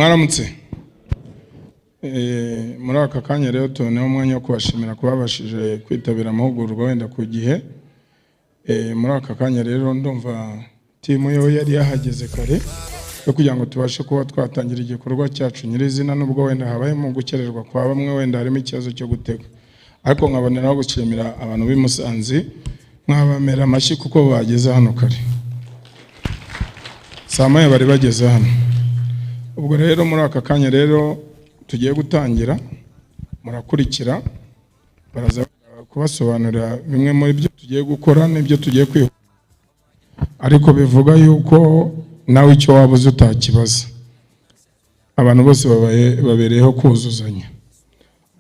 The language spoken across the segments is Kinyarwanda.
Mwaramutse. Muri aka kanya rero tuboneho umwanya wo kubashimira kubabashije kwitabira amahugurwa wenda ku gihe. Muri aka kanya rero ndumva timu yo yari yahageze kare yo kugira ngo tubashe kuba twatangira igikorwa cyacu nyirizina, nubwo wenda habayemo gukererwa kwa bamwe, wenda harimo ikibazo cyo gutega, ariko nkaboneraho gushimira abantu b'imusanzi mwabamera amashyi kuko bageze hano kare. Samaye bari bageze hano. Ubwo rero muri aka kanya rero tugiye gutangira, murakurikira, baraza kubasobanurira bimwe muri byo tugiye gukora n'ibyo tugiye kwihuta, ariko bivuga yuko nawe icyo wabuze utakibaza. Abantu bose babereyeho kuzuzanya.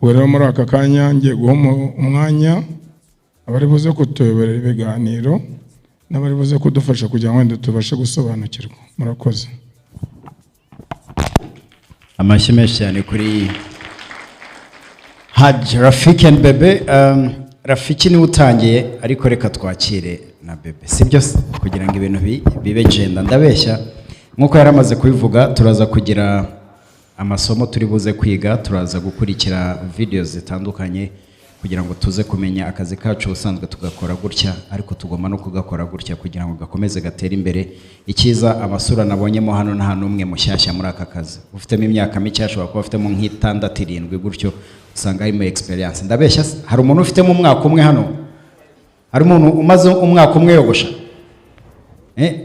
Ubwo rero muri aka kanya ngiye guha umwanya abari buze kutuyoborera ibiganiro n'abari buze kudufasha kugira ngo wenda tubashe gusobanukirwa. Murakoze. Amashyi menshi cyane kuri Haj Rafiki and Bebe. Rafiki ni utangiye, ariko reka twakire na Bebe, sibyo kugira ngo ibintu bibe genda. Ndabeshya nkuko yaramaze kubivuga, turaza kugira amasomo turi buze kwiga, turaza gukurikira videos zitandukanye kugira ngo tuze kumenya akazi kacu usanzwe tugakora gutya, ariko tugomba no kugakora gutya kugira ngo gakomeze gatera imbere. Ikiza amasura nabonyemo hano nta numwe mushyashya muri aka kazi, ufitemo imyaka mike, ashobora kuba afitemo nk'itandatu 7 gutyo, usanga harimo experience. Ndabeshya hari umuntu ufitemo umwaka umwe hano? Hari umuntu umaze umwaka umwe yogosha?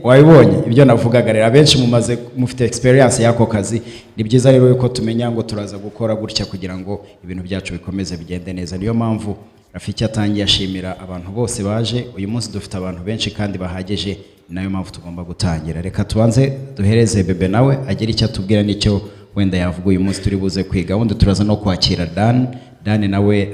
Wabibonye ibyo navugaga rero, abenshi mumaze mufite experience yako kazi. Ni byiza rero yuko tumenya ngo turaza gukora gutya kugira ngo ibintu byacu bikomeze bigende neza. Niyo mpamvu Rafiki atangiye ashimira abantu bose baje. Uyu munsi dufite abantu benshi kandi bahageje, nayo mpamvu tugomba gutangira. Reka tubanze duhereze Bebe nawe agira icyo atubwira n'icyo wenda yavuga uyu munsi turi buze kwiga. Wundi turaza no kwakira Dan nawe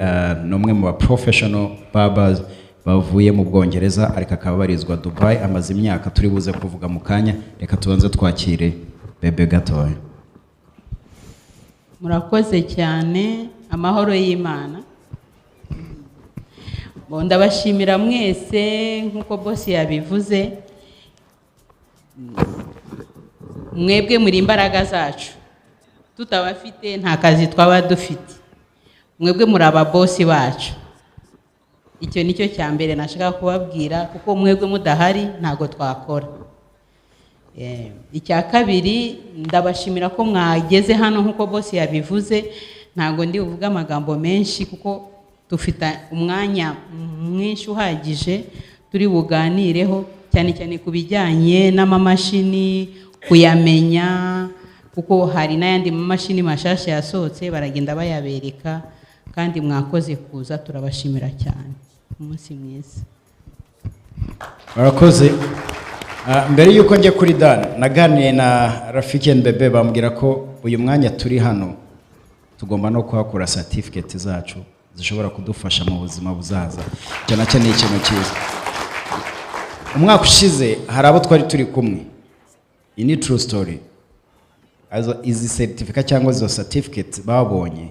ni umwe mu professional barbers bavuye mu Bwongereza, ariko akaba barizwa Dubai, amaze imyaka turi buze kuvuga mu kanya. Reka tubanze twakire Bebe gatoya. Murakoze cyane, amahoro y'Imana. Ndabashimira mwese nkuko boss yabivuze. Mwebwe muri imbaraga zacu, tutabafite nta kazi twaba dufite. Mwebwe muri aba boss bacu. Icyo nicyo cya mbere nashaka kubabwira, kuko mwebwe mudahari ntago twakora. Icya kabiri, ndabashimira ko mwageze hano nkuko boss yabivuze. Ntago ndi uvuga amagambo menshi kuko dufite umwanya mwinshi uhagije turi buganireho, cyane cyane kubijyanye n'amamashini, kuyamenya, kuko hari n'ayandi mamashini mashasha yasohotse baragenda bayabereka. Kandi mwakoze kuza, turabashimira cyane. Umunsi mwiza. Murakoze. Mbere yuko njye kuri Dan, naganiye na Rafiki and Bebe, bambwira ko uyu mwanya turi hano tugomba no kuhakura certificate zacu zishobora kudufasha mu buzima buzaza. Cyo nacyo ni ikintu cyiza. Umwaka ushize hari abo twari turi kumwe. Iyi ni true story. Izi certificate cyangwa izo certificate babonye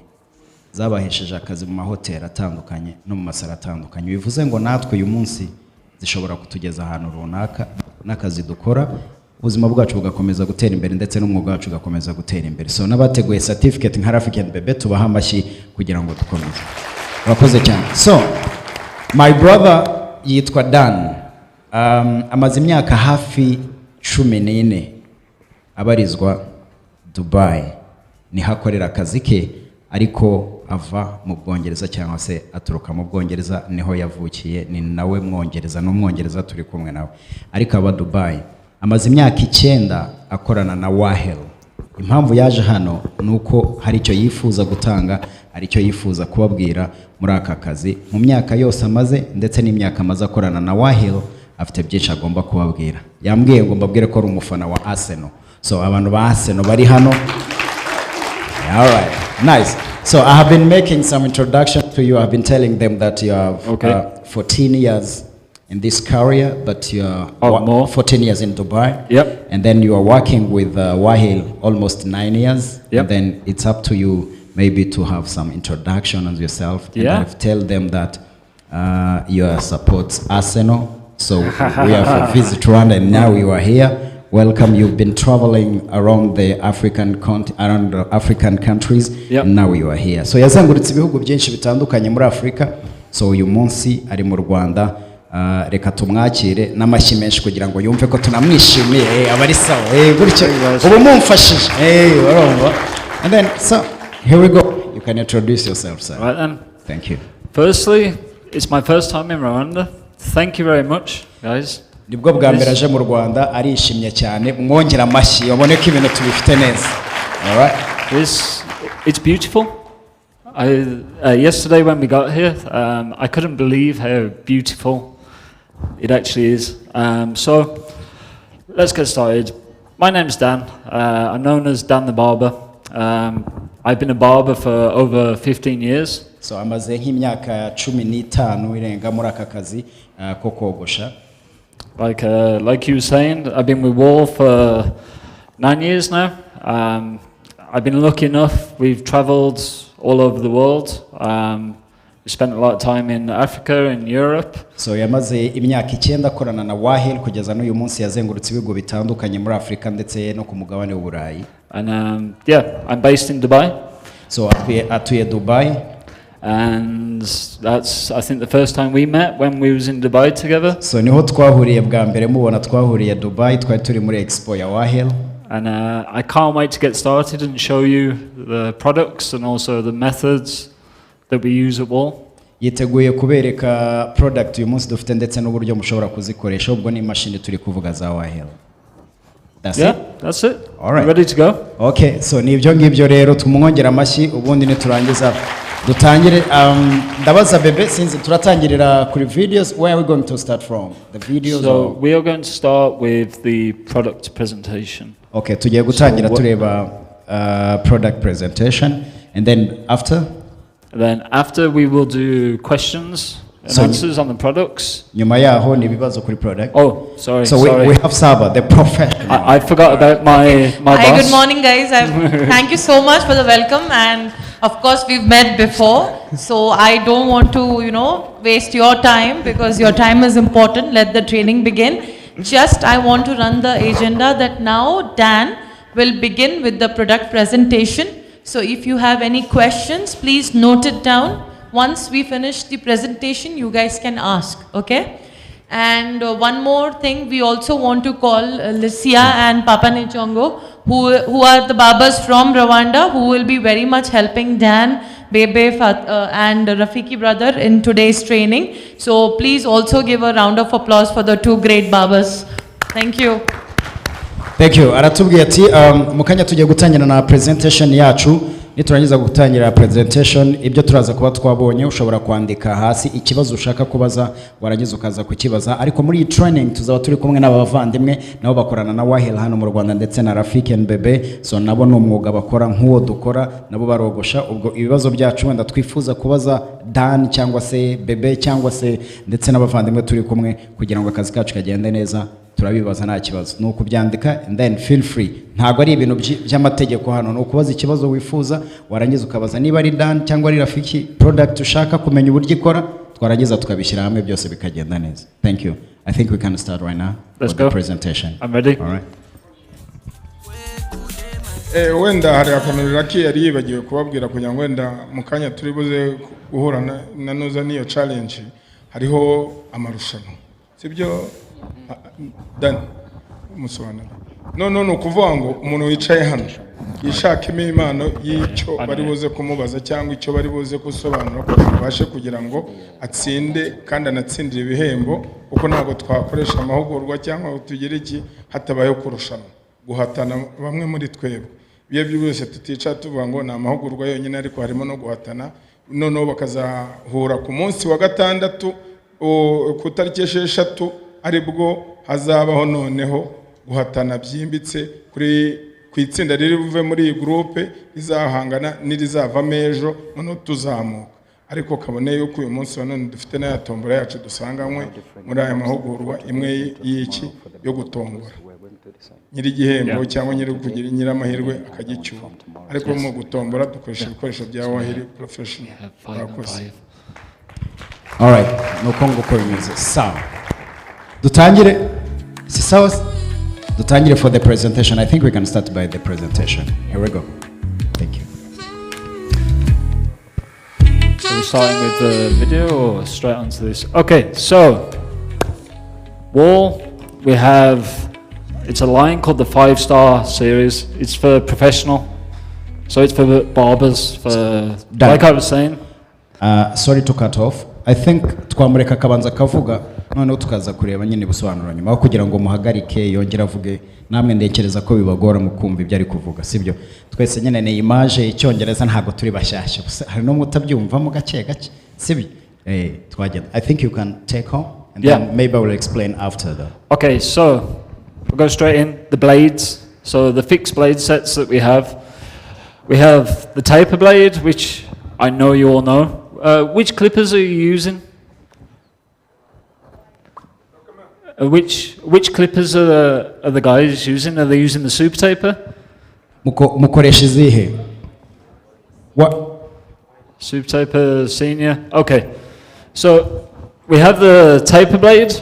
zabahesheje akazi mu mahoteli atandukanye no mu masara atandukanye. Bivuze ngo natwe uyu munsi zishobora kutugeza ahantu runaka, n'akazi dukora ubuzima bwacu bugakomeza gutera imbere, ndetse n'umwuga wacu ugakomeza gutera imbere. So n'abateguye certificate nka Rafiki and Bebe tubaha amashyi kugira ngo dukomeze. Murakoze cyane. So my brother yitwa Dan, amaze imyaka hafi 14 abarizwa Dubai. Ni hakorera akazi ke, ariko ava mu Bwongereza cyangwa se aturuka mu Bwongereza, niho yavukiye. Ni nawe Mwongereza, n'Umwongereza turi kumwe nawe, ariko aba Dubai. Amaze imyaka 9 akorana na WAHL. Impamvu yaje hano nuko hari icyo yifuza gutanga, hari icyo yifuza kubabwira muri aka kazi. Mu myaka yose amaze, ndetse n'imyaka amaze akorana na WAHL, afite byinshi agomba kubabwira. Yambwiye ngo mbabwire ko ari umufana wa Arsenal. So abantu ba Arsenal bari hano. All right, nice. So I have been making some introduction to you. I've been telling them that you have 14 years in this career, but you are more 14 years in Dubai. Yep. And then you are working with WAHL almost 9 years. Yep. And then it's up to you maybe to have some introduction on yourself. Yeah. And tell them that you support Arsenal. So we have visited Rwanda, and now you are here. welcome. You've been traveling around the around the African countries, Yep. and now you are here. So yazengurutse ibihugu byinshi bitandukanye muri Afrika. So uyu munsi ari mu Rwanda. Reka tumwakire n'amashyi menshi kugira ngo yumve ko tunamwishimiye abari sawa gutyo ubu mumfashije urumva. And then so here we go, you can introduce yourself, sir. Right then. Thank you. Firstly, it's my first time in Rwanda. Thank you very much, guys. Nibwo bwa mbere aje mu Rwanda, arishimye cyane, mwongera amashyi ubone ko ibintu tubifite neza. All right. It's beautiful. Yesterday when we got here, I couldn't believe how beautiful it actually is. So let's get started. My name's Dan. I'm known as Dan the Barber. I've been a barber for over 15 years. So amaze nk'imyaka 15 irenga muri aka kazi ko kogosha. Like you were saying, I've been with WAHL for 9 years now. I've been lucky enough, we've traveled all over the world. We spent a lot of time in Africa and Europe. So yamaze imyaka 9 akorana na WAHL kugeza n'uyu munsi yazengurutse ibigo bitandukanye muri Afrika ndetse no ku mugabane w'Uburayi. And yeah, I'm based in Dubai. So atuye Dubai. And that's, I think, the first time we met when we was in Dubai together. So niho twahuriye bwa mbere mubona twahuriye Dubai, twari turi muri expo ya WAHL. And I can't wait to get started and show you the products and also the methods that we use at WAHL. Yiteguye kubereka product uyu munsi dufite ndetse n'uburyo mushobora kuzikoresha ubwo ni imashini turi kuvuga za WAHL. That's it. All right. Ready to go? Okay, so nibyo ngibyo rero tumwongera amashyi ubundi niturangiza dutangire. Ndabaza bebe sinzi turatangirira kuri videos. Where are we going to start from? The videos? So we are going to start with the product presentation. Okay, tugiye gutangira tureba product presentation, and then after we will do questions and answers on the products. Nyuma yaho ni ibibazo kuri product. Oh, sorry. So we have Saba, the professional. I forgot about my boss. Hi, good morning, guys. Thank you so much for the welcome, and of course we've met before, so I don't want to waste your time because your time is important. Let the training begin. Just I want to run the agenda that now Dan will begin with the product presentation. So if you have any questions, please note it down. Once we finish the presentation, you guys can ask, okay? And one more thing, we also want to call Lycia and Papa Nechongo, who are the barbers from Rwanda, who will be very much helping Dan, Bebe, and Rafiki brother in today's training. So please also give a round of applause for the two great barbers. Thank you. Thank you. Aratubwiye ati mukanya tugiye gutangira na presentation yacu. Niturangiza gutangira presentation, ibyo turaza kuba twabonye ushobora kwandika hasi ikibazo ushaka kubaza, warangiza ukaza kukibaza. Ariko muri iyi training tuzaba turi kumwe n'abavandimwe nabo bakorana na WAHL hano mu Rwanda ndetse na Rafiki and Bebe. So nabo no umwuga bakora nk'uwo dukora, nabo barogosha. Ubwo ibibazo byacu wenda twifuza kubaza Dan cyangwa se Bebe cyangwa se ndetse n'abavandimwe turi kumwe kugira ngo akazi kacu kagende neza, turabibaza nta kibazo. Nuko byandika and then feel free. Ntago ari ibintu by'amategeko hano, no kubaza ikibazo wifuza, warangiza ukabaza niba ari Dan cyangwa ari Rafiki product ushaka kumenya uburyo ikora, twarangiza tukabishyira hamwe byose bikagenda neza. Thank you. I think we can start right now. Let's go. The presentation. I'm ready. All right. Wenda hari akantu Raki yari yibagiwe kubabwira kugira ngo wenda mukanya turi buze guhura na noza niyo challenge, hariho amarushanwa. Sibyo Dan musobanura. No kuvuga ngo umuntu wicaye hano yishakemo impano y'icyo bari buze kumubaza cyangwa icyo bari buze gusobanura kubashe kugira ngo atsinde kandi anatsindire ibihembo, kuko ntabwo twakoresha amahugurwa cyangwa tugire iki hatabayeho kurushanwa guhatana bamwe muri twebwe. Biye byose tutica tuvuga ngo na amahugurwa yonyine, ariko harimo no guhatana. Noneho bakazahura ku munsi wa gatandatu ku tariki 6 aribwo hazabaho noneho guhatana byimbitse ku itsinda riri buve muri iyi groupe izahangana n'irizava mejo noneho tuzamuka. Ariko kabone yuko uyu munsi wa none dufite na yatombora yacu dusanganywe muri aya mahugurwa imwe y'iki yo gutombora nyiri igihembo cyangwa nyiri kugira nyiramahirwe akagicyura. Ariko mu gutombora dukoresha ibikoresho bya WAHL professional. All right, nuko nguko bimeze. Sawa. Dutangire. Si sawa? Dutangire for the presentation. I think we can start by the presentation. Here we go. Thank you. So we're starting with the video or straight onto this? Okay, so WAHL, we have, it's a line called the 5-star series. It's for professional. So it's for barbers, for, like I was saying. Sorry to cut off. I think twamureka kabanza kavuga noneho tukaza kureba nyine busobanura nyuma kugira ngo muhagarike yongera avuge namwe ndekereza ko bibagora mu kumva ibyo ari kuvuga sibyo twese nyine ne image icyongereza ntago turi bashyashya hari no mutabyumva mu gace gace sibyo twagenda. I think you can take home and then maybe I will explain after that. Okay, so we'll go straight in. The blades, so the fixed blade sets that we have the taper blade, which I know you all know. Which clippers are you using? Which clippers are the guys using? Are they using the super taper? Mukoresha izihe? What? Super taper senior. Okay, so we have the taper blade.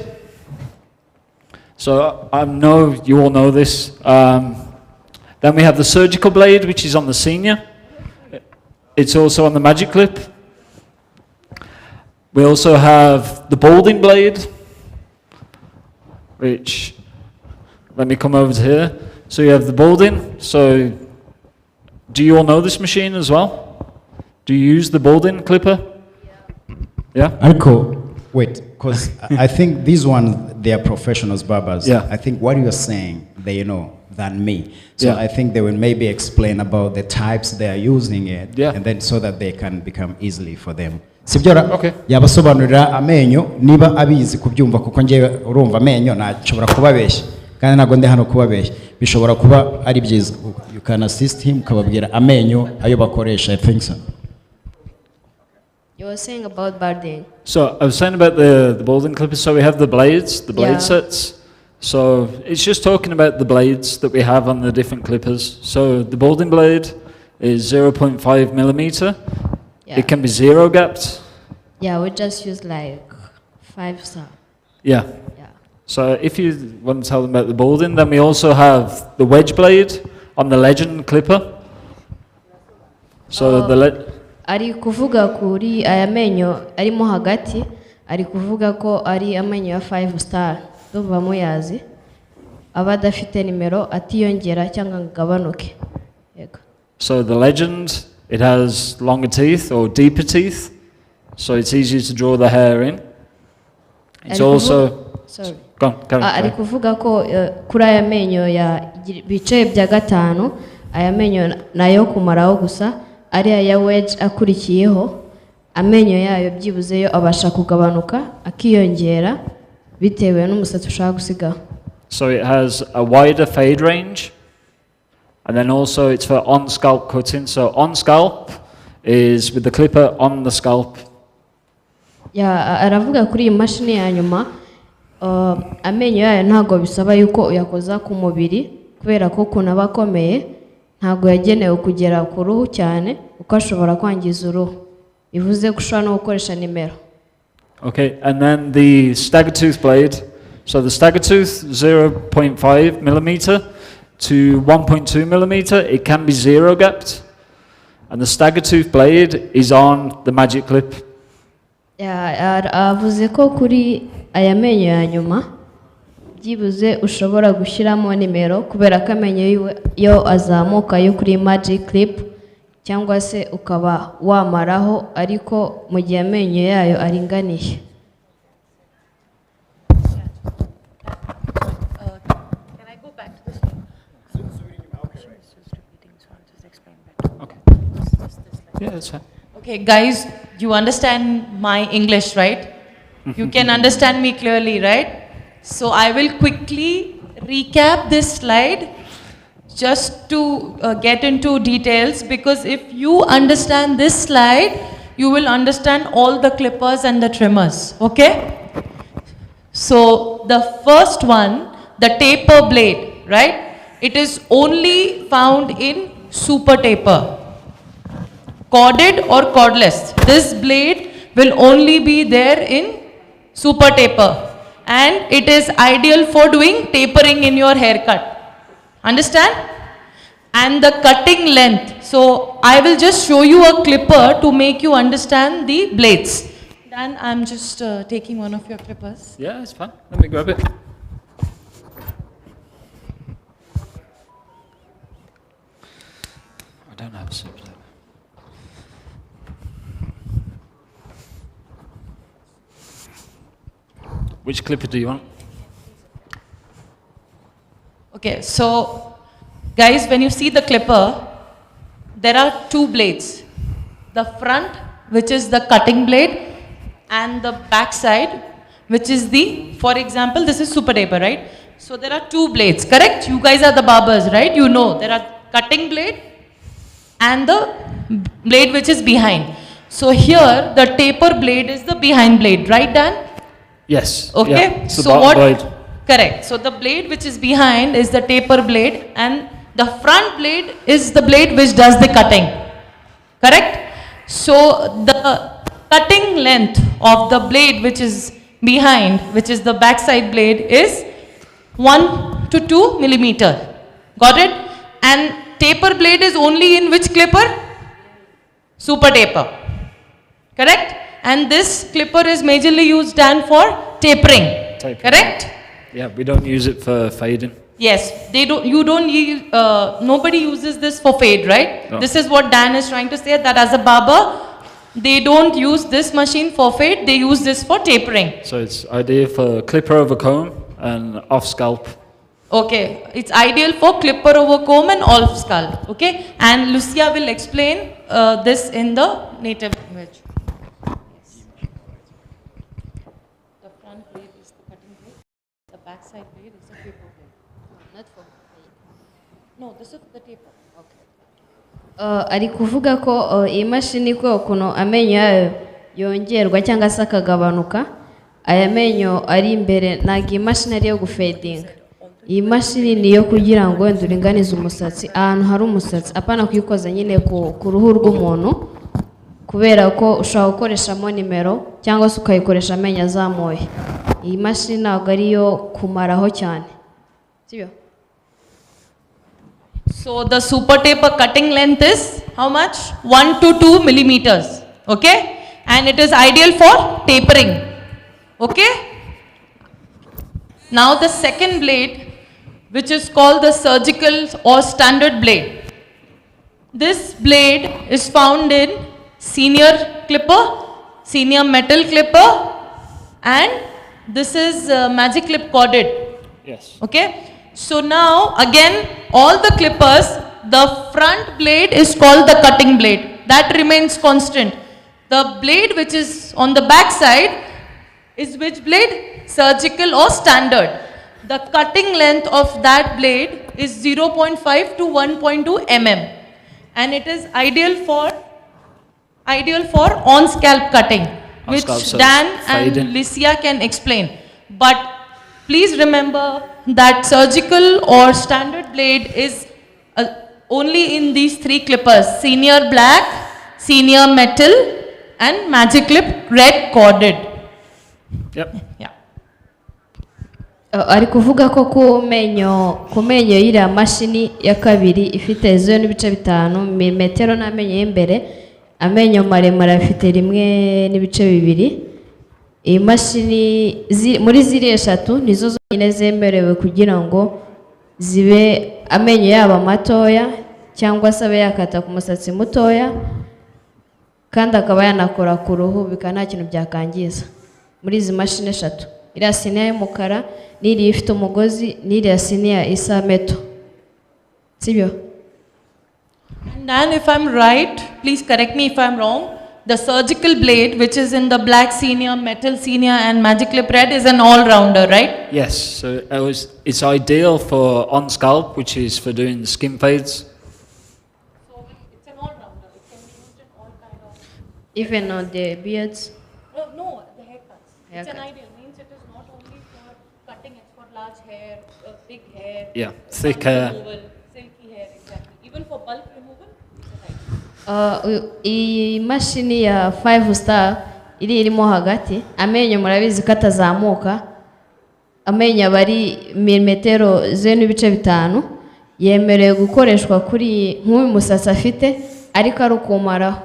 So I know you all know this. Then we have the surgical blade, which is on the senior. It's also on the magic clip. We also have the balding blade, which, let me come over to here. So you have the balding. So do you all know this machine as well? Do you use the balding clipper? Yeah? Alco, wait, because I think these ones, they are professionals barbers. Yeah. I think what you're saying, they know than me. So I think they will maybe explain about the types they are using it, and then so that they can become easily for them. Sibyora yabasobanurira amenyo niba abizi kubyumva kuko ngiye urumva amenyo nashobora kubabeshya kandi nago ndi hano kubabeshya bishobora kuba ari byiza. You can assist him kababwira amenyo ayo bakoresha. I think so. You were saying about barding. So I was saying about the balding clippers. So we have the blades, the blade sets. So it's just talking about the blades that we have on the different clippers. So the balding blade is 0.5 millimeter. It can be zero gapped. Yeah, we just use like 5-star. Yeah. So if you want to tell them about the balding, then we also have the wedge blade on the legend clipper. So ari kuvuga kuri aya menyo arimo hagati ari kuvuga ko ari amenyo ya 5-star ndumva muyazi abadafite nimero atiyongera cyangwa ngabanuke. Yego. So the legend, it has longer teeth or deeper teeth, so it's easier to draw the hair in. It's also sorry. Ari kuvuga ko kuri aya menyo ya bice bya gatanu aya menyo nayo kumaraho gusa ari aya wedge akurikiyeho amenyo yayo byibuzeyo abasha kugabanuka akiyongera bitewe n'umusatsi ushaka gusigaho. So it has a wider fade range, and then also it's for on scalp cutting. So on scalp is with the clipper on the scalp. Aravuga kuri iyi mashini ya nyuma amenyo yayo ntago bisaba yuko uyakoza ku mubiri kubera ko kunaba akomeye ntago yagenewe kugera ku ruhu cyane uko ashobora kwangiza uruhu bivuze ko ushobora no gukoresha nimero. Okay, and then the stagger tooth blade. So the stagger tooth 0.5 millimeter to 1.2 millimeter. It can be zero gapped, and the stagger tooth blade is on the magic clip. Avuze ko kuri aya menyo ya nyuma byibuze ushobora gushyiramo nimero kubera ko amenyo yo azamuka yo kuri magic clip cyangwa se ukaba wamaraho ariko mu gihe amenyo yayo aringaniye. Yeah, that's fine. Okay, guys, you understand my English, right? You can understand me clearly, right? So I will quickly recap this slide just to get into details, because if you understand this slide, you will understand all the clippers and the trimmers, okay? So the first one, the taper blade, right? It is only found in super taper. Corded or cordless. This blade will only be there in super taper. and it is ideal for doing tapering in your haircut. Understand? And the cutting length. So I will just show you a clipper to make you understand the blades. Dan, I'm just taking one of your clippers. Yeah, it's fine. Let me grab it. I don't have a super tape. Which clipper do you want? Okay, so guys, when you see the clipper, there are two blades. The front, which is the cutting blade, and the back side, which is the, for example, this is super taper, right? So there are two blades, correct? You guys are the barbers, right? You know, there are cutting blade and the blade which is behind. So here, the taper blade is the behind blade, right, Dan? Yes. Okay, Yeah, it's the so bottom what? blade. Correct. So the blade which is behind is the taper blade, and the front blade is the blade which does the cutting. Correct? So the cutting length of the blade which is behind, which is the backside blade, is 1 to 2 millimeter. Got it? And taper blade is only in which clipper? Super taper. Correct? And this clipper is majorly used, Dan, for tapering. Correct? Yeah, we don't use it for fading. Yes, they don't. You don't use. Nobody uses this for fade, right? No. This is what Dan is trying to say. That as a barber, they don't use this machine for fade. They use this for tapering. So it's ideal for clipper over comb and off scalp. Okay, it's ideal for clipper over comb and off scalp. Okay, and Lucia will explain this in the native language. The front blade is the cutting blade. The back side blade is the taper blade. Not for fade. No, this is the taper. Okay. ari kuvuga ko iyi mashini ko ukuntu amenyo yayo yongerwa cyangwa se akagabanuka, aya menyo ari imbere ntabwo iyi mashini ari iyo gufedinga. Iyi mashini ni iyo kugira ngo wenda uringanize umusatsi ahantu hari umusatsi, apana kuyikoza nyine ku ruhu rw'umuntu, kubera ko ushobora gukoreshamo nimero cyangwa se ukayikoresha amenyo azamuye. Iyi mashini ntabwo ari iyo kumaraho cyane, sibyo? So the super taper cutting length is how much? 1 to 2 millimeters. Okay? And it is ideal for tapering. Okay? Now the second blade, which is called the surgical or standard blade. This blade is found in senior clipper, senior metal clipper, and this is magic clip corded. Yes. Okay? So now again, all the clippers, the front blade is called the cutting blade. That remains constant. The blade which is on the back side is which blade? Surgical or standard. The cutting length of that blade is 0.5 to 1.2 mm. And it is ideal for on scalp cutting, which Dan and Lucia can explain. But please remember that surgical or standard blade is only in these three clippers: senior black, senior metal, and magic clip red corded. Yep. Yeah. Ari kuvuga ko ku menyo y'iriya mashini ya kabiri ifite 0.5 milimetero n'amenyo y'imbere, amenyo maremare afite 1.2. Iyi mashini muri ziri eshatu nizo zonyine zemerewe kugira ngo zibe amenyo yaba matoya cyangwa se abe yakata ku musatsi mutoya kandi akaba yanakora ku ruhu bika nta kintu byakangiza. Muri izi mashini eshatu, iriya siniya y'umukara n'iriya ifite umugozi n'iriya siniya isa meto, sibyo? And if I'm right, please correct me if I'm wrong. The surgical blade, which is in the black senior, metal senior, and magic clip red, is an all-rounder, right? Yes. So it's ideal for on scalp, which is for doing the skin fades. So it's an all-rounder. It can be used in all kind of. Even on the beards? No, the haircuts. It's an Haircut. ideal. Means it is not only for cutting; it's for large hair, big hair. Yeah, thick bulk hair. removal, silky hair, exactly. Even for bulk removal, it's an ideal. Iyi mashini ya 5 star iri irimo hagati, amenyo murabizi ko atazamuka amenyo aba ari milimetero 0.5 yemerewe gukoreshwa kuri nk'uyu musatsi afite ariko ari ukumaraho,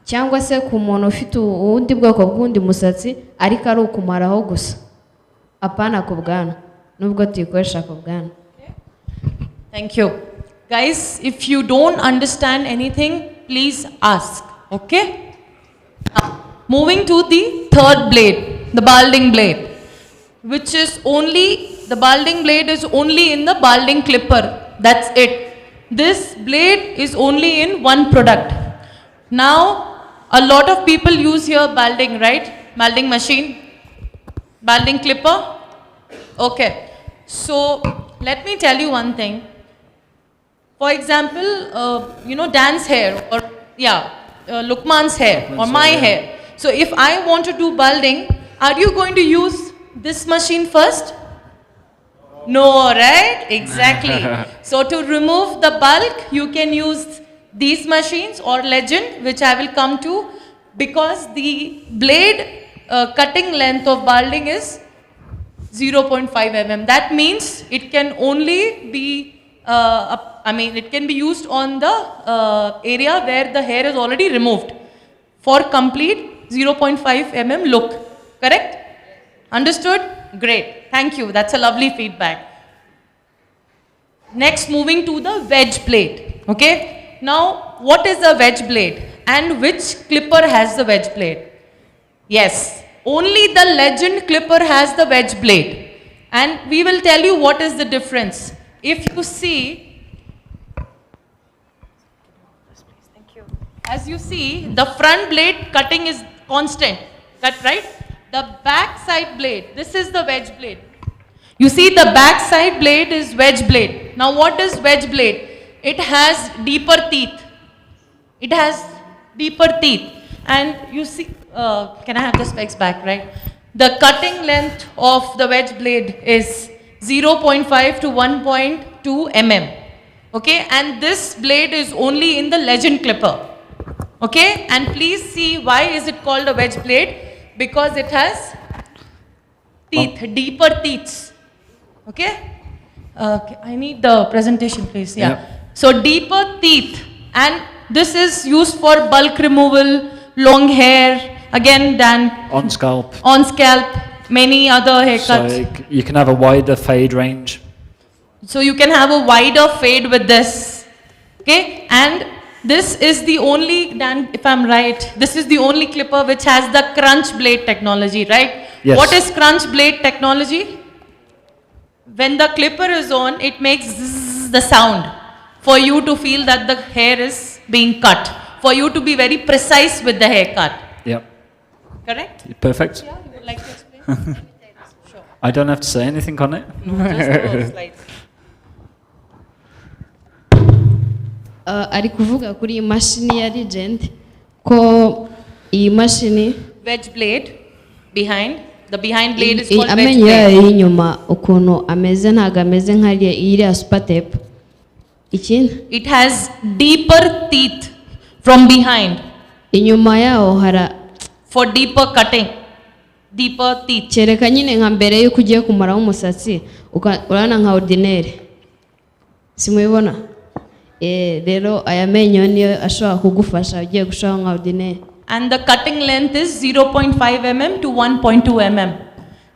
cyangwa se ku muntu ufite ubundi bwoko bw'undi musatsi ariko ari ukumaraho gusa, apana ku bwanwa, nubwo tuyikoresha ku bwanwa. Thank you. Guys, if you don't understand anything, please ask. Okay? Moving to the third blade, the balding blade, which is only, the balding blade is only in the balding clipper. That's it. This blade is only in one product. Now, a lot of people use here balding, right? Balding machine, balding clipper. Okay. So, let me tell you one thing. For example, you know, Dan's hair, or Lukman's hair, or my hair. So if I want to do balding, are you going to use this machine first? No, right? Exactly. So to remove the bulk, you can use these machines or Legend, which I will come to, because the blade cutting length of balding is 0.5 mm. That means it can only be it can be used on the area where the hair is already removed for complete 0.5 mm look. Correct? Understood? Great. Thank you. That's a lovely feedback. Next, moving to the wedge blade. Okay? Now, what is a wedge blade? And which clipper has the wedge blade? Yes. Only the Legend clipper has the wedge blade. And we will tell you what is the difference. If you see, as you see, the front blade cutting is constant, cut, right? The back side blade, this is the wedge blade. You see the back side blade is wedge blade. Now what is wedge blade? It has deeper teeth. It has deeper teeth. And you see, can I have the specs back, right? The cutting length of the wedge blade is 0.5 to 1.2 mm. Okay, and this blade is only in the Legend clipper. Okay, and please see why is it called a wedge blade? Because it has teeth, deeper teeth. Okay? I need the presentation, please. Yeah. So deeper teeth, and this is used for bulk removal, long hair. Again, Dan. On scalp. On scalp. Many other haircuts. So you can have a wider fade range. So you can have a wider fade with this. Okay, and this is the only, Dan, if I'm right, this is the only clipper which has the crunch blade technology, right? Yes. What is crunch blade technology? When the clipper is on, it makes zzz, the sound for you to feel that the hair is being cut, for you to be very precise with the haircut. Yep. Correct? Perfect. Yeah, you would like to explain? Sure. I don't have to say anything on it. No, just the slides. Ari kuvuga kuri iyi mashini ya Legend ko iyi mashini Wedge blade behind, the behind blade is called wedge amenyo blade. yayo y'inyuma ukuntu ameze ntago ameze nk'iriya super tape. Ikindi It has deeper teeth from behind inyuma yaho hara for deeper cutting, deeper teeth. kereka nyine nka mbere yuko ugiye kumaraho umusatsi urabona nka ordinaire simubibona. Rero aya menyo niyo ashobora kugufasha ugiye gushaka nka ordinaire. And the cutting length is 0.5 mm to 1.2 mm.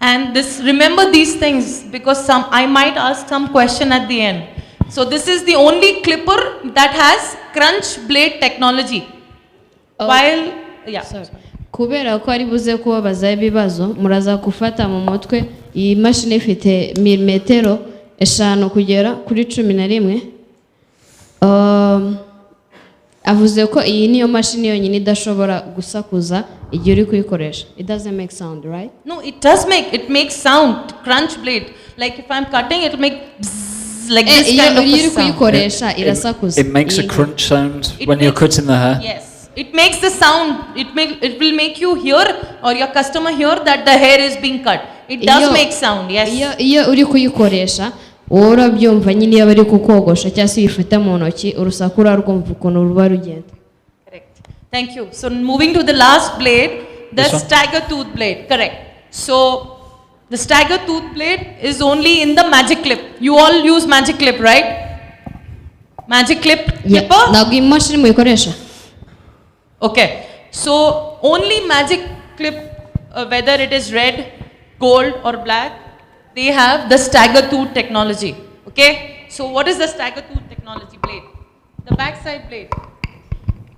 And this, remember these things because I might ask some question at the end. So this is the only clipper that has crunch blade technology. While, yeah. Sorry. Kubera ko ari buze kubabaza ibibazo muraza gufata mu mutwe iyi mashini ifite milimetero 5 kugera kuri 11. Avuze ko iyi niyo mashini yonyine idashobora gusakuza igihe uri kuyikoresha. It doesn't make sound, right? No, it does make, it makes sound, crunch blade. Like if I'm cutting, it'll make bzzz, like this kind of a sound. Kuyikoresha irasakuza. It makes a crunch sound when you're cutting the hair. Yes, it makes the sound, it will make you hear or your customer hear that the hair is being cut. It does make sound, yes. Iyo uri kuyikoresha urabyumva nyine iyo bari kukogosha cyangwa se uyifata mu ntoki urusaku urarwumva ukuntu ruba rugenda. Correct. Thank you. So moving to the last blade, the stagger tooth blade. Correct. So The stagger tooth blade is only in the magic clip. You all use magic clip, right? Magic clip clipper? ntabwo imashini muyikoresha. Okay. So only magic clip, whether it is red, gold or black, they have the stagger tooth technology. Okay. So what is the stagger tooth technology blade? The backside blade.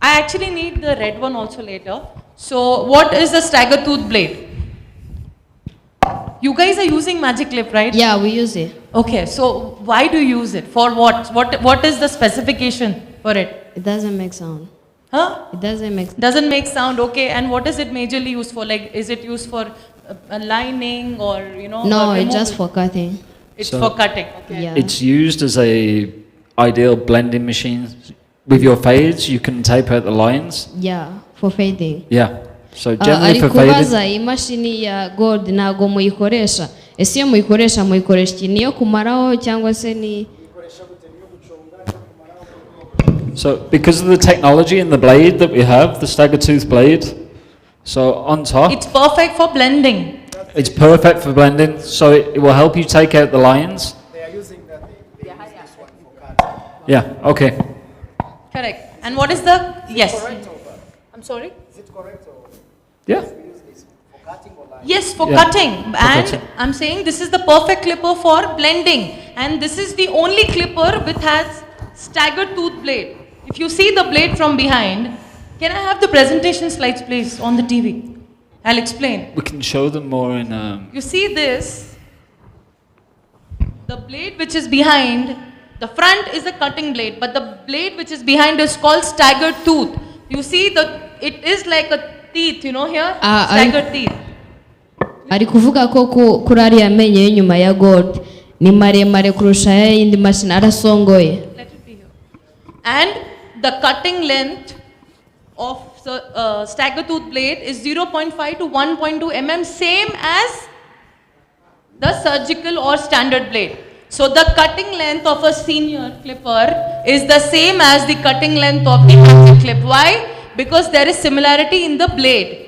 I actually need the red one also later. So what is the stagger tooth blade? You guys are using magic clip, right? Yeah, we use it. Okay, so why do you use it? For what? What is the specification for it? It doesn't make sound. Huh? It doesn't make. Doesn't make sound, okay. And what is it majorly used for? Like, is it used for lining or, you know? No, or it's just removal? for cutting. It's So- for cutting, okay. Yeah. It's used as a ideal blending machine. With your fades, you can tape out the lines. Yeah, for fading. Yeah. So generally ari for fading, kubaza imashini ya gold ntago muyikoresha. Ese iyo muyikoresha iki? Niyo kumaraho cyangwa se ni? so because of the technology in the blade that we have, the stagger tooth blade, so on top, It's perfect for blending. it's perfect for blending. So it will help you take out the lines. Yeah. Okay. Correct. And what is the, yes. I'm sorry? Yeah. Yes, for Yeah, cutting. for And cutting. I'm saying this is the perfect clipper for blending. And this is the only clipper which has staggered tooth blade. If you see the blade from behind, can I have the presentation slides please on the TV? I'll explain. We can show them more in. You see this, the blade which is behind, the front is a cutting blade, but the blade which is behind is called staggered tooth. You see, it is like a teeth, you know here, staggered teeth. Ari kuvuga ko kuri ariya menyo y'inyuma ya gold ni maremare kurusha y'indi mashini arasongoye. Let it be here. And the cutting length of the stagger tooth blade is 0.5 to 1.2 mm, same as the surgical or standard blade. So the cutting length of a senior clipper is the same as the cutting length of the magic clip. Why? Because there is similarity in the blade.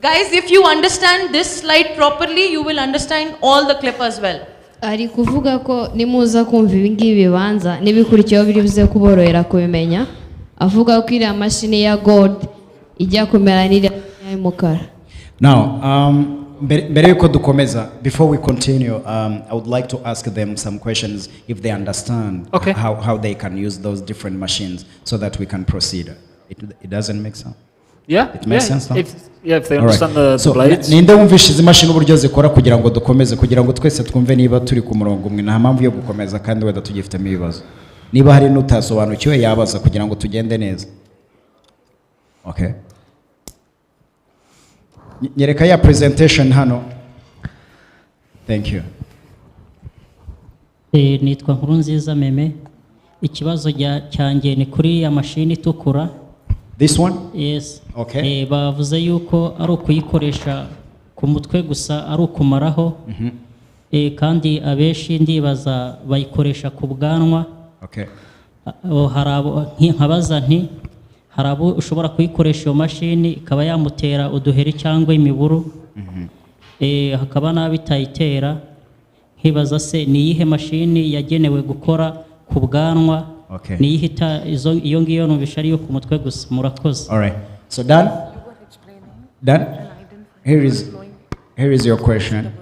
Guys, if you understand this slide properly, you will understand all the clippers well. Ari kuvuga ko nimuza kumva ibi ngibi bibanza n'ibikurikiyeho biri buze kuborohera kubimenya. Avuga ko iriya mashini ya gold ijya kumera n'iriya y'umukara. Now, mbere yuko dukomeza, before we continue, I would like to ask them some questions if they understand Okay. how they can use those different machines so that we can proceed. It doesn't make sense. Yeah. It makes sense now? If they All right. understand the So, blades. ninde wumvishe izi mashini uburyo zikora kugira ngo dukomeze kugira ngo twese twumve niba turi ku murongo umwe, nta mpamvu yo gukomeza kandi wenda tugifitemo ibibazo. Niba hari n'utasobanukiwe yabaza kugira ngo tugende neza. Okay. Nyereka ya presentation hano. Thank you. Nitwa Nkurunziza Meme. Ikibazo cyanjye ni kuri ya mashini itukura. This one? Yes. Okay. Bavuze yuko ari ukuyikoresha ku mutwe gusa, ari ukumaraho. Kandi abenshi ndibaza bayikoresha ku bwanwa. Okay. Nkabaza nti hari abo ushobora kuyikoresha iyo mashini ikaba yamutera uduheri cyangwa imiburu. Hakaba n'abitayitera. Nkibaza se ni iyihe mashini yagenewe gukora ku bwanwa? Okay. Ni ihita iyo ngiyo numvisha ariyo ku mutwe gusa. Murakoze. All right. So Dan? Dan? Here is your question.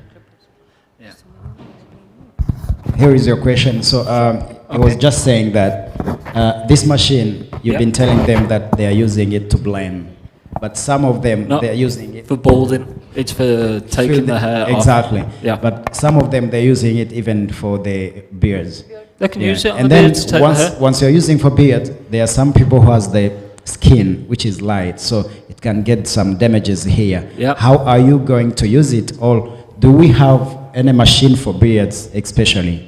Here is your question. So I was just saying that this machine, you've been telling them that they are using it to blend, but some of them No, they are using it for balding. It's for taking the hair off. exactly. Yeah. But some of them they're using it even for the beards. They can use it on And the then beard to take the hair. once you're using for beard, there are some people who has the skin which is light, so it can get some damages here. Yeah. How are you going to use it, or do we have any machine for beards especially?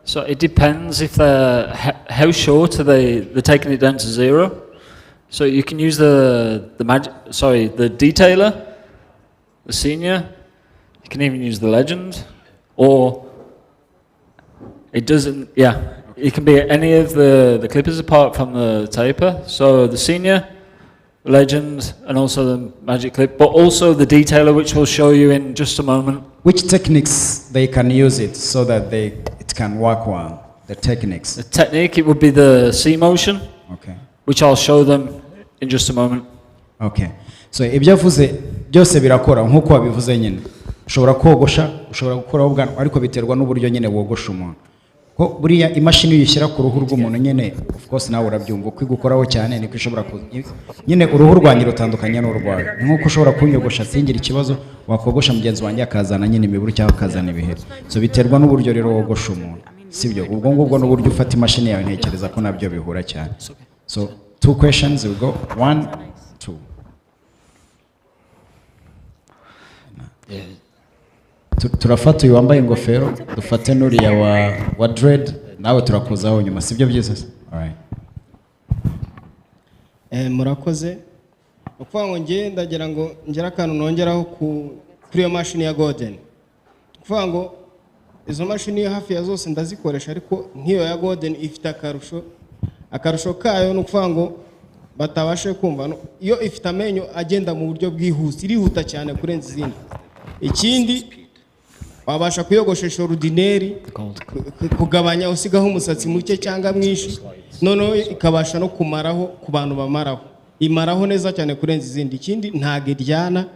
So it depends if they're how short are they're taking it down to 0. So you can use the detailer, the senior. You can even use the legend, or it doesn't. Yeah, it can be any of the clippers apart from the taper. So the senior, legend, and also the magic clip, but also the detailer, which we'll show you in just a moment. which techniques they can use it so that it can work well? The techniques. The technique, it would be the C motion, Okay. which I'll show them in just a moment. Okay. So ibyo avuze byose birakora nkuko wabivuze nyine. Ushobora kogosha, ushobora gukora ubwanwa ariko biterwa n'uburyo nyine wogosha umuntu. Ko buriya imashini uyishyira ku ruhu rw'umuntu nyine of course nawe urabyumva uko igukoraho cyane niko ishobora nyine uruhu rwanjye rutandukanye n'urwawe. Nkuko ushobora kunyogosha singira ikibazo wakogosha mugenzi wanjye akazana nyine imiburu cyangwa akazana ibiheri. So biterwa n'uburyo rero wogosha umuntu. Sibyo ubwo ngubwo n'uburyo ufata imashini yawe ntekereza ko nabyo bihura cyane. So 2 questions we go 1 2. Turafata uyu wambaye ingofero dufate n'uriya wa dread nawe turakuzaho nyuma sibyo byiza. Alright. Murakoze ukuvuga ngo ngiye ndagira ngo ngera akantu nongeraho kuri iyo mashini ya golden. Ukuvuga ngo izo mashini hafi ya zose ndazikoresha ariko nk'iyo ya golden ifite akarusho kayo n'ukuvuga ngo batabashe kumva iyo ifite amenyo agenda mu buryo bwihuse irihuta cyane kurenza izindi. Ikindi wabasha kuyogoshesha ordinary kugabanya usigaho umusatsi muke cyangwa mwinshi noneho ikabasha no kumaraho ku bantu bamaraho imaraho neza cyane kurenza izindi. Ikindi ntago iryana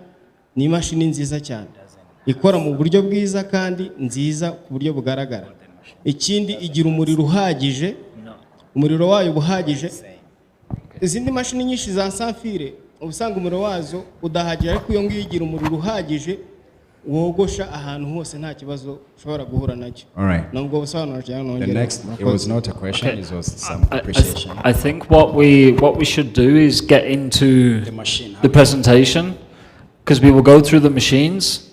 ni imashini nziza cyane ikora mu buryo bwiza kandi nziza ku buryo bugaragara. Ikindi igira umuriro uhagije, umuriro wayo buhagije. Izindi mashini nyinshi za sanfire ubusanga umuriro wazo udahagije ariko iyo ngiyo igira umuriro uhagije wogosha ahantu hose nta kibazo ushobora guhura nacyo. Nubwo busobanuro cyane nongera. The next it was not a question, it was some appreciation. I think what we should do is get into the presentation because we will go through the machines.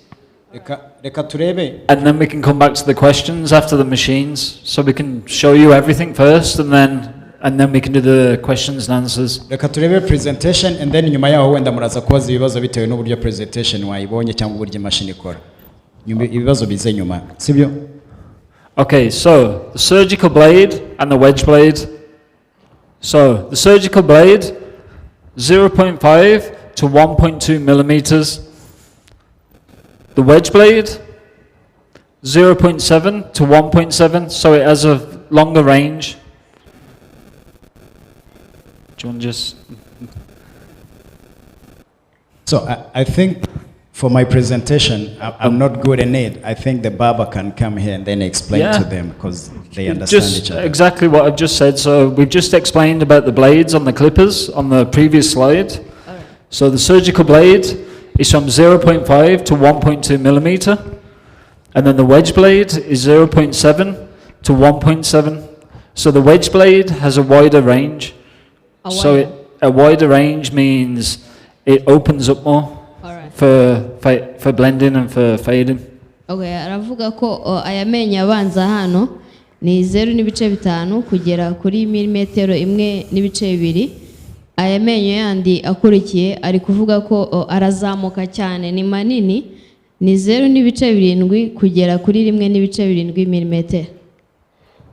And then we can come back to the questions after the machines, so we can show you everything first, and then we can do the questions and answers. Reka turebe presentation, and then nyuma yaho wenda muraza kubaza ibibazo bitewe n'uburyo presentation wayibonye cyangwa uburyo imashini ikora. Ibibazo bize nyuma, sibyo? Okay, so the surgical blade and the wedge blade. So the surgical blade, 0.5 to 1.2 millimeters. The wedge blade, 0.7 to 1.7, so it has a longer range. Do you want to just... So I think for my presentation, I'm not good in it. I think the barber can come here and then explain to them because they understand each other. Exactly what I've just said. So we've just explained about the blades on the clippers on the previous slide. Right. So the surgical blade is from 0.5 to 1.2 millimeter. And then the wedge blade is 0.7 to 1.7. So the wedge blade has a wider range. A wider range means it opens up more for blending and for fading. Okay, aravuga ko aya menyo abanza hano ni 0.5 kugera kuri milimetero 1.2. Aya menyo yandi akurikiye ari kuvuga ko arazamuka cyane ni manini ni 0.7 kugera kuri 1.7 milimetero.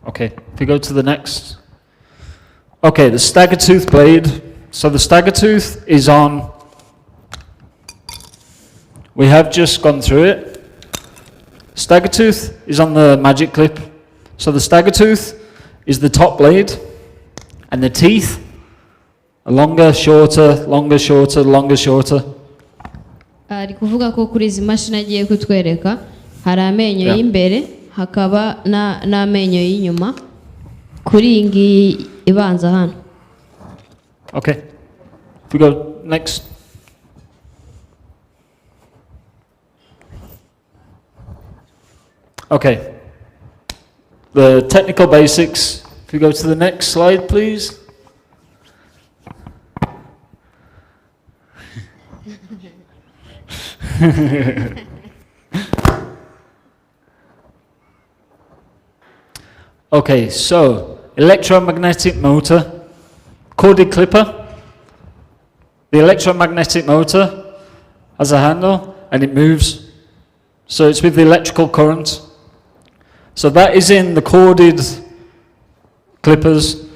Okay, if we go to the next. Okay, the stagger tooth blade. So the stagger tooth is on, we have just gone through it. Stagger tooth is on the magic clip. So the stagger tooth is the top blade, and the teeth are longer, shorter, longer, shorter, longer, shorter. Ari kuvuga ko kuri izi mashini agiye kutwereka hari amenyo y'imbere hakaba n'amenyo y'inyuma kuri ingi ibanza hano. Okay, if we go next. Okay, the technical basics. If we go to the next slide, please. Okay, so electromagnetic motor, corded clipper. The electromagnetic motor has a handle and it moves. So it's with the electrical current. So that is in the corded clippers.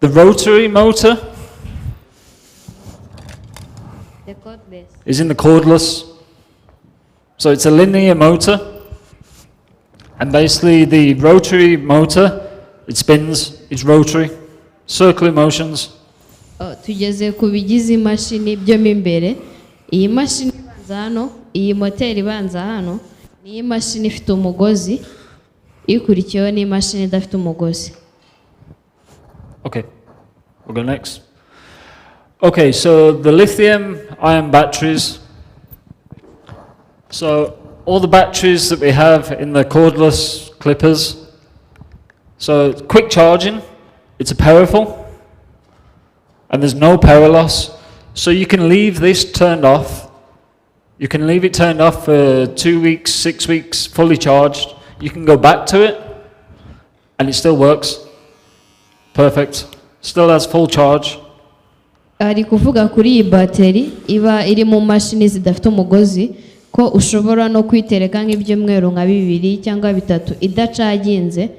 The rotary motor is in the cordless. So it's a linear motor, and basically the rotary motor, it spins, it's rotary, circular motions. Tugeze ku bigize imashini byo mo imbere. Iyi mashini ibanza hano, iyi moteri ibanza hano, ni imashini ifite umugozi, ikurikiyeho ni imashini idafite umugozi. Okay, we'll go next. Okay, so the lithium-ion batteries. So all the batteries that we have in the cordless clippers. So quick charging, it's a powerful, and there's no power loss. So you can leave this turned off. You can leave it turned off for 2 weeks, 6 weeks, fully charged. You can go back to it, and it still works. Perfect. Still has full charge. Ari kuvuga kuri iyi bateri iba iri mu mashini zidafite umugozi ko ushobora no kwitereka nk'ibyumweru nka 2 cyangwa 3 idacaginze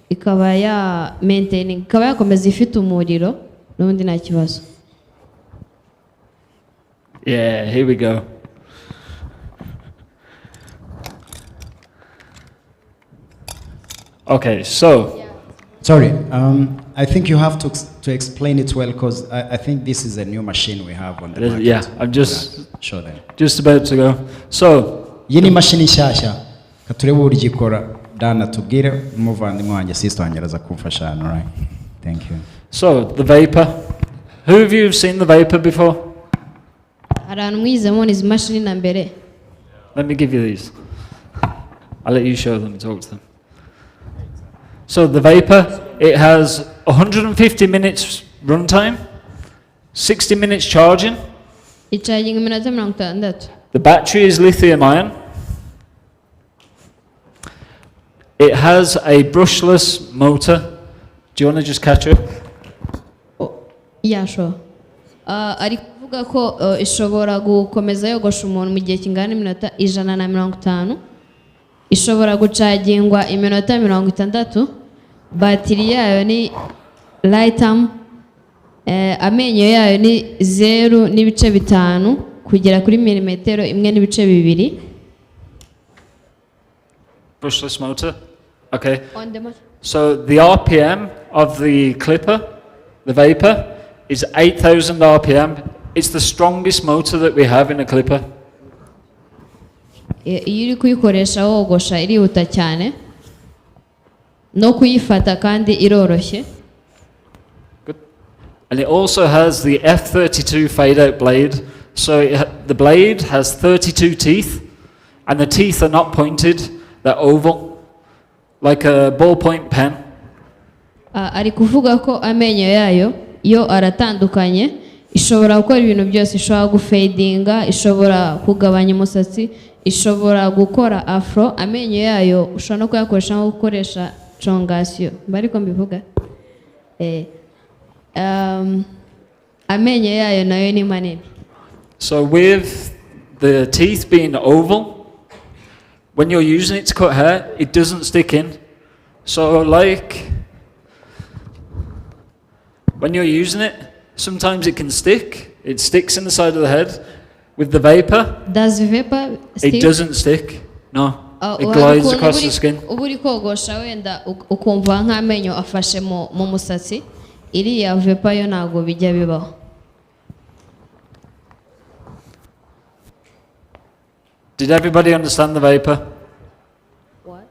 ikaba ya maintaining ikaba yakomeza ifite umuriro n'ubundi nta kibazo. Yeah, here we go. Okay, so. Sorry, I think you have to explain it well because I think this is a new machine we have on the market. Yeah, I'm just show them. Just about to go. So. Iyi ni mashini nshyashya katurebe uburyo ikora Dana tubwire umuvandimwe wanjye sister wanjye araza kumfasha hano, right? Thank you. So the vapor. Who of you have seen the vapor before? Arantu mwizemo izi mashini na mbere. Let me give you these. I'll let you show them and talk to them. So the vapor, it has 150 minutes runtime, 60 minutes charging. Icharging iminota 60. The battery is lithium ion. It has a brushless motor. Do you want to just catch up? Yeah, sure. Ari kuvuga ko ishobora gukomeza yogosha umuntu mu gihe kingana iminota 150. Ishobora gucagingwa iminota 60. Batiri yayo ni lithium. Amenyo yayo ni 0.5 kugera kuri milimetero 1.2. Brushless motor. Okay. On the So the RPM of the clipper, the vapor, is 8,000 RPM. It's the strongest motor that we have in a clipper. Iyo uri kuyikoresha wogosha irihuta cyane no kuyifata kandi iroroshye. Good. And it also has the F32 fade-out blade. So the blade has 32 teeth, and the teeth are not pointed, they're oval, like a ballpoint pen. Ari kuvuga ko amenyo yayo yo aratandukanye, ishobora gukora ibintu byose, ishobora gufadinga, ishobora kugabanya umusatsi, ishobora gukora afro. Amenyo yayo ushobora no kuyakoresha nko gukoresha congasio, bariko mbivuga. Amenyo yayo nayo ni manini. So with the teeth being oval, when you're using it to cut hair, it doesn't stick in. So like, when you're using it, sometimes it can stick. It sticks in the side of the head. With the vapor, does vapor stick? It doesn't stick. No, it glides across the skin. Uburi kogosha wenda ukumva nk'amenyo afashe mu musatsi, iriya vapor yo ntago bijya bibaho. Did everybody understand the vapor? What?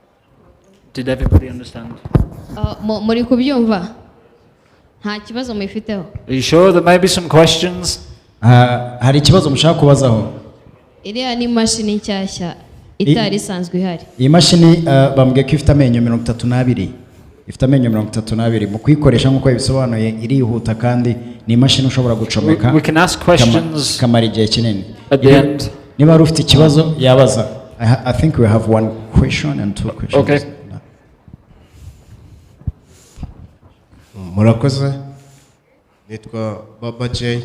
Did everybody understand? Muri kubyumva? Nta kibazo mufiteho? Are you sure there may be some questions? Hari ikibazo mushaka kubazaho? Iriya ni mashini nshyashya itari isanzwe ihari. Iyi mashini bambwiye ko ifite amenyo 32. Ifite amenyo 32. Mu kuyikoresha nk'uko yabisobanuye irihuta kandi ni imashini ushobora gucomeka. We can ask questions kamara igihe kinini. At the end. Niba ari ufite ikibazo yabaza. I think we have one question and two questions. Okay. Murakoze. Nitwa Baba J.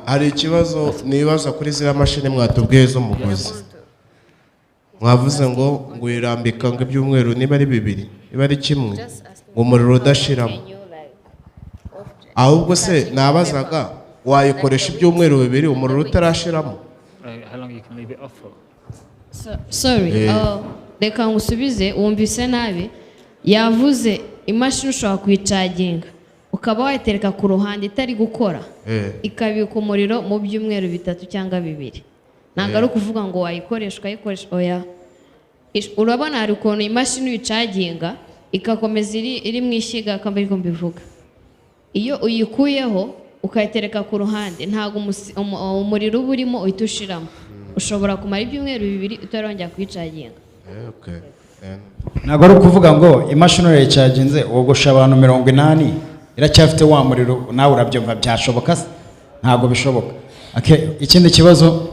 Hari ikibazo nibaza kuri ziriya mashini mwatubwiye zo mugozi. Mwavuze ngo irambika ngo ibyumweru niba ari 2, niba ari 1 ngo umuriro udashiramo. Ahubwo se nabazaga wayikoresha ibyumweru 2 umuriro utarashiramo? how long you can leave it off for. Sorry, reka ngusubize wumvise nabi yavuze imashini ushobora kuyicaginga ukaba wayitereka ku ruhande itari gukora ikabika umuriro mu byumweru 3 cyangwa 2 ntabwo ari ukuvuga ngo wayikoresha oya urabona hari ukuntu imashini uyicaginga ikakomeza iri mu ishyiga akamba ariko mbivuga iyo uyikuyeho ukayitereka ku ruhande ntabwo umuriro uba urimo uhita ushiramo ushobora kumara ibyumweru 2 utarongera kuyicaginga. ntabwo ari ukuvuga ngo imashini urayicaginze wogosha abantu 80 iracyafite wa muriro nawe urabyumva byashoboka ntabwo bishoboka. Ikindi kibazo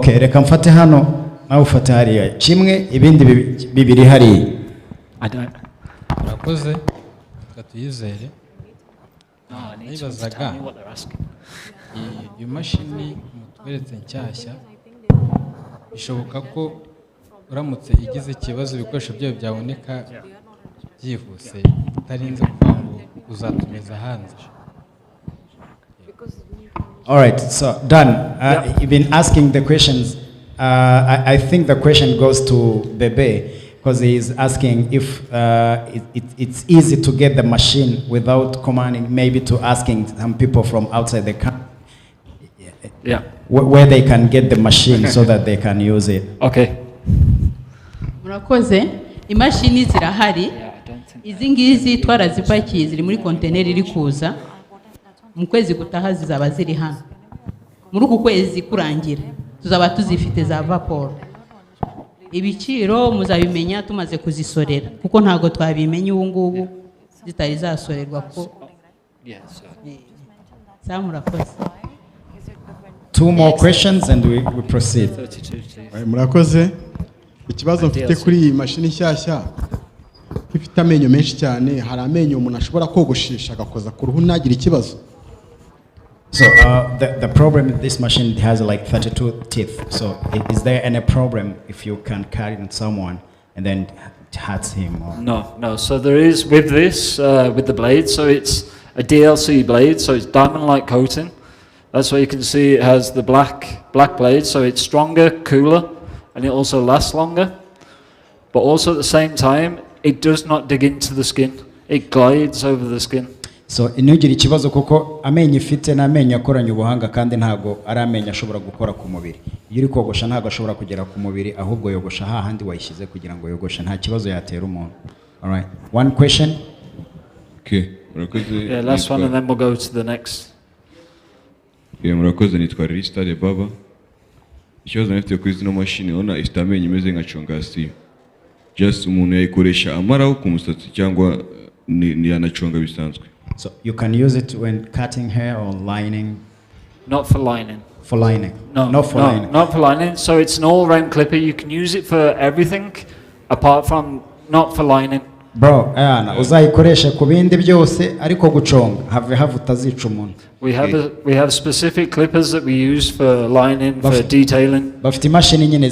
reka mfate hano nawe ufate hariya kimwe ibindi bibiri hariya. Murakoze reka tuyizere. Nibazaga iyo mashini mutweretse nshyashya bishoboka ko uramutse igize ikibazo ibikoresho byayo byaboneka byihuse utarinze kuvuga ngo uzatumiza hanze. All right, so Dan, you've been asking the questions. I think the question goes to Bebe because he is asking if it's easy to get the machine without commanding, maybe to asking some people from outside the country. Yeah. Where they can get the machine so that they can use it. Okay. Murakoze, imashini zirahari. Izi ngizi twarazipakiye ziri muri container iri kuza. Mu kwezi gutaha zizaba ziri hano. Muri uku kwezi kurangira tuzaba tuzifite za vapor. Ibiciro muzabimenya tumaze kuzisorera kuko ntago twabimenye ubu ngubu zitari zasorerwa ko. Yes. Murakoze. 2 more questions and we proceed. Murakoze. Ikibazo mfite kuri iyi mashini nshyashya ifite amenyo menshi cyane hari amenyo umuntu ashobora kogoshesha agakoza ku ruhu nagira ikibazo. So the problem with this machine, it has like 32 teeth. So is there any problem if you can cut in someone and then it hurts him? Or? No. So there is with this, with the blade. So it's a DLC blade. So it's diamond-like coating. That's why you can see it has the black blade. So it's stronger, cooler, and it also lasts longer. But also at the same time, it does not dig into the skin. It glides over the skin. So inugire ikibazo kuko amenyo ifite n'amenyo akoranye ubuhanga kandi ntago ari amenyo ashobora gukora ku mubiri. Iyo uri kogosha ntago ashobora kugera ku mubiri ahubwo yogosha hahandi wayishyize kugira ngo yogoshe nta kibazo yatera umuntu. All right. One question. Okay. Yeah, last one and then we'll go to the next. Yeah, murakoze nitwa Art of Barbering. Ikibazo nafite kuri zino mashini ona ifite amenyo imeze nka chongasi. Just umuntu yayikoresha amaraho ku musatsi cyangwa ni yanachonga bisanzwe. So you can use it when cutting hair or lining? Not for lining. For lining? No, not for lining. Not for lining. So it's an all-round clipper. You can use it for everything, apart from not for lining. Bro, uzayikoresha ku bindi byose ariko guconga have utazica umuntu. We have specific clippers that we use for lining, for detailing. Bafite imashini nyine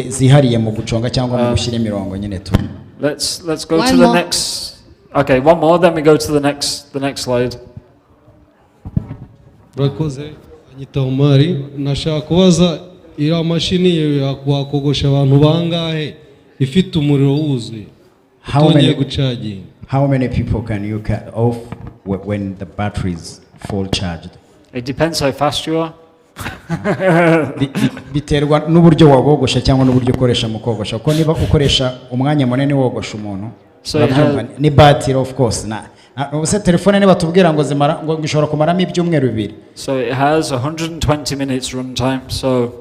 zihariye mu guconga cyangwa mu gushyira imirongo nyine tu. Let's go to the next. Okay, one more, then we go to the next slide. Murakoze anyita Omari nashaka kubaza iriya mashini yakogosha abantu bangahe ifite umuriro wuzuye utongeye gucaginga. How many people can you cut off when the battery is full charged? It depends how fast you are. Biterwa n'uburyo wagogosha cyangwa n'uburyo ukoresha mu kogosha kuko niba ukoresha umwanya munini wogosha umuntu ni battery of course na ubuse telefone niba tubwira ngo zimara ngo gishobora kumaramo ibyumweru 2. So it has 120 minutes run time. So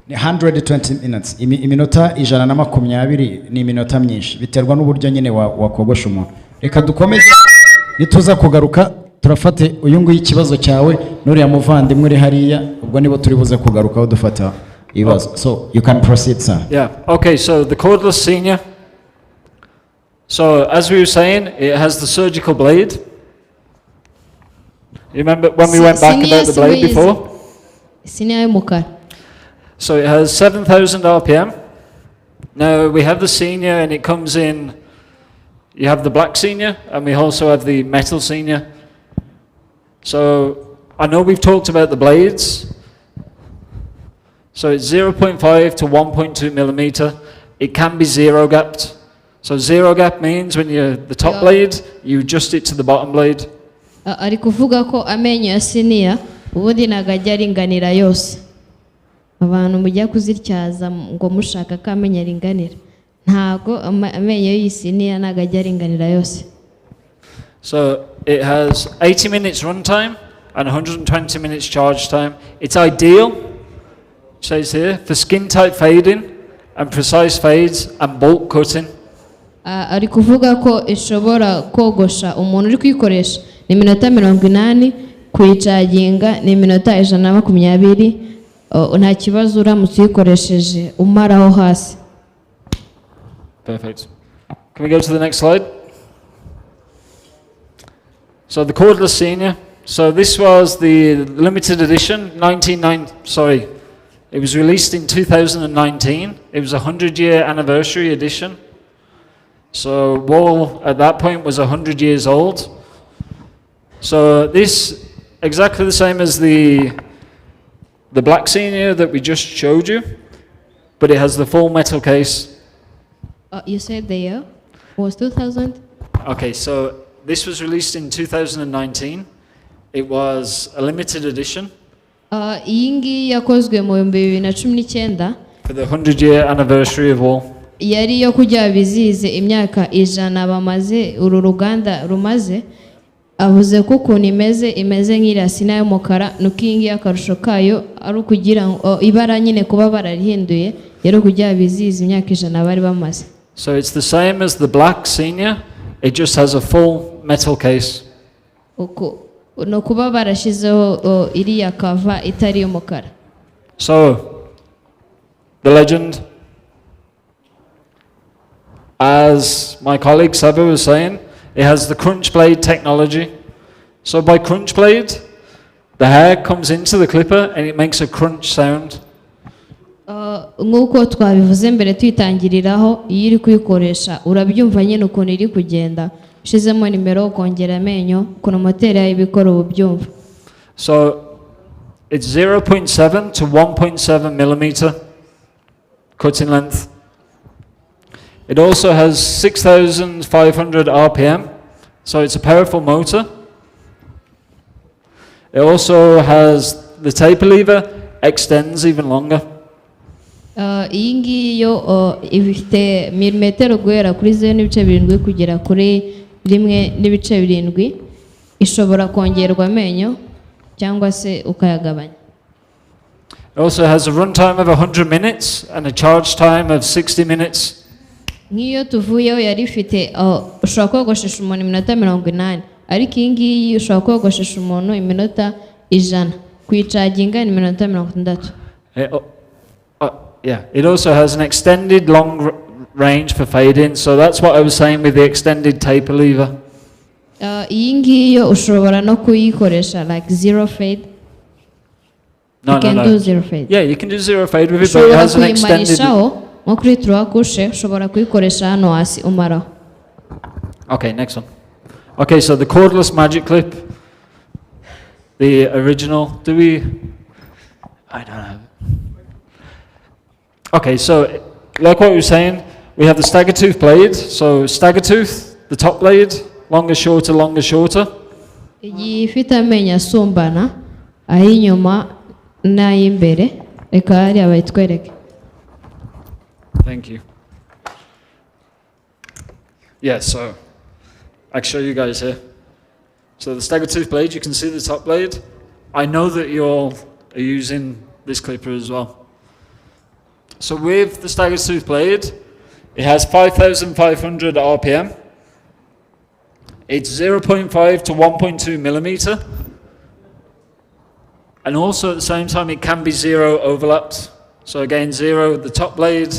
120 minutes iminota 120 ni iminota myinshi biterwa n'uburyo nyine wakogosha umuntu. Reka dukomeze nituza kugaruka turafate uyu nguyu ikibazo cyawe n'uriya muvandimwe uri hariya ubwo nibo turi buze kugarukaho dufata ibibazo. So you can proceed, sir. Yeah. Okay, so the cordless senior. So as we were saying, it has the surgical blade. You remember when we went back about the blade before? So it has 7,000 RPM. Now we have the senior and it comes in, you have the black senior and we also have the metal senior. So I know we've talked about the blades. So it's 0.5 to 1.2 millimeter. It can be zero gapped. So zero gap means when you're the top blade, you adjust it to the bottom blade. ari kuvuga ko amenyo ya siniya ubundi ntabwo ajya aringanira yose. Abantu mujya kuzityaza ngo mushaka ko amenyo aringanira, ntabwo amenyo y'isiniya ntabwo ajya aringanira yose. So it has 80 minutes run time and 120 minutes charge time. It's ideal, it says here, for skin type fading and precise fades and bulk cutting. Ari kuvuga ko ishobora kogosha umuntu uri kwikoresha ni minota 80, kuyicaginga ni minota 120, nta kibazo uramutse uyikoresheje umaraho hasi. Perfect. Can we go to the next slide? So the cordless senior. So this was the limited edition, it was released in 2019. It was a 100-year anniversary edition. So WAHL at that point was 100 years old. So this, exactly the same as the black senior that we just showed you, but it has the full metal case. You said the year was 2000? Okay, so this was released in 2019. It was a limited edition. Iyi ngiyi yakozwe mu 2019 for the 100-year anniversary of WAHL. Yari yo kujya bizize imyaka 100 bamaze uru ruganda rumaze. Avuze ko ukuntu imeze nk'iriya sina y'umukara, nuko iyi ngiyi akarusho kayo ari ukugira ngo ibara nyine kuba bararihinduye yari kujya bizize imyaka 100 bari bamaze. So it's the same as the black senior, it just has a full metal case. No kuba barashizeho iriya kava itari y'umukara. So the legend, as my colleague Saba was saying, it has the crunch blade technology. So by crunch blade, the hair comes into the clipper and it makes a crunch sound. Nk'uko twabivuze mbere twitangiriraho, iyo uri kuyikoresha urabyumva nyine ukuntu iri kugenda, ushizemo nimero ukongera amenyo ukuntu moteri yayo ibikora ubyumva. So it's 0.7 to 1.7 millimeter cutting length. It also has 6,500 RPM, so it's a powerful motor. It also has the taper lever, extends even longer. Iyi ngiyi yo ifite milimetero guhera kuri 0.7 kugera kuri 1.7, ishobora kongerwa amenyo cyangwa se ukayagabanya. It also has a run time of 100 minutes and a charge time of 60 minutes. Nk'iyo tuvuyeho yari ifite ushobora kogoshesha umuntu iminota 80, ariko iyi ngiyi ushobora kogoshesha umuntu iminota 100, kuyicaginga ni iminota 60. Yeah, it also has an extended long range for fading, so that's what I was saying with the extended taper lever. Iyi ngiyi ushobora no kuyikoresha like zero fade. You can do zero fade. Yeah, you can do zero fade with it, but it has an extended. Nko kuri turakushe ushobora kuyikoresha hano hasi umaraho. Okay, next one. Okay, so the cordless magic clip, the original. Do we? I don't know. Okay, so like what we were saying, we have the stagger tooth blade. So stagger tooth, the top blade, longer, shorter, longer, shorter. Iyi ifite amenyo asumbana, ay'inyuma n'ay'imbere. Reka hariya bayitwereke. Thank you. Yeah, so I can show you guys here. So the stagger tooth blade, you can see the top blade. I know that you all are using this clipper as well. So with the stagger tooth blade, it has 5,500 RPM. It's 0.5 to 1.2 millimeter. And also at the same time, it can be zero overlapped. So again, zero, the top blade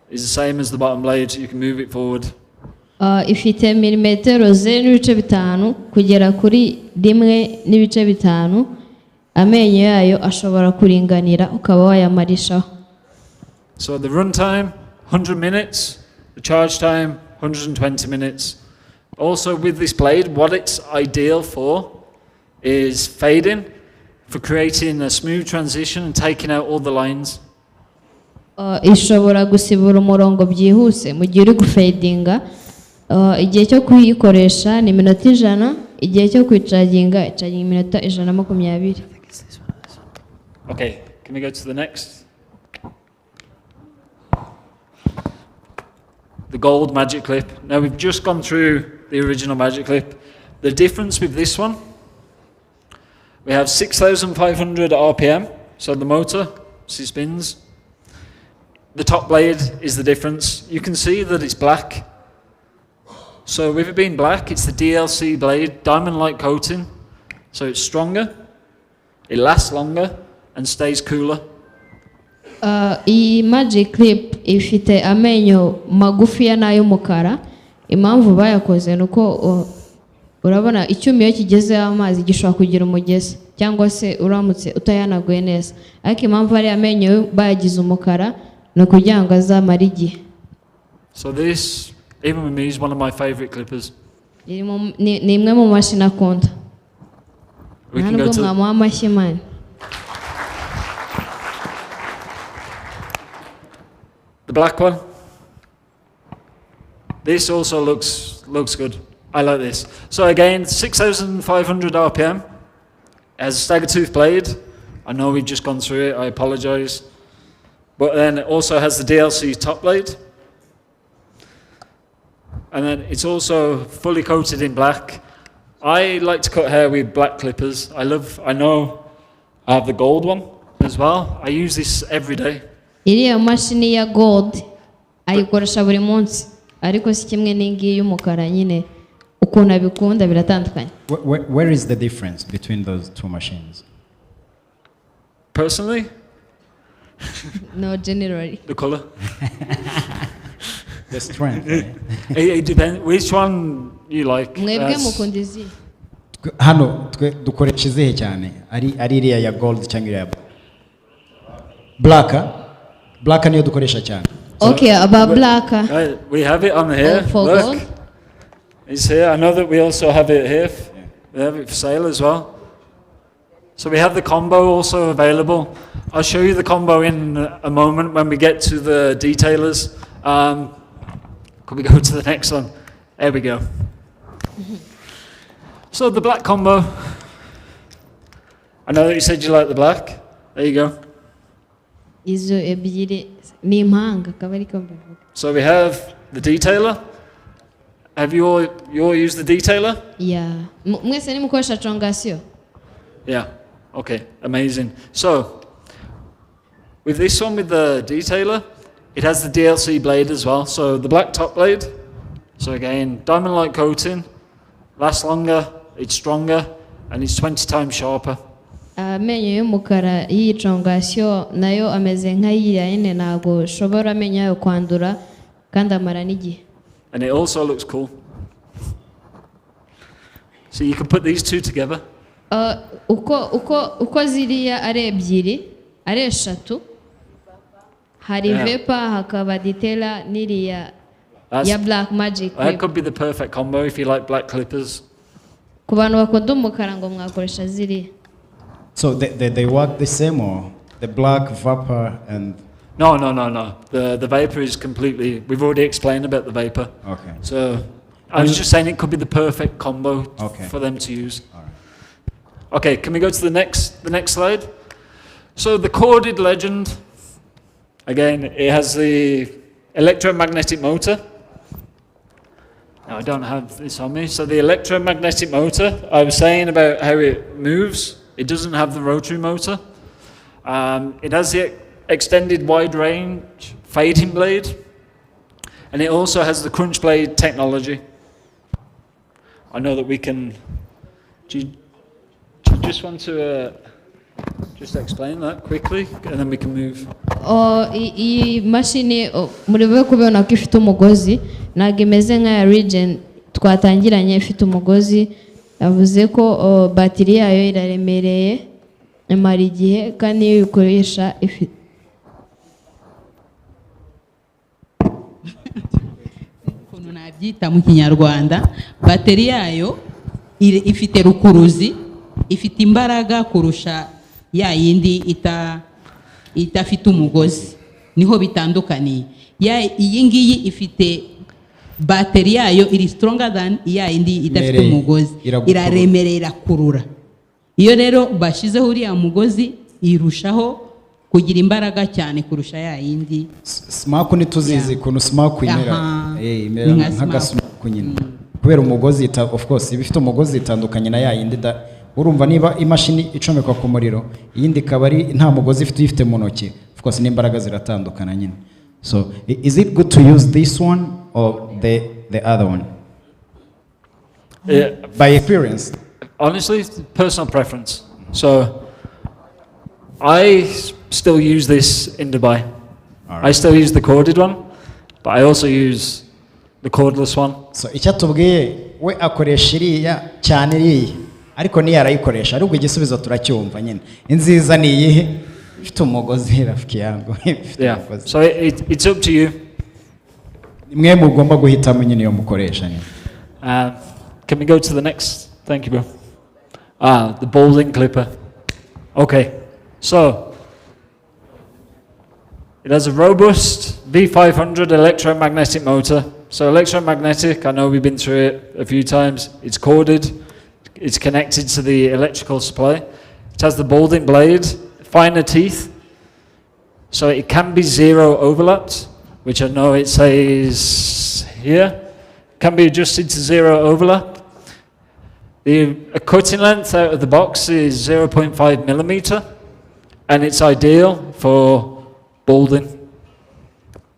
is the same as the bottom blade. You can move it forward. Ifite milimetero 0.5 kugera kuri 1.5. Amenyo yayo ashobora kuringanira ukaba wayamarishaho. So the run time, 100 minutes. The charge time, 120 minutes. Also with this blade, what it's ideal for is fading, for creating a smooth transition and taking out all the lines. ishobora gusibura umurongo byihuse mu gihe uri gufadinga. Igihe cyo kuyikoresha ni iminota 100, igihe cyo kwicaginga icaginga iminota 120. Okay, can we go to the next? The gold magic clip. Now we've just gone through the original magic clip. The difference with this one, we have 6,500 RPM, so the motor spins. The top blade is the difference. You can see that it's black. So with it being black, it's the DLC blade, diamond-like coating, so it's stronger, it lasts longer, and stays cooler. Iyi magic clip ifite amenyo magufi n'ay'umukara. Impamvu bayakoze nuko urabona icyuma iyo kigezeho amazi gishobora kugira umugezi cyangwa se uramutse utayanaguye neza, ariko impamvu ari amenyo bayagize umukara no kugira ngo azamara igihe. So this, even with me, is one of my favorite clippers. Ni imwe mu mashini akunda. We can go to mwamuha amashyi mani. the black one. This also looks good. I like this. So again, 6,500 RPM. It has a stagger tooth blade. I know we've just gone through it. I apologize. But then it also has the DLC top blade. And then it's also fully coated in black. I like to cut hair with black clippers. I know I have the gold one as well. I use this every day. Iriya mashini ya gold ayikoresha buri munsi, ariko si kimwe n'ingiyi y'umukara nyine ukuntu abikunda biratandukanye. Where is the difference between those two machines? Personally? No, generally. The color. The strength. It depends which one you like. Mwebwe mukunda izi? Hano dukoresha izihe cyane? Ari iriya ya gold cyangwa iriya black niyo dukoresha cyane. Okay, about black. We have it on here. For look. gold? It's here. I know that we also have it here. We have it for sale as well. So we have the combo also available. I'll show you the combo in a moment when we get to the detailers. Could we go to the next one? There we go. So the black combo. I know that you said you like the black. There you go. Izo ebyiri ni impanga akaba ariko mbivuga. So we have the detailer. Have you all used the detailer? Yeah. Mwese ni mukoresha chongasio? Yeah. Okay. Amazing. So with this one, with the detailer, it has the DLC blade as well. So the black top blade. So again, diamond-like coating, lasts longer, it's stronger, and it's 20 times sharper. Amenyo y'umukara y'icongasyo nayo ameze nk'ayiriya nyine ntabwo ushobora amenyo yayo kwandura kandi amara n'igihe. And it also looks cool. So you can put these two together. Uko ziriya ari ebyiri, ari eshatu, hari vapor hakaba detailer n'iriya ya black magic clip. That could be the perfect combo if you like black clippers. Ku bantu bakunda umukara ngo mwakoresha ziriya. So they work the same, or the black vapor and... No. The vapor is completely... We've already explained about the vapor. Okay. So I was just saying it could be the perfect combo for them to use. All right. Okay, can we go to the next slide? So the corded legend, again, it has the electromagnetic motor. Now I don't have this on me. So the electromagnetic motor, I was saying about how it moves. It doesn't have the rotary motor. It has the extended wide range fading blade. And it also has the crunch blade technology. I know that we can... Do you just want to just explain that quickly and then we can move? Iyi mashini muribe kubona ko ifite umugozi ntabwo imeze nka region twatangiranye ifite umugozi. Yavuze ko batiri yayo iraremereye imara igihe kandi iyo uyikoresha ifite ukuntu nabyita mu kinyarwanda, bateri yayo ifite rukuruzi, ifite imbaraga kurusha ya yindi itafite umugozi. niho bitandukaniye. Iyi ngiyi ifite bateri yayo iri stronger than iya indi idafite umugozi, iraremerera irakurura. Iyo rero bashizeho uriya mugozi irushaho kugira imbaraga cyane kurusha ya yindi. Smaku nituzizi kuno smaku imera imera nka smaku nyine kubera umugozi of course ibifite umugozi itandukanye na ya yindi urumva niba imashini icomekwa ku muriro iyindi kabari nta mugozi ifite mu ntoki of course n'imbaraga ziratandukana nyine. So is it good to use this one or the other one? By experience? Honestly, personal preference. So I still use this in Dubai. Right. I still use the corded one, but I also use the cordless one. So icyatubwiye we akoresha iriya cyane iriya ariko niyo arayikoresha ariko igisubizo turacyumva nyine inziza ni iyihe ifite umugozi rafiki yangu. Yeah. So it's up to you. Mwe mugomba guhitamo nyine yo mukoresha nyine. Can we go to the next? Thank you, bro. The balding clipper. Okay. So it has a robust V500 electromagnetic motor. So electromagnetic, I know we've been through it a few times. It's corded, it's connected to the electrical supply. It has the balding blade, finer teeth, so it can be zero overlapped, which I know it says here. Can be adjusted to zero overlap. The cutting length out of the box is 0.5 millimeter, and it's ideal for balding.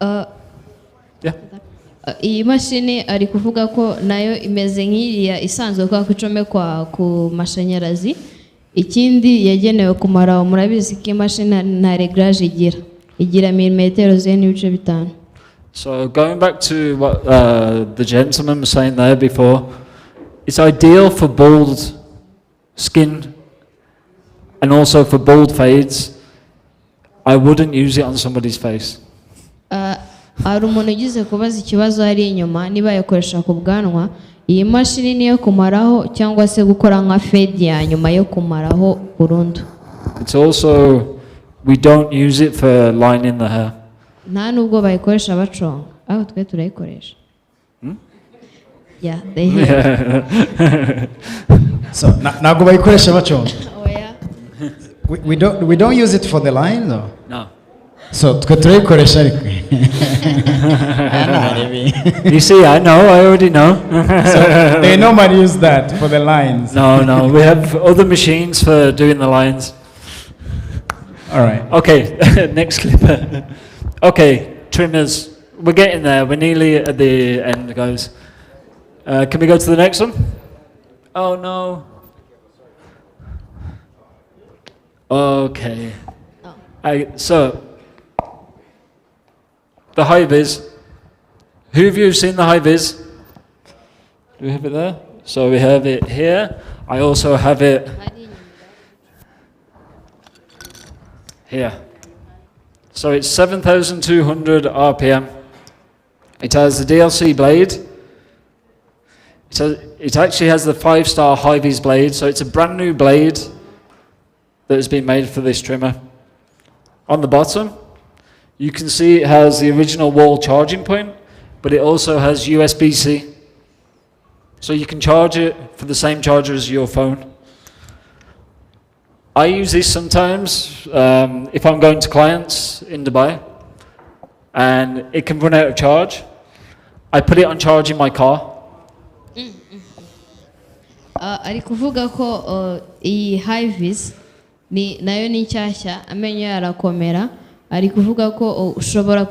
Yeah. Iyi mashini ari kuvuga ko nayo imeze nk'iriya isanzwe kwa kucomekwa ku mashanyarazi. Ikindi yagenewe kumara murabizi ko imashini na reglage igira milimetero n'ibice 5. So going back to what the gentleman was saying there before, it's ideal for bald skin and also for bald fades. I wouldn't use it on somebody's face. Hari umuntu ugize kubaza ikibazo hari inyuma niba yakoresha ku bwanwa. Iyi mashini niyo kumaraho cyangwa se gukora nka fade ya nyuma yo kumaraho burundu. It's also, we don't use it for lining the hair. Nta nubwo bayikoresha baconga aho twe turayikoresha. Yeah, they hear. So ntabwo bayikoresha baconga. Oh yeah. We don't use it for the line though. No. So twe turayikoresha ariko. You see, I know, I already know. So they normally use that for the lines. No, we have other machines for doing the lines. All right. Okay, next clip. Okay, trimmers. We're getting there. We're nearly at the end, guys. Can we go to the next one? Oh, no. Okay. So, the high-vis. Who of you have seen the high-vis? Do we have it there? So we have it here. I also have it here. So it's 7,200 RPM. It has the DLC blade. It actually has the 5-star high-vis blade, so it's a brand new blade that has been made for this trimmer. On the bottom, you can see it has the original wall charging point, but it also has USB-C. So you can charge it for the same charger as your phone. I use this sometimes if I'm going to clients in Dubai and it can run out of charge. I put it on charge in my car. Ari kuvuga ko iyi high-vis nayo ni nshyashya amenyo yarakomera. Ari kuvuga ko ushobora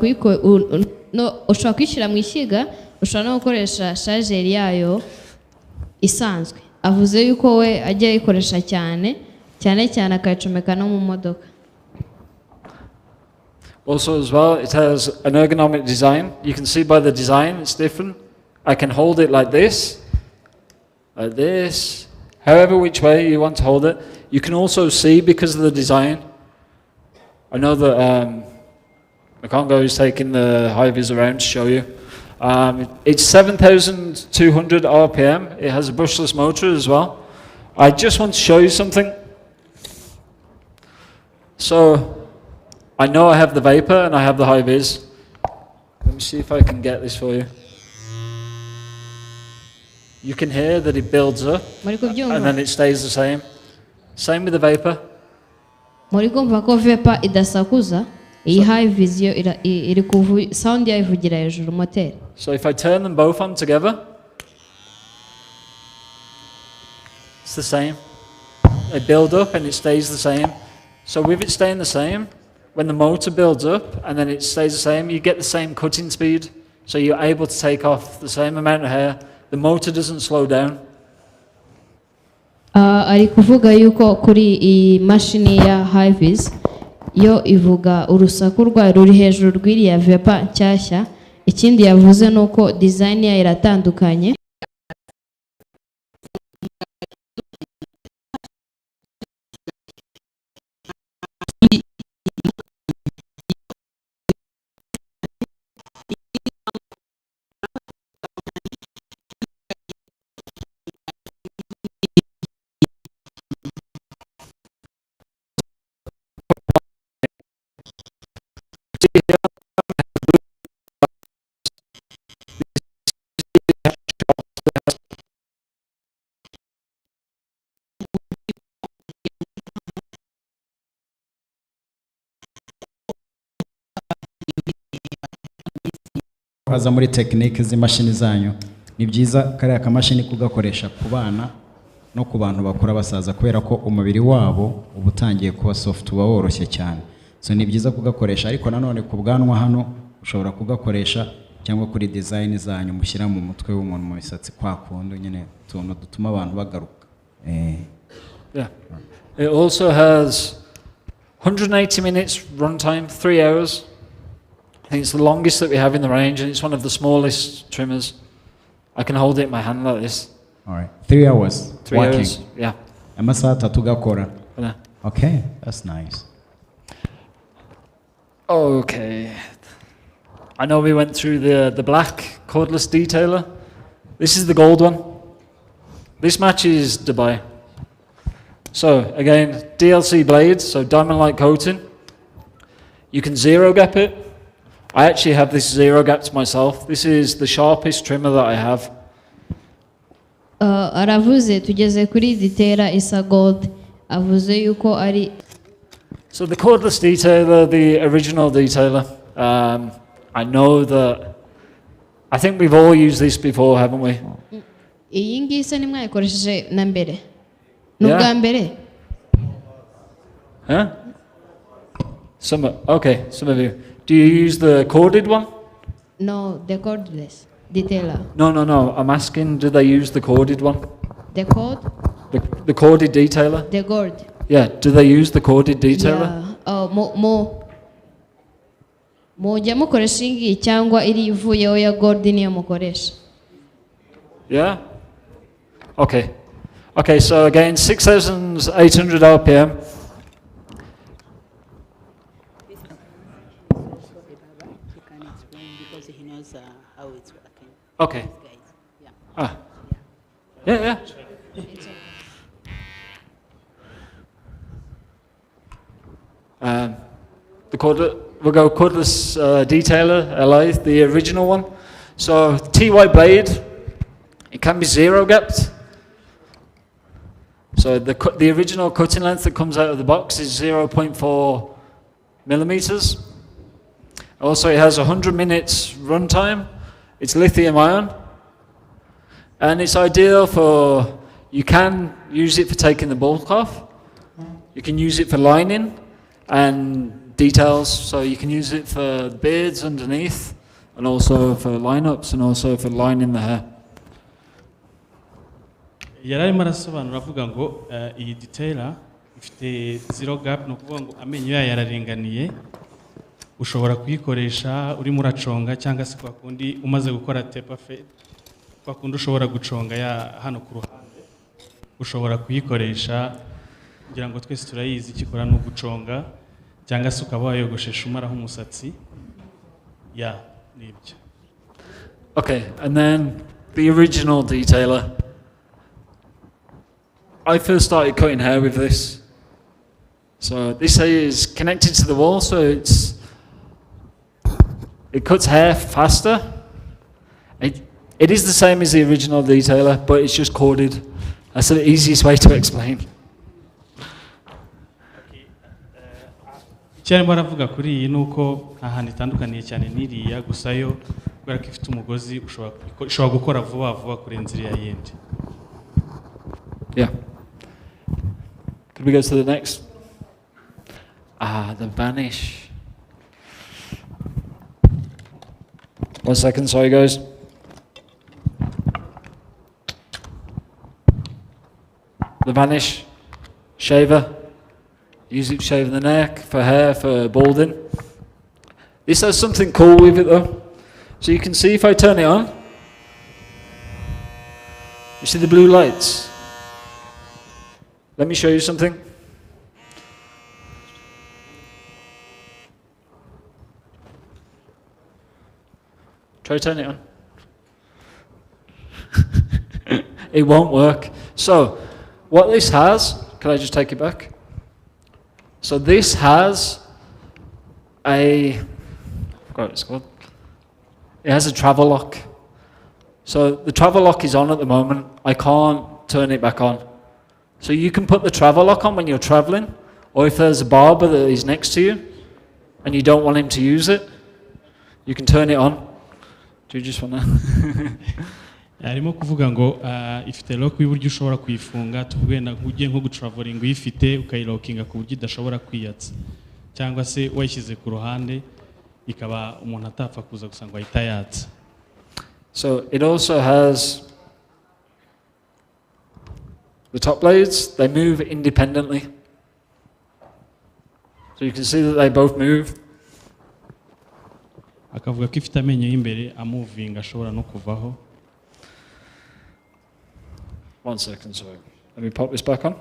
kwishyira mu ishyiga, ushobora no gukoresha chargeri yayo isanzwe. Avuze yuko we ajya ayikoresha cyane akayicomeka no mu modoka. Also as well, it has an ergonomic design. You can see by the design it's different. I can hold it like this, however which way you want to hold it. You can also see because of the design. I know that Makongo is taking the high-vis around to show you. It's 7,200 RPM. It has a brushless motor as well. I just want to show you something. So I know I have the vapor and I have the high vis. Let me see if I can get this for you. You can hear that it builds up and then it stays the same. Same with the vapor. muri kumva ko vapor idasakuza iyi high vision iri kuvu sound yayivugira hejuru moteri. So if I turn them both on together, it's the same. They build up and it stays the same. So with it staying the same, when the motor builds up and then it stays the same, you get the same cutting speed. So you're able to take off the same amount of hair. The motor doesn't slow down. Ari kuvuga yuko kuri iyi mashini ya high vis yo ivuga urusaku rwayo ruri hejuru rw'iriya vapor nshyashya. Ikindi yavuze nuko design yayo iratandukanye. Haza muri tekinike z'imashini zanyu ni byiza kariya kamashini kugakoresha ku bana no ku bantu bakora basaza kubera ko umubiri wabo uba utangiye kuba soft uba woroshye cyane, so ni byiza kugakoresha, ariko nanone ku bwanwa hano ushobora kugakoresha cyangwa kuri design zanyu mushyira mu mutwe w'umuntu mu misatsi kwa kundi nyine tuntu dutuma abantu bagaruka. Yeah. It also has 180 minutes runtime, 3 hours. I think it's the longest that we have in the range, and it's one of the smallest trimmers. I can hold it in my hand like this. All right. 3 hours. 3 working. hours, yeah. Amasaha 3 gakora. Yeah. Okay, that's nice. Okay. I know we went through the black cordless detailer. This is the gold one. This matches Dubai. So again, DLC blades, so diamond-like coating. You can zero gap it. I actually have this zero gapped myself. This is the sharpest trimmer that I have. Aravuze tugeze kuri detailer isa gold. Avuze yuko ari. So the cordless detailer, the original detailer, I know that, I think we've all used this before, haven't we? Iyi ngiyi se nimwe ayikoresheje na mbere. N'ubwa mbere. Huh? Okay, some of you. Do you use the corded one? No, the cordless detailer. No. I'm asking, do they use the corded one? The cord? The corded detailer? The gold. Yeah, do they use the corded detailer? Yeah. Mujya mukoresha iyi cyangwa iri ivuyeho ya gold niyo mukoresha? Yeah? Okay. Okay, so again, 6,800 RPM. Okay. Ah. Yeah. We'll go cordless detailer, LA, the original one. So TY blade, it can be zero gapped. So the original cutting length that comes out of the box is 0.4 millimeters. Also, it has 100 minutes runtime. It's lithium ion, and it's ideal for, you can use it for taking the bulk off. You can use it for lining and details, so you can use it for beards underneath, and also for lineups, and also for lining the hair. Yari arimo arasobanura avuga ngo iyi detailer ifite zero gap, no kuvuga ngo amenyo yayo yararinganiye, ushobora kuyikoresha urimo uraconga cyangwa se kwa kundi umaze gukora taper fade, kwa kundi ushobora guconga ya hano ku ruhande, ushobora kuyikoresha kugira ngo twese turayizi ikikora no guconga cyangwa se ukaba wayogoshesha umaraho umusatsi. Yeah, nibyo. Okay, and then the original detailer. I first started cutting hair with this. So this is connected to the wall, so it cuts hair faster. It is the same as the original detailer, but it's just corded. That's the easiest way to explain. icyo arimo aravuga kuri iyi ni uko nta hantu itandukaniye cyane n'iriya gusa yo kubera ko ifite umugozi ushobora gukora vuba vuba kurenza iriya yindi. Yeah. Could we go to the next? The vanish. 1 second, sorry guys. The vanish shaver. Use it to shave the neck, for hair, for balding. This has something cool with it though. So you can see if I turn it on, you see the blue lights? Let me show you something. Try to turn it on. It won't work. So, what this has, can I just take it back? So this has I forgot what it's called. It has a travel lock. So the travel lock is on at the moment. I can't turn it back on. So you can put the travel lock on when you're traveling, or if there's a barber that is next to you and you don't want him to use it, you can turn it on. Do you just want to? Arimo kuvuga ngo ifite lock y'uburyo ushobora kuyifunga, tuvuge na ugiye nko gutraveling uyifite ukayilokinga ku buryo idashobora kwiyatsa, cyangwa se wayishyize ku ruhande ikaba umuntu atapfa kuza gusa ngo ahita yatsa. So it also has the top blades, they move independently. So you can see that they both move. Akavuga ko ifite amenyo y'imbere amuvinga ashobora no kuvaho. 1 second, sorry. Let me pop this back on.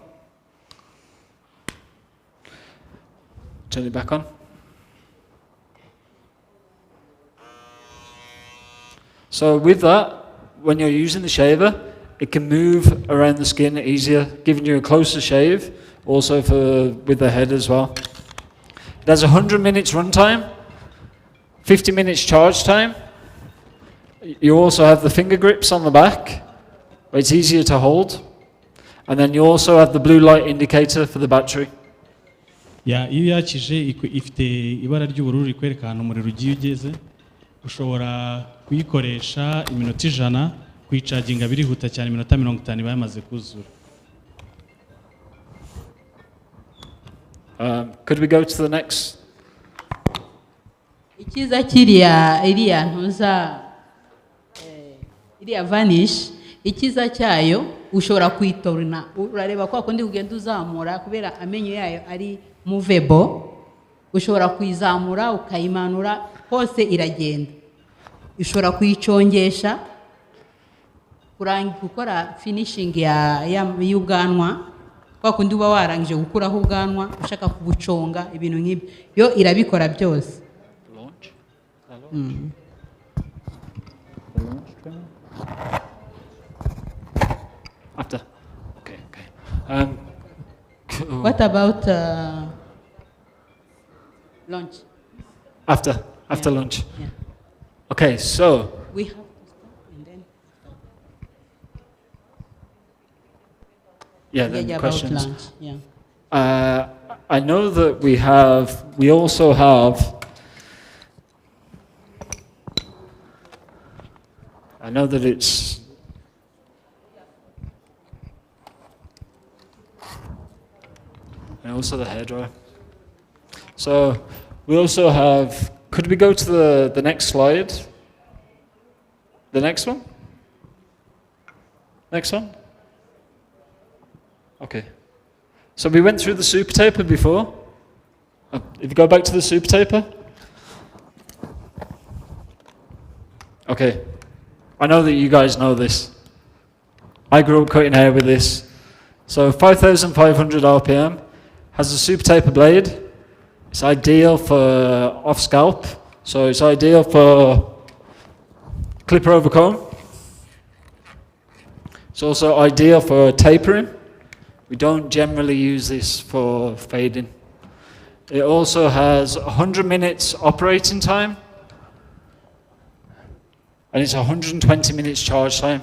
Turn it back on. So with that, when you're using the shaver, it can move around the skin easier, giving you a closer shave, also with the head as well. It has 100 minutes runtime, 50 minutes charge time. You also have the finger grips on the back, where it's easier to hold. And then you also have the blue light indicator for the battery. Iyo yakije ifite ibara ry'ubururu rikwereka ahantu umuriro ugiye ugeze, ushobora kuyikoresha iminota 100, kuyicaginga birihuta cyane iminota 50 iba yamaze kuzura. Could we go to the next? Ikiza iriya ntuza iriya vanish, ikiza cyayo ushobora kuyitorna, urareba kwa kundi ugenda uzamura kubera amenyo yayo ari movable, ushobora kuyizamura ukayimanura hose iragenda. Ushobora kuyicongesha gukora finishing y'ubwanwa, kwa kundi uba warangije gukuraho ubwanwa ushaka kubuconga ibintu nk'ibyo, yo irabikora byose. After. Okay. Cool. What about lunch? After lunch. Yeah. Okay, so We have to stop and then. yeah, then questions. About lunch. Yeah. I know that we also have. I know that it's. And also the hairdryer. So we also have. Could we go to the next slide? The next one? Next one? Okay. So we went through the super taper before. If you go back to the super taper. Okay. I know that you guys know this. I grew up cutting hair with this. So 5,500 RPM, has a super taper blade. It's ideal for off scalp. So it's ideal for clipper over comb. It's also ideal for tapering. We don't generally use this for fading. It also has 100 minutes operating time, and it's 120 minutes charge time.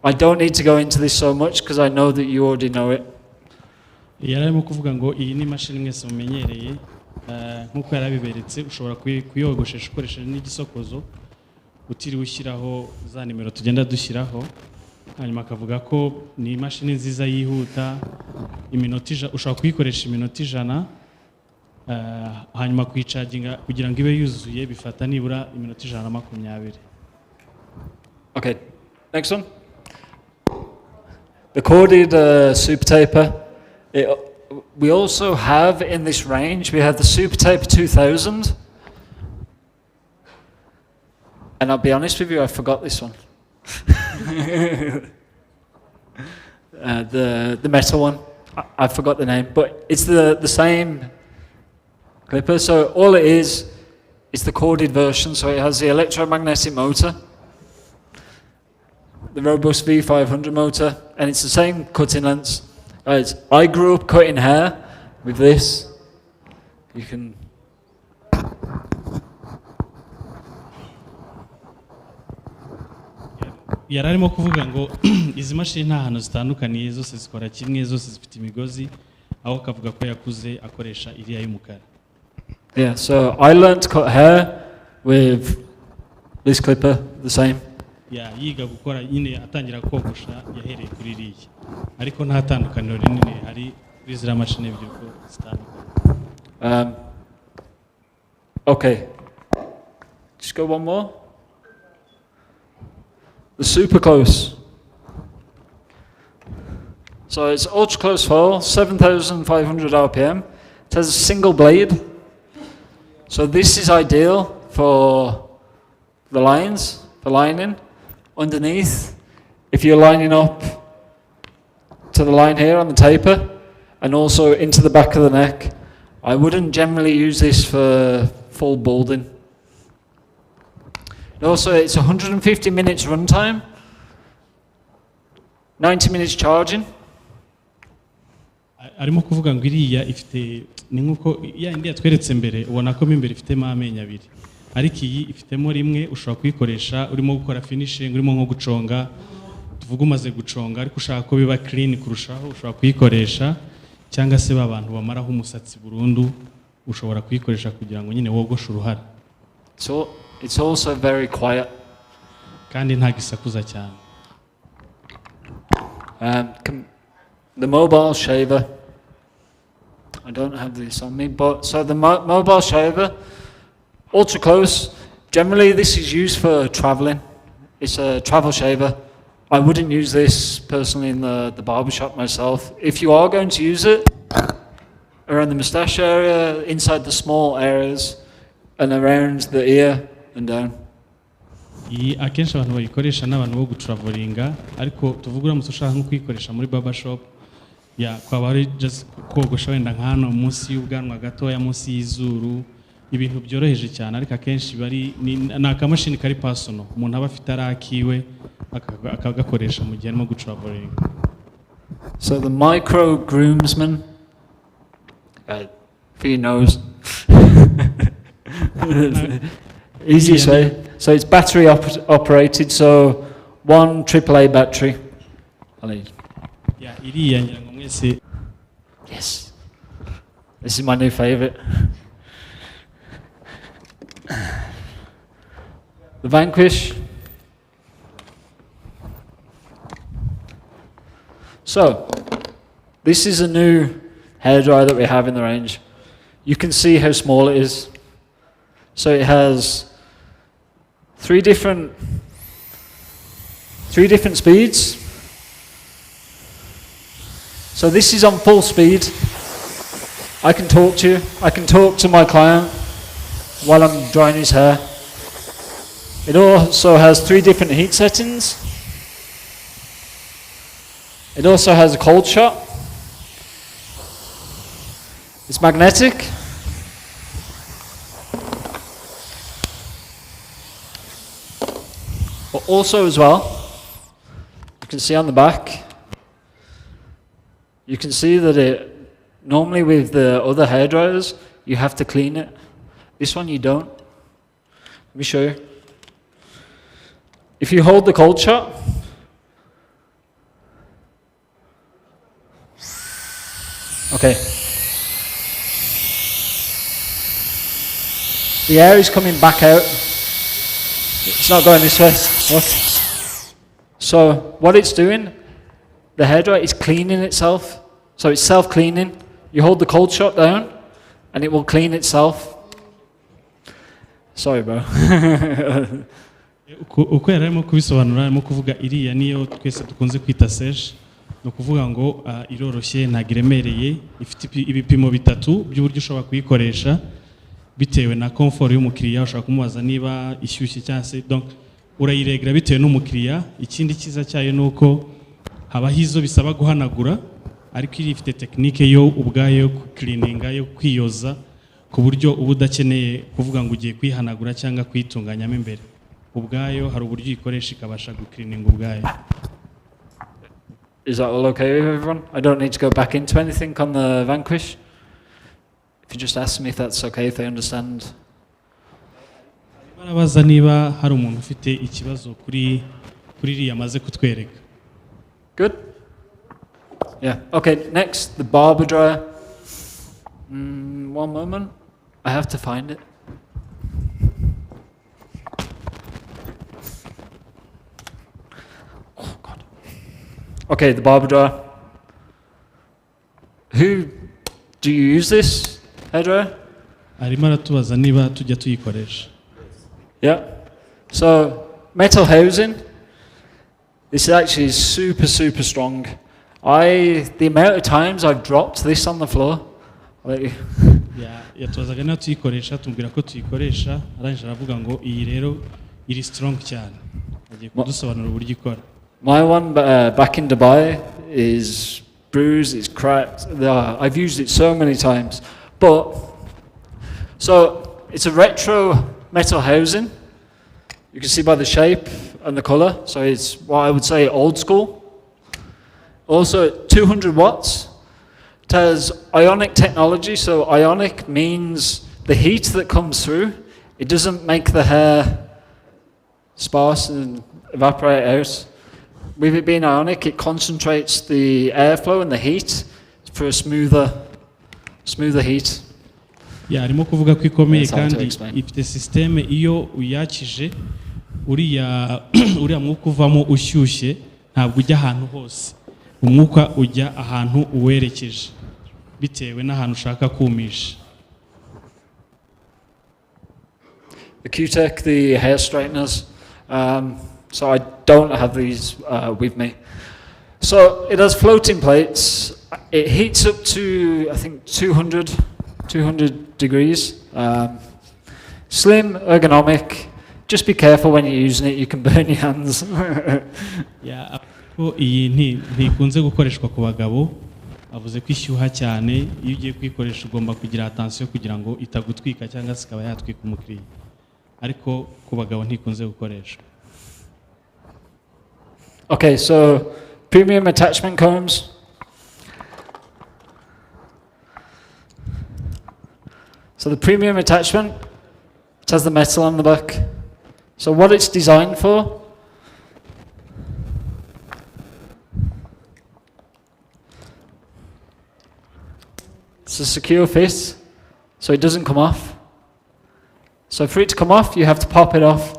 I don't need to go into this so much because I know that you already know it. yari arimo kuvuga ngo iyi ni imashini mwese mumenyereye nk'uko yarabiberetse ushobora kuyogoshesha ukoresheje n'igisokozo utiriwe ushyiraho za nimero tugenda dushyiraho, hanyuma akavuga ko ni imashini nziza yihuta, ushobora kuyikoresha iminota 100, hanyuma kuyicaginga kugira ngo ibe yuzuye bifata nibura iminota 120. Okay, next one. The corded super taper. We also have in this range, we have the Super Taper 2000. And I'll be honest with you, I forgot this one. The metal one, I forgot the name, but it's the same clipper. So all it is the corded version. So it has the electromagnetic motor, the robust V500 motor, and it's the same cutting length. Guys, I grew up cutting hair with this. You can. Yari arimo kuvuga ngo izi mashini nta hantu zitandukaniye, zose zikora kimwe, zose zifite imigozi, aho akavuga ko yakuze akoresha iriya y'umukara. Yeah, so I learned to cut hair with this clipper, the same. Yeah, yiga gukora nyine atangira kogosha yahereye kuri iriya, ariko nta tandukaniro rinini hari kuri ziriya mashini ebyiri ko zitandukanye. Okay, just go one more. The super close. So it's ultra close foil, 7,500 RPM. It has a single blade. So this is ideal for the lines, for lining. Underneath, if you're lining up to the line here on the taper, and also into the back of the neck. I wouldn't generally use this for full balding. Also, it's 150 minutes runtime, 90 minutes charging. Arimo kuvuga ngo iriya ifite ni nkuko ya indi yatweretse mbere, ubona ko imbere ifitemo amenyo abiri, ariko iyi ifitemo rimwe. Ushobora kuyikoresha urimo gukora finishing, urimo nko guconga, tuvuga umaze guconga ariko ushaka ko biba clean kurushaho, ushobora kuyikoresha, cyangwa se babantu bamaraho umusatsi burundu, ushobora kuyikoresha kugira ngo nyine wogoshe uruhara. So it's also very quiet. Kandi nta gisakuza cyane. The mobile shaver. I don't have this on me, but so the mobile shaver, ultra close. Generally, this is used for traveling. It's a travel shaver. I wouldn't use this personally in the barbershop myself. If you are going to use it around the moustache area, inside the small areas, and around the ear and down. Iyi akenshi abantu bayikoresha n'abantu bo gutravelinga, ariko tuvuga uramutse ushaka nko kuyikoresha muri barbershop, ya kwaba ari just kogosha wenda nk'hano munsi y'ubwanwa gatoya, munsi y'izuru, ibintu byoroheje cyane, ariko akenshi bari ni akamashini kari personal, umuntu aba afite arakiwe akagakoresha mu gihe arimo gutravelinga. So the micro groomsman, for your nose. Easiest way. So it's battery operated, so one AAA battery. Yeah, iriya ngira ngo mwese. Yes. This is my new favorite. The Vanquish. So, this is a new hairdryer that we have in the range. You can see how small it is. So it has three different speeds. So this is on full speed. I can talk to you. I can talk to my client while I'm drying his hair. It also has 3 different heat settings. It also has a cold shot. It's magnetic. But also as well, you can see on the back, you can see that it, normally with the other hairdryers, you have to clean it. This one you don't. Let me show you. If you hold the cold shot, okay. The air is coming back out. It's not going this way. What? So what it's doing, the hairdryer is cleaning itself. So it's self-cleaning. You hold the cold shot down, and it will clean itself. Sorry, bro. uko yari arimo kubisobanura arimo kuvuga iriya niyo twese dukunze kwita seje ni ukuvuga ngo iroroshye ntabwo iremereye ifite ibipimo bitatu by'uburyo ushobora kuyikoresha bitewe na comfort y'umukiriya ushobora kumubaza niba ishyushye cyangwa se donc urayiregera bitewe n'umukiriya ikindi cyiza cyayo ni uko habaho izo bisaba guhanagura ariko iri ifite tekinike yo ubwayo cleaninga yo kwiyoza ku buryo uba udakeneye kuvuga ngo ugiye kwihanagura cyangwa kwitunganyamo imbere ubwayo hari uburyo uyikoresha ikabasha gucleaninga ubwayo. Is that all okay with everyone? I don't need to go back into anything on the Vanquish. If you just ask me if that's okay, if they understand. Barabaza niba hari umuntu ufite ikibazo kuri iriya amaze kutwereka. Good? Yeah. Okay, next, the barber dryer. One moment. I have to find it. Oh, God. Okay, the barber dryer. Who do you use this hairdryer? Arimo aratubaza niba tujya tuyikoresha. Yeah. So, metal housing. This actually is super, super strong. The amount of times I've dropped this on the floor. Yatubazaga niba tuyikoresha tumubwira ko tuyikoresha arangije aravuga ngo iyi rero iri strong cyane agiye kudusobanura uburyo ikora. My one back in Dubai is bruised, it's cracked. I've used it so many times. So it's a retro metal housing. You can see by the shape and the color. So it's what I would say old school. Also 200 watts. It has ionic technology. So ionic means the heat that comes through, it doesn't make the hair sparse and evaporate out. With it being ionic, it concentrates the airflow and the heat for a smoother heat. Arimo kuvuga ko ikomeye kandi ifite systeme iyo uyakije uriya mwuka uvamo ushyushye ntabwo ujya ahantu hose umwuka ujya ahantu uwerekeje bitewe n'ahantu ushaka kumisha. The Q-Tech, the hair straighteners. So I don't have these with me. So it has floating plates. It heats up to, I think, 200 degrees. Slim, ergonomic. Just be careful when you're using it, you can burn your hands. Iyi ntikunze gukoreshwa ku bagabo avuze ko ishyuha cyane iyo ugiye kuyikoresha ugomba kugira attention kugira ngo itagutwika cyangwa se ikaba yatwika umukiriya ariko ku bagabo ntikunze gukoreshwa. Okay, so premium attachment combs. So the premium attachment, it has the metal on the back. So what it's designed for, it's a secure fit, so it doesn't come off. So for it to come off, you have to pop it off.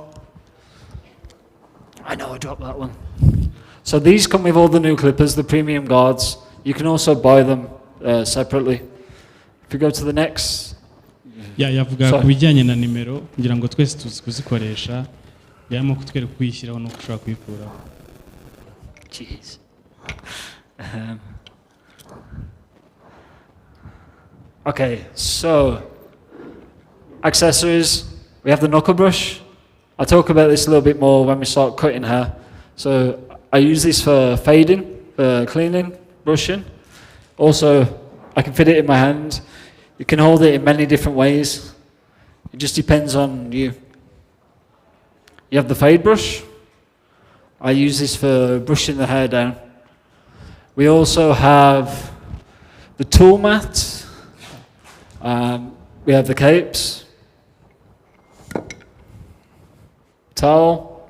I know I dropped that one. So these come with all the new clippers, the premium guards. You can also buy them separately. If you go to the next. Yavuga ku bijyanye na nimero ngira ngo twese tuzi kuzikoresha yarimo kutwereka kuyishyiraho no gushaka kuyikuraho. Jeez. Okay, so accessories. We have the knuckle brush. I'll talk about this a little bit more when we start cutting hair. So I use this for fading, for cleaning, brushing. Also, I can fit it in my hand. You can hold it in many different ways. It just depends on you. You have the fade brush. I use this for brushing the hair down. We also have the tool mat. We have the capes, towel.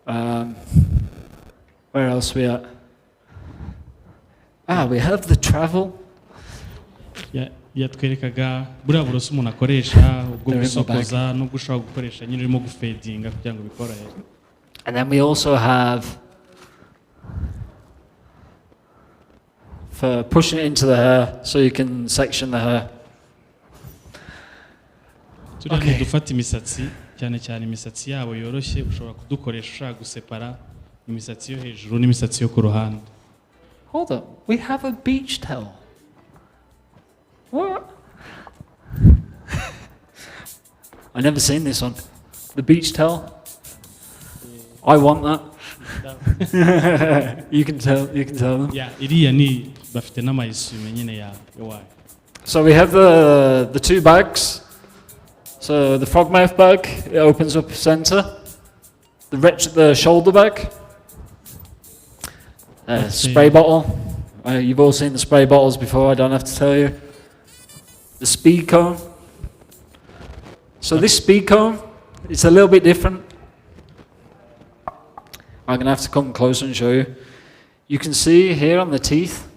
Where else we at? We have the travel. yatwerekaga buriya buroso umuntu akoresha ubwo gusokoza no gushobora gukoresha nyine urimo gufedinga kugira ngo bikorohere. And then we also have for pushing it into the hair so you can section the hair. Turiya dufata imisatsi cyane cyane imisatsi yabo yoroshye ushobora kudukoresha ushaka gusepara imisatsi yo hejuru n'imisatsi yo ku ruhande. Hold up, we have a beach towel. What? I never seen this one. The beach towel. I want that. You can tell them. Yeah, iriya ni bafite n'amayisume nyine ya wayo. So we have the two bags. So the frog mouth bag, it opens up center. The shoulder bag. Spray bottle. You've all seen the spray bottles before, I don't have to tell you. The speed cone. So this speed cone, it's a little bit different. I'm going to have to come closer and show you. You can see here on the teeth,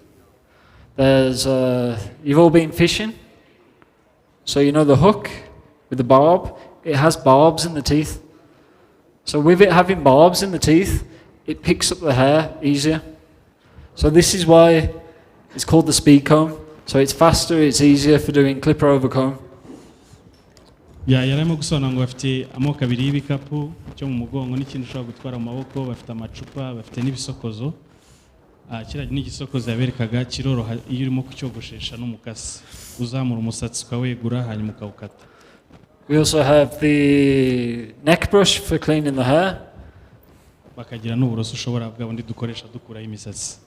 there's, you've all been fishing. So you know the hook with the barb, it has barbs in the teeth. So with it having barbs in the teeth, it picks up the hair easier. So this is why it's called the speed comb. So it's faster, it's easier for doing clipper over comb. yarimo gusobanura ngo bafite amoko abiri y'ibikapu cyo mu mugongo n'ikindi ushobora gutwara mu maboko, bafite amacupa, bafite n'ibisokozo. Kiriya n'igisokozo yaberekaga kiroroha iyo urimo kucyogoshesha n'umukasi uzamura umusatsi ukawegura hanyuma ukawukata. We also have the neck brush for cleaning the hair. Bakagira n'uburoso ushobora bwa bundi dukoresha dukuraho imisatsi.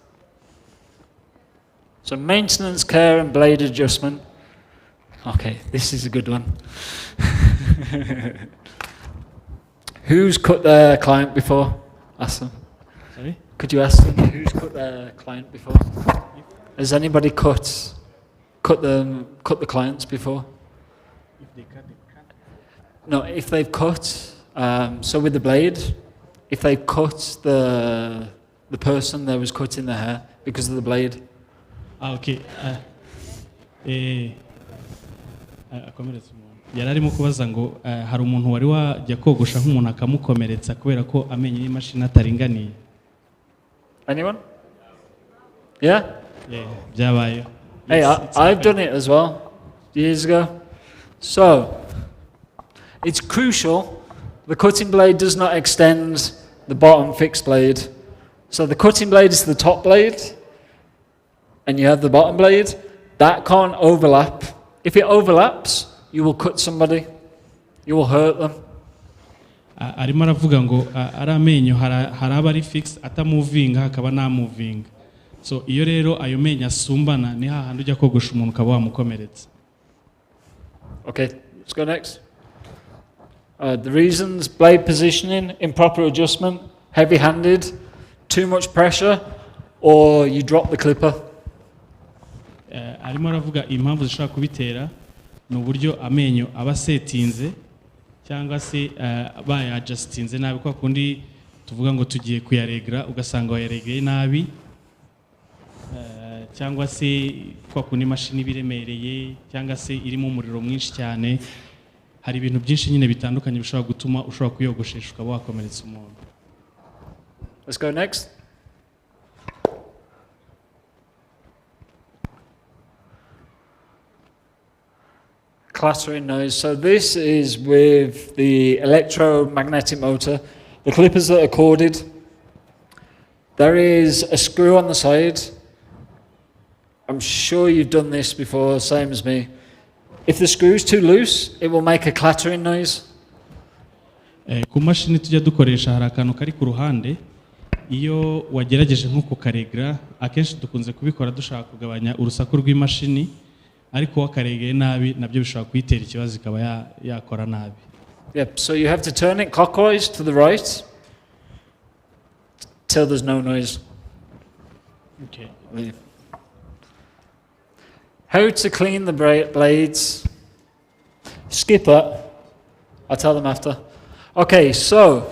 So maintenance, care and blade adjustment. Okay, this is a good one. Who's cut their client before? Ask them. Sorry? Could you ask them who's cut their client before? Has anybody cut the clients before? If they cut it. No, if they've cut, so with the blade, if they cut the person that was cutting the hair because of the blade. Okay. Yari arimo kubaza ngo hari umuntu wari wajya kogosha nk'umuntu akamukomeretsa kubera ko amenyo y'imashini ataringaniye. Anyone? Yeah? Yeah, byabaye. Hey, I've done it as well years ago. So, it's crucial the cutting blade does not extend the bottom fixed blade. So the cutting blade is the top blade and you have the bottom blade. That can't overlap. If it overlaps, you will cut somebody. You will hurt them. Arimo aravuga ngo ari amenyo hari aba ari fixed atamuvinga hakaba na moving. So iyo rero ayo menyo asumbana ni hahandi ujya kogosha umuntu ukaba wamukomeretsa. Okay, let's go next. The reasons: blade positioning, improper adjustment, heavy-handed, too much pressure, or you drop the clipper. Arimo aravuga impamvu zishobora kubitera ni uburyo amenyo aba setinze cyangwa se bayadjustinze nabi kwa kundi tuvuga ngo tugiye kuyaregra ugasanga wayaregeye nabi cyangwa se kwa kundi imashini biremereye cyangwa se irimo umuriro mwinshi cyane. Hari ibintu byinshi nyine bitandukanye bishobora gutuma ushobora kuyogoshesha ukaba wakomeretsa umuntu. Let's go next. Clattering noise. So this is with the electromagnetic motor. The clippers that are corded. There is a screw on the side. I'm sure you've done this before, same as me. If the screw is too loose, it will make a clattering noise. Ku mashini tujya dukoresha hari akantu kari ku ruhande iyo wagerageje nko kukaregra akenshi dukunze kubikora dushaka kugabanya urusaku rw'imashini ariko wakaregeye nabi nabyo bishobora kuyitera ikibazo ikaba yakora nabi. Yep, so you have to turn it clockwise to the right till there's no noise. Okay. How to clean the blades. skip that. I'll tell them after. Okay, so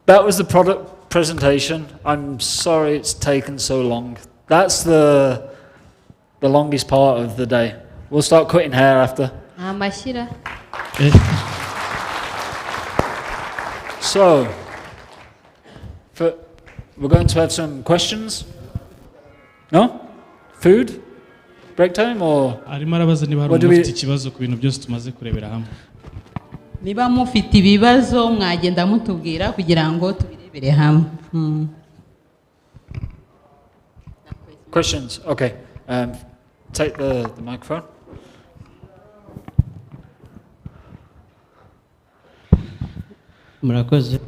that was the product presentation. I'm sorry it's taken so long. That's the longest part of the day. We'll start cutting hair after. Amashira. So, we're going to have some questions. No? Food? Break time or? Arimo arabaza niba hari umuntu ufite ikibazo ku bintu byose tumaze kurebera hamwe. Niba mufite ibibazo mwagenda mutubwira kugira ngo tubirebere hamwe. Questions? Okay. Take the microphone. Murakoze.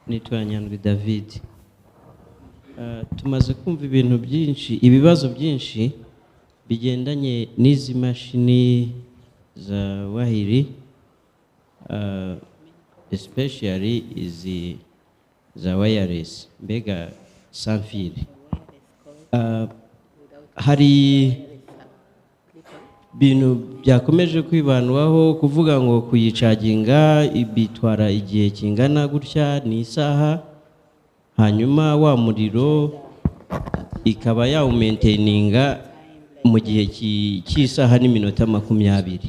Nitwa Nyandwi David. Tumaze kumva ibintu byinshi, ibibazo byinshi bigendanye n'izi mashini za WAHL, especially izi za wireless, mbega sans fil. Hari bintu byakomeje kwibanwaho kuvuga ngo kuyicaginga bitwara igihe kingana gutya ni isaha, hanyuma wa muriro ikaba yawumaintaininga mu gihe cy'isaha n'iminota 20.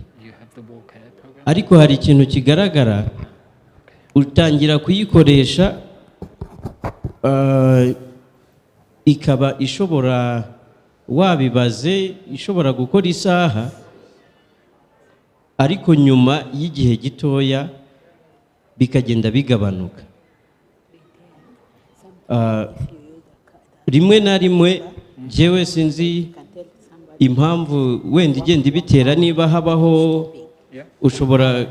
Ariko hari ikintu kigaragara, utangira kuyikoresha ikaba ishobora wabibaze ishobora gukora isaha, ariko nyuma y'igihe gitoya bikagenda bigabanuka. Rimwe na rimwe jewe sinzi impamvu wenda igenda ibitera, niba habaho ushobora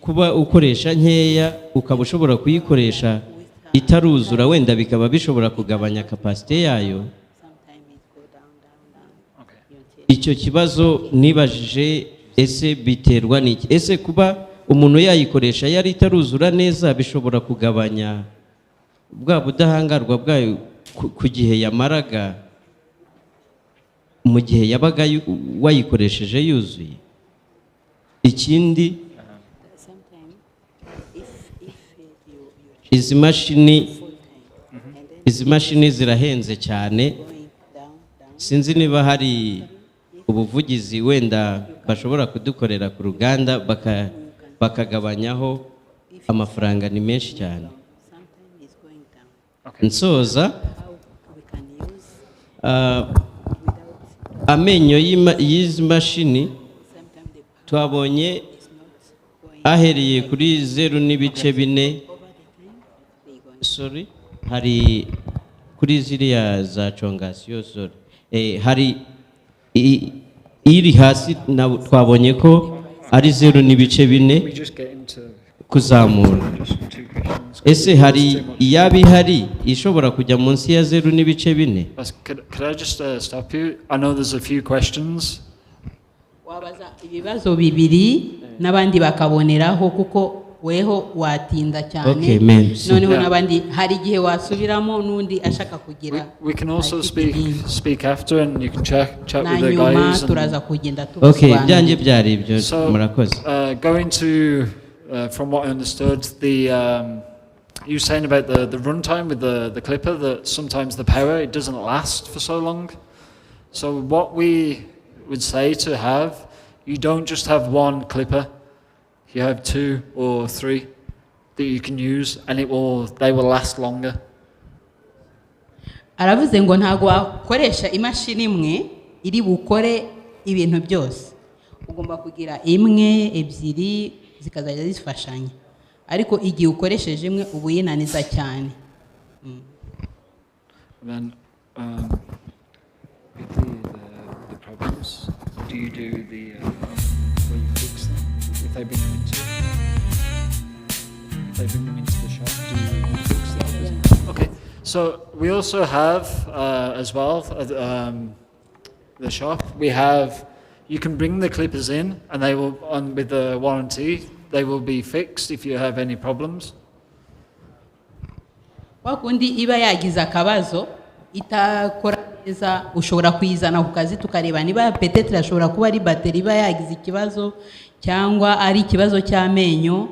kuba ukoresha nkeya ukaba ushobora kuyikoresha itaruzura, wenda bikaba bishobora kugabanya kapasite yayo. Icyo kibazo nibajije, ese biterwa n'iki? Ese kuba umuntu yayikoresha yari itaruzura neza bishobora kugabanya bwa budahangarwa bwayo ku gihe yamaraga mu gihe yabaga wayikoresheje yuzuye? Ikindi, izi mashini zirahenze cyane, sinzi niba hari ubuvugizi wenda bashobora kudukorera ku ruganda bakagabanyaho amafaranga, ni menshi cyane. Nsoza, amenyo y'izi mashini twabonye ahereye kuri 0.4, sorry, hari kuri ziriya za chongasiyo, sorry, hari iri hasi twabonye ko ari 0.4 kuzamura. Ese hari iyaba ihari ishobora kujya munsi ya 0.4? Could I just stop you? I know there's a few questions. Wabaza ibibazo bibiri n'abandi bakaboneraho kuko weho watinda cyane. Okay, noneho n'abandi hari igihe wasubiramo n'undi ashaka kugira. We can also speak after and you can chat with the guys. Turaza kugenda okay, byanjye byari ibyo. Murakoze. Going to from what I understood, you were saying about the runtime with the clipper, that sometimes the power, it doesn't last for so long. So what we would say to have, you don't just have one clipper, you have 2 or 3 that you can use, and they will last longer. Aravuze ngo ntago wakoresha imashini imwe iri bukore ibintu byose, ugomba kugira imwe ebyiri zikazajya zifashanya, ariko igihe ukoresheje imwe ubu yinaniza cyane. Then the problems, do you do the where you fix them? If they bring them into the shop, do you fix them? Okay, so we also have as well the shop. We have, you can bring the clippers in, and they will, with the warranty, they will be fixed if you have any problems. Wakundi iba yagize akabazo itakora neza ushobora kuyizana ku kazi tukareba niba petetre ashobora kuba ari bateri iba yagize ikibazo cyangwa ari ikibazo cy'amenyo,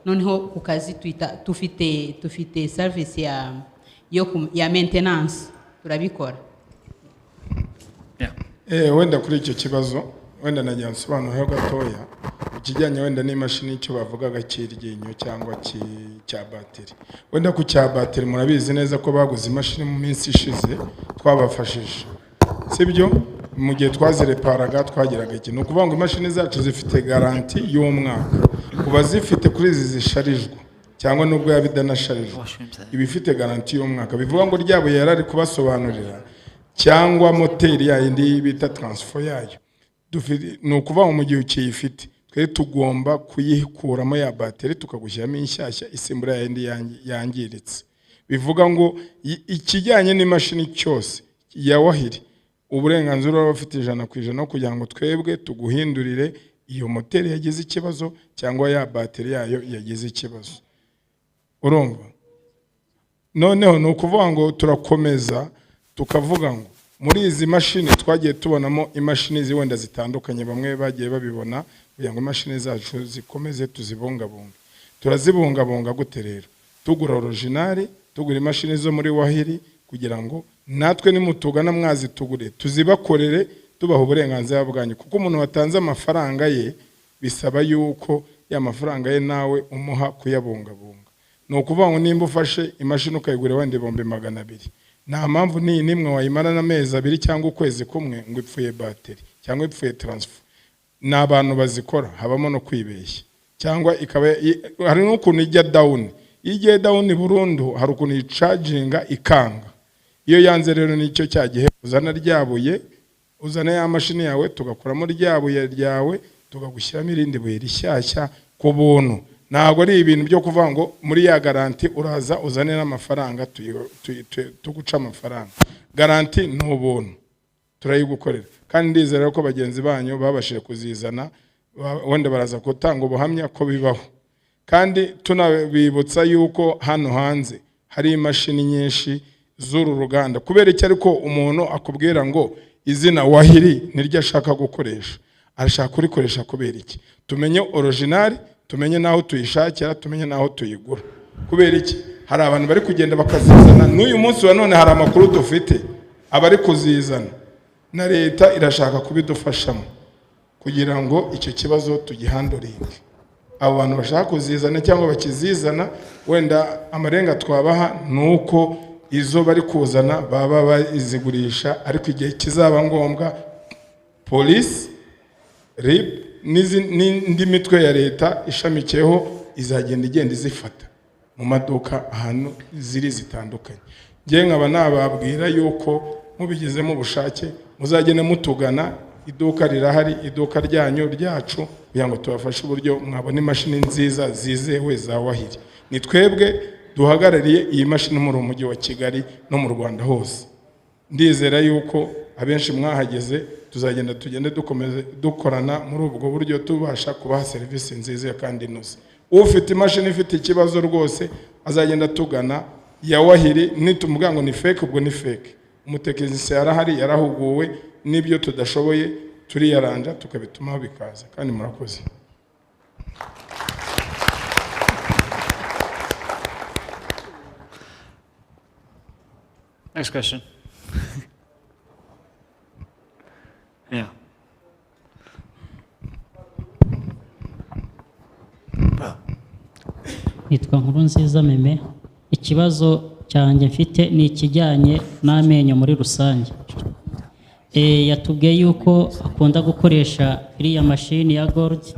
noneho ku kazi tufite service ya maintenance turabikora. Wenda kuri icyo kibazo wenda nagira nsobanuraho gatoya ikijyanye wenda n'imashini icyo bavugaga cy'iryinyo cyangwa cya bateri. Wenda ku cya bateri murabizi neza ko baguze imashini mu minsi ishize twabafashije, sibyo? Mu gihe twazireparaga twagiraga iki, ni ukuvuga ngo imashini zacu zifite garanti y'umwaka, kuba zifite kuri izi zisharijwe cyangwa nubwo yaba idanasharijwe iba ifite garanti y'umwaka. Bivuga ngo ryabo yarari kubasobanurira cyangwa moteri yayindi bita transfer yayo, ni ukuvuga ngo mu gihe ukiyifite twe tugomba kuyikuramo ya bateri tukagushyiramo inshyashya isimbura yayindi yangiritse. Bivuga ngo ikijyanye n'imashini cyose ya WAHL uburenganzira baba bafite 100% kugira ngo twebwe tuguhindurire iyo moteri yagize ikibazo cyangwa ya bateri yayo yagize ikibazo. Urumva? Noneho ni ukuvuga ngo turakomeza tukavuga ngo muri izi mashini twagiye tubonamo imashini ziwenda zitandukanye, bamwe bagiye babibona kugira ngo imashini zacu zikomeze tuzibungabunga. Turazibungabunga gute rero? Tugura original, tugura imashini zo muri WAHL kugira ngo natwe nimutugana mwazi tugure tuzibakorere tubaho uburenganzira bwanyu, kuko umuntu watanze amafaranga ye bisaba yuko ya mafaranga ye nawe umuha kuyabungabunga. Ni ukuvuga ngo nimba ufashe imashini ukayigura wenda 200, nta mpamvu niyi nimwe wayimara n'amezi 2 cyangwa ukwezi kumwe ngo ipfuye bateri cyangwa ipfuye transfer. N'abantu bazikora habamo no kwibeshya cyangwa ikaba hari n'ukuntu ijya down, igiye down burundu hari ukuntu icharginga ikanga. Iyo yanze rero nicyo cyagihe uzana ryabuye, uzana ya mashini yawe tugakuramo ryabuye ryawe tugagushyiramo irindi buye rishyashya ku buntu. Ntabwo ari ibintu byo kuvuga ngo muri ya garanti uraza uzane n'amafaranga tuguca amafaranga. Garanti ni ubuntu turayigukorera, kandi ndizera ko bagenzi banyu babashije kuzizana wenda baraza gutanga ubuhamya ko bibaho. Kandi tunabibutsa yuko hano hanze hari imashini nyinshi z'uru ruganda, kubera iki ariko umuntu akubwira ngo izina WAHL niryo ashaka gukoresha, arashaka kurikoresha kubera iki? Tumenye original, tumenye naho tuyishakira, tumenye naho tuyigura. Kubera iki? Hari abantu bari kugenda bakazizana, n'uyu munsi wa none hari amakuru dufite abari kuzizana, na leta irashaka kubidufashamo kugira ngo icyo kibazo tugihandoringe. Abo bantu bashaka kuzizana cyangwa bakizizana wenda amarenga twabaha nuko izo bari kuzana baba bazigurisha, ariko igihe kizaba ngombwa police, RIB n'indi mitwe ya leta ishamikiyeho izagenda igenda izifata mu maduka ahantu ziri zitandukanye. Ngiye nkaba nababwira yuko mubigezemo ubushake muzagenda mutugana, iduka rirahari, iduka ryanyu ryacu, kugira ngo tubafashe uburyo mwabona imashini nziza zizewe za WAHL. Ni twebwe duhagarariye iyi mashini muri umujyi wa Kigali no mu Rwanda hose. Ndizera yuko abenshi mwahageze, tuzagenda tugende dukomeze dukorana muri ubwo buryo tubasha kubaha serivisi nziza kandi inoze. Ufite imashini ifite ikibazo rwose azagenda tugana ya WAHL, nitumuvuga ngo ni fake ubwo ni fake. Umutekinisiye yarahari yarahuguwe, n'ibyo tudashoboye turiyaranja tukabitumaho bikaza, kandi murakoze. Next question. Yeah. Nitwa Nkurunziza Meme. Ikibazo cyanjye mfite ni ikijyanye n'amenyo muri rusange. Yatubwiye yuko akunda gukoresha iriya mashini ya gold.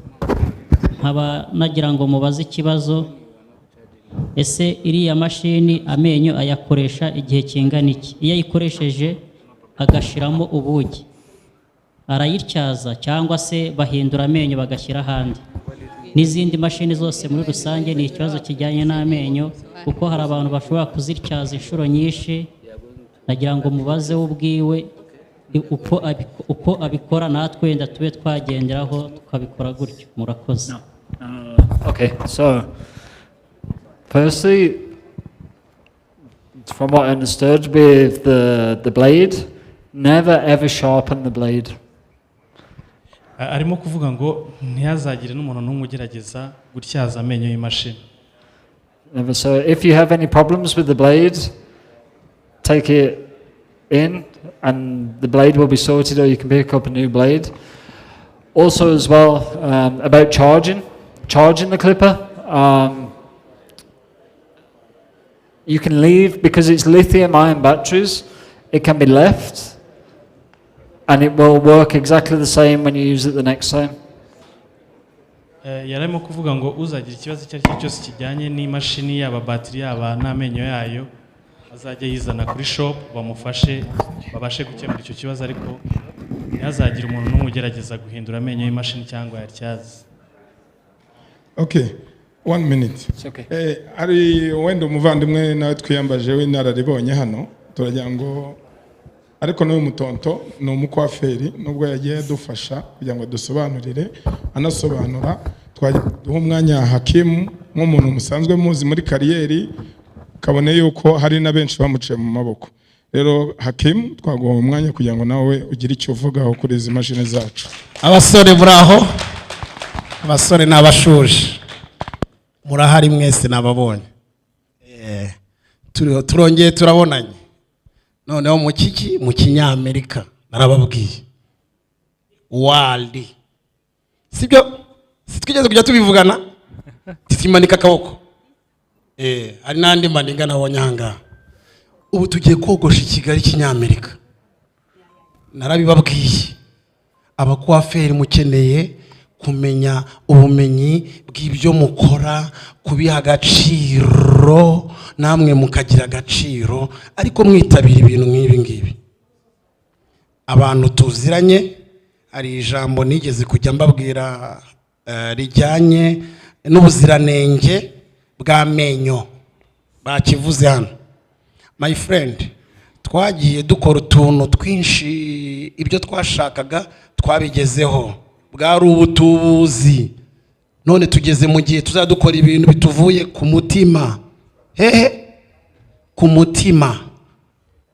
Nkaba nagira ngo mubaze ikibazo, ese iriya mashini amenyo ayakoresha igihe kingana iki? Iyo ayikoresheje agashiramo ubugi arayityaza cyangwa se bahindura amenyo bagashyira ahandi? N'izindi mashini zose muri rusange ni ikibazo kijyanye n'amenyo, kuko hari abantu bashobora kuzityaza inshuro nyinshi. Nagira ngo mubaze ubwiwe uko abikora, natwe wenda tube twagenderaho tukabikora gutyo. Murakoze. Okay, so firstly, from what I understood with the blade, never ever sharpen the blade. arimo kuvuga ngo ntihazagire n'umuntu n'umwe ugerageza gutyaza amenyo y'imashini. Never. So if you have any problems with the blade, take it in and the blade will be sorted, or you can pick up a new blade. Also as well, about charging the clipper. You can leave, because it's lithium ion batteries, it can be left and it will work exactly the same when you use it the next time. Yarimo kuvuga ngo uzagira ikibazo icyo ari cyo cyose kijyanye n'imashini yaba batiri yaba n'amenyo yayo azajya yizana kuri shop bamufashe babashe gukemura icyo kibazo, ariko ntihazagira umuntu n'umwe ugerageza guhindura amenyo y'imashini cyangwa yatyaza. Okay, 1 minute. Ari wenda umuvandimwe nawe twiyambaje we nararibonye hano, turagira ngo ariko n'uyu mutonto ni umukwaferi, nubwo yagiye adufasha kugira ngo dusobanurire, anasobanura twaduha umwanya Hakimu nk'umuntu musanzwe muzi muri kariyeri, kabone yuko hari na benshi bamuciye mu maboko. Rero Hakimu, twaguha umwanya kugira ngo nawe ugire icyo uvugaho kuri izi mashini zacu. Abasore buraho, abasore n'abashuje, murahari mwese nababonye. Turongeye turabonanye. Noneho mu kinyamerika narababwiye WAHL, sibyo? Sitwigeze kujya tubivugana, tisimanika akaboko. Hari n'andi maninga nabonye ahangaha. Ubu tugiye kogosha Kigali kinyamerika. Narabibabwiye, abakwaferi mukeneye kumenya ubumenyi bw'ibyo mukora, kubiha agaciro, namwe mukagira agaciro, ariko mwitabira ibintu nk'ibi ngibi. Abantu tuziranye, hari ijambo nigeze kujya mbabwira rijyanye n'ubuziranenge bw'amenyo, bakivuze hano. My friend, twagiye dukora utuntu twinshi, ibyo twashakaga twabigezeho, bwari ubutubuzi. None tugeze mu gihe tuzadukora ibintu bituvuye ku mutima. Ku mutima.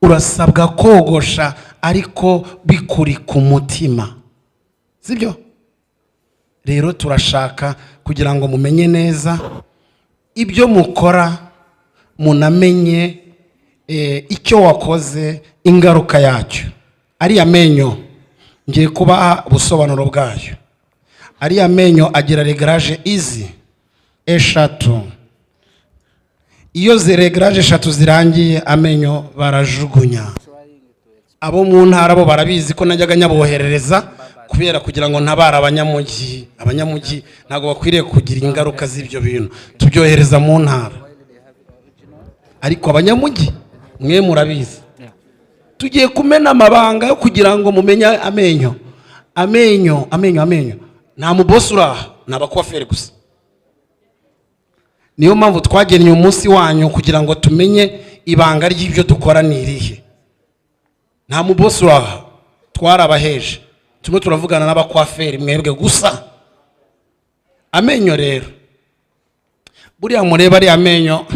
Urasabwa kogosha ariko bikuri ku mutima, sibyo? Rero turashaka kugira ngo mumenye neza ibyo mukora, munamenye icyo wakoze, ingaruka yacyo. Ari amenyo ngiye kuba ubusobanuro bwayo. Ari amenyo agira reglage izi eshatu. Iyo reglage eshatu zirangiye amenyo barajugunya. Abo mu ntara bo barabizi ko najyaga nyaboherereza kubera kugira ngo ntabara abanyamugi. Abanyamugi ntago bakwiriye kugira ingaruka z'ibyo bintu, tubyohereza mu ntara. Ariko abanyamugi mwe murabizi. Tugiye kumena amabanga yo kugira ngo mumenye amenyo. Amenyo nta mubosi uraha, n'abakwaferi gusa. Niyo mpamvu twagennye umunsi wanyu kugira ngo tumenye ibanga ry'ibyo dukora ni irihe. Nta mubosi uraha, twarabaheje. Tumwe turavugana n'abakwaferi mwebwe gusa. Amenyo rero, buriya mureba ari amenyo,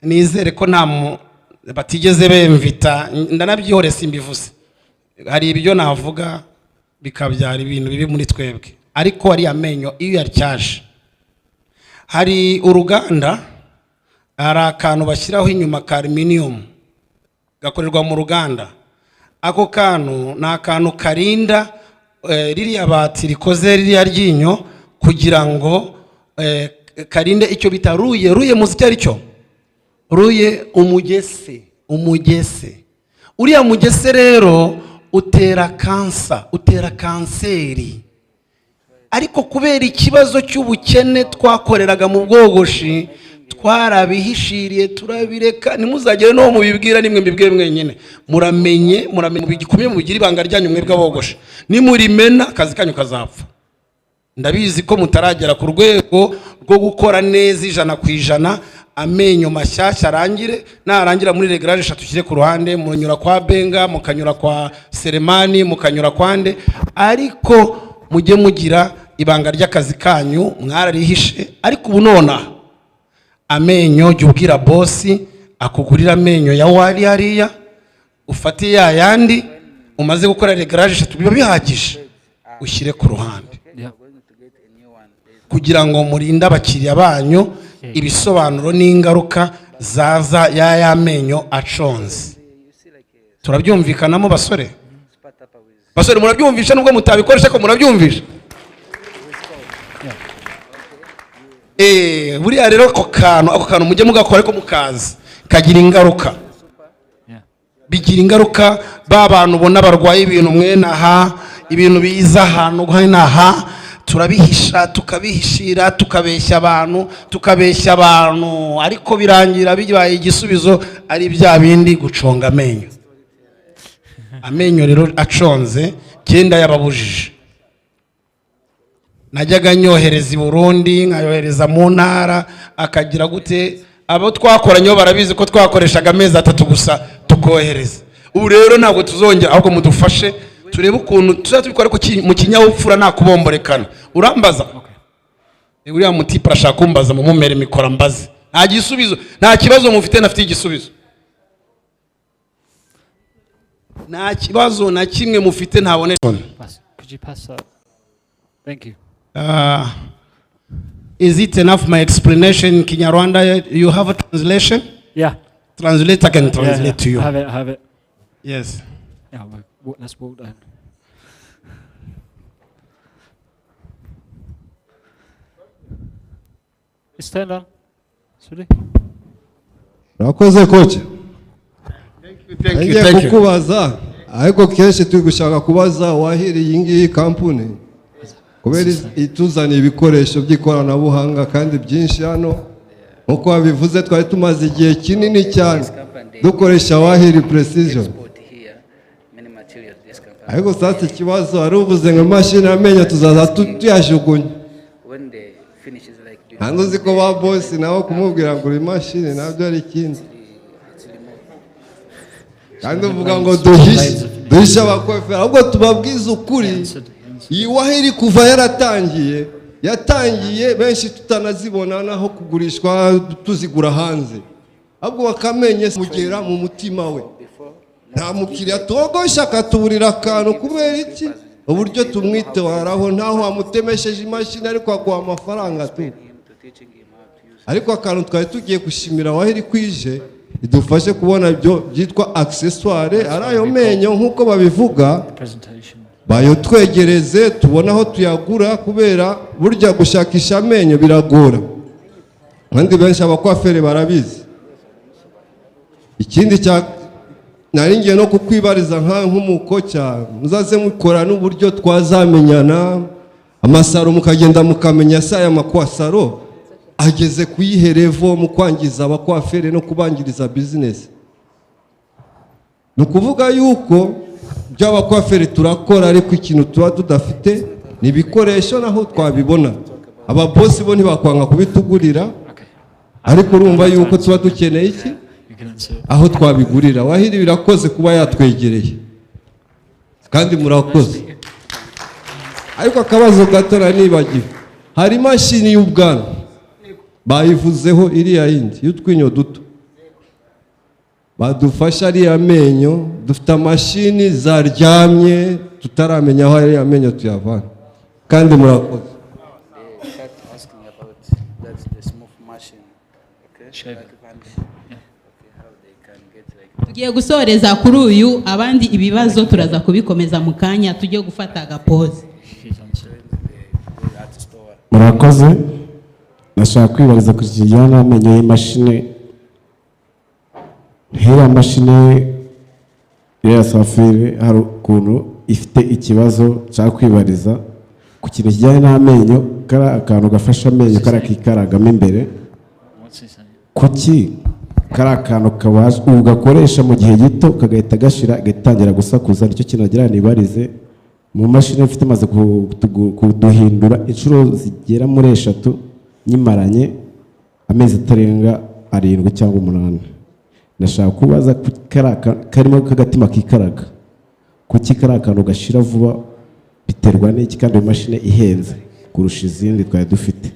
nizere ko nta batigeze bemvita, ndanabyihore simbivuze. Hari ibyo navuga bikabyara ibintu bibi muri twebwe, ariko ari amenyo iyo yaryaje. Hari uruganda, hari akantu bashyiraho inyuma ka aluminium gakorerwa mu ruganda. Ako kantu ni akantu karinda ririya bati rikoze ririya ryinyo kugira ngo karinde icyo bita ruye muzi icyo ari cyo? Ruye umugese. Uriya mugese rero utera kanseri. Ariko kubera ikibazo cy'ubukene twakoreraga mu bwogoshi, twarabihishiriye turabireka. Nimuzagere no mubibwira nimwe mbibwiye mwenyine. Muramenye bigikumye mu bigira ibanga ryanyu mwebwe abogoshi. Nimurimena akazi kanyu kazapfa. Ndabizi ko mutaragera ku rwego rwo gukora neza 100%. Amenyo mashyashya arangire, narangira muri reglage eshatu kire ku ruhande, munyura kwa Benga, mukanyura kwa Seremani, mukanyura kwande, ariko mujye mugira ibanga ry'akazi kanyu mwararihishe. Ariko ubu nona amenyo jya ubwira bosi akugurira amenyo ya WAHL hariya, ufate ya yandi umaze gukora regarage 3 biba bihagije ushyire ku ruhande kugira ngo murinde abakiriya banyu ibisobanuro n'ingaruka zaza ya menyo aconze. Turabyumvikanamo basore? Basore murabyumvisha nubwo mutabikoresha ko murabyumvisha? Buriya rero ako kantu mujye mugakora ariko mukazi kagira ingaruka. Bigira ingaruka ba bantu ubona barwaye ibintu mwene aha, ibintu biza ahantu nk'aha, turabihisha tukabihishira tukabeshya abantu ariko birangira bibaye igisubizo ari bya bindi guconga amenyo. Amenyo rero aconze cyenda yababujije. Najyaga nyohereza i Burundi nkayohereza mu ntara akagira gute, abo twakoranyeho barabizi ko twakoreshaga amezi 3 gusa tukohereza. Ubu rero ntabwo tuzongera, ahubwo mudufashe turebe ukuntu tuzatubikora ko mu kinyabupfura nta kubomborekana. Urambaza uriya mutipe arashaka kumbaza mu mumere mikora mbaze, nta gisubizo, nta kibazo mufite, nafite igisubizo. Nta kibazo na kimwe mufite ntabone. Could you pass that? Thank you. Is it enough my explanation in Kigali-Rwanda? You have a translation? Yeah. Translator can translate to you. Have it. Yes. Yeah, let's walk down. It's turned on. Sorry. Urakoze kocha. Thank you. Ngiye kukubaza ariko kenshi turi gushaka kubaza wahiri iyi kampuni kubera ituzaniye ibikoresho by'ikoranabuhanga kandi byinshi hano nkuko wabivuze twari tumaze igihe kinini cyane dukoresha wahiri precision. Ariko sasa ikibazo ari uvuze ngo mashini amenyo tuzaza tuyajugunya. Hano uzi ko ba boss nawo kumubwira ngo imashini nabyo ari ikindi. Kandi uvuga ngo duhisha abakwefera ahubwo tubabwiza ukuri. Iyi wahiri kuva yatangiye benshi tutanazibona naho kugurishwa tuzigura hanze. Ahubwo bakamenye mugera mu mutima we. Nta mukiriya togosha akatuburira akantu kubera iki? Uburyo tumwitwaraho ntaho amutemesheje imashini ariko akwa amafaranga tu. Ariko akantu twari tugiye gushimira wahiri kwije idufashe kubona ibyo byitwa accessoire ari ayo menyo nkuko babivuga. Bayo twegereze tubona aho tuyagura kubera burya gushakisha amenyo biragora. Kandi benshi abakwafere barabizi. Ikindi nari ngiye no kukwibariza nk'umukoca muzaze mukora n'uburyo twazamenyana amasaro mukagenda mukamenya saya makwasaro ageze kuyiherevo mu kwangiza abakwafere no kubangiriza business. Nukuvuga yuko by'abakwafere turakora ariko ikintu tuba tudafite ni ibikoresho naho twabibona. Aba boss bo ntibakwanga kubitugurira ariko urumva yuko tuba dukeneye iki aho twabigurira. Wahiri birakoze kuba yatwegereye kandi murakoze. Ariko akabazo gatora nibagiwe, hari mashini y'ubwana bayivuzeho iriya yindi y'utwinyo duto badufasha ari amenyo. Dufite amashini zaryamye tutaramenya aho ari amenyo tuyavana kandi murakoze. Tugiye gusoreza kuri uyu, abandi ibibazo turaza kubikomeza mu kanya tujye gufata agapoze. Murakoze. Nashaka kwibariza ku kijyana n'amenyo y'imashini. Hera mashini ya Safire hari ukuntu ifite ikibazo cya kwibariza ku kintu kijyanye n'amenyo, kara akantu gafasha amenyo karakikaragamo imbere. Kuki kara akantu kabaje ugakoresha mu gihe gito kagahita gashira gatangira gusakuza? Nicyo kintu agira nibarize mu mashini ifite maze kuduhindura inshuro zigera muri 3 nyimaranye amezi atarenga 7 cyangwa 8. Nashaka kubaza karimo kagatima kikaraga kuki kara akantu gashira vuba biterwa n'iki kandi imashini ihenze kurusha izindi twari dufite?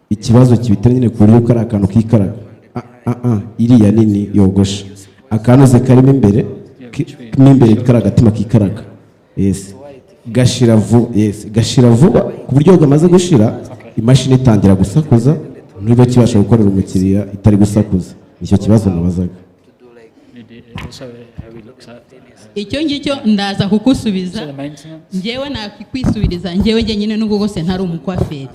Ikibazo kibitanye nyine ku buryo kara akantu kikaraga iriya nini yogosha akantu ze karimo imbere n'imbere kari agatima kikaraga. Yes. Gashira vuba, yes, gashira vuba ku buryo gamaze gushira imashini itangira gusakuza niba kibasha gukorera umukiriya itari gusakuza. Nicyo kibazo nabazaga. Icyo ngicyo ndaza kukusubiza. Njyewe nakwisubiriza njyewe nyine n'ubwo gose ntari umukwaferi.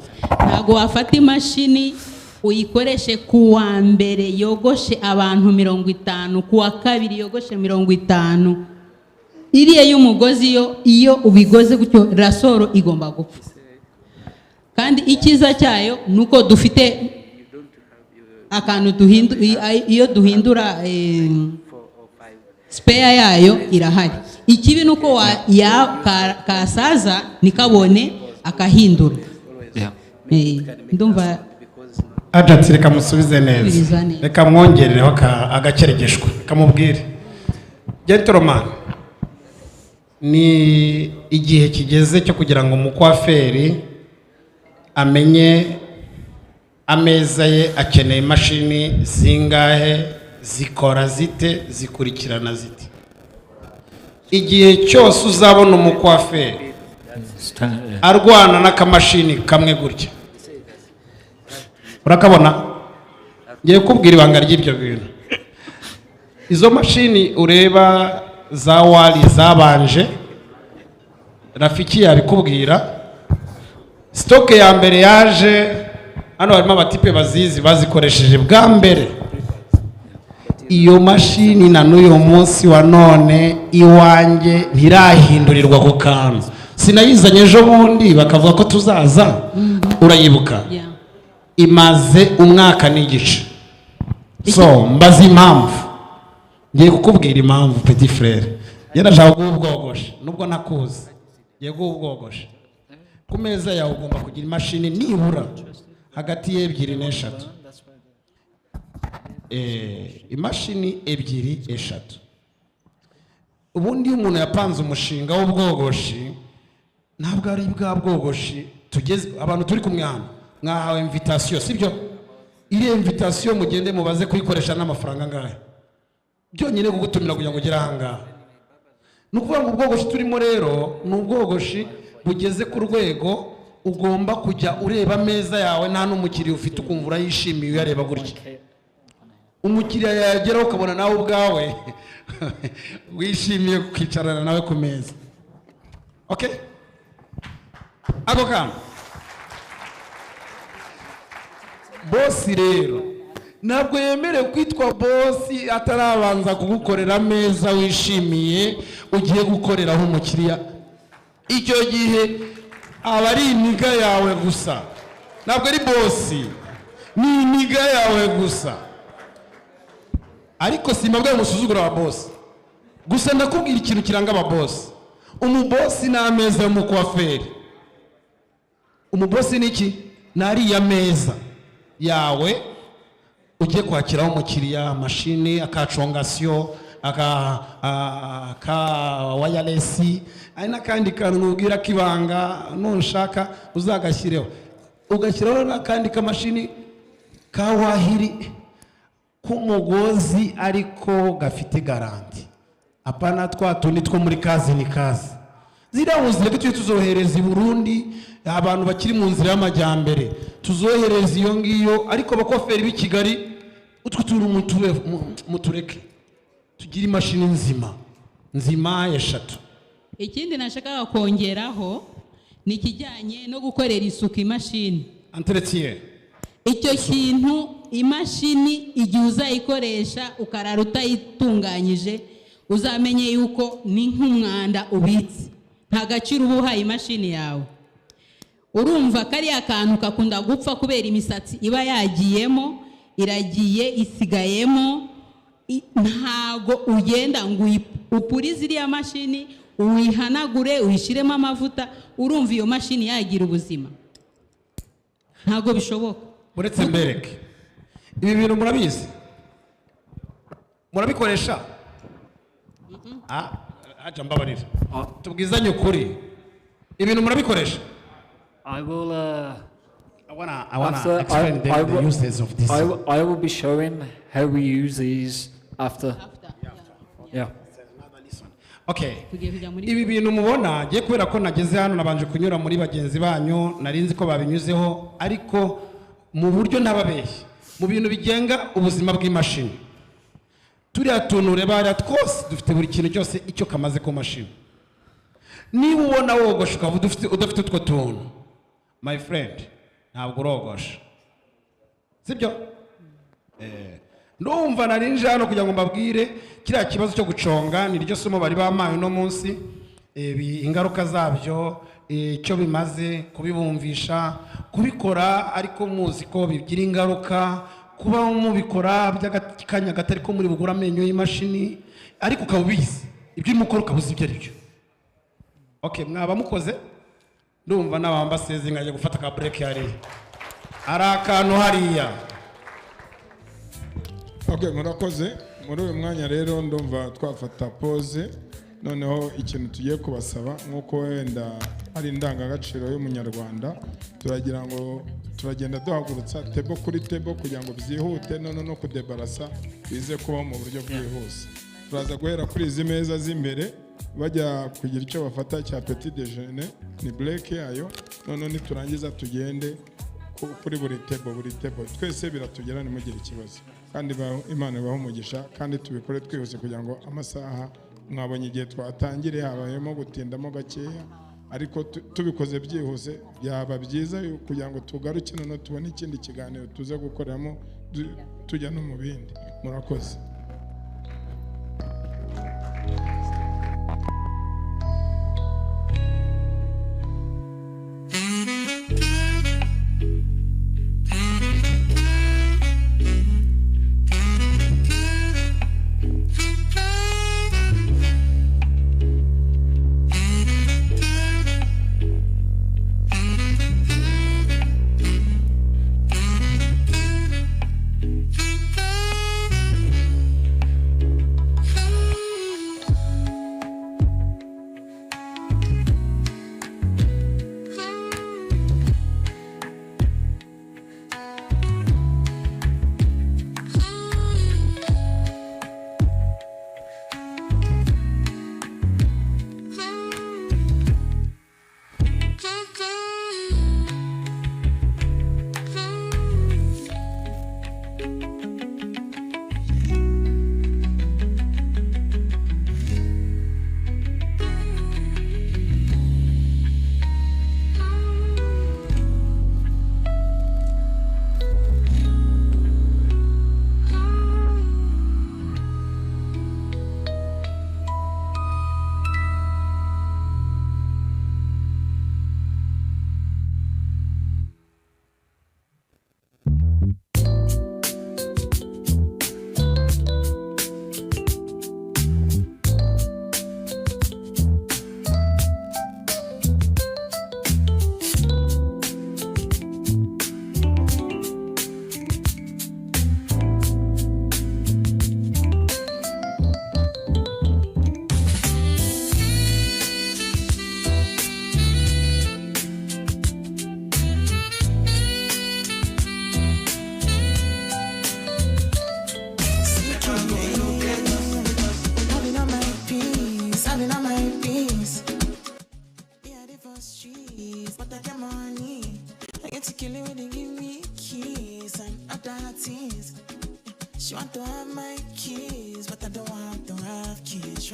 Ntago wafata imashini uyikoreshe kuwa mbere yogoshe abantu 50, kuwa kabiri yogoshe 50. Iriya y'umugozi iyo ubigoze gutyo rasoro igomba gupfa. Kandi ikiza cyayo nuko dufite akantu iyo duhindura spare yayo irahari. Ikibi nuko kasaza nikabone akahindura. Ndumva Agent reka musubize neza. Reka mwongerereho agakeregeshwa kamubwire. Gentleman, ni igihe kigeze cyo kugira ngo umukwaferi amenye ameza ye akeneye imashini zingahe, zikora zite, zikurikirana zite. Igihe cyose uzabona umukwaferi arwana n'akamashini kamwe gutya, urakabona, ngiye kubwira ibanga ry'ibyo bintu. Izo mashini ureba za WAHL zabanje, Rafiki yabikubwira. Stock ya mbere yaje hano, harimo abatipe bazizi bazikoresheje bwa mbere. Iyo mashini na n'uyu munsi wa none iwanjye ntirahindurirwa ku kantu. Sinayizanye ejo bundi bakavuga ko tuzaza, urayibuka? Imaze umwaka n'igice. So mbaza impamvu, ngiye kukubwira impamvu petit frere. Yarashaka ubwogoshe nubwo nakuze, yego ubwogoshe ku meza yawe ugomba kugira imashini nibura hagati y'ebyiri n'eshatu. Imashini ebyiri eshatu. Ubundi umuntu yapanze umushinga w'ubwogoshi, ntabwo ari bwa bwogoshi tugeze abantu turi kumwe hano mwahawe invitation, sibyo? Iri invitation mugende mubaze kuyikoresha n'amafaranga ngahe byonyine kugutumira kugira ngo ugere ahangaha. Nukuvuga ngo ubwogoshi turimo rero ni ubwogoshi bugeze ku rwego ugomba kujya ureba ameza yawe nta n'umukiriya ufite ukumva urayishimiye uyareba gutya. Umukiriya yageraho ukabona nawe ubwawe wishimiye kwicarana nawe ku meza. Okay? Ako kama bosi rero ntabwo yemerewe kwitwa bosi atarabanza kugukorera ameza wishimiye ugiye gukoreraho umukiriya. Icyo gihe aba ari iniga yawe gusa, ntabwo ari bosi, ni iniga yawe gusa. Ariko simbabwe musuzugura aba bosi gusa, ndakubwira ikintu kiranga aba bosi. Umubosi ni ameza y'umukwaferi. Umubosi ni iki? Nari ya meza yawe ugiye kwakiraho umukiriya, mashini, akacongasiyo, aka wireless, ari n'akandi kantu nubwira kibanga nunshaka uzagashyireho. Ugashyiraho n'akandi kamashini ka WAHL k'umugozi ariko gafite garanti. Apana twa tundi two muri kazi ni kazi. Ziriya muzire ko tuzohereza i Burundi abantu bakiri mu nzira y'amajyambere, tuzohereza iyo ngiyo. Ariko abakwaferi b'i Kigali utwo tuntu mutureke, tugira imashini nzima eshatu. Ikindi nashakaga kongeraho ni ikijyanye no gukorera isuku imashini. Entretien. Icyo kintu imashini igihe uzayikoresha ukarara utayitunganyije, uzamenye yuko ni nk'umwanda ubitse, nta gaciro uba uhaye imashini yawe. Urumva kariya kantu kakunda gupfa kubera imisatsi iba yagiyemo, iragiye isigayemo. Ntago ugenda ngo upurize iriya mashini uyihanagure uyishiremo amavuta, urumva iyo mashini yagira ubuzima? Ntago bishoboka. Uretse mbereke ibi bintu murabizi, murabikoresha. Acha mbabarira, tubwizanye ukuri, ibintu murabikoresha. I will I wanna explain the uses of this. I will be showing how we use these after. Yeah. Okay. tugiye kujya muri Ibi bintu mubona ngiye kubera ko nageze hano nabanje kunyura muri bagenzi banyu narinzi ko babinyuzeho ariko mu buryo ntababeshye mu bintu bigenga ubuzima bw'imashini turiya tuntu ureba hariya twose dufite buri kintu cyose icyo kamaze ku mashini niba ubona wogosha ukaba udafite utwo tuntu my friend ntabwo urogosha sibyo ndumva narinje hano kugira ngo mbabwire kiriya kibazo cyo guconga ni ryo somo bari bamaye uno munsi ingaruka zabyo icyo bimaze kubibumvisha kubikora ariko muzi ko bigira ingaruka kuba mubikora by'akanya gato ariko muri bugura amenyo y'imashini ariko ukaba ubizi ibyo urimo ukora ukaba uzi ibyo ari byo okay mwaba mukoze ndumva n'abambaseze nkajya gufata ka break hariya ari akantu hariya. Okay, murakoze muri uyu mwanya rero ndumva twafata pause noneho ikintu tugiye kubasaba nk'uko wenda ari indangagaciro y'umunyarwanda turagira ngo turagenda duhagurutsa tebo kuri tebo kugira ngo byihute none no kudebarasa bize kubaho mu buryo bwihuse. Turaza guhera kuri izi meza z'imbere bajya kugira icyo bafata cya petit déjeuner ni break yayo none niturangiza tugende kuri buri tebo twese biratugera nimugire ikibazo kandi Imana ibaho umugisha kandi tubikore twihuse kugira ngo amasaha mwabonye igihe twatangire habayemo gutindamo gakeya ariko tubikoze byihuse byaba byiza kugira ngo tugaruke none tubone ikindi kiganiro tuze gukoreramo tujya no mu bindi. Murakoze. She want to have my keys, but I don't want to have kids.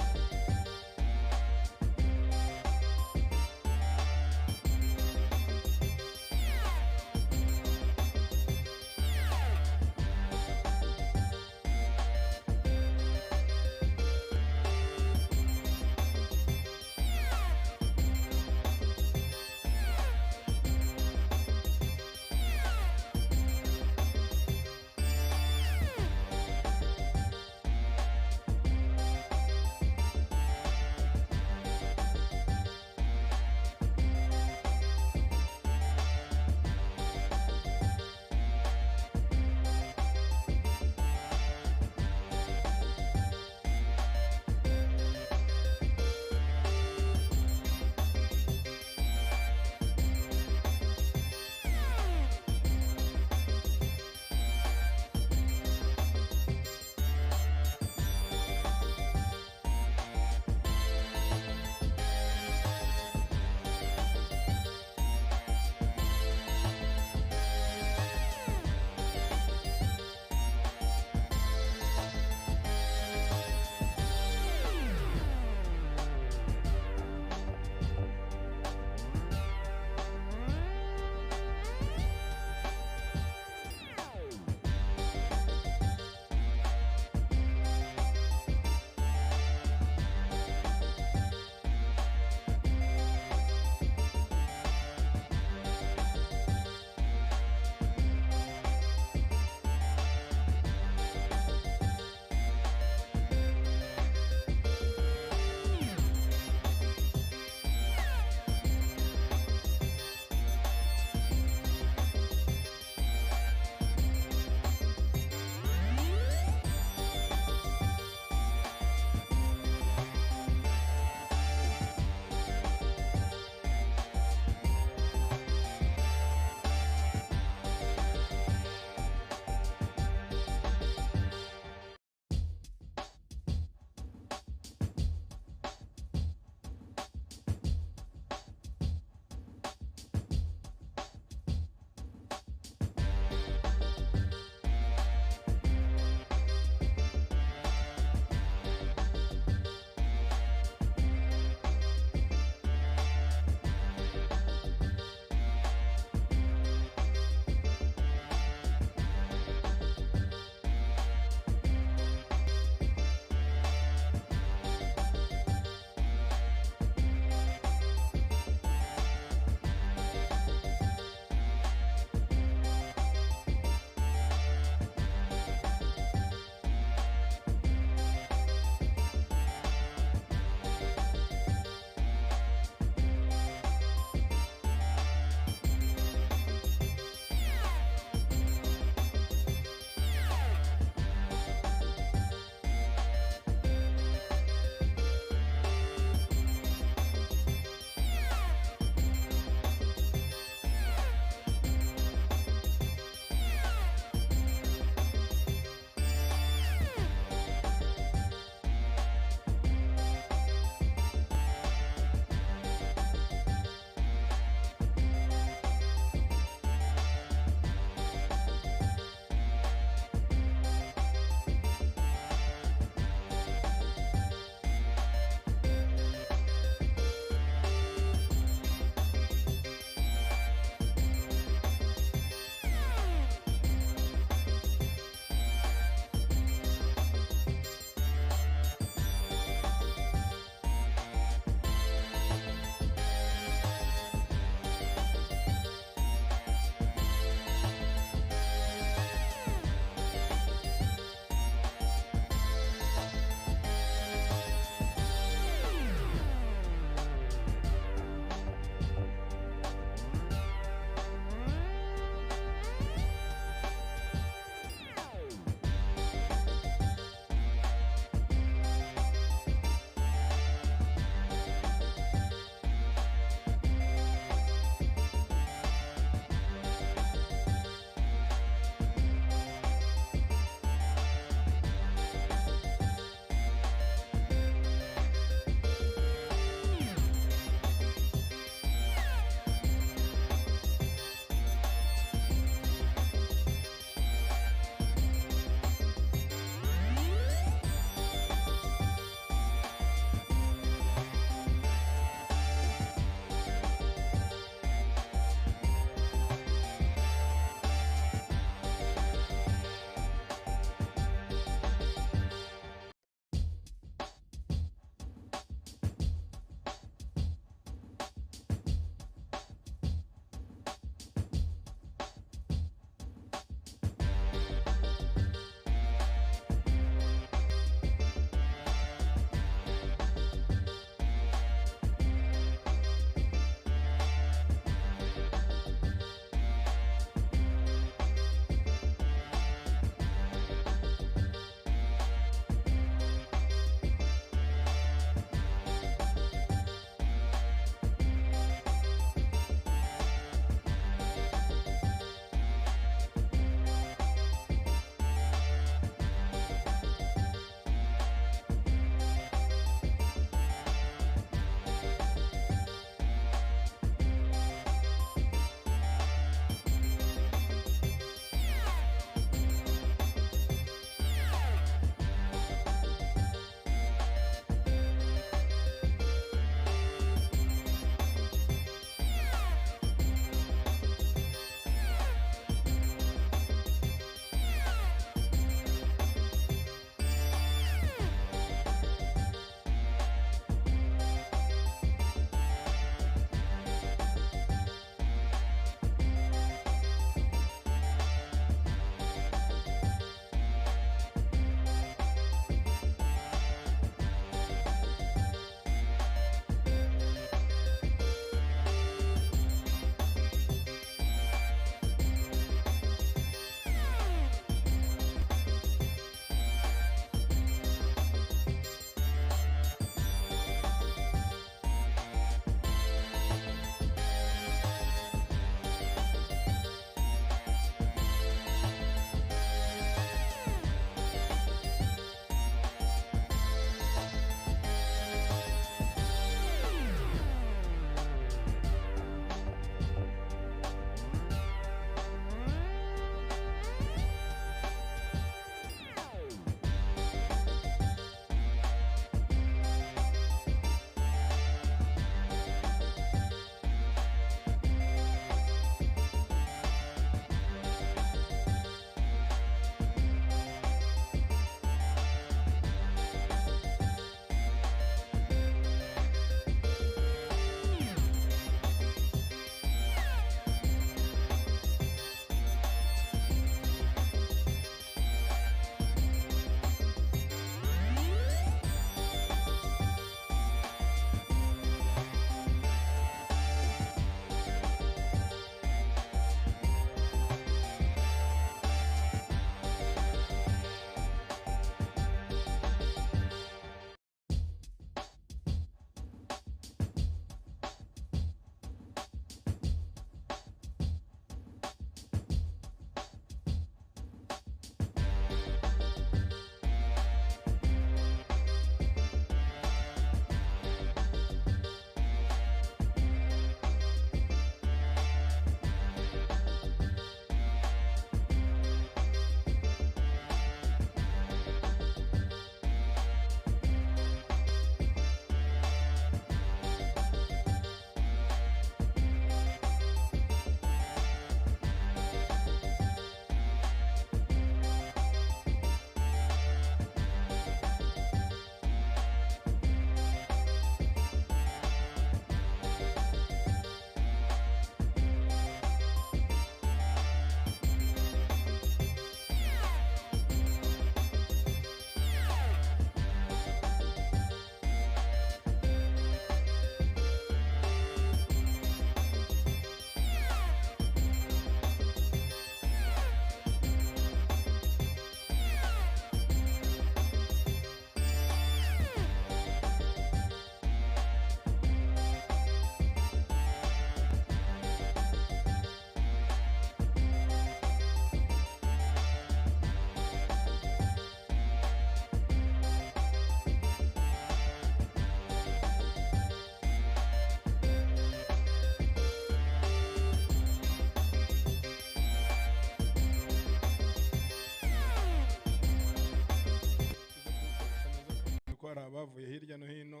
hirya no hino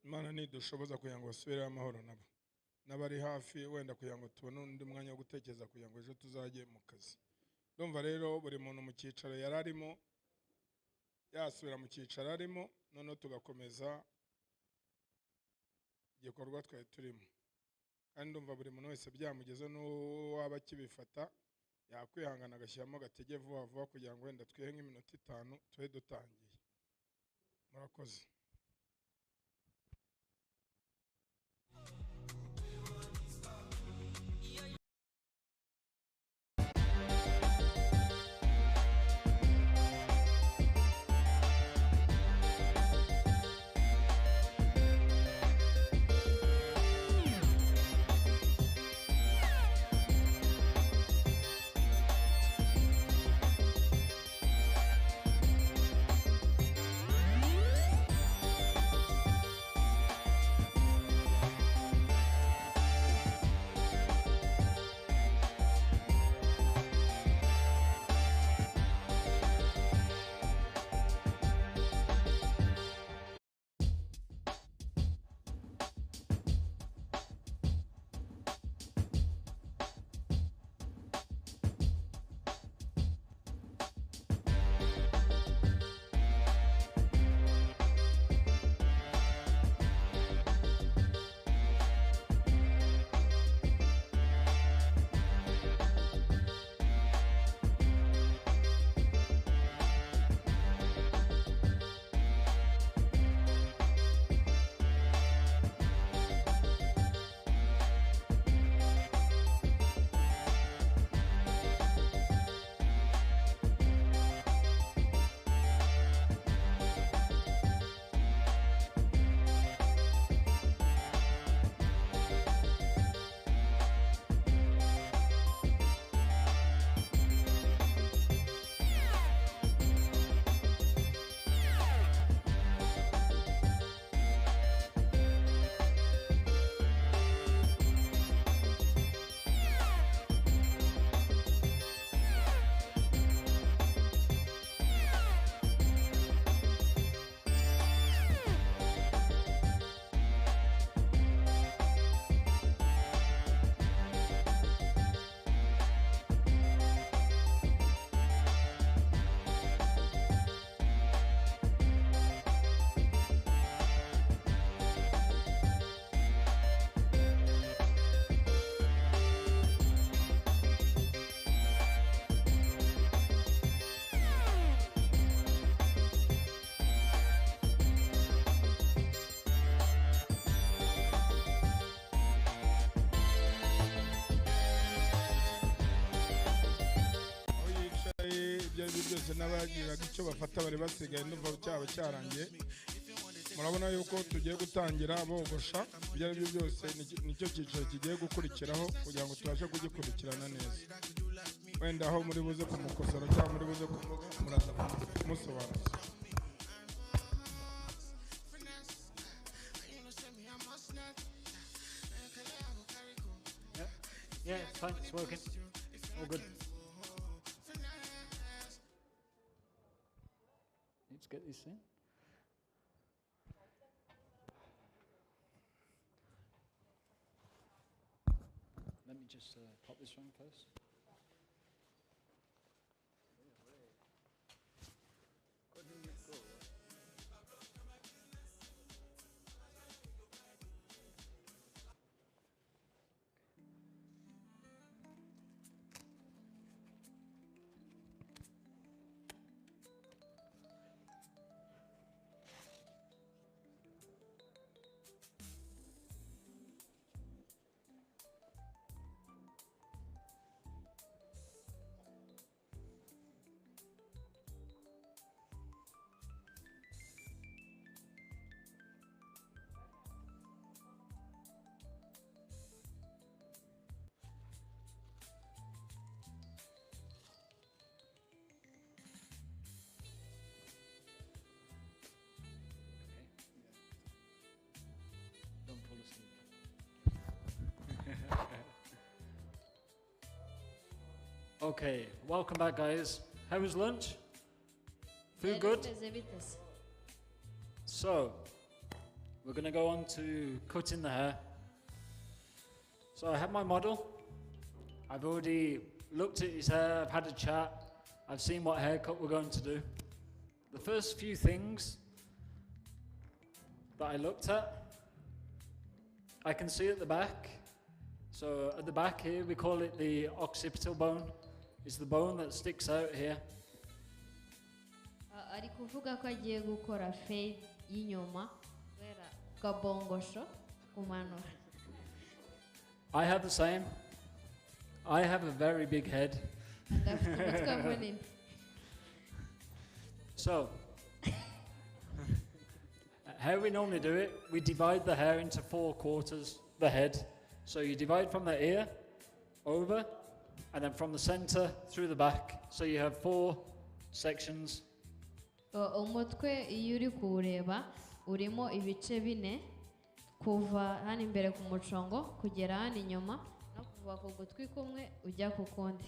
Imana nidushoboza kugira ngo basubireyo amahoro nabo n'abari hafi wenda kugira ngo tubone undi mwanya wo gutekereza kugira ngo ejo tuzajye mu kazi. Ndumva rero buri muntu mu cyicaro yari arimo yasubira mu cyicaro arimo, noneho tugakomeza igikorwa twari turimo. Kandi ndumva buri muntu wese byamugeze n'uwaba akibifata yakwihangana agashyiramo agatege vuba vuba kugira ngo wenda twihe nk'iminota 5 tube dutangiye. Murakoze. byose n'abagiraga icyo bafata bari basigaye n'uva cyaba cyarangiye. Murabona yuko tugiye gutangira bogosha, ibyo ari byo byose nicyo cyiciro kigiye gukurikiraho kugira ngo tubashe kugikurikirana neza. Wenda aho muri buze kumukosora cyangwa muri buze kumuga muraza kumusobanuza. Yeah, it's fine, it's working. All good. Let's get this in. Let me just pop this one first. Don't fall asleep. Okay, welcome back, guys. How was lunch? Food good? So, we're going to go on to cutting the hair. So I have my model. I've already looked at his hair, I've had a chat, I've seen what haircut we're going to do. The first few things that I looked at, I can see at the back. So at the back here, we call it the occipital bone. It's the bone that sticks out here. ari kuvuga ko agiye gukora fade y'inyuma kubera kabongosho kumanura. I have the same. I have a very big head. So, how we normally do it, we divide the hair into 4 quarters, the head. So you divide from the ear over, and then from the center through the back. So you have 4 sections. Umutwe iyo uri kuwureba urimo ibice 4 kuva hano imbere ku mucongo kugera hano inyuma no kuva ku gutwi kumwe ujya ku kundi.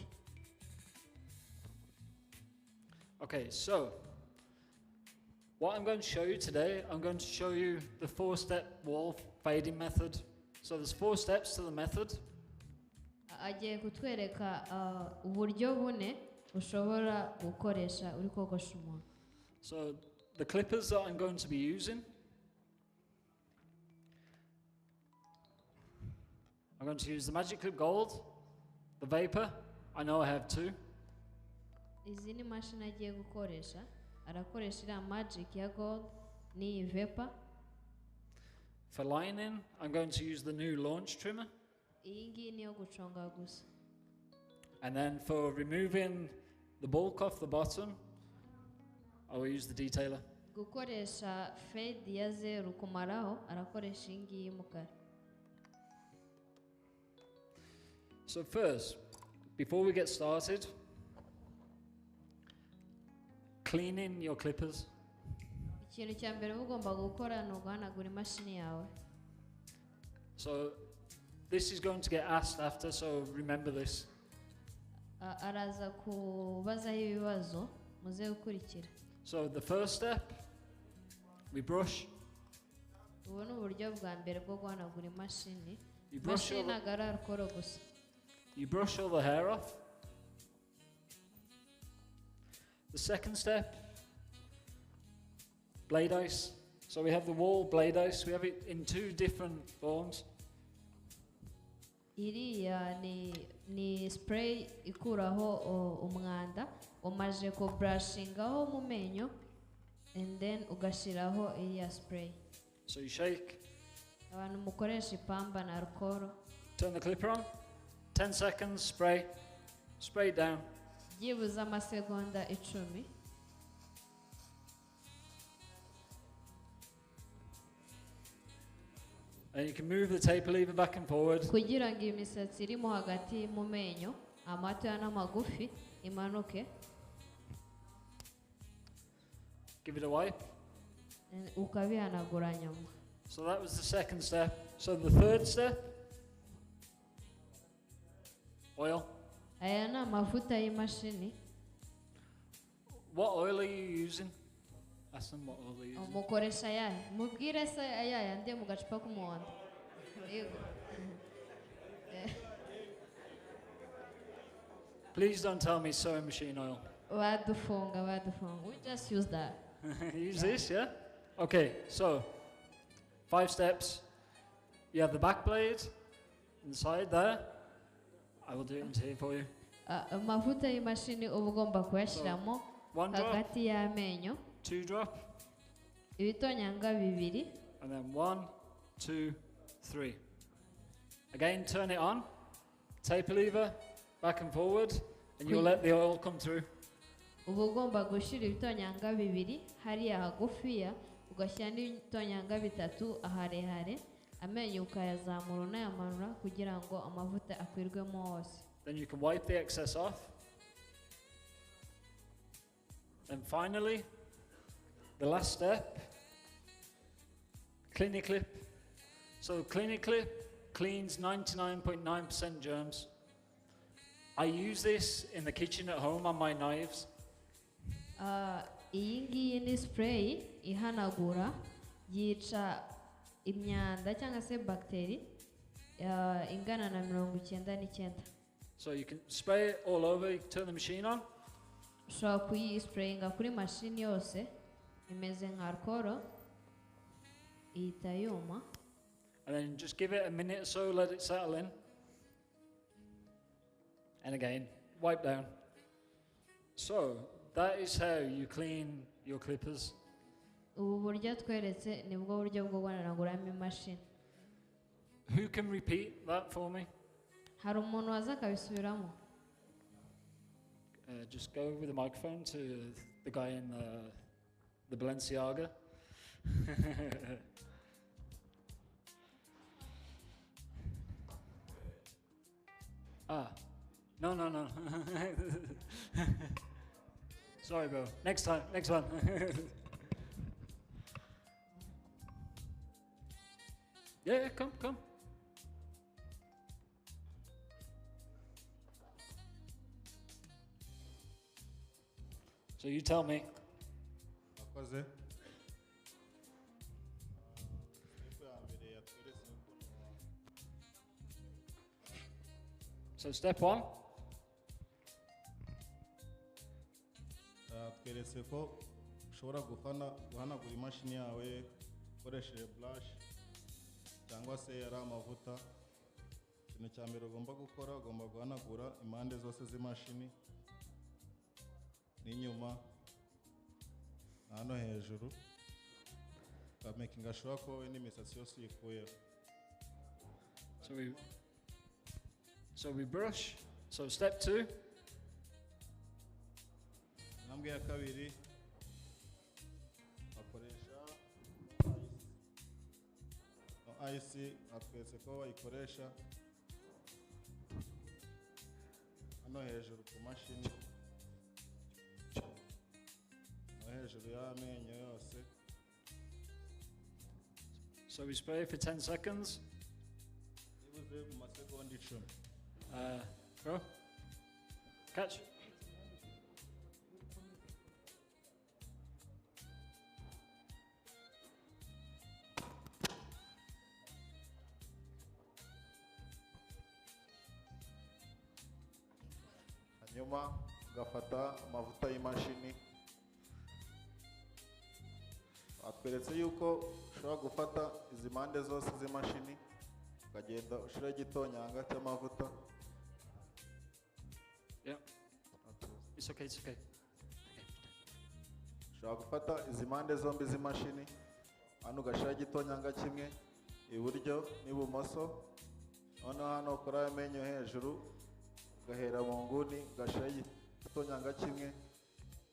Okay, so what I'm going to show you today, I'm going to show you the 4-step wall fading method. So there's 4 steps to the method. Agiye kutwereka uburyo bune ushobora gukoresha uri kogosha umuntu. So the clippers that I'm going to be using, I'm going to use the Magic Clip Gold, the Vapor. I know I have 2. Izi ni mashini agiye gukoresha, arakoresha iriya Magic ya Gold ni Vapor. For lining, I'm going to use the new launch trimmer. Iyi ngiyi ni yo guconga gusa. And then for removing the bulk off the bottom, I will use the detailer. Gukoresha fade ya 0 kumaraho arakoresha iyi ngiyi y'umukara. So first, before we get started, cleaning your clippers. Ikintu cya mbere ugomba gukora ni uguhanagura imashini yawe. So this is going to get asked after, so remember this. Araza kubazaho ibibazo muze gukurikira. So the first step, we brush. Ubu ni uburyo bwa mbere bwo guhanagura imashini. You brush Imashini ntabwo ari alcohol gusa. You brush all the hair off. The second step, blade ice. So we have the wall blade ice. We have it in 2 different forms. Iriya ni spray ikuraho umwanda umaje ko brushingaho mu menyo and then ugashiraho iriya spray. So you shake. Abantu mukoresha ipamba na alcohol. Turn the clipper on. 10 seconds, spray. Spray down. Byibuze amasegonda 10. And you can move the taper lever back and forward. Kugira ngo imisatsi irimo hagati mu menyo amato n'amagufi imanuke. Give it a wipe. Ukabihanagura nyuma. So that was the second step. So the third step, oil. Aya ni amavuta y'imashini. What oil are you using? Ask them what oil they're using. Mukoresha ayahe? Mubwire se ayahe andi mu gacupa k'umuhondo. Please don't tell me sewing machine oil. Wadufunga. We just use that. Use this, yeah? Okay, so 5 steps. You have the back blade inside there. I will do it into here for you. Amavuta y'imashini uba ugomba kuyashyiramo hagati y'amenyo. 2 drop. Ibitonyanga 2. And then 1, 2, 3. Again, turn it on. Taper lever, back and forward, and you'll let the oil come through. Uba ugomba gushyira ibitonyanga 2 hariya hagufiya ugashyira n'ibitonyanga 3 aharehare amenyo ukayazamura unayamanura kugira ngo amavuta akwirwemo hose. Then you can wipe the excess off. And finally, the last step, clean your clip. So clean your clip cleans 99.9% germs. I use this in the kitchen at home on my knives. Iyi ngiyi ni spray ihanagura yica imyanda cyangwa se bagiteri ingana na 99. So you can spray it all over, you can turn the machine on. ushobora kuyisprayinga kuri mashini yose imeze nka alcohol ihita yuma. And then just give it a minute or so, let it settle in. And again, wipe down. So that is how you clean your clippers. ubu buryo tweretse nibwo buryo bwo guhanaguramo imashini. Who can repeat that for me? hari umuntu waza akabisubiramo? Just go with the microphone to the guy in the Balenciaga. No. Sorry, bro. Next time, next one. Yeah, come. So you tell me. Wakoze. So step one. Tweretse ko ushobora guhanagura imashini yawe ukoresheje brush cyangwa se ari amavuta. Ikintu cya mbere ugomba gukora, ugomba guhanagura impande zose z'imashini n'inyuma hano hejuru, ukamakinga sure ko wowe n'imisatsi yose uyikuyeho. So we brush. So step 2. Intambwe ya kabiri akoresha ice, atwetse ko bayikoresha hano hejuru ku mashini no hejuru y'amenyo yose. So we spray for 10 seconds. Ibuze mu masegonda 10. Bro, catch. Hanyuma ugafata amavuta y'imashini. Atweretse yuko ushobora gufata izi mpande zose z'imashini ukagenda ushira igitonyanga cy'amavuta. Yeah. It's okay. Ushobora gufata izi mpande zombi z'imashini hano ugashira igitonyanga kimwe iburyo n'ibumoso, noneho hano kuri aya menyo hejuru ugahera mu nguni ugashira igitonyanga kimwe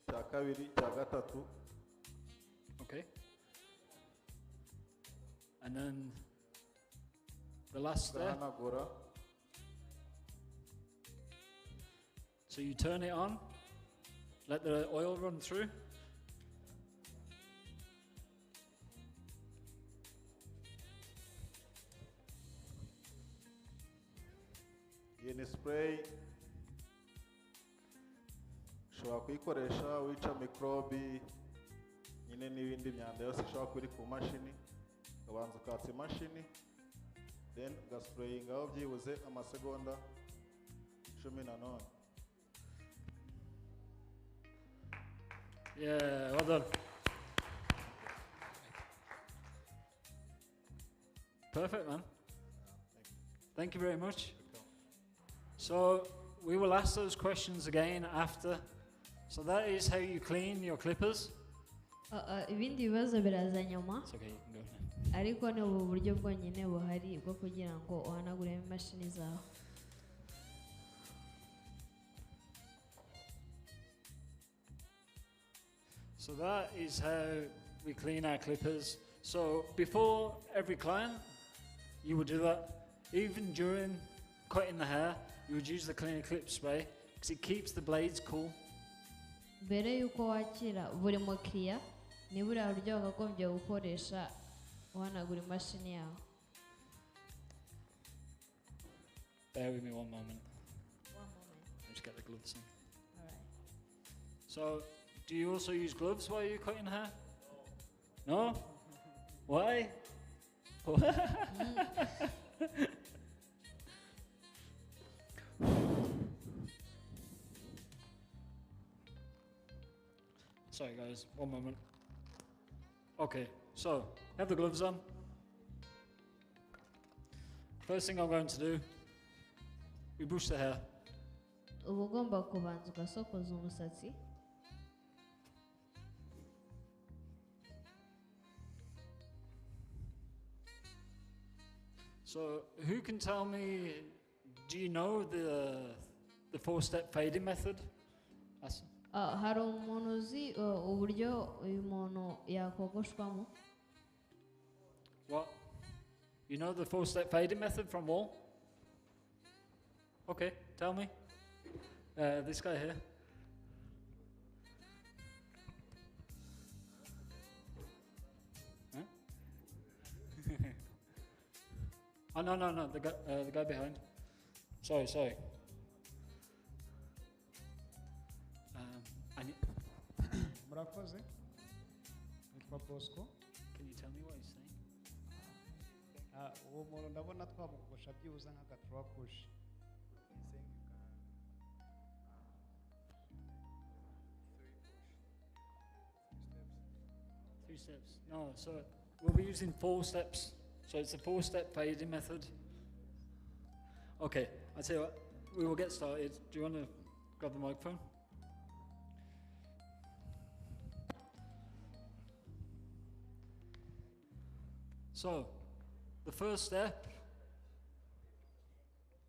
cya kabiri cya gatatu. Okay. And then the last step. So you turn it on, let the oil run through. Iyi ni spray ushobora kuyikoresha wica mikrobi nyine n'ibindi myanda yose ishobora kuba iri ku mashini. Ukabanza ukatsa imashini, then ugasprayingaho byibuze amasegonda 14. Yeah, well done. Perfect, man. Thank you very much. So we will ask those questions again after. So that is how you clean your clippers. ibindi bibazo biraza nyuma. It's okay, you can go now. Ariko ni ubu buryo bwonyine buhari bwo kugira ngo uhanaguremo imashini zawe. So that is how we clean our clippers. So before every client, you would do that. Even during cutting the hair, you would use the cleaner clip spray because it keeps the blades cool. Mbere yuko wakira buri mukiriya ni buriya buryo wakagombye gukoresha uhanagura imashini yawe. Bear with me one moment. I'll just get the gloves in. Alright. So, do you also use gloves while you're cutting hair? No? Why? Sorry guys, one moment. Okay, so have the gloves on. First thing I'm going to do, we brush the hair. uba ugomba kubanza ugasokoza umusatsi. So who can tell me, do you know the four-step fading method? Hari umuntu uzi uburyo uyu muntu yakogoshwamo? What? You know the four-step fading method from WAHL? Okay, tell me. This guy here. Huh? Oh no, the guy behind. Sorry. Murakoze. Nitwa Bosco. Can you tell me what he's saying? Uwo muntu ndabona twamugosha byibuze nk'agaturakushi. Three steps. No, so we'll be using 4 steps. So it's a 4-step fading method. Okay, I'll tell you what, we will get started. Do you want to grab the microphone? So, the first step,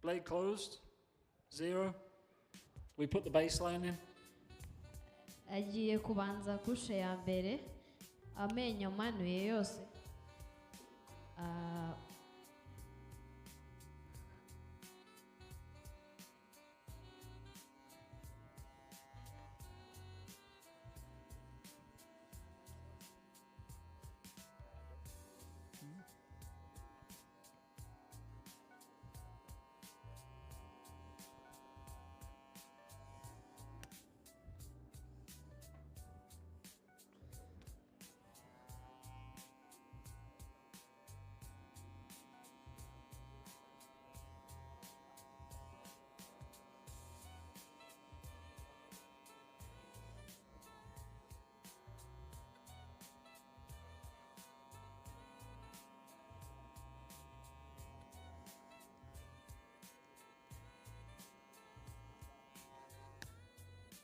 blade closed, 0. We put the baseline in. Agiye kubanza kushe ya mbere, amenyo manuye yose.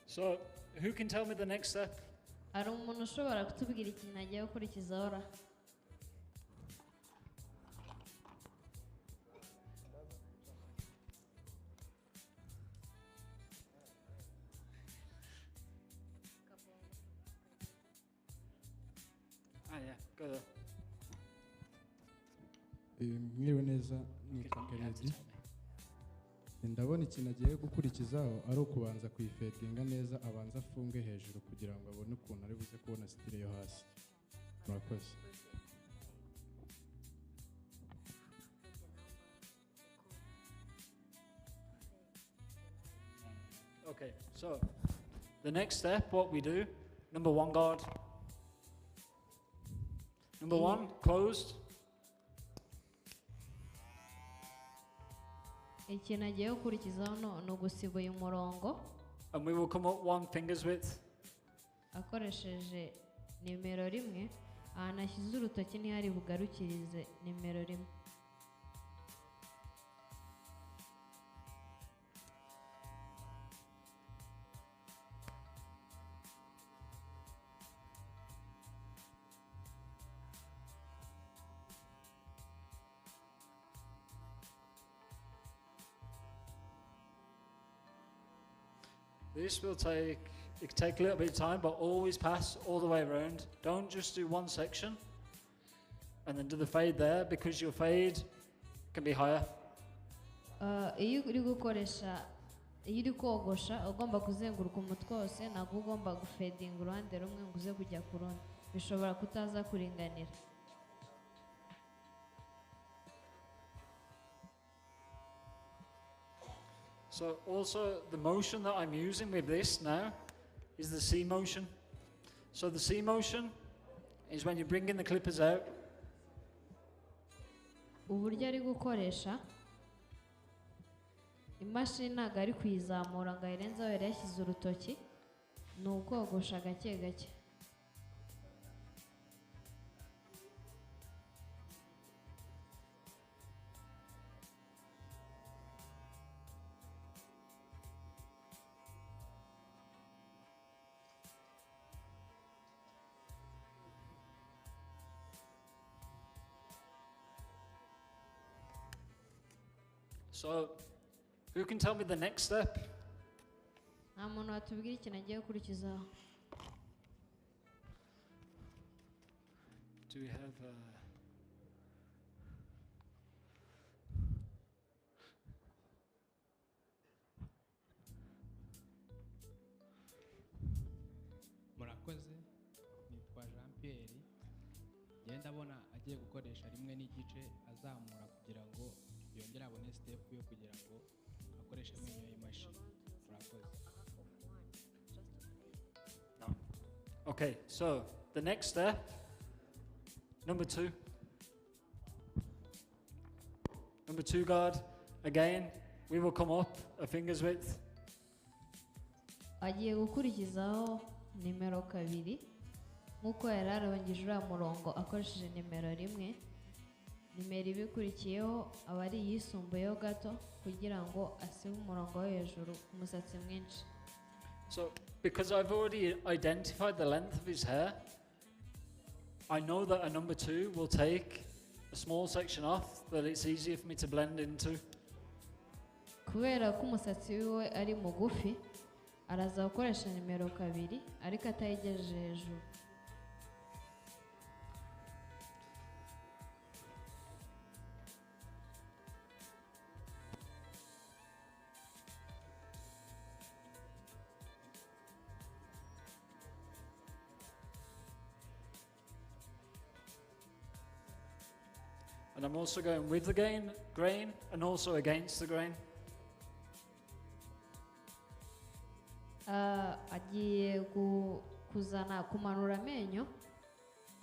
So, who can tell me the next step? Hari umuntu ushobora kutubwira ikintu agiye gukurikizaho ra? Yeah, go there. Mwiriwe neza nitwa Kennedy. Ndabona ikintu agiye gukurikizaho ari ukubanza kuyifedinga neza, abanza afunge hejuru kugira ngo abone ukuntu ari buze kubona style yo hasi. Murakoze. Okay, so the next step, what we do, number 1 guard. Number 1, closed. Ikintu agiye gukurikizaho ni ugusiba uyu murongo. And we will come up 1 finger's width. Akoresheje nimero 1, ahantu ashyize urutoki ntihari bugarukirize nimero 1. This will take a little bit of time, but always pass all the way around. Don't just do 1 section and then do the fade there, because your fade can be higher. Iyo uri kogosha ugomba kuzenguruka umutwe wose, ntabwo ugomba gufedinga uruhande rumwe ngo uze kujya ku rundi, bishobora kutaza kuringanira. So also the motion that I'm using with this now is the C motion. So the C motion is when you're bringing the clippers out uburyo ari gukoresha imashini ntabwo ari kuyizamura ngo ayirenzeho yari yashyize urutoki, ni ukogosha gake gake. So, who can tell me the next step? Nta muntu watubwira ikintu agiye gukurikizaho. Do we have murakoze, nitwa Jean Pierre. Njye ndabona agiye gukoresha rimwe n'igice azamura kugira ngo yongere abone step yo kugira ngo akoreshe amenyo y'imashini. Murakoze. No. Okay, so the next step, number 2. Number 2 guard, again, we will come up a finger's width. Agiye gukurikizaho nimero 2 nk'uko yari arabangije uriya murongo akoresheje nimero 1. Nimero ibikurikiyeho aba ari yisumbuyeho gato kugira ngo asibe umurongo wo hejuru ku musatsi mwinshi. So, because I've already identified the length of his hair, I know that a number 2 will take a small section off that it's easier for me to blend into. Kubera ko umusatsi wiwe ari mugufi, araza gukoresha nimero 2 ariko atayigejeje hejuru. And I'm also going with the grain and also against the grain. Agiye kuzana kumanura amenyo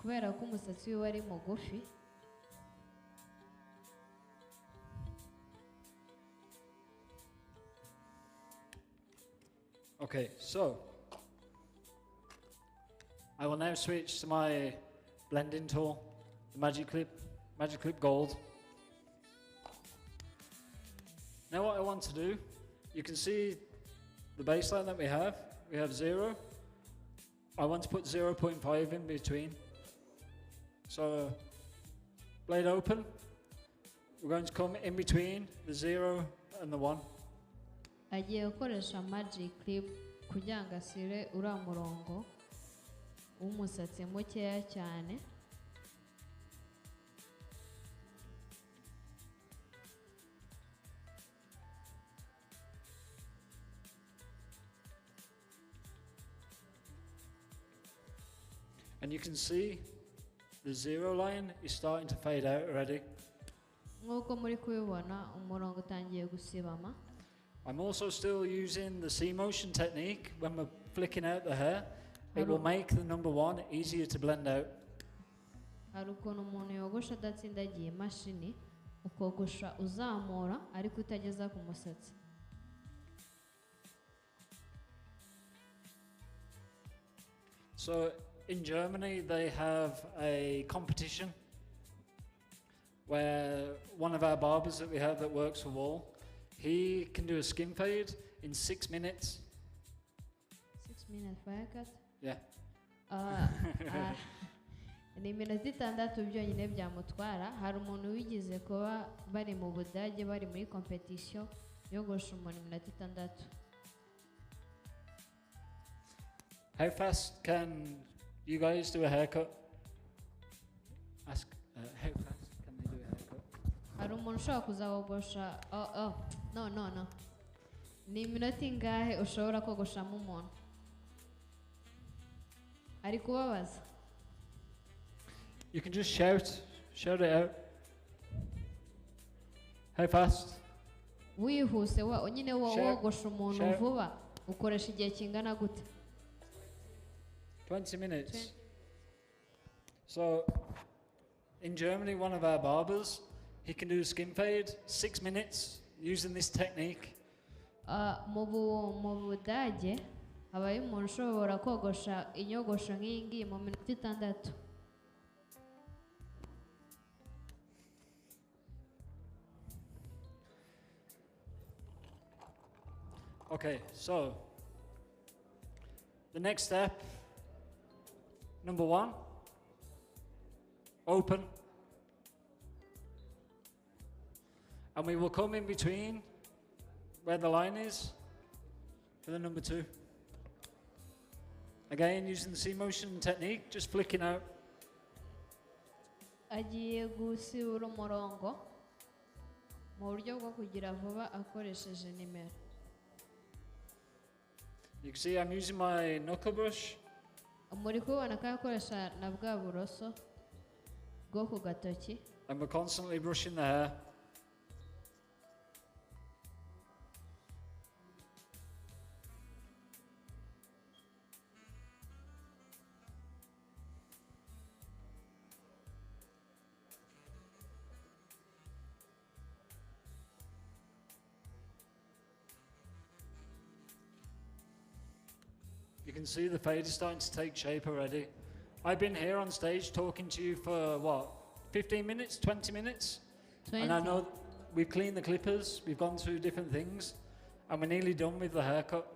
kubera ko umusatsi wiwe ari mugufi. Okay, so I will now switch to my blending tool, the Magic Clip Gold. Now what I want to do, you can see the baseline that we have. We have 0. I want to put 0.5 in between. So blade open. We're going to come in between the 0 and the 1. Agiye gukoresha Magic Clip kugira ngo asire uriya murongo w'umusatsi mukeya cyane. And you can see the 0 line is starting to fade out already. Nk'uko muri kubibona umurongo utangiye gusibama. I'm also still using the C motion technique when we're flicking out the hair. It will make the number 1 easier to blend out. Hari ukuntu umuntu yogosha adatsindagiye imashini, ukogosha uzamura ariko utageza ku musatsi. So in Germany they have a competition where one of our barbers that we have that works for WAHL, he can do a skin fade in 6 minutes. 6 minutes for haircut? Yeah. Ni iminota 6 byonyine byamutwara. Hari umuntu wigize kuba bari mu Budage bari muri competition yogosha umuntu iminota 6. How fast can you guys do a haircut? Ask how fast can they do a haircut? Hari umuntu ushobora kuzawogosha no. Ni iminota ingahe ushobora kogoshamo umuntu? Ari kubabaza. You can just shout it out. How fast? Wihuse nyine wogosha umuntu vuba ukoresha igihe kingana gute? 20 minutes. So in Germany, one of our barbers, He can do skin fade, 6 minutes, using this technique. Mu Budage habayo umuntu ushobora kogosha inyogosho nk'iyi ngiyi mu minota 6. Okay, so the next step, number 1, open. And we will come in between where the line is for the number 2. Again, using the C-motion technique, just flicking out. Agiye gusibura umurongo mu buryo bwo kugira vuba akoresheje nimero. You can see I'm using my knuckle brush. Muri kubona ko akoresha na bwa buroso bwo ku gatoki. And we're constantly brushing the hair. You can see the fade is starting to take shape already. I've been here on stage talking to you for what, 15 minutes, 20 minutes? 20. And I know we've cleaned the clippers, we've gone through different things, and we're nearly done with the haircut.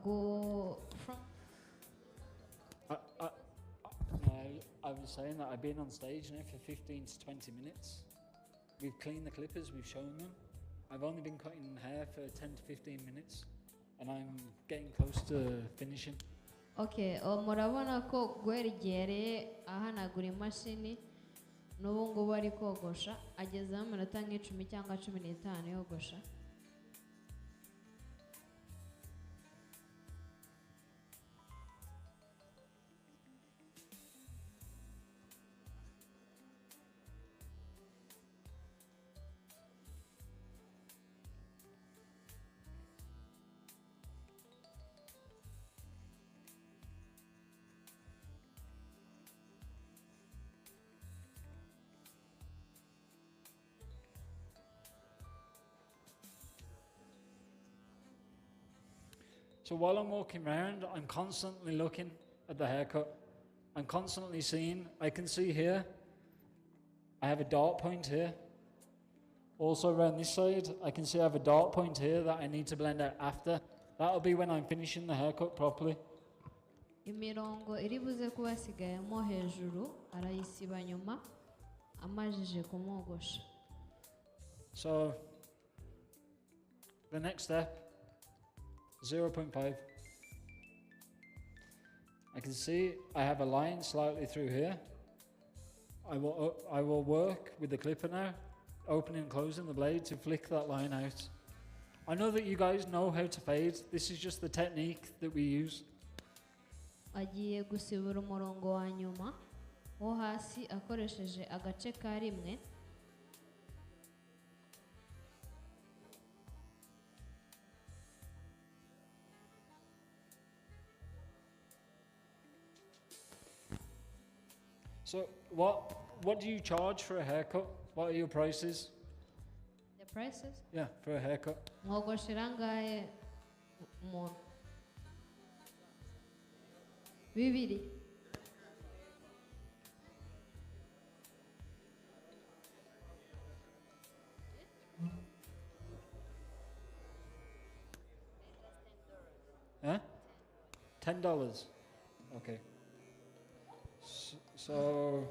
Go from. I was saying that I've been on stage now for 15 to 20 minutes. We've cleaned the clippers, we've shown them. I've only been cutting hair for 10 to 15 minutes. And I'm getting close to finishing. Okay, murabona ko gweregereye ahanagura imashini n'ubu ngubu ari kogosha agezeho amanota nk'icumi cyangwa 15 yogosha. So while I'm walking around, I'm constantly looking at the haircut. I'm constantly seeing, I can see here, I have a dart point here. Also around this side, I can see I have a dart point here that I need to blend out after. That'll be when I'm finishing the haircut properly. Imirongo iri buze kuba asigayemo hejuru arayisiba nyuma amajije kumwogosha. So the next step, 0.5. I can see I have a line slightly through here. I will work with the clipper now, opening and closing the blade to flick that line out. I know that you guys know how to fade. This is just the technique that we use. Agiye gusibura umurongo wa nyuma wo hasi akoresheje agace ka rimwe. So what do you charge for a haircut? What are your prices? The prices? Yeah, for a haircut. Mwogoshera ngahe umuntu? 2. Huh? $10. Okay. So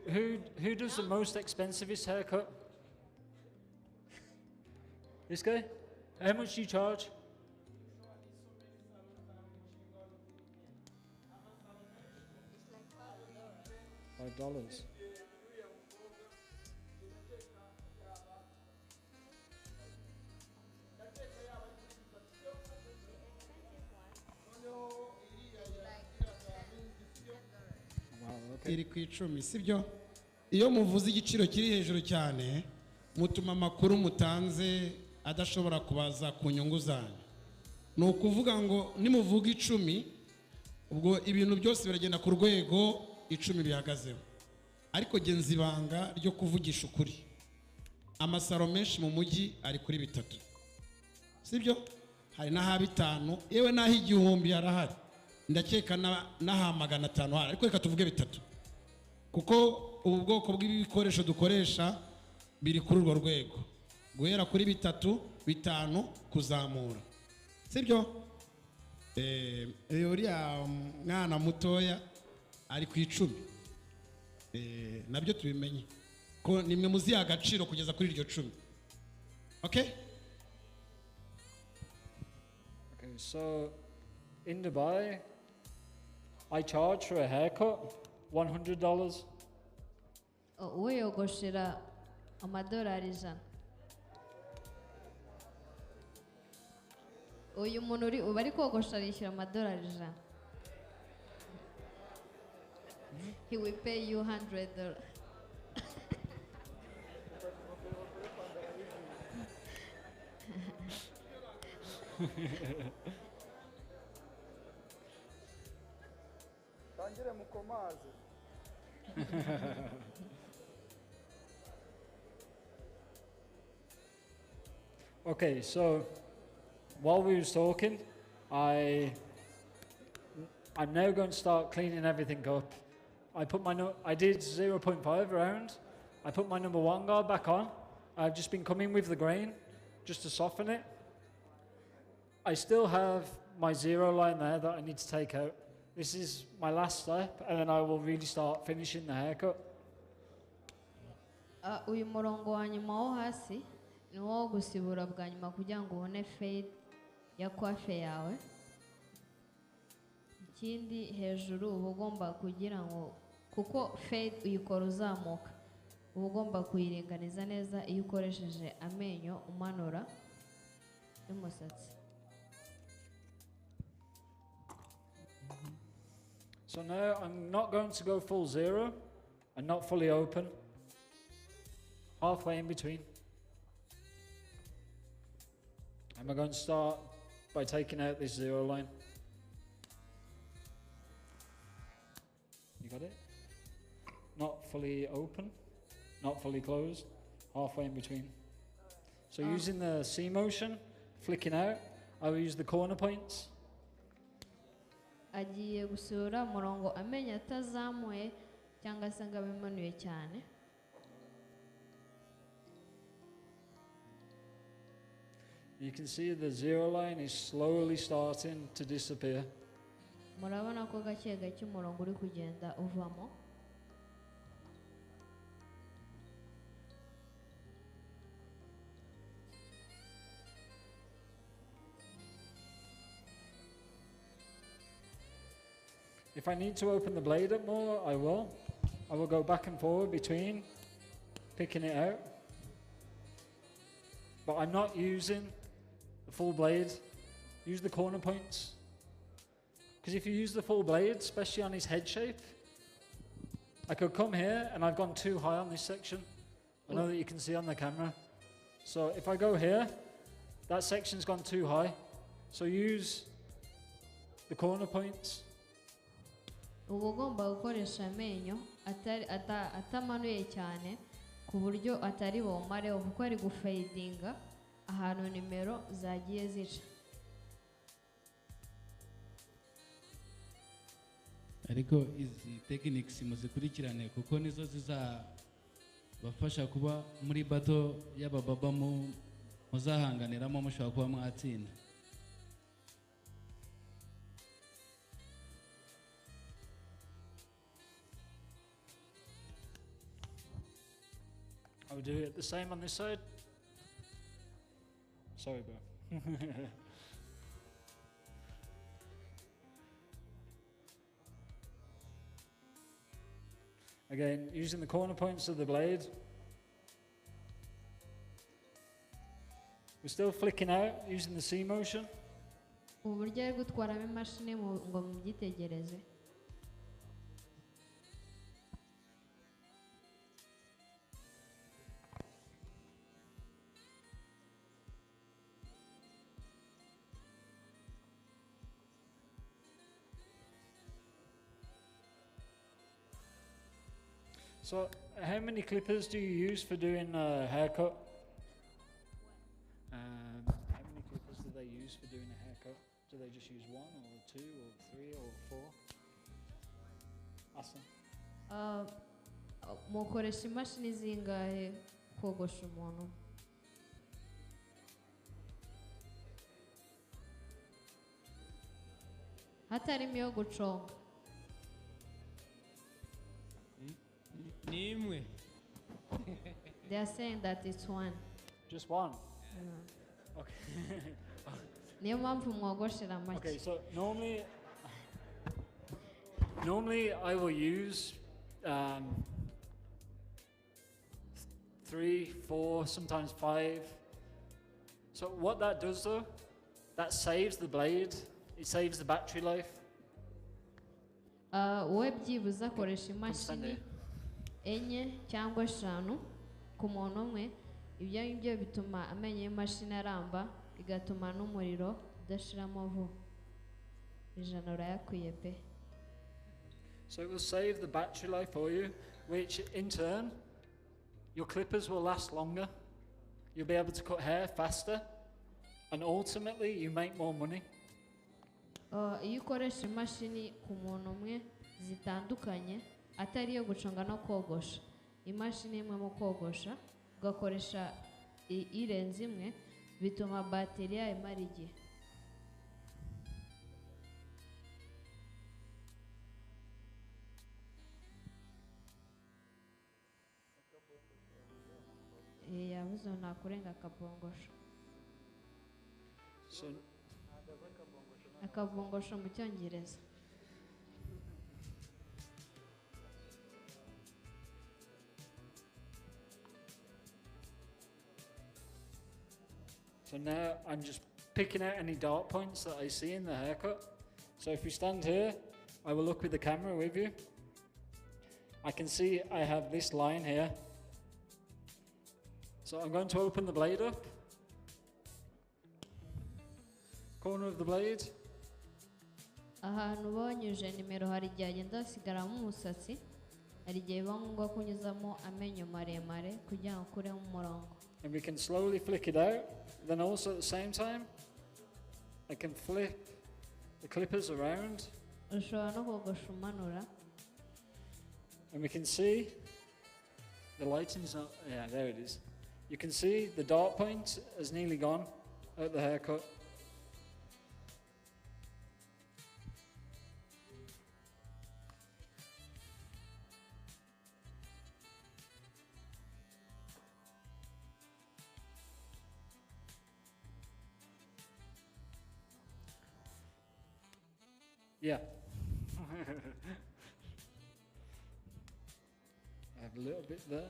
who does the most expensivest haircut? This guy? How much do you charge? $5. iri ku 10 sibyo iyo muvuze igiciro kiri hejuru cyane mutuma amakuru mutanze adashobora kubaza ku nyungu zanyu ni ukuvuga ngo nimuvuga 10 ubwo ibintu byose biragenda ku rwego 10 bihagazeho, ariko genza ibanga ryo kuvugisha ukuri. Amasaro menshi mu mujyi ari kuri 3, sibyo? Hari n'aha 5 yewe n'aha 1000 harahari, ndakeka n'aha 500 hari, ariko reka tuvuge 3 kuko ubu bwoko bw'ibikoresho dukoresha biri kuri urwo rwego, guhera kuri 3, 5 kuzamura, sibyo? Uriya mwana mutoya ari ku 10, nabyo tubimenye ko nimwe muzi agaciro kugeza kuri iryo 10. Okay? Okay, so in Dubai, I charge for a haircut $100. Uwo yogoshera amadolari 100. Uyu muntu uba ari kogosha arishyura amadolari 100. He will pay you $100. Tangire mukomaze. Okay, so while we was talking, I'm now going to start cleaning everything up. I did 0.5 round. I put my number 1 guard back on. I've just been coming with the grain just to soften it. I still have my 0 line there that I need to take out. This is my last step, and then I will really start finishing the haircut. Uyu murongo wa nyuma wo hasi ni wo gusibura bwa nyuma kugira ngo ubone fade ya coiffe yawe. Ikindi hejuru uba ugomba kugira ngo kuko fade uyikora uzamuka, uba ugomba kuyiringaniza neza iyo ukoresheje amenyo umanura y'umusatsi. So now I'm not going to go full 0 and not fully open. Halfway in between. And we're going to start by taking out this 0 line. You got it? Not fully open, not fully closed, halfway in between. So using the C motion, flicking out, I will use the corner points. Agiye gusura murongo amenya atazamuye cyangwa se ngo abimanuye cyane. You can see the 0 line is slowly starting to disappear. Murabona ko gake gake umurongo uri kugenda uvamo. If I need to open the blade up more, I will. I will go back and forward between, picking it out. But I'm not using the full blade. Use the corner points. Because if you use the full blade, especially on his head shape, I could come here and I've gone too high on this section. I know that you can see on the camera. So if I go here, that section's gone too high. So use the corner points. Uba ugomba gukoresha amenyo atamanuye cyane ku buryo atari bumareho kuko ari gufadinga ahantu nimero zagiye zica. Ariko izi techniques muzikurikirane kuko nizo zizabafasha kuba muri bato y'abababa muzahanganiramo mushobora kuba mwatsinda. I will do it the same on this side. Sorry, bro. Again, using the corner points of the blade. We're still flicking out using the C motion. Uburyo ari gutwaramo imashini ngo mubyitegereze. So, how many clippers do you use for doing a haircut? How many clippers do they use for doing a haircut? Do they just use 1 or 2 or 3 or 4? Awesome. mukoresha imashini zingahe kogosha umuntu? hatarimo iyo guconga. Ni imwe. They are saying that it's one. Just one? Yeah. Okay. niyo mpamvu mwogoshera make. Okay, so normally I will use 3, 4, sometimes 5. So what that does though, that saves the blade, it saves the battery life. wowe byibuze akoresha imashini enye cyangwa eshanu ku muntu umwe. ibyo ngibyo bituma amenyo y'imashini aramba, bigatuma n'umuriro udashiramo vuba. ijana urayakwiye pe. So it will save the battery life for you, which in turn, your clippers will last longer. You'll be able to cut hair faster, and ultimately you make more money. iyo ukoresha imashini ku muntu umwe zitandukanye, atari iyo guconga no kogosha, imashini imwe mu kogosha ugakoresha irenze imwe, bituma bateri yayo imara igihe. yabuze nta kurenga akabongosho. akabongosho mu cyongereza. So now I'm just picking out any dark points that I see in the haircut. So if we stand here, I will look with the camera with you. I can see I have this line here. So I'm going to open the blade up. Corner of the blade. ahantu banyuje nimero hari igihe agenda hasigaramo umusatsi, hari igihe biba ngombwa kunyuzamo amenyo maremare kugira ngo ukuremo umurongo. And we can slowly flick it out. Then also at the same time, I can flip the clippers around. ushobora no kogosha umanura. And we can see the lighting's not, yeah, there it is. You can see the dark point has nearly gone at the haircut. Yeah. I have a little bit there.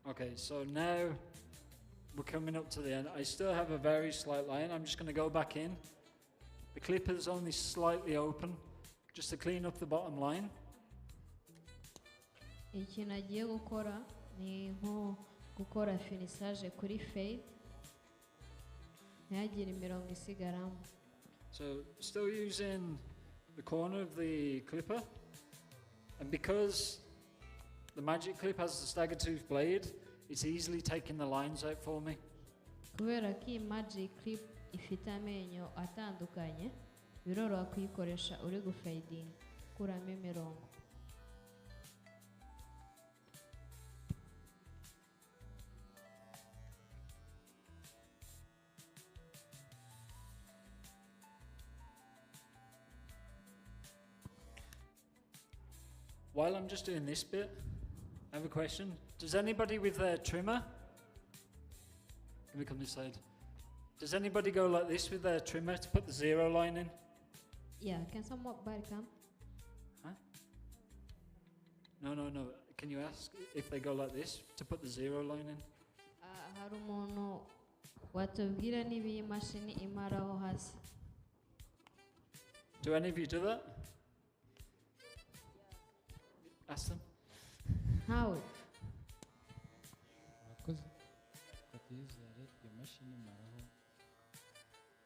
Okay, so now we're coming up to the end. I still have a very slight line. I'm just going to go back in. The clipper is only slightly open, just to clean up the bottom line. ikintu agiye gukora ni nko gukora finissage kuri fade, ntihagire imirongo isigaramo. So still using the corner of the clipper, and because the magic clip has the stagger tooth blade, it's easily taking the lines out for me. kubera ko iyi magic clip ifite amenyo atandukanye, biroroha kuyikoresha uri gufadinga kuramo imirongo. While I'm just doing this bit, I have a question. Does anybody with their trimmer, let me come this side. Does anybody go like this with their trimmer to put the zero line in? Yeah, can someone body come? Huh? No. Can you ask if they go like this to put the zero line in? hari umuntu watubwira niba iyi mashini imaraho hasi. Do any of you do that? Ask them. ntawe murakoze Cathedral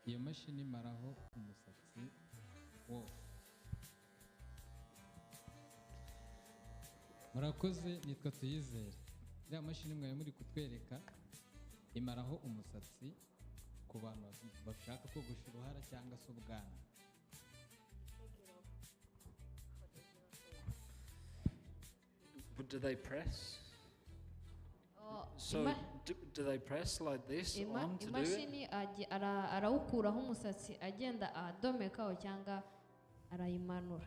iyo mashini imaraho umusatsi wose. Murakoze nitwa Tuyizere. Iriya mashini mwari muri kutwereka imaraho umusatsi ku bantu bashaka kogosha uruhara cyangwa se ubwanwa. But do they press? So do they press like this on to do it? imashini arawukuraho umusatsi agenda adomekaho cyangwa arayimanura.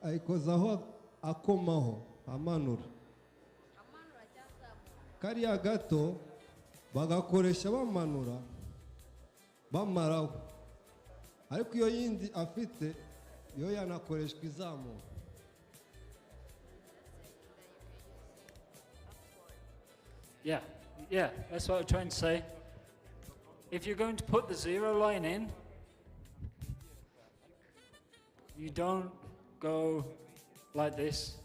ayikozaho akomaho amanura kariya gato bagakoresha bamanura bamaraho, ariko iyo yindi afite yo yanakoreshwa izamura. Yeah, that's what I'm trying to say. If you're going to put the zero line in, you don't go like this,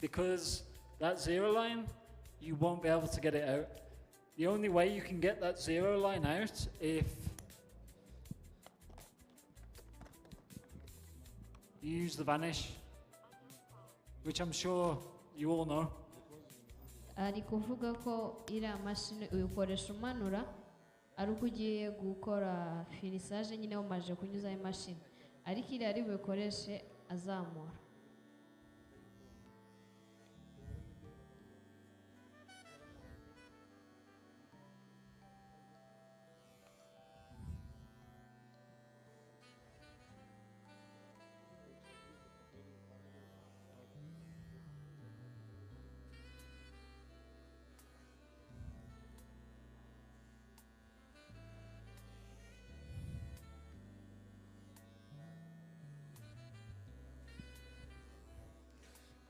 because that zero line, you won't be able to get it out. The only way you can get that zero line out if you use the vanish, which I'm sure you all know. Ari kuvuga ko iriya mashini uyikoresha umanura ari uko ugiye gukora finisage nyine umaze kunyuzaho imashini, ariko iriya ari bukoreshe azamura.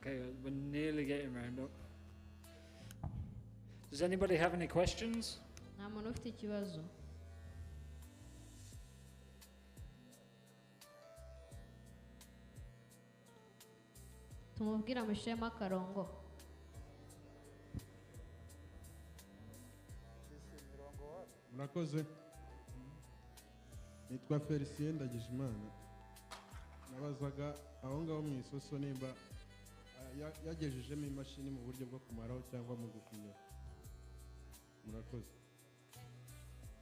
Okay, we're nearly getting round up. Does anybody have any questions? Nta muntu ufite ikibazo? Tumubwira amushiremo akarongo. Murakoze. Nitwa Felicien Ndagijimana. Nabazaga aho ngaho mu isoso nimba yagejejemo imashini mu buryo bwo kumaraho cyangwa mu gufinya. Murakoze.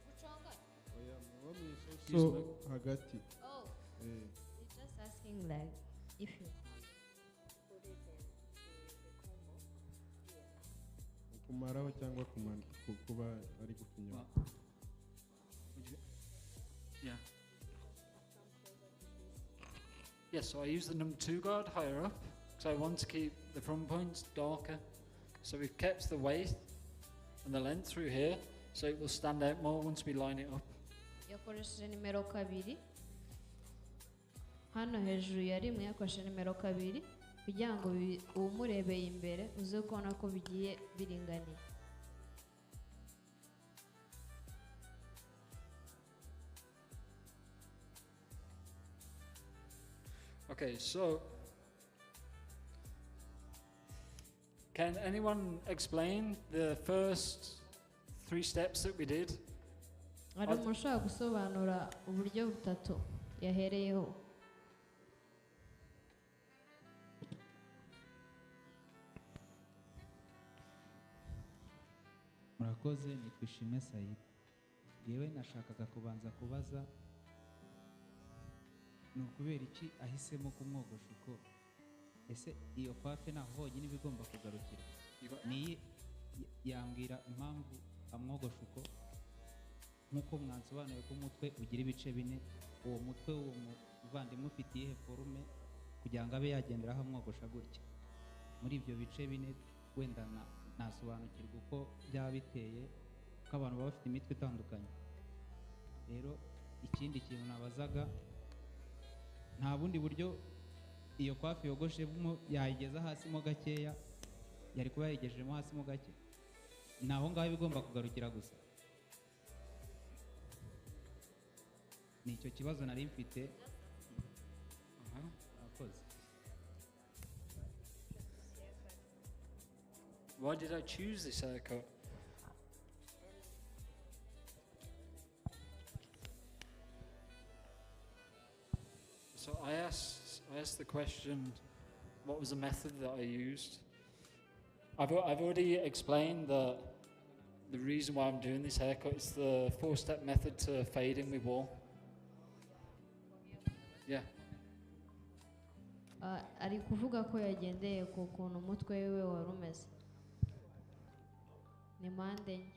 Guconga? Oya, mu isoso hagati. Oh. He's just asking like if you put it in the combo. Kumaraho cyangwa kuba ari gufinya. Yeah. Yes, so I use the number 2 guard higher up, because I want to keep the front points darker. So we've kept the weight and the length through here, so it will stand out more once we line it up. Yakoresheje nimero 2. Hano hejuru ya rimwe yakoresheje nimero 2 kugira ngo umurebeye imbere uze kubona ko bigiye biringaniye. Okay, so can anyone explain the first 3 steps that we did? Ari ushaka gusobanura uburyo butatu yahereyeho. Murakoze nitwishime Said. Yewe nashakaga kubanza kubaza ni ukubera iki ahisemo kumwogosha uko, ese iyo pafe naho honyine ibigomba kugarukira? Niye yambwira impamvu amwogosha uko, nk'uko mwansobanuye ko umutwe ugira ibice 4, uwo mutwe uwo muvandimwe ufite iyihe forume kugira ngo abe yagenderaho amwogosha gutya? Muri ibyo bice 4 wenda nasobanukirwa uko byaba biteye, ko abantu baba bafite imitwe itandukanye. Rero ikindi kintu nabazaga, nta bundi buryo iyo pafe yogoshemo yayigeza hasi mo gakeya, yari kuba yayigejejemo hasi mo gake? Naho ngaho bigomba kugarukira gusa? ni icyo kibazo nari mfite. Akoze. Why did I choose this haircut? So I asked the question, what was the method that I used? I've already explained that the reason why I'm doing this haircut is the 4-step method to fading with WAHL. Yeah. Ari kuvuga ko yagendeye ku kuntu umutwe we wari umeze. Ni mpande enye.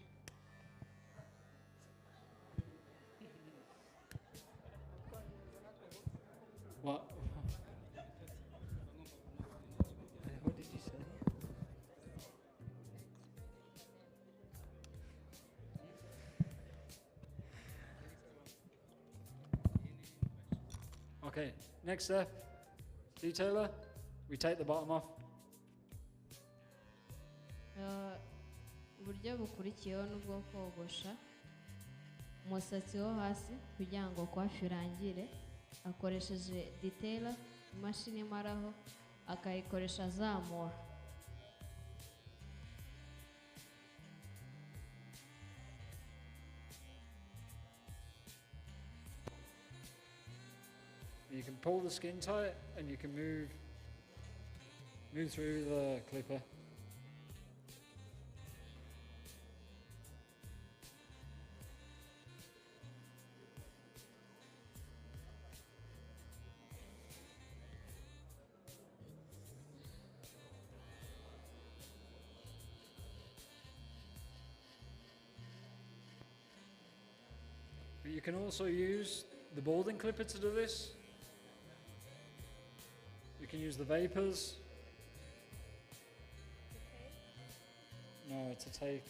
What? What did you say? Okay, next step, detailer, we take the bottom off. Uburyo bukurikiyeho n'ubwo kogosha umusatsi wo hasi kugira ngo kwafi irangire, akoresheje detailer, imashini imaraho akayikoresha azamura. You can pull the skin tight and you can move through the clipper. But you can also use the balding clipper to do this. You can use the vapors. No, to take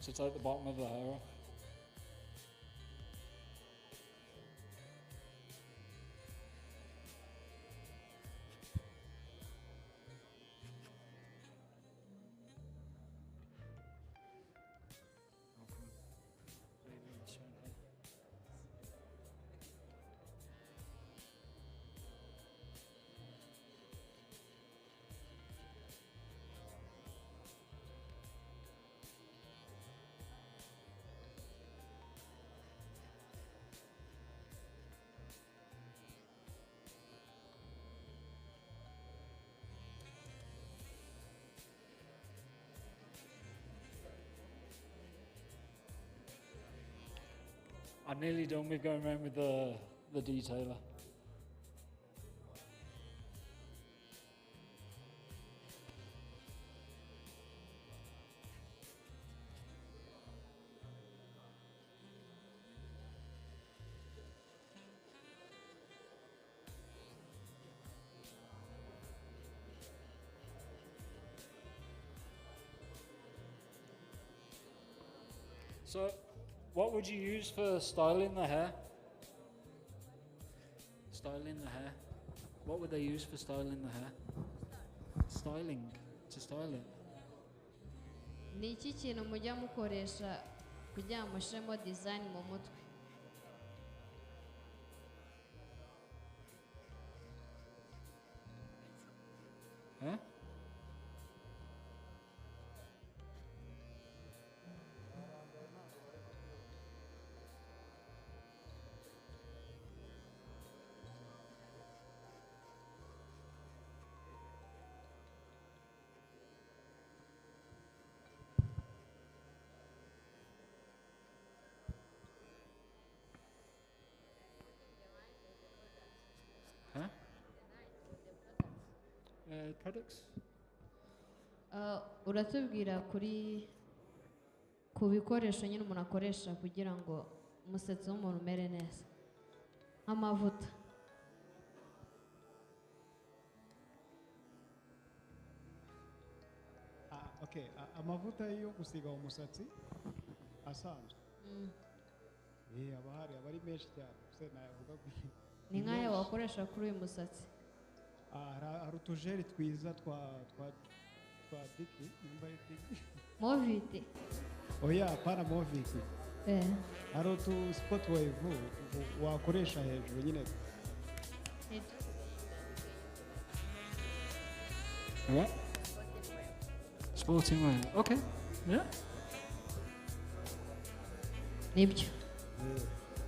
the bottom of the hair off. I'm nearly done with going around with the detailer. So, what would you use for styling the hair? Styling the hair. What would they use for styling the hair? Styling, to style it. Ni iki kintu mujya mukoresha kugira ngo mushiremo design mu mutwe? Huh? Huh? Products? Uratubwira kuri ku bikoresho nyine umuntu akoresha kugira ngo umusatsi w'umuntu umere neza, nk'amavuta. Okay, amavuta yo gusiga umusatsi asanzwe. Aba ari menshi cyane. Se nayavuga ni nk'ayo wakoresha kuri uyu musatsi. Hari utujeri twiza twa diki, nimba ari diki. Movite. Oya, pana movite. hari utu spot wave wakoresha hejuru nyine. What? Sporting wave. Okay. Yeah. Nibyo.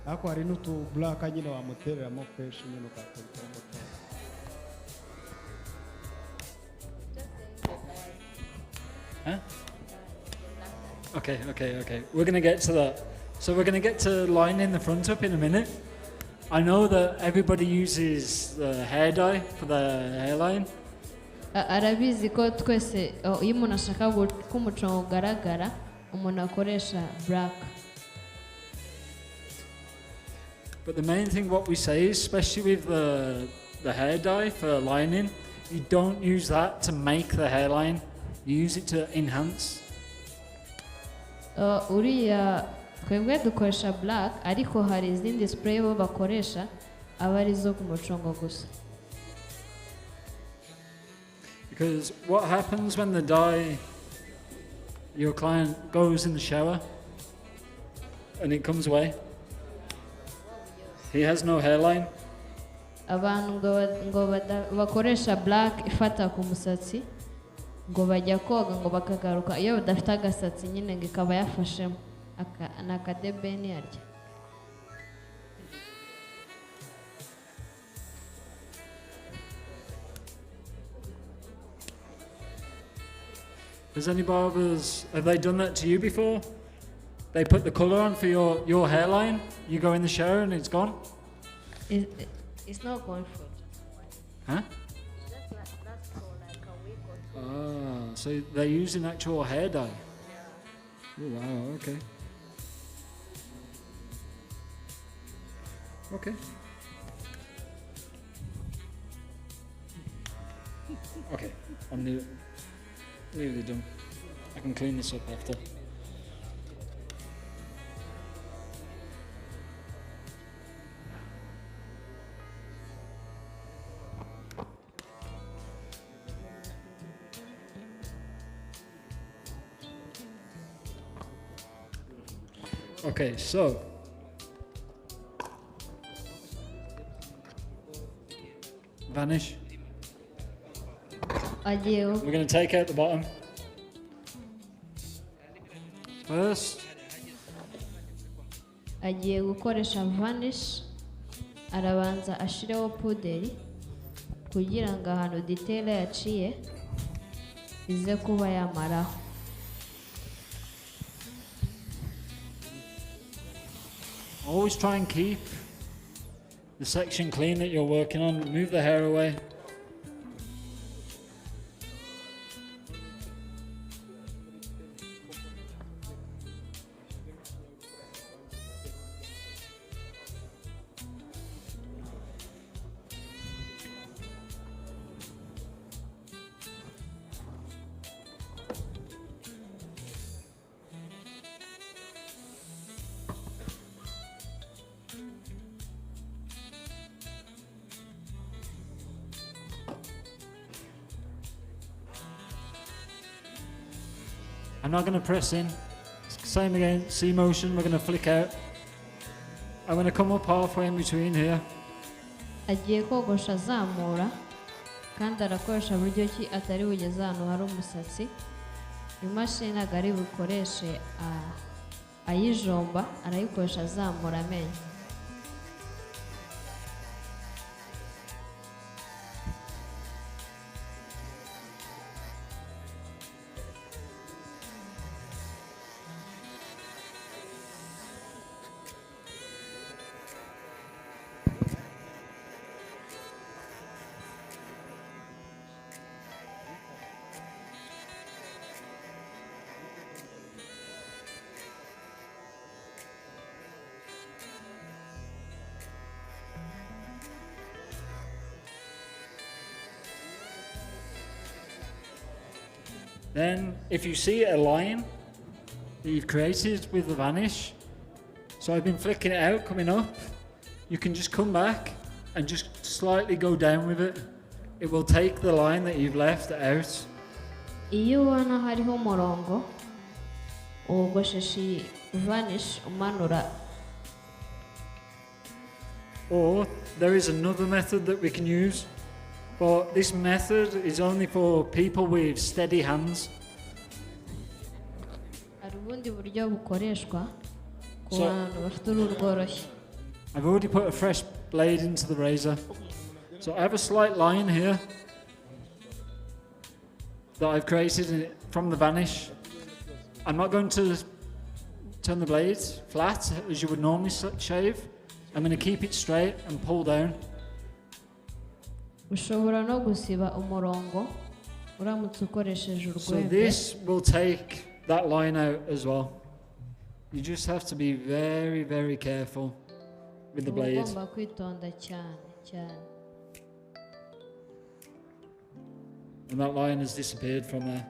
Ako hari n'utu black nyine wamutereramo fresh nyine ukatereka moto. Huh? Okay. We're gonna get to that. So we're gonna get to lining the front up in a minute. I know that everybody uses the hair dye for the hairline. Arabizi ko twese iyo umuntu ashaka ko umucongo ugaragara umuntu akoresha black. But the main thing what we say is, especially with the hair dye for lining, you don't use that to make the hairline. You use it to enhance. Uriya twebwe dukoresha black ariko hari izindi spray bo bakoresha aba ari zo ku mucongo gusa. Because what happens when the dye, your client goes in the shower and it comes away? He has no hairline. Abantu ngo bakoresha black ifata ku musatsi ngo bajya koga ngo bakagaruka iyo badafite agasatsi nyine ngo ikaba yafashemo nakadebeni arya. Has any barbers, have they done that to you before? They put the colour on for your hairline, you go in the shower and it's gone? It's not going for it. Huh? Ah, so they're using actual hair dye? Oh, wow, okay. Okay. Okay, I'm nearly done. I can clean this up after. Okay, so vanish. We're going to take out the bottom. First. Agiye gukoresha vanish arabanza ashireho puderi kugira ngo ahantu detail yaciye ize kuba yamaraho. Always try and keep the section clean that you're working on. Move the hair away. I'm not going to press in. Same again, C motion, we're going to flick out. I'm going to come up halfway in between here. Agiye kogosha azamura kandi arakoresha buryo ki atari bugeze ahantu hari umusatsi. Imashini ntabwo ari bukoreshe ayijomba, arayikoresha azamura amenyo. Then, if you see a line that you've created with the vanish, so I've been flicking it out, coming up, you can just come back and just slightly go down with it. It will take the line that you've left out. Iyo ubona hariho umurongo uwogoshesha vanish umanura. Or there is another method that we can use, but this method is only for people with steady hands. Hari ubundi buryo bukoreshwa ku So- bantu bafite uruhu rworoshye. I've already put a fresh blade into the razor. So I have a slight line here that I've created from the vanish. I'm not going to turn the blade flat as you would normally shave. I'm going to keep it straight and pull down. Ushobora no gusiba umurongo uramutse ukoresheje So urwembe. this will take that line out as well. You just have to be very, very careful with the blade. Ugomba kwitonda cyane cyane. And that line has disappeared from there.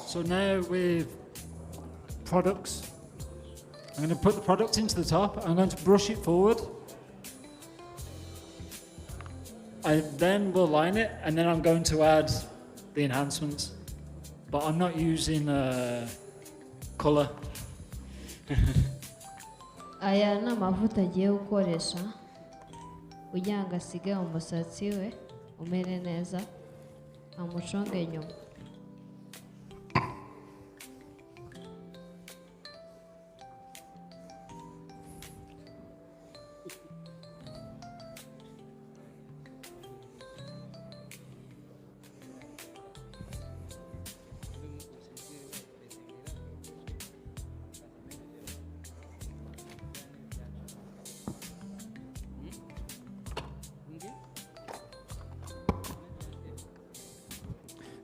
So now with products, I'm going to put the product into the top. I'm going to brush it forward. I then will line it, and then I'm going to add the enhancements. But I'm not using color. Aya ni amavuta agiye gukoresha kugira ngo asige umusatsi we umere neza amuconge inyuma.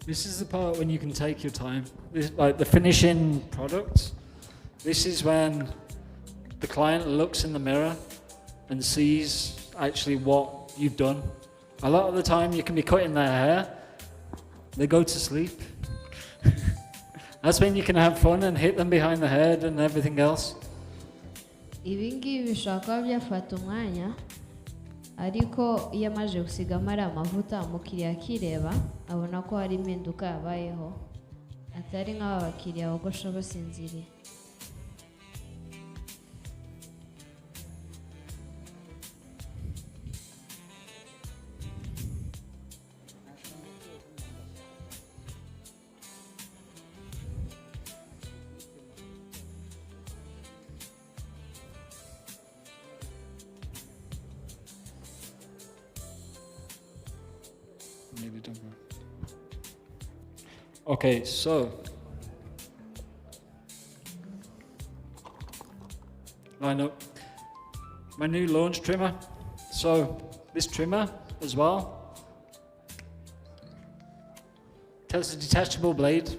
This is the part when you can take your time. This, like the finishing product, this is when the client looks in the mirror and sees actually what you've done. A lot of the time you can be cutting their hair, they go to sleep. That's when you can have fun and hit them behind the head and everything else. Ibi ngibi bishobora kuba byafata umwanya ariko iyo amaze gusigamo ari amavuta umukiriya akireba abona ko hari impinduka yabayeho atari nk'aba bakiriya bogosha basinziriye. Nearly done. Okay, so line up my new launch trimmer. So this trimmer as well it has a detachable blade.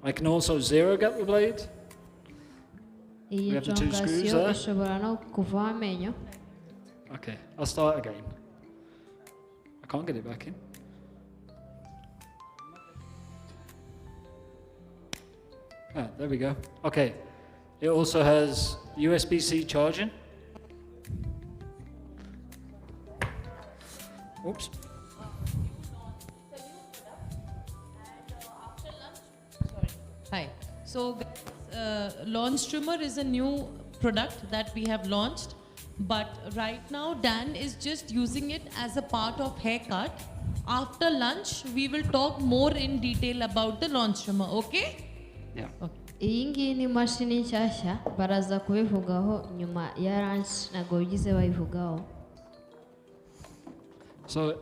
I can also zero get the blade. Iyi We have the two screws jongasiyo there. ishobora no kuvaho amenyo. Okay, I'll start again. I can't get it back in. Ah, there we go. Okay, it also has USB-C charging. Oops. Hi. So, launch trimmer is a new product that we have launched, but right now Dan is just using it as a part of haircut. After lunch, we will talk more in detail about the launch trimmer. Okay? Yeah. Iyi ngiyi ni imashini nshyashya baraza kubivugaho nyuma ya lunch ntabwo bigize babivugaho. So,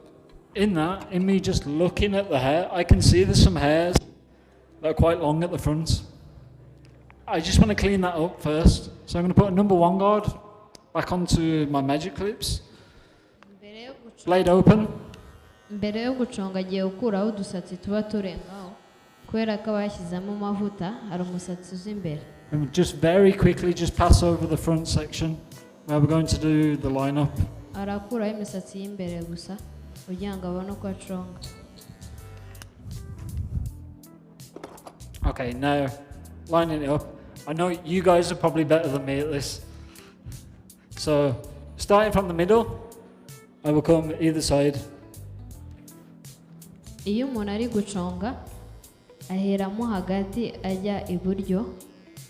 in me just looking at the hair, I can see there's some hairs that are quite long at the front. I just want to clean that up first. So I'm going to put a number 1 guard back onto my magic clips. Blade open. Mbere yo guconga agiye gukuraho udusatsi tuba turengaho kubera ko bashyizemo amavuta hari umusatsi uza imbere. And just very quickly, just pass over the front section where we're going to do the line-up. Arakuraho imisatsi y'imbere gusa kugira ngo abone uko aconga. Okay, now lining it up. I know you guys are probably better than me at this. So, starting from the middle, I will come either side. Iyo umuntu ari guconga aheramo hagati ajya iburyo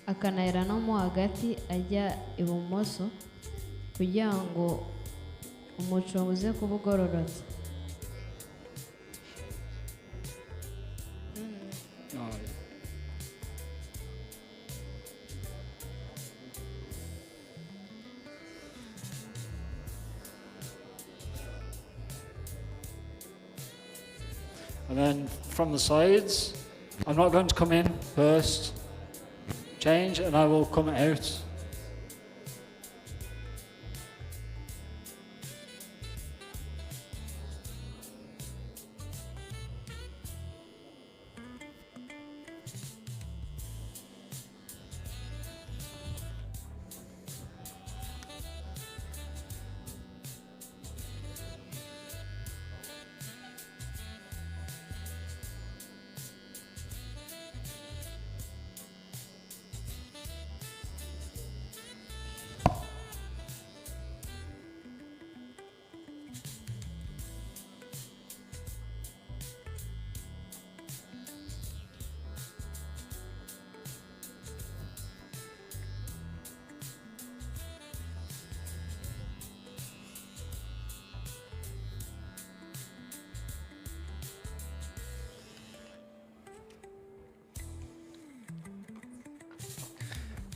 akanahera no mo hagati ajya ibumoso kugira ngo umucongo uze kuba ugororotse. And then from the sides, I'm not going to come in first, change, and I will come out.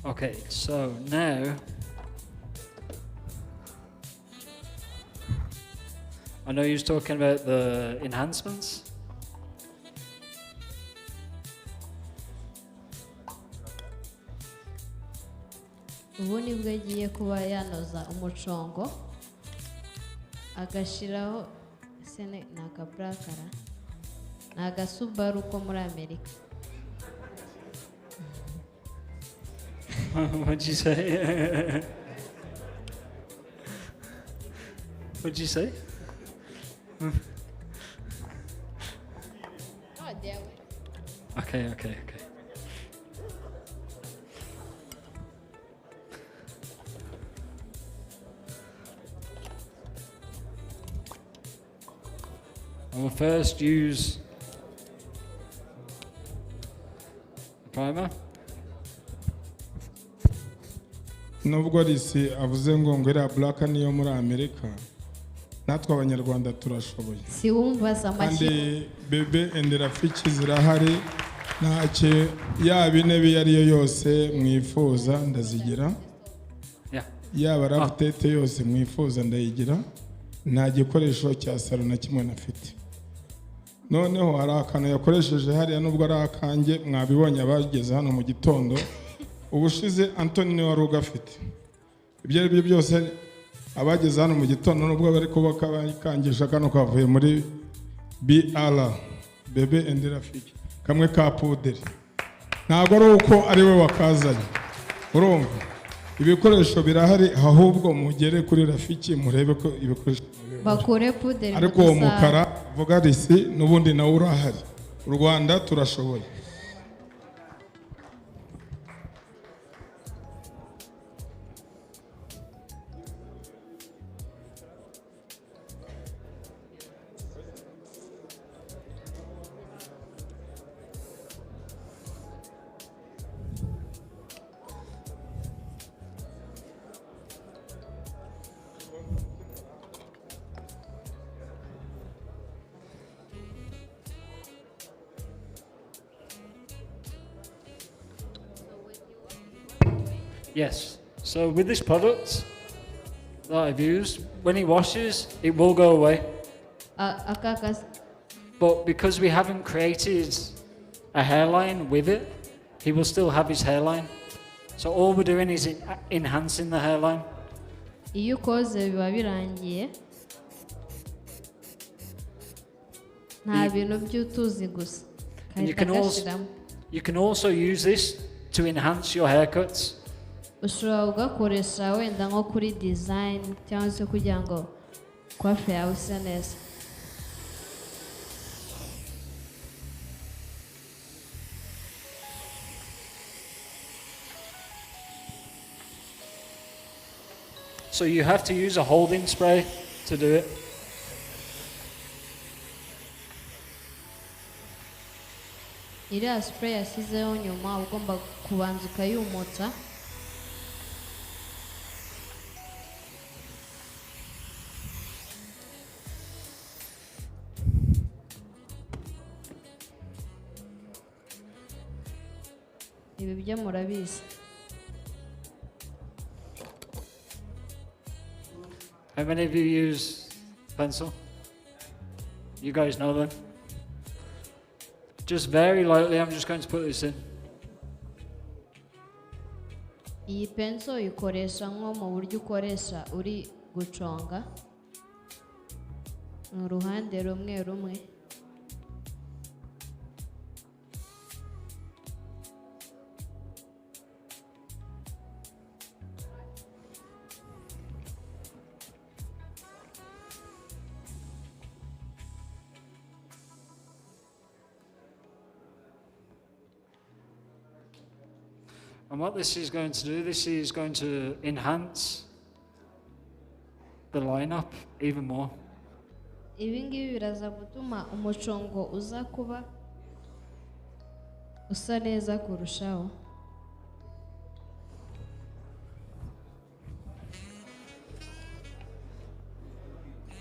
Okay, so now I know you was talking about the enhancements. Ubu nibwo agiye kuba yanoza umucongo agashiraho sene ni akabrakara ni agasubaru ko muri Amerika. What'd you say? What'd you say? Okay. I will first use the primer. Nubwo risi avuze ngo iriya black niyo muri Amerika, natwe abanyarwanda turashoboye. Si wumva samashyi. Kandi bebe and rafiki zirahari, ntacyo yaba intebe iyo ariyo yose mwifuza ndazigira. Yaba rafutete yose mwifuza ndayigira. Nta gikoresho cya salo na kimwe nafite. Noneho hari akantu yakoresheje hariya nubwo ari akanjye mwabibonye abageze hano mu gitondo. Ubushize Anthony niwe wari ugafite. Ibyo ari byo byose abageze hano mu gitondo nubwo bari kubaka bakangisha kano kavuye muri BR Bebe and Rafiki kamwe ka puderi. Ntabwo ari uko ari we wakazanye. Urumva ibikoresho birahari ahubwo mugere kuri Rafiki murebe ko ibikoresho bakure puderi. Ariko uwo mukara vuga risi n'ubundi nawe urahari. U Rwanda turashoboye. Yes, so with this product that I've used, when he washes, it will go away. But because we haven't created a hairline with it, he will still have his hairline. So all we're doing is enhancing the hairline. Iyo ukoze biba birangiye nta bintu by'utuzi gusa And gashiramo. you can also use this to enhance your haircuts. Ushobora ugakoresha wenda nko kuri design cyangwa se kugira ngo coiffe yawe ise neza. So you have to use a holding spray to do it. Iriya spray yashyizeho nyuma ugomba kubanza ukayumutsa. Ibi byo murabizi. How many of you use pencil? You guys know them? Just very lightly, I'm just going to put this in. Iyi pencil uyikoresha nko mu buryo ukoresha uri guconga. Ni uruhande rumwe rumwe. And what this is going to do, this is going to enhance the lineup even more. Ibi ngibi biraza gutuma umucongo uza kuba usa neza kurushaho.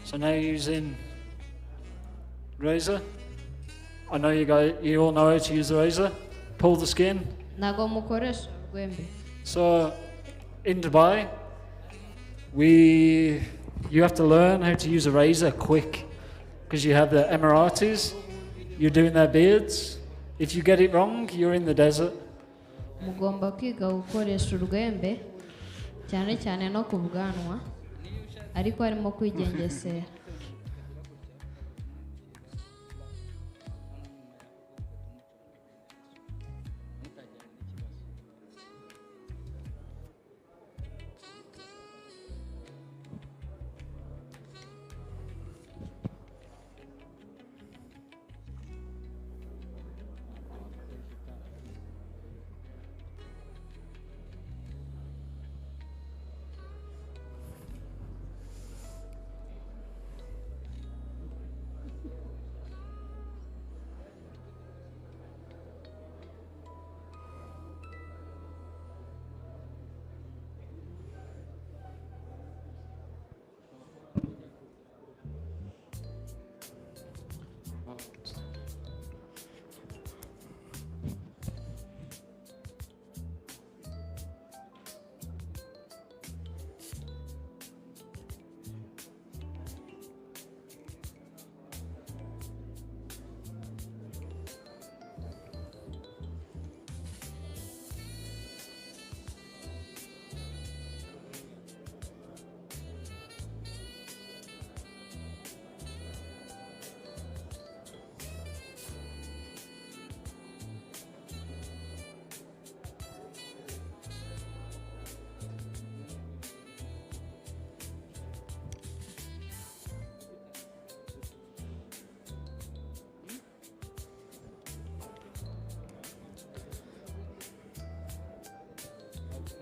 So now using razor. I know you all know how to use the razor. Pull the skin. Ntago mukoresha urwembe. So in Dubai, you have to learn how to use a razor quick because you have the Emiratis, you're doing their beards. If you get it wrong, you're in the desert. Mugomba kwiga gukoresha urwembe cyane cyane no ku bwanwa ariko harimo kwigengesera.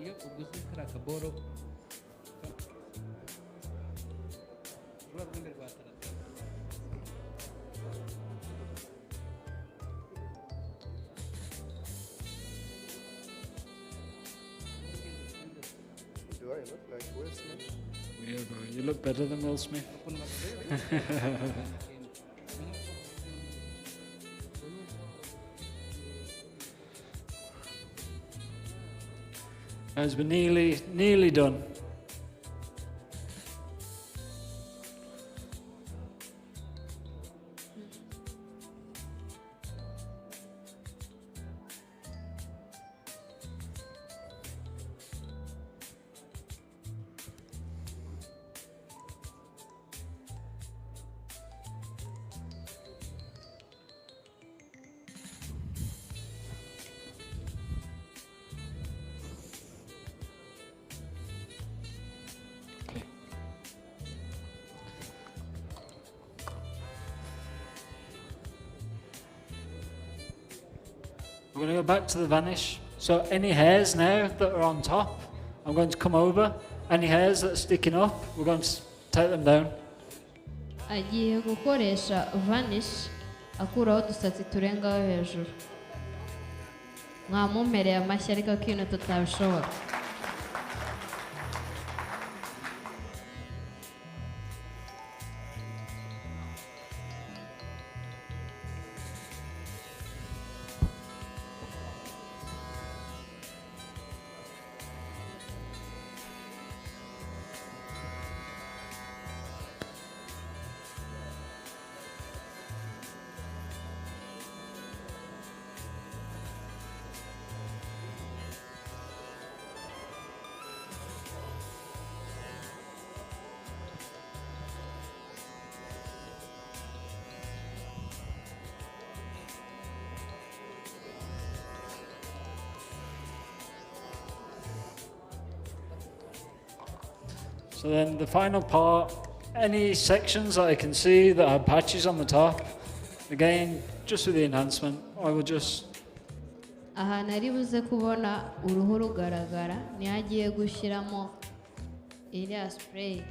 Iyo uguze kariya kaboro ruba rw'imbe rwa tarata. Do I look like Will Smith? Yeah, bro, you look better than Will Smith. As we're nearly done. We're going to go back to the vanish. So any hairs now that are on top, I'm going to come over. Any hairs that are sticking up, we're going to take them down. agiye gukoresha vanish akuraho udusatsi turengaho hejuru. Mwamumereye amashyi ariko kino tutabishobora. So then the final part, any sections that I can see that have patches on the top, again, just with the enhancement, I will just Ahantu ari buze kubona uruhu rugaragara niho agiye gushyiramo iriya spray.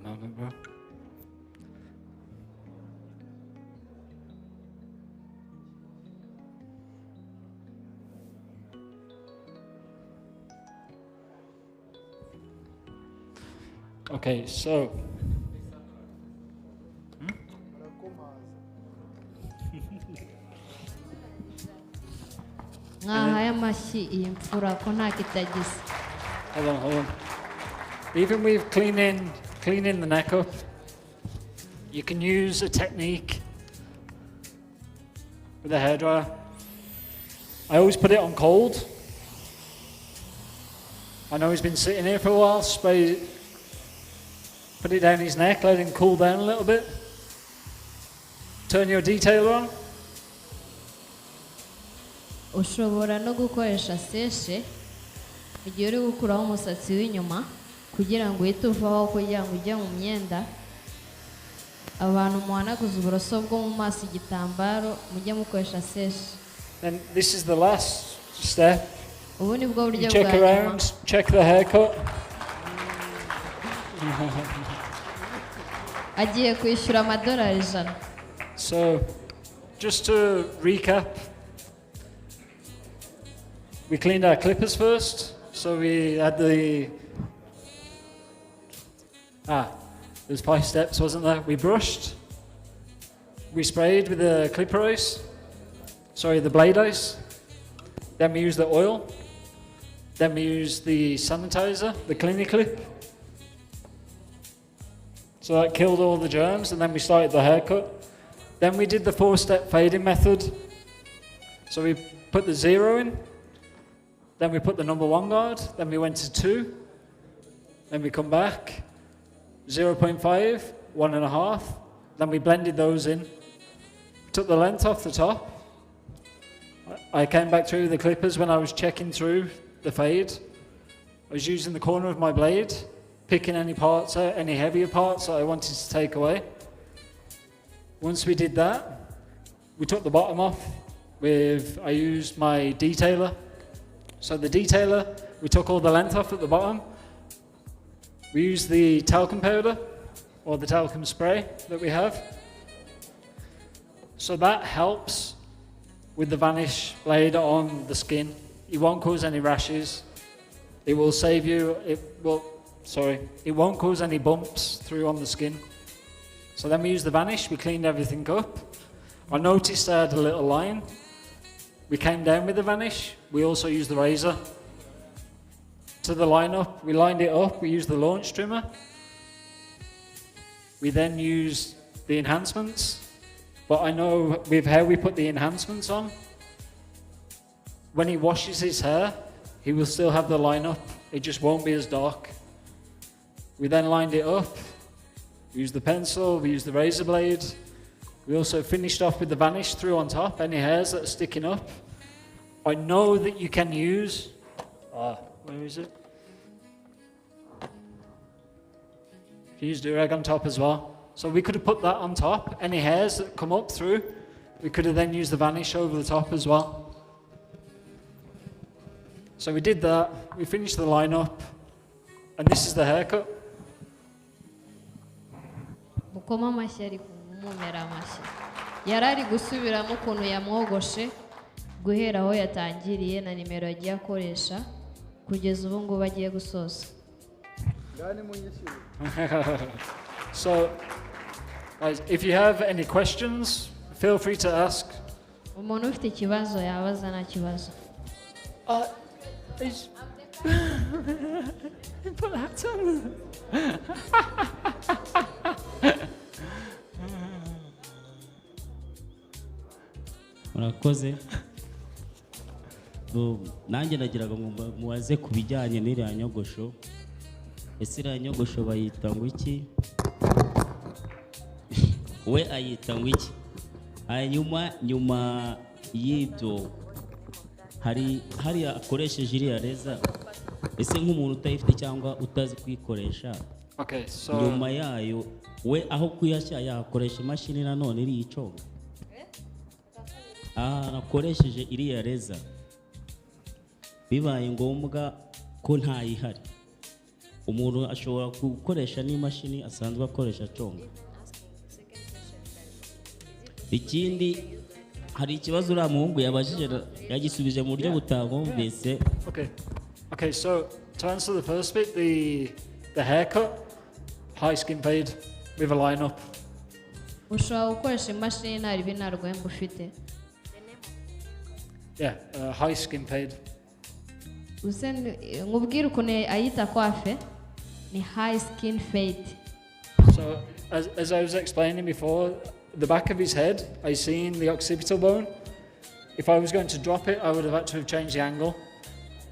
a moment, bro. Okay, so Mwahaye amashyi iyi mfura ko nta kitagize. hold on. Even with cleaning the neck up, you can use a technique with a hairdryer. I always put it on cold. I know he's been sitting here for a while, put it down his neck, let him cool down a little bit. Turn your detailer on. Ushobora no gukoresha seshe igihe uri gukuraho umusatsi w'inyuma kugira ngo uhite uvaho kugira ngo ujye mu myenda. Abantu muhanaguza uburoso bwo mu maso igitambaro mujye mukoresha seshe. Then this is the last step. Ubu ni bwo buryo Check bwa nyuma. around, check the haircut. Agiye kwishyura amadolari 100. So, just to recap, we cleaned our clippers first. So we had there's 5 steps, wasn't there? We brushed, we sprayed with the the blade ice. Then we used the oil. Then we used the sanitizer, the cleaning clip. So that killed all the germs, and then we started the haircut. Then we did the 4-step fading method. So we put the 0 in, then we put the number 1 guard, then we went to 2, then we come back, 0.5, 1.5, then we blended those in, took the length off the top. I came back through the clippers when I was checking through the fade. I was using the corner of my blade, picking any parts out, any heavier parts that I wanted to take away. Once we did that, we took the bottom off I used my detailer. So the detailer, we took all the length off at the bottom. We used the talcum powder, or the talcum spray that we have. So that helps with the vanish blade on the skin. It won't cause any rashes. It will save you, it won't cause any bumps through on the skin. So then we used the vanish, we cleaned everything up. I noticed I had a little line. We came down with the vanish. We also used the razor to the line up. We lined it up, we used the launch trimmer. We then used the enhancements. But I know with hair we put the enhancements on. When he washes his hair, he will still have the line up. It just won't be as dark. We then lined it up. We used the pencil, we used the razor blade. We also finished off with the vanish through on top, any hairs that are sticking up. I know that you can use, where is it? You can use durag on top as well. So we could have put that on top, any hairs that come up through, we could have then used the vanish over the top as well. So we did that, we finished the lineup, and this is the haircut. mukoma amashyi ari kumumera amashyi yari ari gusubiramo ukuntu yamwogoshe guhera aho yatangiriye na nimero yagiye akoresha kugeza ubu ngubu agiye gusoza. So, guys, if you have any questions, feel free to ask. Umuntu ufite ikibazo yabaza nta kibazo. Put that on. Murakoze. Nanjye nagiraga mubaze ku bijyanye n'iriya nyogosho. Ese iriya nyogosho bayita ngo iki? We ayita ngo iki? Nyuma y'ibyo hari akoresheje iriya reza. Ese nk'umuntu utayifite cyangwa utazi kuyikoresha, okay, so nyuma yayo we aho kuyashya yakoresha imashini nanone iri iconga. Nakoresheje iriya reza bibaye ngombwa ko ntayihari, umuntu ashobora gukoresha n'imashini asanzwe akoresha conga. Ikindi hari ikibazo uriya muhungu yabajije yagisubije mu buryo butamwumvise. Okay, so to answer the first bit, the haircut, high skin fade with a line-up. Ushobora gukoresha imashini nta ribi nta rwembe ufite. Yeah, high skin fade. Nkubwire ukuntu ayita kwafe ni high skin fade. So as I was explaining before, the back of his head, I seen the occipital bone. If I was going to drop it, I would have had to have changed the angle.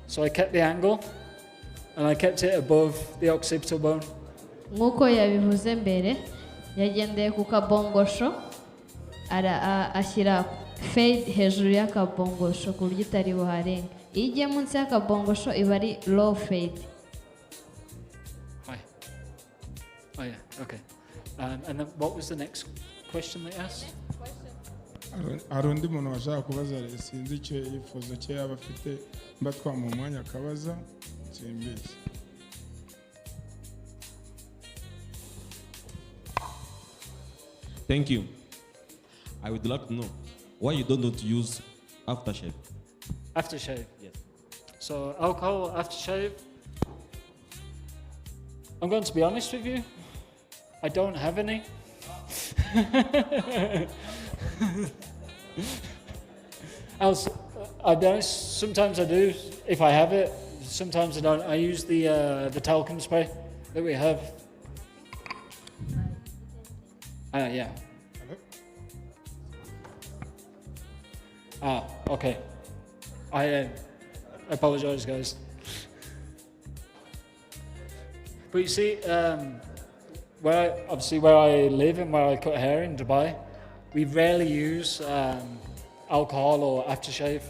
So I kept the angle, and I kept it above the occipital bone. Nk'uko yabivuze mbere, yagendeye ku kabongosho, ashyira fade hejuru y'akabongosho ku buryo itari buharenga. Iyo igiye munsi y'akabongosho iba ari low fade. Oh yeah, okay. And then what was the next question they asked? Hari undi muntu washaka kubaza sinzi icyo yifuzo cye yaba afite mba twamuha umwanya akabaza simbizi. Thank you. I would like to know why you don't use aftershave. Aftershave? Yes. So alcohol aftershave, I'm going to be honest with you, I don't have any. I'll be honest, sometimes I do, if I have it, sometimes I don't. I use the talcum spray that we have. Yeah. Okay. I apologize, guys. But you see, where I live and where I cut hair in Dubai, we rarely use alcohol or aftershave.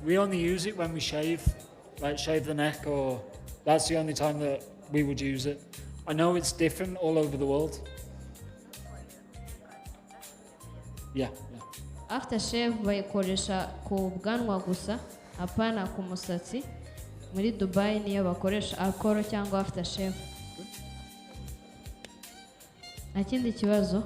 We only use it when we shave, like shave the neck, or that's the only time that we would use it. I know it's different all over the world. Yeah. Aftershave bayikoresha ku bwanwa gusa, apana ku musatsi. Muri Dubai niyo bakoresha alcohol cyangwa aftershave. Nta kindi kibazo?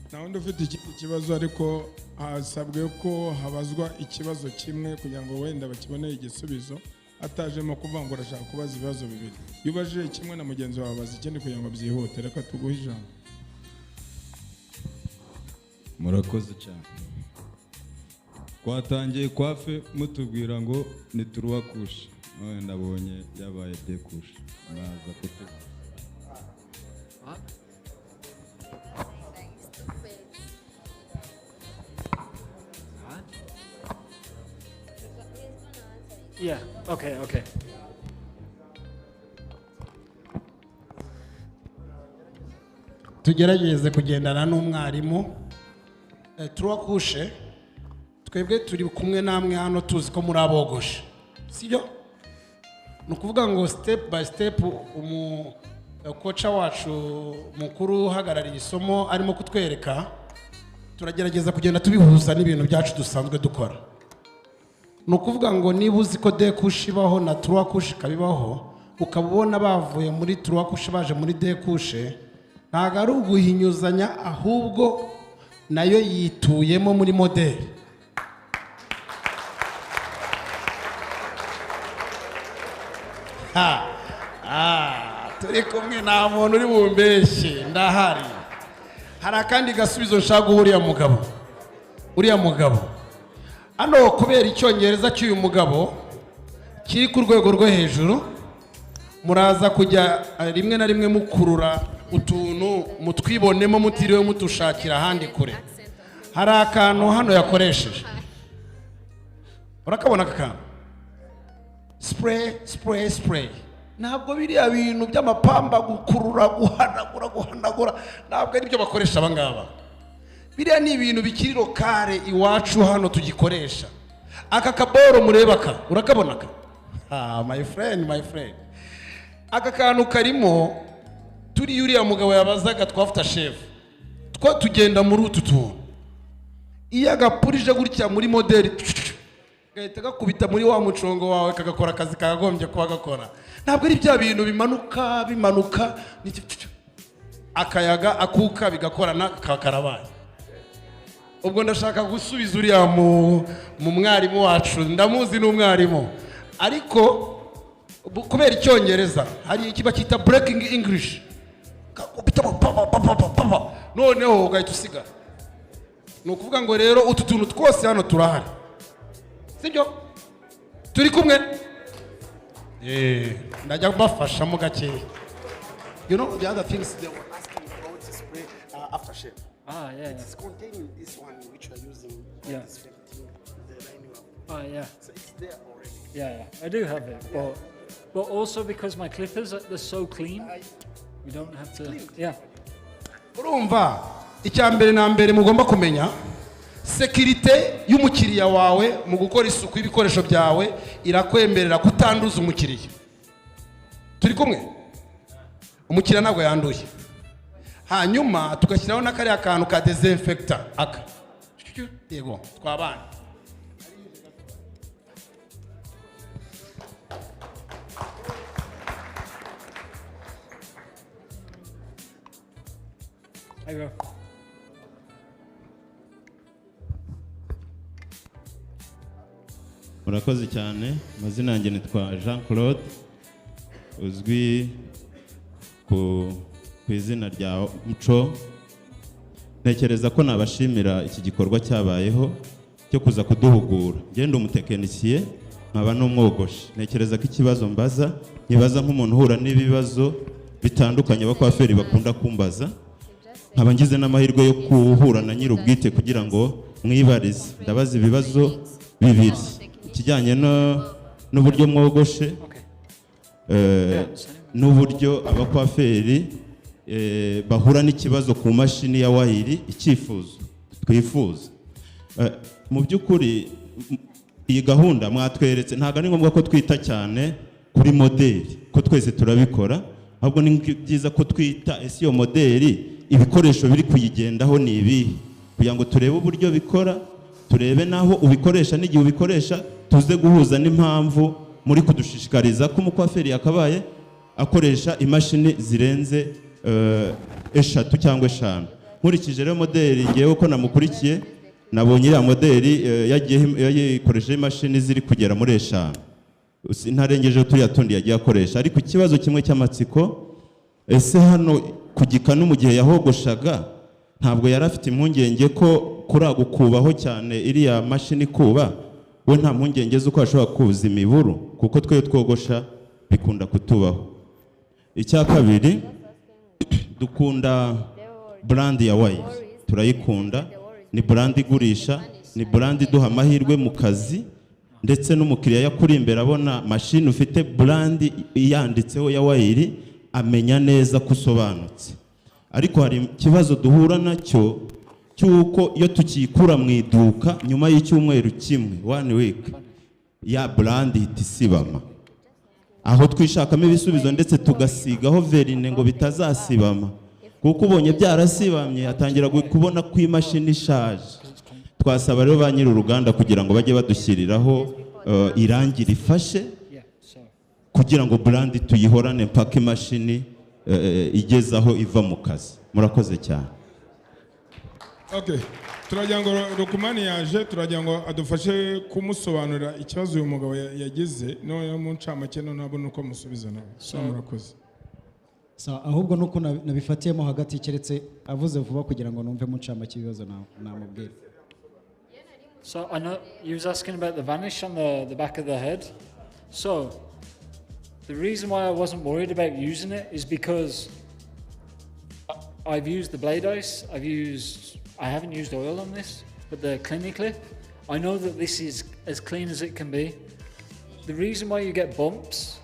Nta wundi ufite ikibazo ariko hasabwe ko habazwa ikibazo kimwe kugira ngo wenda bakiboneye igisubizo atajemo kuvuga ngo urashaka kubaza ibibazo bibiri. Iyo ubajije kimwe na mugenzi wawe abaza ikindi kugira ngo byihute. Reka tuguhe ijambo. Murakoze cyane. Twatangiye kwafe mutubwira ngo nituruwakusha. None ndabonye yabaye dekusha. Naza kutu. Yeah, okay, okay. tugerageze kugendana n'umwarimu turakushe twebwe turi kumwe namwe hano tuzi ko muri abogoshe sibyo ni ukuvuga ngo step by step umukoca wacu mukuru uhagarariye isomo arimo kutwereka turagerageza kugenda tubihuza n'ibintu byacu dusanzwe dukora ni ukuvuga ngo niba uzi ko dekushe ibaho na turakushe ikabibaho ukaba ubona bavuye muri turakushe baje muri dekushe ntabwo ari uguhinyuzanya ahubwo nayo yituyemo muri modeli turi kumwe nta muntu uri bumbeshye ndahari hari akandi gasubizo nshaka guha uriya mugabo hano kubera icyongereza cy'uyu mugabo kiri ku rwego rwo hejuru muraza kujya rimwe na rimwe mukurura utuntu mutwibonemo mutiriwe mutushakira ahandi kure hari akantu hano yakoresheje urakabona aka kantu spray ntabwo biriya bintu by'amapamba gukurura guhanagura ntabwo ari byo bakoresha abangaba biriya ni ibintu bikiri lokale iwacu hano tugikoresha aka kaboro mureba ka urakabona ka my friend aka kantu karimo turi uriya mugabo yabazaga twafata chef two tugenda muri utu tuntu iyo agapurije gutya muri modeli gahita gakubita muri wa mucongo wawe kagakora akazi kagagombye kuba gakora ntabwo ari bya bintu bimanuka akayaga akuka bigakorana kakarabaye ubwo ndashaka gusubiza uriya mu mwarimu wacu ndamuzi n'umwarimu ariko kubera icyongereza hari ikiba cyita breaking English noneho ugahita usigara ni ukuvuga ngo rero utu tuntu twose hano turahari sibyo turi kumwe ndajya kubafashamo gakeya you know the other things they were asking about to spray aftershave it's containing this one which we are using disinfecting the line you have so it's there already I do have it but also because my clippers they're so clean we don't have to urumva icya mbere na mbere mugomba kumenya sekirite y'umukiriya wawe mu gukora isuku y'ibikoresho byawe irakwemerera kutanduza umukiriya turi kumwe umukiriya ntabwo yanduye hanyuma tugashyiraho n'akariya kantu ka desinfector aka yego twabana murakoze cyane amazina yanjye nitwa Jean Claude uzwi ku izina rya Muco ntekereza ko nabashimira iki gikorwa cyabayeho cyo kuza kuduhugura ngende umutekinisiye nkaba n'umwogoshi ntekereza ko ikibazo mbaza nkibaza nk'umuntu uhura n'ibibazo bitandukanye abakwaferi bakunda kumbaza nkaba ngize n'amahirwe yo guhura na nyir'ubwite kugira ngo mwibarize ndabaza ibibazo bibiri ikijyanye n'uburyo mwogoshe n'uburyo abakwaferi bahura n'ikibazo ku mashini ya WAHL icyifuzo twifuza mu by'ukuri iyi gahunda mwatweretse ntabwo ari ngombwa ko twita cyane kuri modeli ko twese turabikora ahubwo ni byiza ko twita ese iyo modeli ibikoresho biri kuyigendaho ni ibihe kugira ngo turebe uburyo bikora turebe naho ubikoresha n'igihe ubikoresha tuze guhuza n'impamvu muri kudushishikariza ko umukwaferi yakabaye akoresha imashini zirenze 3 cyangwa 5 nkurikije rero modeli ngewe ko namukurikiye nabonye iriya modeli yayikoresheje imashini ziri kugera muri 5 ntarengejeho turiya tundi yagiye akoresha ariko ikibazo kimwe cy'amatsiko ese hano ku gikanu mu gihe yahogoshaga ntabwo yari afite impungenge ko kuragukubaho cyane iriya mashini kuba we nta mpungenge z'uko ashobora kuza imiburu kuko twe twogosha bikunda kutubaho icya kabiri dukunda brand ya WAHL turayikunda ni brand igurisha ni brand iduha amahirwe mu kazi ndetse n'umukiriya yakuri imbere abona mashini ufite brand yanditseho ya WAHL amenya neza ko usobanutse. Ariko hari ikibazo duhura nacyo cyuko iyo tukikura mu iduka nyuma y'icyumweru kimwe 1 week ya brand itisibama, aho twishakamo ibisubizo ndetse tugasigaho verine ngo bitazasibama, kuko ubonye byarasibamye atangira kubona ko imashini ishaje. Twasaba rero ba nyiri uruganda kugira ngo bajye badushyiriraho irangi rifashe kugira ngo brand tuyihorane mpaka imashini igeze aho iva mu kazi. Murakoze cyane. Okay, turagira ngo Rukumani yaje, turagira ngo adufashe kumusobanurira ikibazo uyu mugabo yagize, no mu ncamake no nabona uko musubiza nawe. Murakoze. Ahubwo nuko nabifatiyemo hagati keretse avuze vuba kugira ngo numve mu ncamake ibibazo namubwira. So I know you was asking about the vanish on the back of the head. So the reason why I wasn't worried about using it is because I've used the blade ice, I haven't used oil on this, but the clinically, I know that this is as clean as it can be. The reason why you get bumps,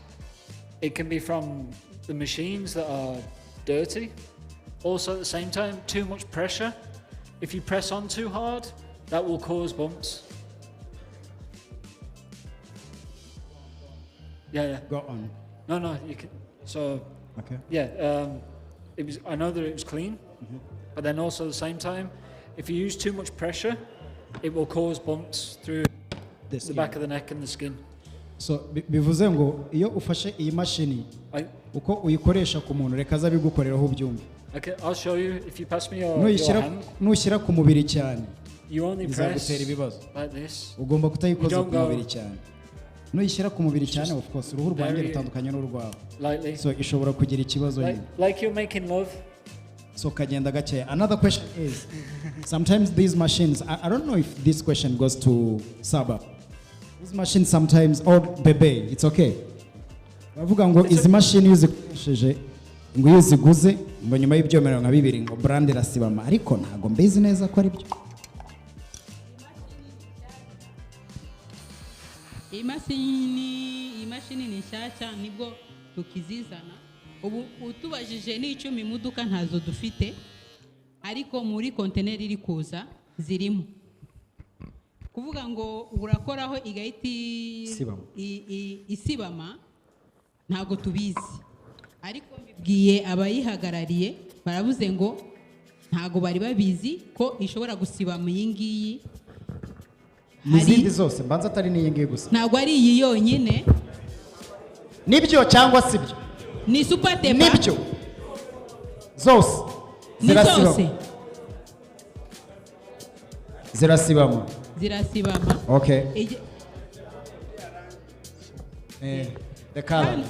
it can be from the machines that are dirty. Also at the same time, too much pressure. If you press on too hard, that will cause bumps. Yeah. Go on. No, you can. So, okay. Yeah, I know that it was clean, but then also at the same time, if you use too much pressure, it will cause bumps through the back of the neck and the skin. So bivuze ngo iyo ufashe iyi mashini uko uyikoresha ku muntu reka azabigukoreraho ubyumva. Okay, I'll show you if you pass me your hand. Nushyira ku mubiri cyane. You only press ibibazo. Like this. Ugomba kutayikoza ku mubiri cyane. Nuyishyira ku mubiri cyane, of course uruhu rwanjye rutandukanye n'urwawe. So ishobora kugira ikibazo nyine. Like you're making love. So kagenda gakeya. Another question is, sometimes these machines, I don't know if this question goes to Saba. These machines sometimes, or Bebe, it's okay. Bavuga ngo izi machine uzikoresheje ngo iyo ziguze ngo nyuma y'ibyomero nka 2 ngo brand irasibama, ariko ntago mbizi neza ko ari byo. Imashini ni nshyashya nibwo tukizizana. Ubu utubajije n'icumi muduka ntazo dufite, ariko muri container iri kuza zirimo. Kuvuga ngo urakoraho igahiti isibama ntago tubizi, ariko mbibwiye abayihagarariye baravuze ngo ntago bari babizi ko ishobora gusibama iyi ngiyi. N'izindi zose mbanza atari n'iyi ngiyi gusa. Ntago ari iyi yonyine. Nibyo cyangwa sibyo? Ni super tepa. Nibyo zose zirasibama. Zirasibama. Okay.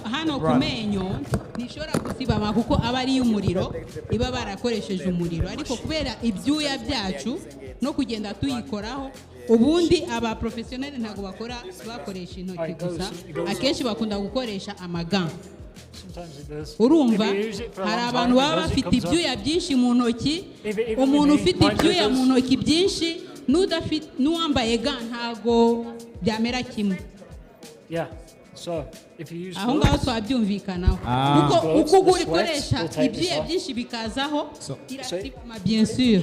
Hano ku menyo ntishobora gusibama kuko aba ari umuriro, iba barakoresheje umuriro, ariko kubera ibyuya byacu no kugenda tuyikoraho, ubundi aba professionnel ntago bakoresha intoki gusa, akenshi bakunda gukoresha amaga. Urumva hari abantu baba bafite ibyuya byinshi mu ntoki, umuntu ufite ibyuya mu ntoki byinshi n'uwambaye ga ntago byamera kimwe. Aho ngaho twabyumvikanaho kuko uko urikoresha ibyuya byinshi bikazaho irasibama bien sûr.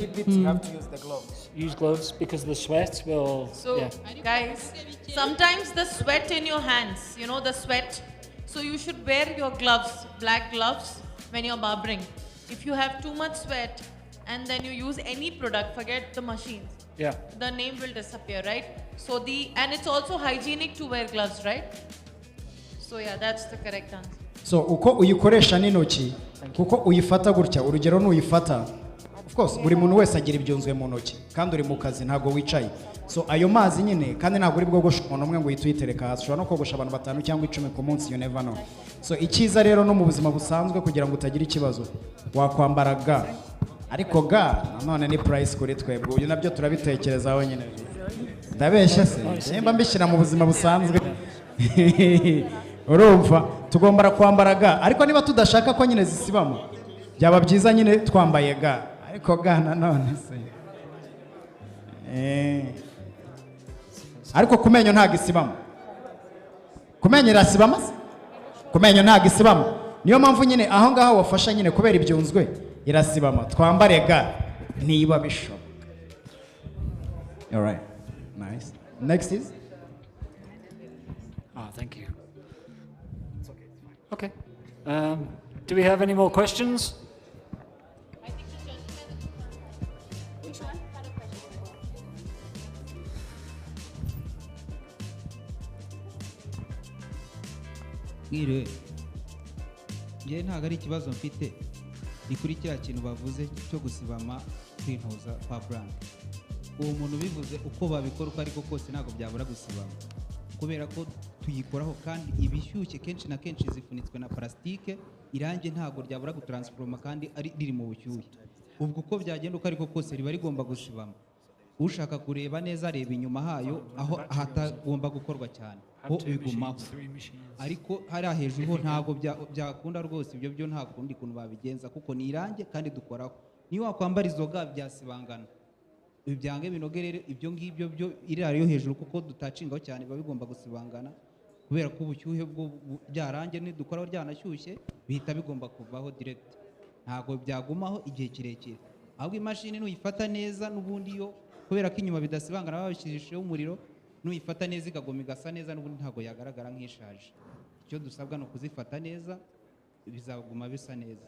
Use gloves because the sweat will. So guys, sometimes the sweat in your hands, you know the sweat. So you should wear your gloves, black gloves, when you're barbering. If you have too much sweat and then you use any product, forget the machines. Yeah. The name will disappear, right? So and it's also hygienic to wear gloves, right? So yeah, that's the correct answer. So uko uyikoresha n'intoki, kuko uyifata gutya, urugero n'uyifata. Of course, buri muntu wese agira ibyunzwe mu ntoki, kandi uri mu kazi ntago wicaye. So ayo mazi nyine kandi ntago uri bwogosha umuntu umwe ngo yitwitereka hasi, ushobora no kogosha abantu 5 cyangwa 10 ku munsi, you never know. So icyiza rero no mu buzima busanzwe kugira ngo utagira ikibazo wakwambara ga, ariko ga nanone ni price kuri twebwe, uyu nabyo turabitekerezaho nyine. Ndabeshya se nimba mbishyira mu buzima busanzwe. Urumva tugomba kwambara ga, ariko niba tudashaka ko nyine zisibamo byaba byiza nyine twambaye ga, ariko ga nanone se ariko ku menyo ntabwo isibamo. Ku menyo irasibama se? Ku menyo ntabwo isibamo. Niyo mpamvu nyine aho ngaho wafasha nyine kubera ibyunzwe irasibama. Twambare ga niba bishoboka. All right. Nice. Next is? Thank you. Okay. Do we have any more questions? Mwiriwe, njyewe ntabwo ari ikibazo mfite, ni kuri kiriya kintu bavuze cyo gusibama kwintuza kwa brand. Uwo muntu bivuze uko babikora uko ariko kose ntabwo byabura gusibama, kubera ko tuyikoraho kandi ibishyushye kenshi na kenshi zifunitswe na plastique, irangi ntabwo ryabura gutransforma kandi ari riri mu bushyuhe. Ubwo uko byagenda uko ariko kose riba rigomba gusibama. Ushaka kureba neza areba inyuma hayo aho hatagomba gukorwa cyane ho bigumaho, ariko hari hejuru ho ntabwo byakunda rwose. Ibyo byo nta kundi kuntu babigenza kuko ni irangi kandi dukoraho. Niyo wakwambara izo ga byasibangana, ibyange binogerere ibyo ngibyo byo irari yo hejuru kuko dutacingaho cyane biba bigomba gusibangana, kubera ko ubushyuhe bwo byarange ni dukoraho ryanashyushye bihita bigomba kuvaho direct, ntabwo byagumaho igihe kirekire. Ahubwo imashini nuyifata neza n'ubundi yo kubera ko inyuma bidasibangana babishirishijeho umuriro, nuyifata neza ikagoma igasa neza n'ubundi ntabwo yagaragara nk'ishaje. Icyo dusabwa no kuzifata neza bizaguma bisa neza.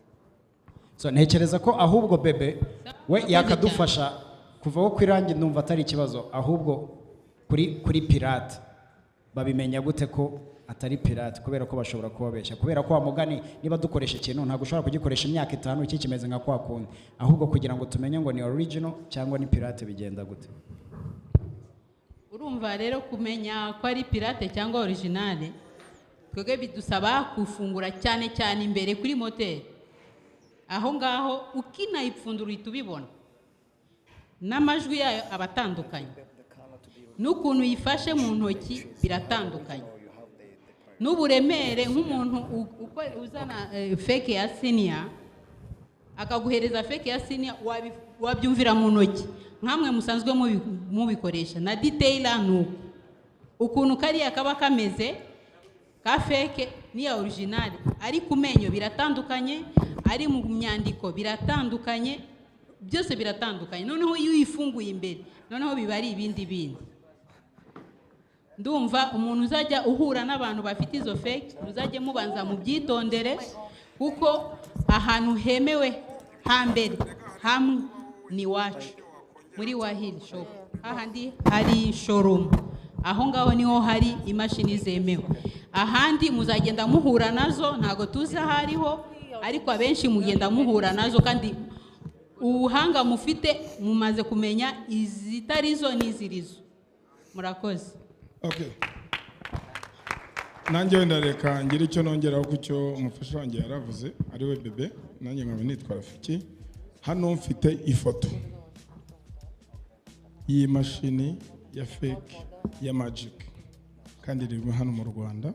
So ntekereza ko ahubwo bebe we yakadufasha kuvaho kwirangi, ndumva atari ikibazo, ahubwo kuri pirate babimenya gute ko atari pirate, kubera ko bashobora kubabeshya, kubera ko amugani niba dukoresha ikintu ntabwo ushobora kugikoresha imyaka 5 iki kimeze nka kwa kundi, ahubwo kugira ngo tumenye ngo ni original cyangwa ni pirate bigenda gute. Urumva rero kumenya ko ari pirate cyangwa originale, twebwe bidusaba kufungura cyane cyane imbere kuri moteri, aho ngaho ukinayipfundura uhita ubibona n'amajwi yayo abatandukanye, n'ukuntu yifashe mu ntoki biratandukanye, n'uburemere nk'umuntu uzana fake ya senior akaguhereza fake ya senior wabyumvira mu ntoki nkamwe musanzwe mubikoresha, na detailer nuko ukuntu kariya kaba kameze ka fake niya original, ari ku menyo biratandukanye, ari mu myandiko biratandukanye, byose biratandukanye. Noneho iyo uyifunguye imbere noneho biba ari ibindi bindi. Ndumva umuntu uzajya uhura n'abantu bafite izo fake uzajye mubanza mu byitondere, kuko ahantu hemewe hambere hamwe ni wacu muri WAHL shop, ahandi hari showroom, aho ngaho niho hari imashini zemewe. Ahandi muzagenda muhura nazo ntago tuzi hariho, ariko abenshi mugenda muhura nazo kandi ubuhanga mufite mumaze kumenya izitarizo n'izirizo. Murakoze. Okay. Nanjye wenda reka ngira icyo nongeraho ku cyo umufasha wanjye yaravuze ari we bebe, nanjye nkaba nitwa Rafiki. Hano mfite ifoto iyi mashini ya fake ya magic kandi iri hano mu Rwanda,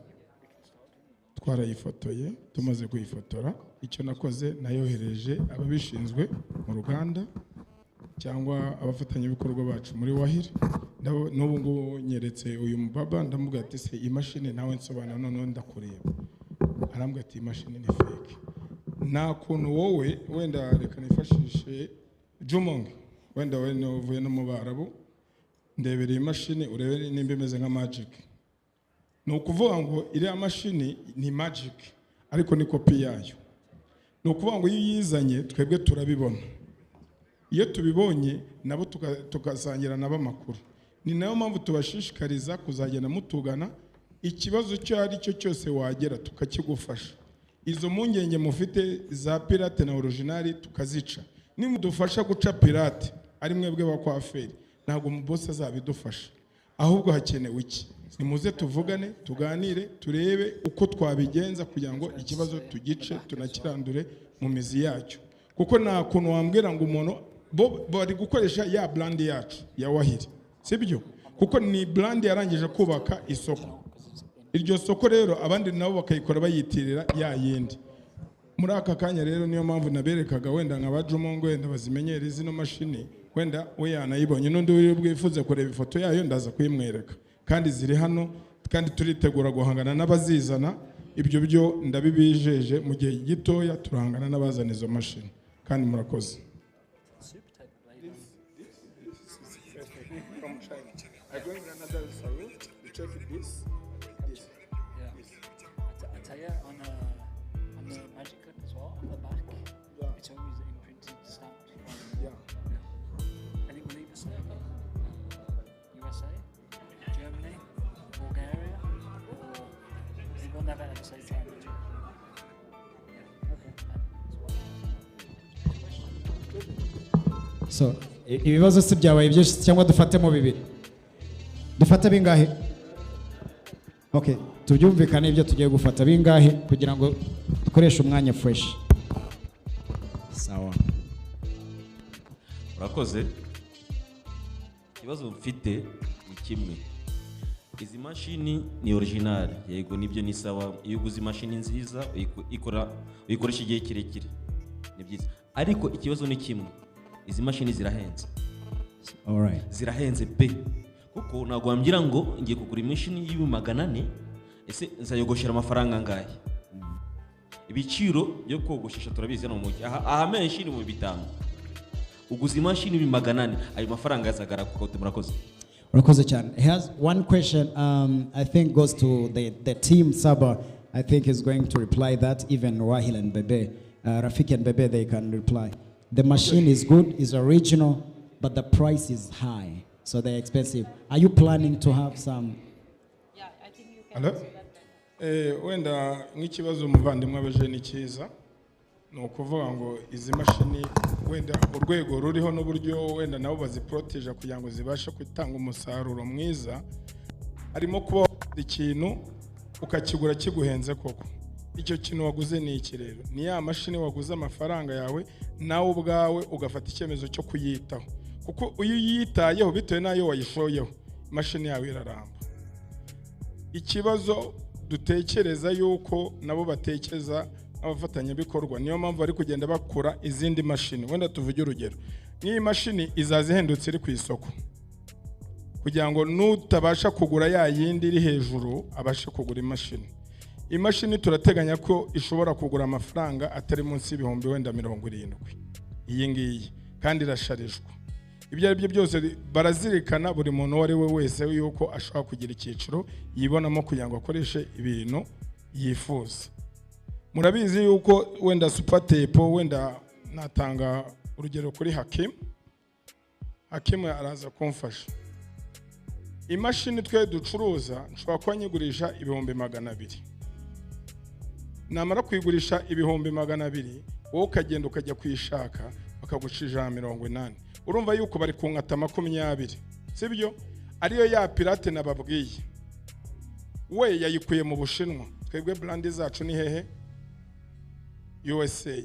twarayifotoye. Tumaze kuyifotora icyo nakoze nayohereje ababishinzwe mu ruganda cyangwa abafatanyabikorwa bacu muri WAHL. N'ubu ngubu nyeretse uyu mubaba ndamubwira ati se imashini nawe nsobanura noneho ndakureba, arambwira ati imashini ni fake. Nta kuntu wowe wenda reka nifashishe Jumong, wenda we uvuye no mu Barabu, ndebera imashini urebe nimba imeze nka magic. Ni ukuvuga ngo iriya mashini ni magic ariko ni kopi yayo. Ni ukuvuga ngo iyo uyizanye twebwe turabibona, iyo tubibonye nabo tukasangira nabo amakuru. Ni nayo mpamvu tubashishikariza kuzagenda mutugana, ikibazo cyo ari cyo cyose wagera tukakigufasha. Izo mpungenge mufite za pirate na original tukazica. Nimudufasha guca pirate ari mwebwe bakwaferi, ntabwo boss azabidufasha, ahubwo hakenewe iki? Nimuze tuvugane, tuganire, turebe uko twabigenza kugira ngo ikibazo tugice tunakirandure mu mizi yacyo. Kuko nta kuntu wambwira ngo umuntu bari gukoresha ya brand yacu ya WAHL, sibyo? Kuko ni brand yarangije kubaka isoko. Iryo soko rero abandi nabo bakayikora bayitirira ya yindi. Muri aka kanya rero niyo mpamvu naberekaga wenda nk'abajumongo wenda bazimenyere zino mashini, wenda we yanayibonye n'undi uri bwifuze kureba ifoto yayo ndaza kuyimwereka. kandi ziri hano kandi turitegura guhangana n'abazizana. Ibyo byo ndabibijeje mu gihe gitoya turahangana n'abazana izo mashini kandi murakoze. So, ibibazo si byabaye byinshi cyangwa dufatemo bibiri? Dufata bingahe? Okay, tubyumvikane ibyo tugiye gufata bingahe kugira ngo dukoreshe umwanya fresh. Sawa. Urakoze. Ikibazo mfite ni kimwe. Izi mashini ni original, yego nibyo ni sawa. Iyo uguze imashini nziza uyikoresha igihe kirekire, ni byiza. Ariko ikibazo ni kimwe, izi mashini zirahenze. Alright. Zirahenze pe. Kuko ntabwo wambwira ngo ngiye kugura imashini y'400, ese nzayogoshera amafaranga angahe? Ibiciro byo kogoshesha turabizi no mu mujyi. Aha menshi ni mu 5. Uguze imashini y'400, ayo mafaranga yazagara kuko murakoze. Urakoze cyane. Here's one question I think goes to the team Saba. I think is going to reply that, even Wahil and Bebe. Rafiki and Bebe, they can reply. The machine is good, is original, but the price is high, so they're expensive. Are you planning to have some? Yeah, I think you can. Hello? Wenda nk'ikibazo umuvandimwe abaje ni cyiza, ni ukuvuga ngo izi mashini wenda urwego ruriho n'uburyo wenda nabo baziproteja kugira ngo zibashe gutanga umusaruro mwiza, arimo kuba ikintu ukakigura kiguhenze koko. Icyo kintu waguze ni iki rero? Ni ya mashini waguze amafaranga yawe nawe ubwawe ugafata icyemezo cyo kuyitaho, kuko uyu yitayeho bitewe nayo wayishoyeho mashini yawe iraramba. Ikibazo dutekereza yuko nabo batekereza abafatanyabikorwa, niyo mpamvu ari kugenda bakora izindi mashini. Wenda tuvuge urugero, n'iyi mashini izaza ihendutse iri ku isoko, kugira ngo nutabasha kugura ya yindi iri hejuru abashe kugura imashini. Imashini turateganya ko ishobora kugura amafaranga atari munsi y'ibihumbi wenda 70. Iyi ngiyi kandi irasharijwe. Ibyo ari byo byose barazirikana buri muntu wari we wese yuko ashaka kugira icyiciro yibonamo kugira ngo akoreshe ibintu yifuza. Murabizi yuko wenda super tape, wenda natanga urugero kuri Hakim araza kumfasha. Imashini twe ducuruza nshobora kuba nyigurisha ibihumbi 200. Namara kuyigurisha ibihumbi 200, wowe ukagenda ukajya kwishaka bakagushija 80. Urumva yuko bari kunkata 20, sibyo? Ariyo ya pirate nababwiye. We yayikuye mu Bushinwa. Twebwe brand zacu ni hehe? USA.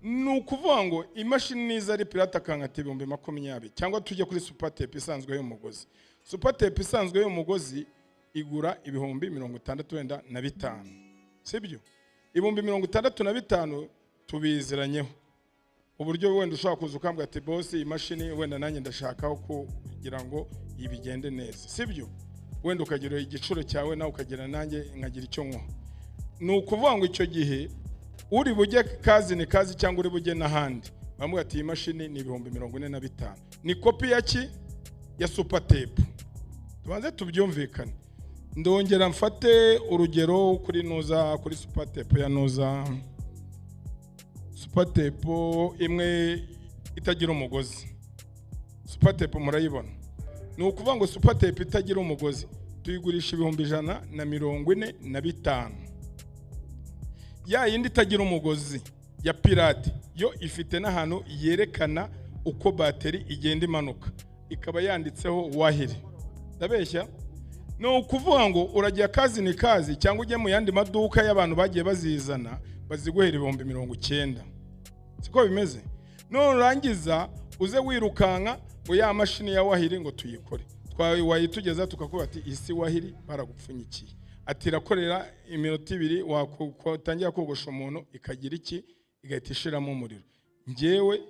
Nukuvuga ngo imashini niza ari pirate akankata ibihumbi 20, cyangwa tujye kuri super tape isanzwe y'umugozi. Super tape isanzwe y'umugozi igura ibihumbi 65, sibyo? Ibihumbi 65 tubiziranyeho. Uburyo wenda ushaka kuza ukambwa ati boss imashini wenda nanjye ndashakaho kugira ngo ibigende neza, sibyo? Wenda ukagira igiciro cyawe na ukagira nanjye nkagira icyo nko. Nukuvuga ngo icyo gihe uri bujye kazi ni kazi cyangwa uri bujye n'ahandi, bamwe ati imashini ni ibihumbi 45. Ni copy ya super tape. Tubanze tubyumvikane. Ndongera mfate urugero kuri noza, kuri super tape ya noza. Super tape imwe itagira umugozi. Super tape murayibona. Ni ukuvuga ngo super tape itagira umugozi tuyigurisha ibihumbi 145. Ya yindi itagira umugozi ya pirate yo ifite n'ahantu yerekana uko bateri igenda imanuka, ikaba yanditseho WAHL. Ndabeshya? No kuvuga ngo uragiye kazi ni kazi cyangwa ujye mu yandi maduka y'abantu bagiye bazizana baziguhera ibihumbi 90. Siko bimeze? No urangiza uze wirukanka ngo ya mashini ya WAHL ngo tuyikore. Wayitugeza tukakuba ati isi WAHL baragupfunyikiye. Ati rakorera iminota 2 watangira kogosha umuntu ikagira iki igahita ishiramo umuriro. Ngewe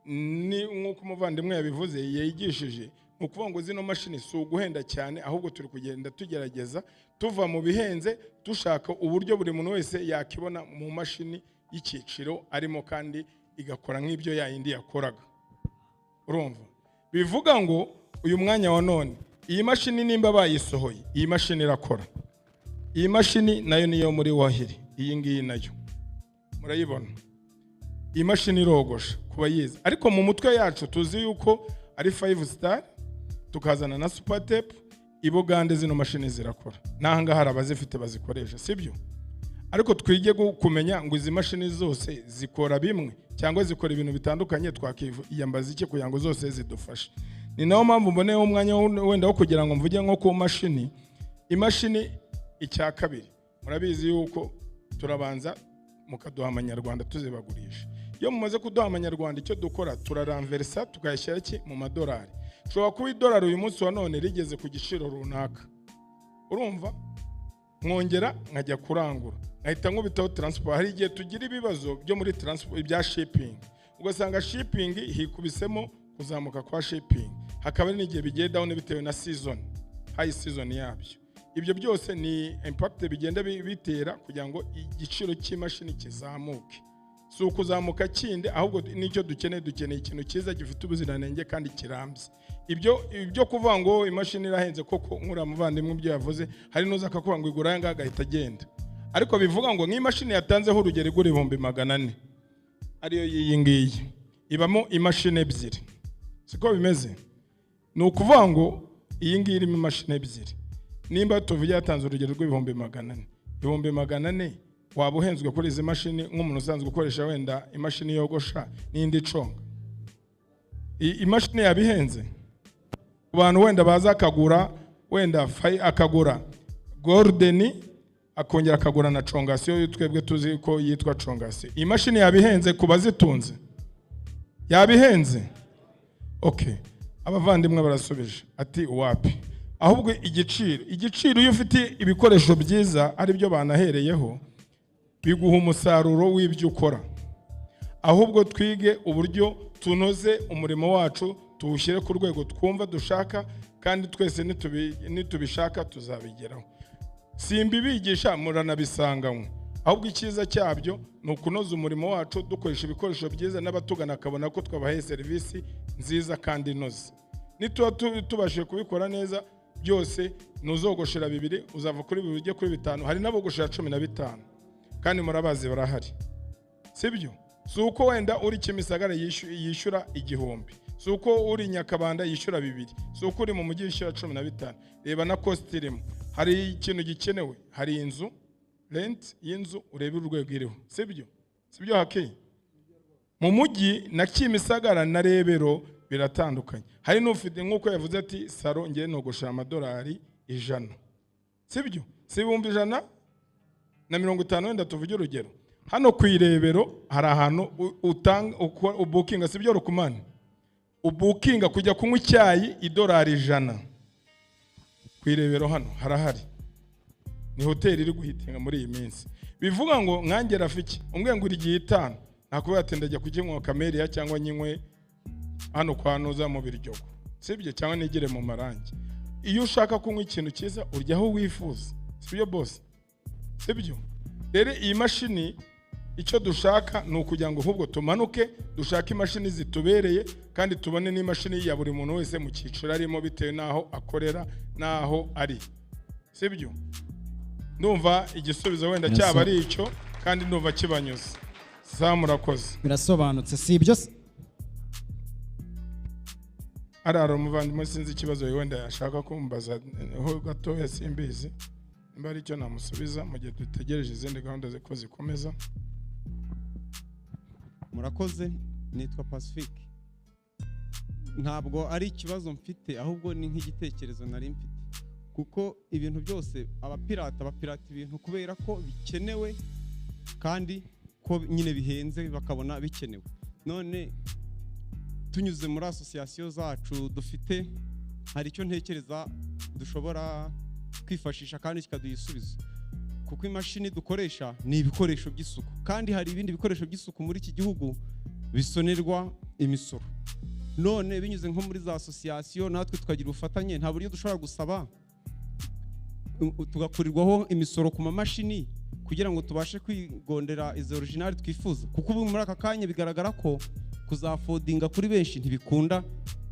ni nkuko umuvandimwe yabivuze yayigishije ukuvuga ngo zino mashini si uguhenda cyane, ahubwo turi kugenda tugerageza tuva mu bihenze dushaka uburyo buri muntu wese yakibona mu mashini y'ikiciro arimo kandi igakora nk'ibyo yayindi yakoraga. Urumva bivuga ngo uyu mwanya wa none iyi mashini nimba bayisohoye, iyi mashini irakora. Iyi mashini nayo niyo muri WAHL, iyi ngiyi nayo murayibona. Iyi mashini irogosha kuba yiza, ariko mu mutwe yacu tuzi yuko ari 5 star, tukazana na super tape. Ibugande zino mashini zirakora, nahanga hari abazifite bazikoresha, sibyo? Ariko twige kumenya ngo izi mashini zose zikora bimwe cyangwa zikora ibintu bitandukanye, twakiyambaza iki kugira ngo zose zidufashe. Ni naho mpamvu mboneyeho umwanya wenda wo kugira ngo mvuge nko ku mashini. Imashini icya kabiri, murabizi yuko turabanza mukaduha amanyarwanda tuzibagurisha. Iyo mumaze kuduha amanyarwanda, icyo dukora turaranversa tukayashyira iki mu madolari. Ushobora kuba idolari uyu munsi wa none rigeze ku giciro runaka, urumva mwongera nkajya kurangura, nkahita nkubitaho transport. Hari igihe tugira ibibazo byo muri transport ibya shipping, ugasanga shipping hikubisemo kuzamuka kwa shipping, hakaba n'igihe bigiye down bitewe na season, high season yabyo. Ibyo byose ni impact bigenda bitera kugira ngo igiciro cy'imashini kizamuke. Si ukuzamuka kindi, ahubwo nicyo dukeneye ikintu cyiza gifite ubuziranenge kandi kirambye. Ibyo kuvuga ngo imashini irahenze koko, nkura muvandimwe ibyo yavuze, hari nuza akakuvuga ngo igura yanga agahita agenda. Ariko bivuga ngo nk'imashini yatanzeho urugero igura 400, ariyo iyi ngiyi ibamo imashini ebyiri, siko bimeze? Ni ukuvuga ngo iyi ngiyi irimo imashini ebyiri. Nimba tuvuye yatanze urugero rw'400, 400 waba uhenzwe kuri izi mashini nk'umuntu usanzwe ukoresha wenda imashini yogosha n'indi conga. Imashini yabihenze abantu wenda baza akagura wenda akagura golden, akongera akagura na congasiyo, twebwe tuzi ko yitwa congasiyo. Imashini yabihenze kuba zitunze, yabihenze. Okay, abavandimwe barasubije ati wapi. Ahubwo igiciro iyo ufite ibikoresho byiza ari byo banahereyeho, biguha umusaruro w'ibyo ukora. Ahubwo twige uburyo tunoze umurimo wacu, tuwushyire ku rwego twumva dushaka, kandi twese nitubishaka tuzabigeraho. Simbibigisha muranabisanganywe, ahubwo icyiza cyabyo ni ukunoza umurimo wacu dukoresha ibikoresho byiza, n'abatugana akabona ko twabahaye serivisi nziza kandi inoze. Nituba tubashije kubikora neza, byose nuzogoshera 2 uzava kuri 2 ujye kuri 5, hari n'abogoshera 15 kandi murabazi barahari, sibyo? Si uko wenda uri Kimisagara yishyura 1000, si uko uri Nyakabanda yishyura 2, si uko uri mu mujyi yishyura 15. Reba na cost irimo, hari ikintu gikenewe, hari inzu, rent y'inzu, urebe urwego iriho, sibyo? Sibyo hake? Mu mujyi na Kimisagara na Rebero biratandukanye. Hari n'ufite nk'uko yavuze ati saro ngiye nogoshera amadolari 100, sibyo? Si 150 wenda tuvuge urugero. Hano ku Irebero hari ahantu utanga ubukinga, sibyo Rukumani? Ubukinga kujya kunywa icyayi idolari 100 ku Irebero hano harahari. Ni hoteli iri guhitinga muri iyi minsi. Bivuga ngo nkange rafiki umbwe ngo uri gihe 5, nakubaye ati ndajya kukinywa Kameliya cyangwa nyinywe hano kwa Nuza mu Biryogo, sibyo? Cyangwa nigire mu Marangi. Iyo ushaka kunywa ikintu cyiza uryaho wifuza, sibyo boss? Sibyo? Rero iyi mashini icyo dushaka ni ukugira ngo ahubwo tumanuke, dushaka imashini zitubereye kandi tubone n'imashini ya buri muntu wese mu cyiciro arimo bitewe naho akorera naho ari, sibyo? Ndumva igisubizo wenda cyaba ari icyo kandi ndumva kibanyuze. Murakoze. Birasobanutse, si ibyo? Arara umuvandimwe sinzi ikibazo wenda yashaka kumbaza ho gatoya, simbizi nimba ari cyo namusubiza mu gihe dutegereje izindi gahunda ko zikomeza. Murakoze. Nitwa Pacifique. Ntabwo ari ikibazo mfite, ahubwo ni nk'igitekerezo nari mfite, kuko ibintu byose abapirata ibintu kubera ko bikenewe kandi ko nyine bihenze bakabona bikenewe. None tunyuze muri association zacu dufite, hari icyo ntekereza dushobora kwifashisha kandi kikaduha isubizo, kuko imashini dukoresha ni ibikoresho by'isuku, kandi hari ibindi bikoresho by'isuku muri iki gihugu bisonerwa imisoro. none binyuze nko muri za association natwe tukagira ubufatanye nta buryo dushobora gusaba tugakurirwaho imisoro ku mamashini kugira ngo tubashe kwigondera izo original twifuza kuko ubu muri aka kanya bigaragara ko kuzafodinga kuri benshi ntibikunda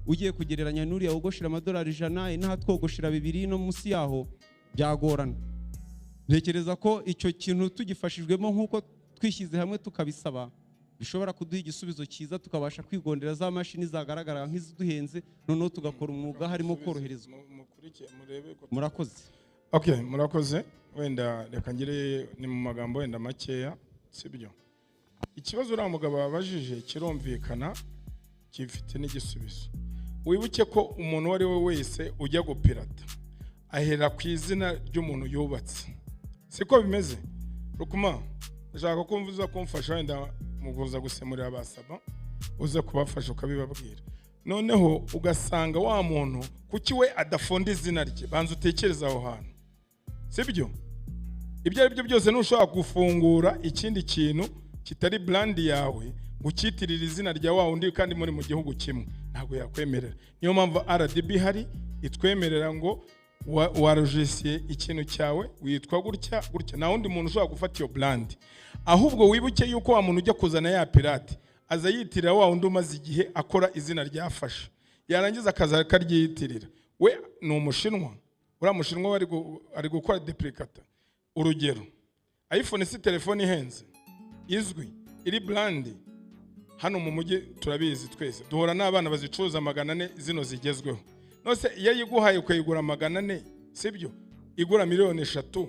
ugiye kugereranya n'uriya wogoshira amadolari 100 inaha twogoshira 200 no munsi yaho byagorana ntekereza ko icyo kintu tugifashijwemo nkuko twishyize hamwe tukabisaba bishobora kuduha igisubizo cyiza tukabasha kwigondera za mashini zagaragara nk'iziduhenze noneho tugakora umwuga harimo koroherezwa murakoze. Okay, murakoze wenda reka ngire ni mu magambo wenda makeya sibyo. Ikibazo uriya mugabo babajije kirumvikana gifite n'igisubizo. Wibuke ko umuntu wari we wese ujya gupirata ahera ku izina ry'umuntu yubatse, siko bimeze. Rukuma ndashaka ko mvuza kumfasha wenda muguza gusemurira abasaba uze kubafasha ukabibabwira, noneho ugasanga wa muntu kuki we adafonda izina rye. Banza utekereza aho hantu, sibyo? Ibyo ari byo byose ntushobora gufungura ikindi kintu kitari brand yawe ukitirira izina rya wa undi kandi muri mu gihugu kimwe, ntabwo yakwemerera. Niyo mpamvu RDB hari itwemerera ngo warojisiye ikintu cyawe witwa gutya gutya, nta wundi muntu ushobora gufata iyo brand. Ahubwo wibuke yuko wa muntu ujya kuzana ya pirate aza yitirira wa undi umaze igihe akora izina ryafashe, yarangiza akaza karyiyitirira. We ni umushinwa, uriya mushinwa ari gukora duplicata. Urugero, iPhone si telefone ihenze izwi iri brand hano mu mujyi turabizi twese, duhora n'abana bazicuruza 400 zino zigezweho. Nose iyo yiguhaye ukayigura 400 sibyo, igura miliyoni 3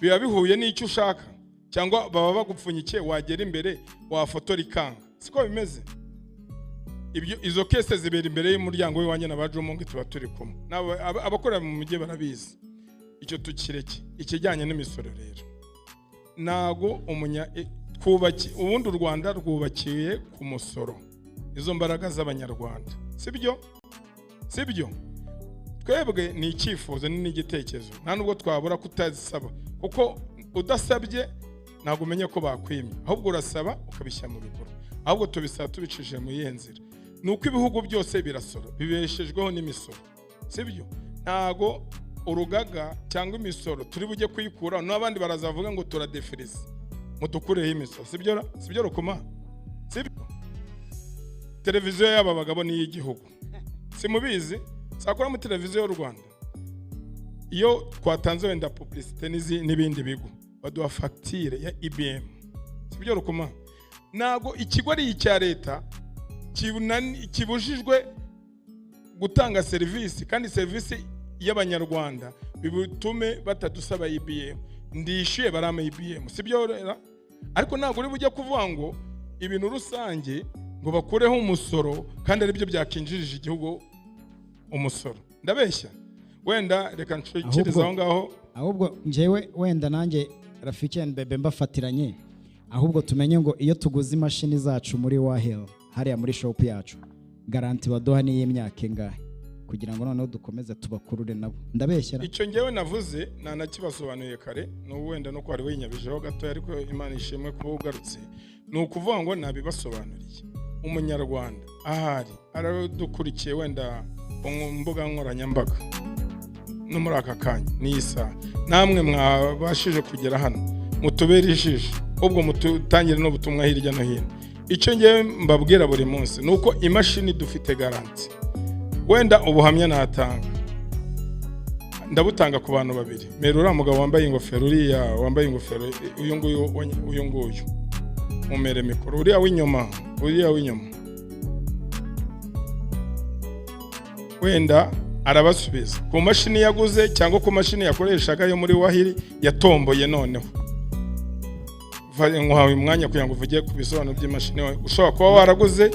biba bihuye n'icyo ushaka, cyangwa baba bagupfunyikiye wagera imbere wafotora ikanga, siko bimeze. Ibyo izo kese zibera imbere y'umuryango w'iwanye n'abajumungu tuba turi kumwe abakorera mu mujyi barabizi. Icyo tukireke ikijyanye n'imisoro rero nago kubaki ubundi u Rwanda rwubakiye ku musoro, izo mbaraga z'abanyarwanda sibyo twebwe ni icyifuzo n'igitekerezo, nta nubwo twabura kutazisaba kuko udasabye ntabwo umenye ko bakwimye, ahubwo urasaba ukabishyira mu bikorwa. Ahubwo tubisaba tubicishije mu yenzira, nuko ibihugu byose birasoro bibeshejweho n'imisoro sibyo. Ntago urugaga cyangwa imisoro turi bujye kuyikura n'abandi barazavuga ngo turadefirize mutukureho imisoro sibyo Rukuma sibyo. Televiziyo y'aba bagabo ni y'igihugu simubizi, sakora mu televiziyo y'u Rwanda iyo twatanze wenda publicité n'ibindi bigo baduha facture ya IBM sibyo Rukuma. Nago ikigo ari icya leta kibujijwe gutanga service, kandi service y'abanyarwanda bibutume batadusaba IBM, ndishyuye barama IBM sibyo rero. Ariko ntabwo uri bujye kuvuga ngo ibintu rusange ngo bakureho umusoro kandi ari byo byakinjirije igihugu umusoro. Ndabeshya wenda reka nshikiriza aho ngaho. Ahubwo njyewe wenda nanjye Rafiki and Bebe mbafatiranye, ahubwo tumenye ngo iyo tuguze imashini zacu muri WAHL hariya muri shop yacu garanti baduha ni y'imyaka ingahe kugira ngo noneho dukomeze tubakurure nabo. Ndabeshyera icyo ngewe navuze nanakibasobanuye kare n'ubu wenda no kwari winyabijeho gato, ariko Imana ishimwe kuba ugarutse. Ni ukuvuga ngo nabibasobanuriye umunyarwanda ahari aradukurikiye wenda ku mbuga nkoranyambaga no muri aka kanya n'isa, namwe mwabashije kugera hano mutubere ijisho, ubwo mututangire n'ubutumwa hirya no hino. Icyo ngewe mbabwira buri munsi nuko imashini dufite garanti. Wenda ubuhamya natanga ndabutanga ku bantu babiri. Merura mugabo wambaye ingofero, uriya wambaye ingofero uyu nguyu umere mikoro, uriya w'inyuma wenda arabasubiza ku mashini yaguze cyangwa ku mashini yakoreshaga yo muri WAHL yatomboye. Noneho nkuhawe umwanya kugira ngo uvuge ku bisobanuro by'imashini ushobora kuba waraguze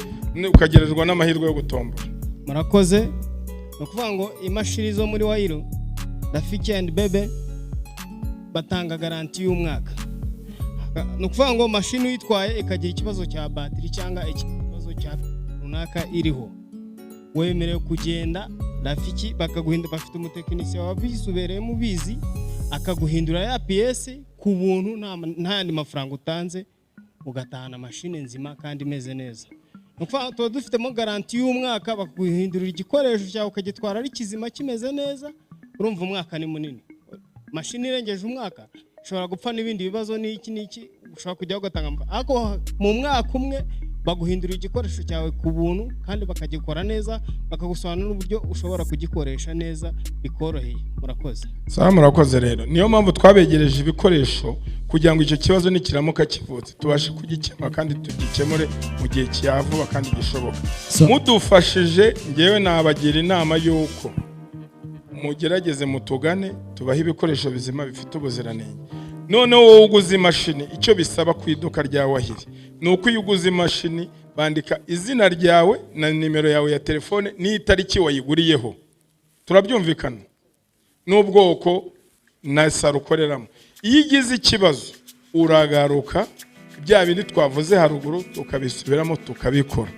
ukagererwa n'amahirwe yo gutombora. Murakoze. Ni ukuvuga ngo imashini zo muri WAHL Rafiki and Bebe batanga garanti y'umwaka. Ni ukuvuga ngo mashini uyitwaye ikagira ikibazo cya batiri cyangwa ikibazo cya runaka iriho, wemerewe kugenda Rafiki bakaguhindura, bafite umutekinisiye wabisubereye mu bizi akaguhindura ya PS ku buntu nta yandi mafaranga utanze, ugatahana mashini nzima kandi imeze neza. tuba dufitemo garanti y'umwaka, bakaguhindurira igikoresho cyawe ukagitwara ari kizima kimeze neza. Urumva umwaka ni munini. Mashini irengeje umwaka ushobora gupfa n'ibindi bibazo n'iki ushobora kujya ugatanga, ariko mu mwaka umwe baguhindurira igikoresho cyawe ku buntu kandi bakagikora neza, bakagusobanurira n'uburyo ushobora kugikoresha neza bikoroheye. Murakoze. Sawa, murakoze rero. Niyo mpamvu twabegereje ibikoresho kugira ngo icyo kibazo nikiramuka kivutse tubashe kugikemura kandi tugikemure mu gihe cyavuba kandi gishoboka. Mudufashije ngewe nabagira inama y'uko mugerageze mutugane tubahe ibikoresho bizima bifite ubuziranenge. Noneho wowe uguze imashini, icyo bisaba ku iduka rya WAHL ni uko iyo uguze imashini bandika izina ryawe na nimero yawe ya telefone n'itariki wayiguriyeho. Turabyumvikana? N'ubwoko na saro ukoreramo. Iyo igize ikibazo uragaruka bya bindi twavuze haruguru tukabisubiramo tukabikora.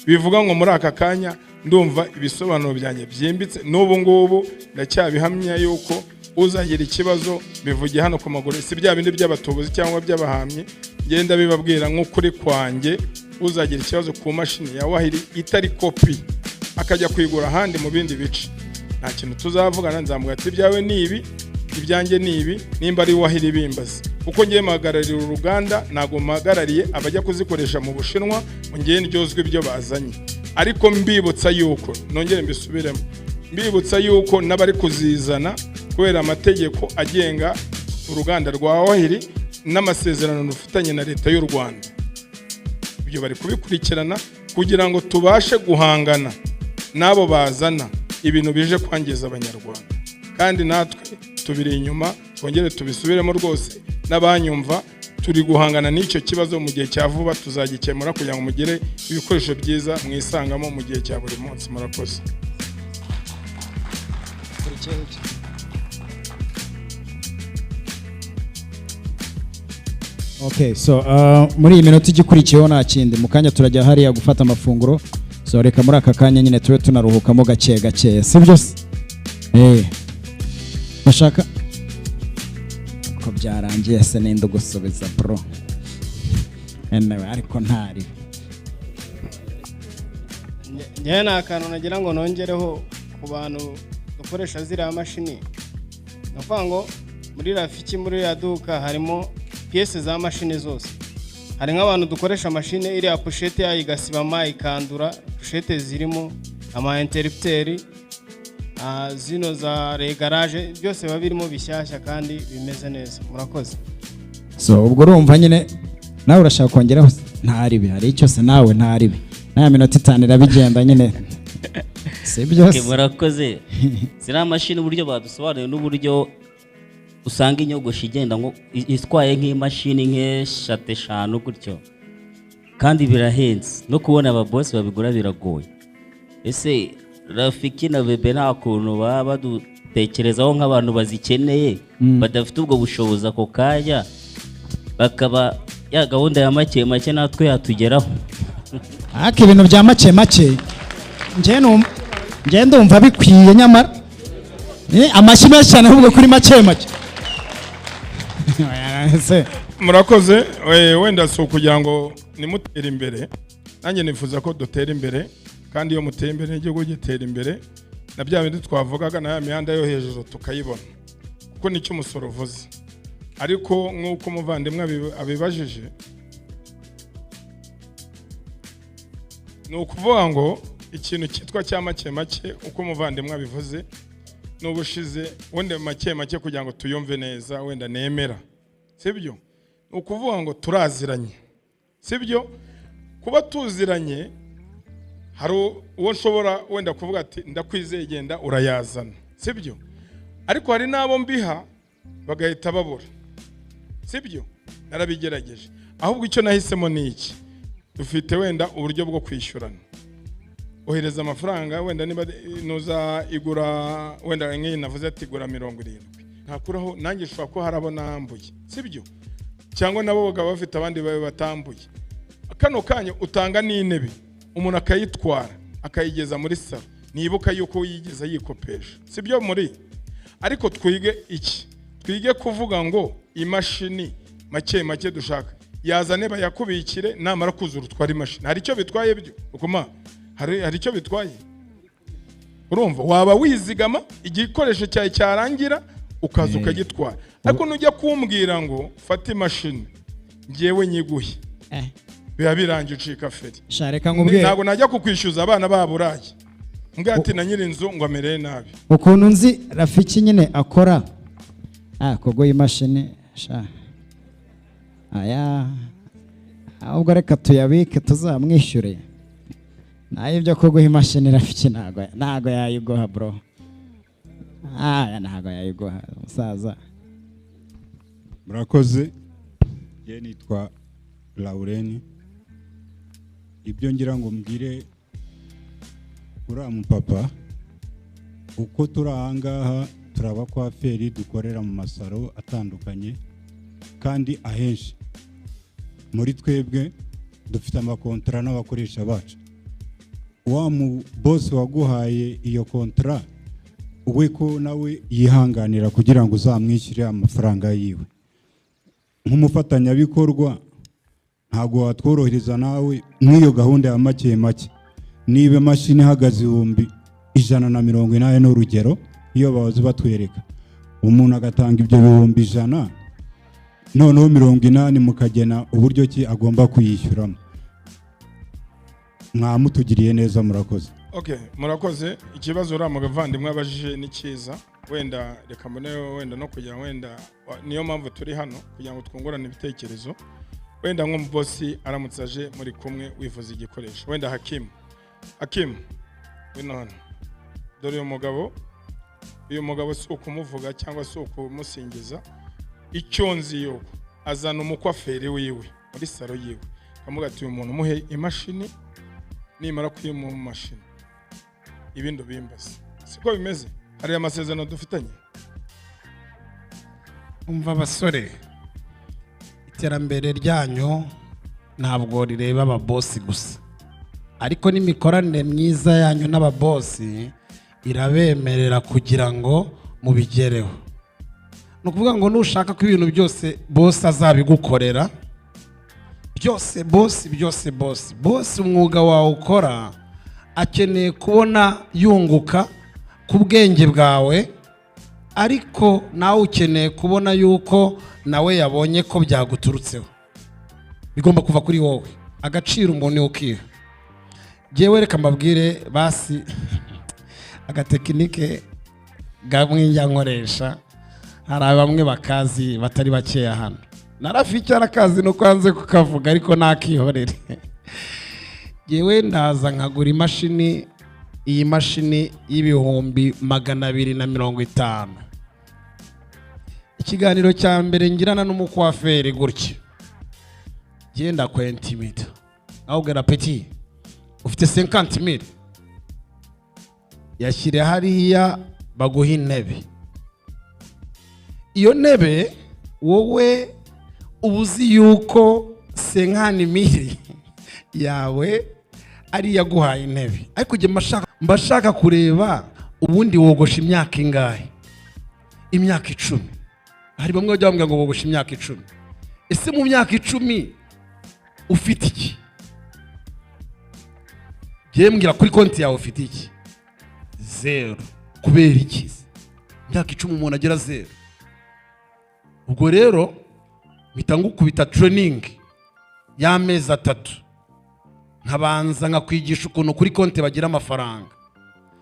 Bivuga ngo muri aka kanya ndumva ibisobanuro byanjye byimbitse, n'ubu ngubu ndacyabihamya yuko uzagira ikibazo bivugiye hano ku maguru, si bya bindi by'abatubuzi cyangwa by'abahamye. Ngenda bibabwira nk'ukuri kwanjye, uzagira ikibazo ku mashini ya WAHL itari kopi akajya kwigura ahandi mu bindi bice, nta kintu tuzavugana. Nzamuga ati ibyawe ni ibi, ibyanjye ni ibi, nimba ari WAHL bimbaze, kuko ngiye magararira uruganda, ntago magarariye abajya kuzikoresha mu Bushinwa ngo ngiye ndyozwe ibyo bazanye. Ariko mbibutsa yuko, nongere mbisubiremo, mbibutsa yuko n'abari kuzizana kubera amategeko agenga uruganda rwa WAHL n'amasezerano rufitanye na leta y'u Rwanda, ibyo bari kubikurikirana kugira ngo tubashe guhangana n'abo bazana ibintu bije kwangiza abanyarwanda, kandi natwe tubiri inyuma, twongere tubisubiremo rwose. N'abanyumva turi guhangana n'icyo kibazo mu gihe cya vuba, tuzagikemura kugira ngo mugire ibikoresho byiza mwisangamo mu gihe cya buri munsi. Murakoze. Okay, so muri iyi minota igikurikiyeho nta kindi, mu kanya turajya hariya gufata amafunguro, so reka muri aka kanya nyine tube tunaruhukamo gake gake, sibyo se? Bashaka ko byarangiye se ninde gusubiza bro? Anyway, ariko ntari njye nta kantu nagira ngo nongereho ku bantu dukoresha ziriya mashini. Navuga ngo muri Rafiki, muri ya duka harimo piyese za mashini zose. Hari nk'abantu dukoresha mashini iriya poshete yayo igasibama ikandura, poshete zirimo ama interrupteri zino za regarage, byose biba birimo bishyashya kandi bimeze neza. Murakoze. So ubwo urumva nyine nawe urashaka kongeraho ntaribi, hari icyo se nawe ntaribi, naya minota 5 irabigenda nyine. Sibyo se? Murakoze. Zira mashini uburyo badusobanuye n'uburyo usanga inyogosho igenda ngo itwaye nk'imashini nk'eshatu eshanu gutyo, kandi birahenze no kubona ababosi babigura biragoye. Ese Rafiki na Bebe nta kuntu baba badutekerezaho nk'abantu bazikeneye badafite ubwo bushobozi ako kanya, bakaba ya gahunda ya make make natwe yatugeraho? Aka ibintu bya make make njye ndumva bikwiye, nyamara amashyi menshi cyane ahubwo kuri make make. Murakoze. Wenda so kugira ngo nimutere imbere, nanjye nifuza ko dutera imbere, kandi iyo muteye imbere n'igihugu gitera imbere, na bya bindi twavugaga na ya mihanda yo hejuru tukayibona, kuko nicyo umusoro uvuze. Ariko nk'uko umuvandimwe abibajije, ni ukuvuga ngo ikintu cyitwa cya make make, uko umuvandimwe abivuze, n'ubushize wenda make make kugira ngo tuyumve neza, wenda nemera, sibyo? Ni ukuvuga ngo turaziranye, sibyo? Kuba tuziranye, hari uwo nshobora wenda kuvuga ati ndakwizeye genda urayazana, sibyo? Ariko hari n'abo mbiha bagahita babura, sibyo? Narabigerageje. Ahubwo icyo nahisemo ni iki, dufite wenda uburyo bwo kwishyurana. Ohereza amafaranga, wenda niba nuza igura, wenda nk'iyi navuze ati igura 70, ntakuraho nanjye shobora ko harabo nambuye, sibyo? Cyangwa nabo bagaba bafite abandi babe batambuye. Kano kanya utanga n'intebe, umuntu akayitwara akayigeza muri salo, nibuka yuko yigeza yikopesha, sibyo? Muri ariko twige iki, twige kuvuga ngo imashini make make dushaka yazane bayakubikire namara kuzura utwara imashini. Hari icyo bitwaye byo ukuma, hari icyo bitwaye. Urumva waba wizigama igikoresho cyawe cyarangira ukaza ukagitwara, ariko nujya kumbwira ngo fata imashini ngewe nyiguhe biba birangiye ucika feri. Shareka nkubwire ntabwo najya kukwishyuza abana baburaye mbwa ati na nyiri inzu ngo amereye nabi. ukuntu nzi Rafiki nyine akora kuguha imashini aya ahubwo reka tuyabike tuzamwishyure. Nayo ibyo kuguha imashini Rafiki ntago yayiguha bro. Ntago yayiguha musaza. Murakoze. Je nitwa Laureni. Ibyo ngira ngo mbwire uriya mupapa uko turi ahangaha turaba kwa feri dukorera mu masaro atandukanye, kandi ahenshi muri twebwe dufite amakontra n'abakoresha bacu. Wa mu boss waguhaye iyo kontra we ko nawe yihanganira kugira ngo uzamwishyire amafaranga yiwe. Nk'umufatanyabikorwa ntago watworohereza nawe nk'iyo gahunda ya make make. Niba mashini ihagaze 180 n'urugero, iyo bawazi batwereka umuntu agatanga ibyo 100, noneho 80 mukagena uburyo ki agomba kuyishyuramo. Mwamutugiriye neza, murakoze. Okay, murakoze. Ikibazo uri amugavandimwe abajije ni cyiza, wenda reka mbone wenda no kugira wenda niyo mpamvu turi hano kugira ngo twungurane ibitekerezo. Wenda nk'umubosi aramutse aje muri kumwe wifuza igikoresho, wenda Hakim wino hano, dore uyu mugabo si ukumuvuga cyangwa si ukumusingiza, icyo nzi yuko azana umukwaferi wiwe muri saro yiwe amuga ati uyu muntu muhe imashini, nimara kwimu mashini ibindi bimbaza. Siko bimeze? Hari amasezerano dufitanye. Umva abasore, iterambere ryanyu ntabwo rireba ababosi gusa, ariko n'imikoranire myiza yanyu n'ababosi irabemerera kugira ngo mubigereho. No kuvuga ngo nushaka ko ibintu byose boss azabigukorera, byose umwuga wawe ukora akeneye kubona yunguka ku bwenge bwawe, ariko nawe ukeneye kubona yuko nawe yabonye ko byaguturutseho. Bigomba kuva kuri wowe, agaciro umuntu ukiha. Jewe reka mbabwire basi agatekinike gamwe nkoresha, hari bamwe bakazi batari bakeya hano. Narafiki arakazi no kwanze kukavuga ariko nakihorere. Jewe ndaza nkagura imashini, iyi mashini y'ibihumbi 250. Ikiganiro cya mbere ngirana n'umukwaferi gutya, genda kwa intimate ahubwo petit ufite 50,000 yashyire hariya baguha intebe. Iyo ntebe wowe ubuzi yuko 50,000 yawe ari yaguhaye intebe, ariko je mbashaka kureba ubundi wogosha imyaka ingahe. Imyaka 10. Hari bamwe bajya bambwira ngo wogosha imyaka 10. Ese mu myaka 10 ufite iki? Mbwira kuri konti yawe ufite iki? 0. Kubera iki? Imyaka 10 umuntu agera 0. Ubwo rero mitangu kubita training y'amezi 3. Nkabanza nkakwigisha ukuntu kuri konti bagira amafaranga,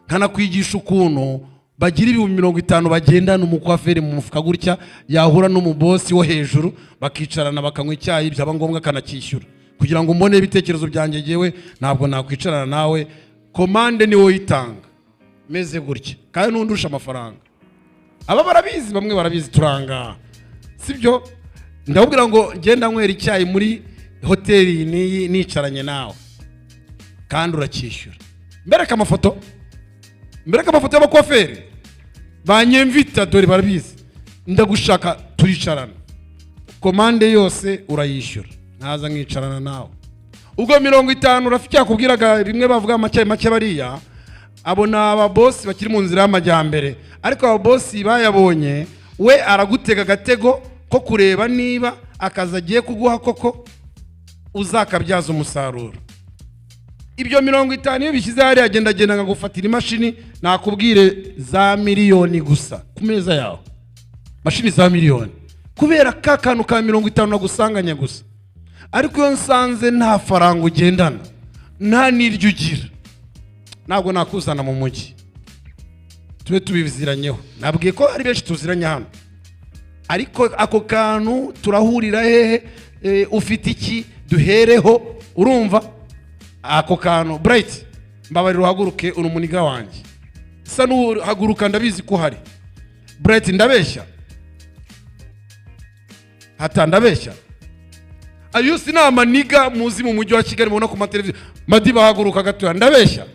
nkanakwigisha ukuntu bagira 50,000 bagendana umukwaferi mu mufuka gutya, yahura n'umubosi wo hejuru bakicarana bakanywa icyayi, byaba ngombwa kanakishyura. Kugira ngo mbone ibitekerezo byanjye jewe ntabwo nakwicarana nawe, komande ni wowe itanga meze gutya kandi n'undusha amafaranga. Aba barabizi, bamwe barabizi turanga, sibyo? Ndabubwira ngo genda nywera icyayi muri hoteli nicaranye nawe kandi urakishyura. Mbereka amafoto y'abakwaferi banyemvita, dore barabizi. Ndagushaka turicarana, komande yose urayishyura, nkaza nkicarana nawe. Ubwo 50 Rafiki yakubwiraga bimwe bavuga make bariya, abona ababosi bakiri mu nzira y'amajyambere, ariko ababosi bayabonye we aragutega agatego ko kureba niba akazi agiye kuguha koko uzakabyaza umusaruro. Ibyo 50 iyo bishyize hariya agenda ngagufatira imashini nakubwire za miliyoni gusa ku meza yawe, mashini za miliyoni, kubera ka kantu ka 50 nagusanganya gusa. Ariko iyo nsanze nta faranga ugendana nta n'iryo ugira, ntabwo nakuzana mu mujyi. Tube tubiziranyeho, nabwiye ko ari benshi tuziranye hano, ariko ako kantu turahurira hehe? Ufite iki duhereho? Urumva ako kantu Bright, mbabarira uhaguruke, uri umuniga wanjye. Sa n'uhaguruka, ndabizi ko hari Bright. Ndabeshya hata ndabeshya? Ayo sinama niga muzi mu mujyi wa Kigali mubona ku mateleviziyo Madiba haguruka gatoya, ndabeshya?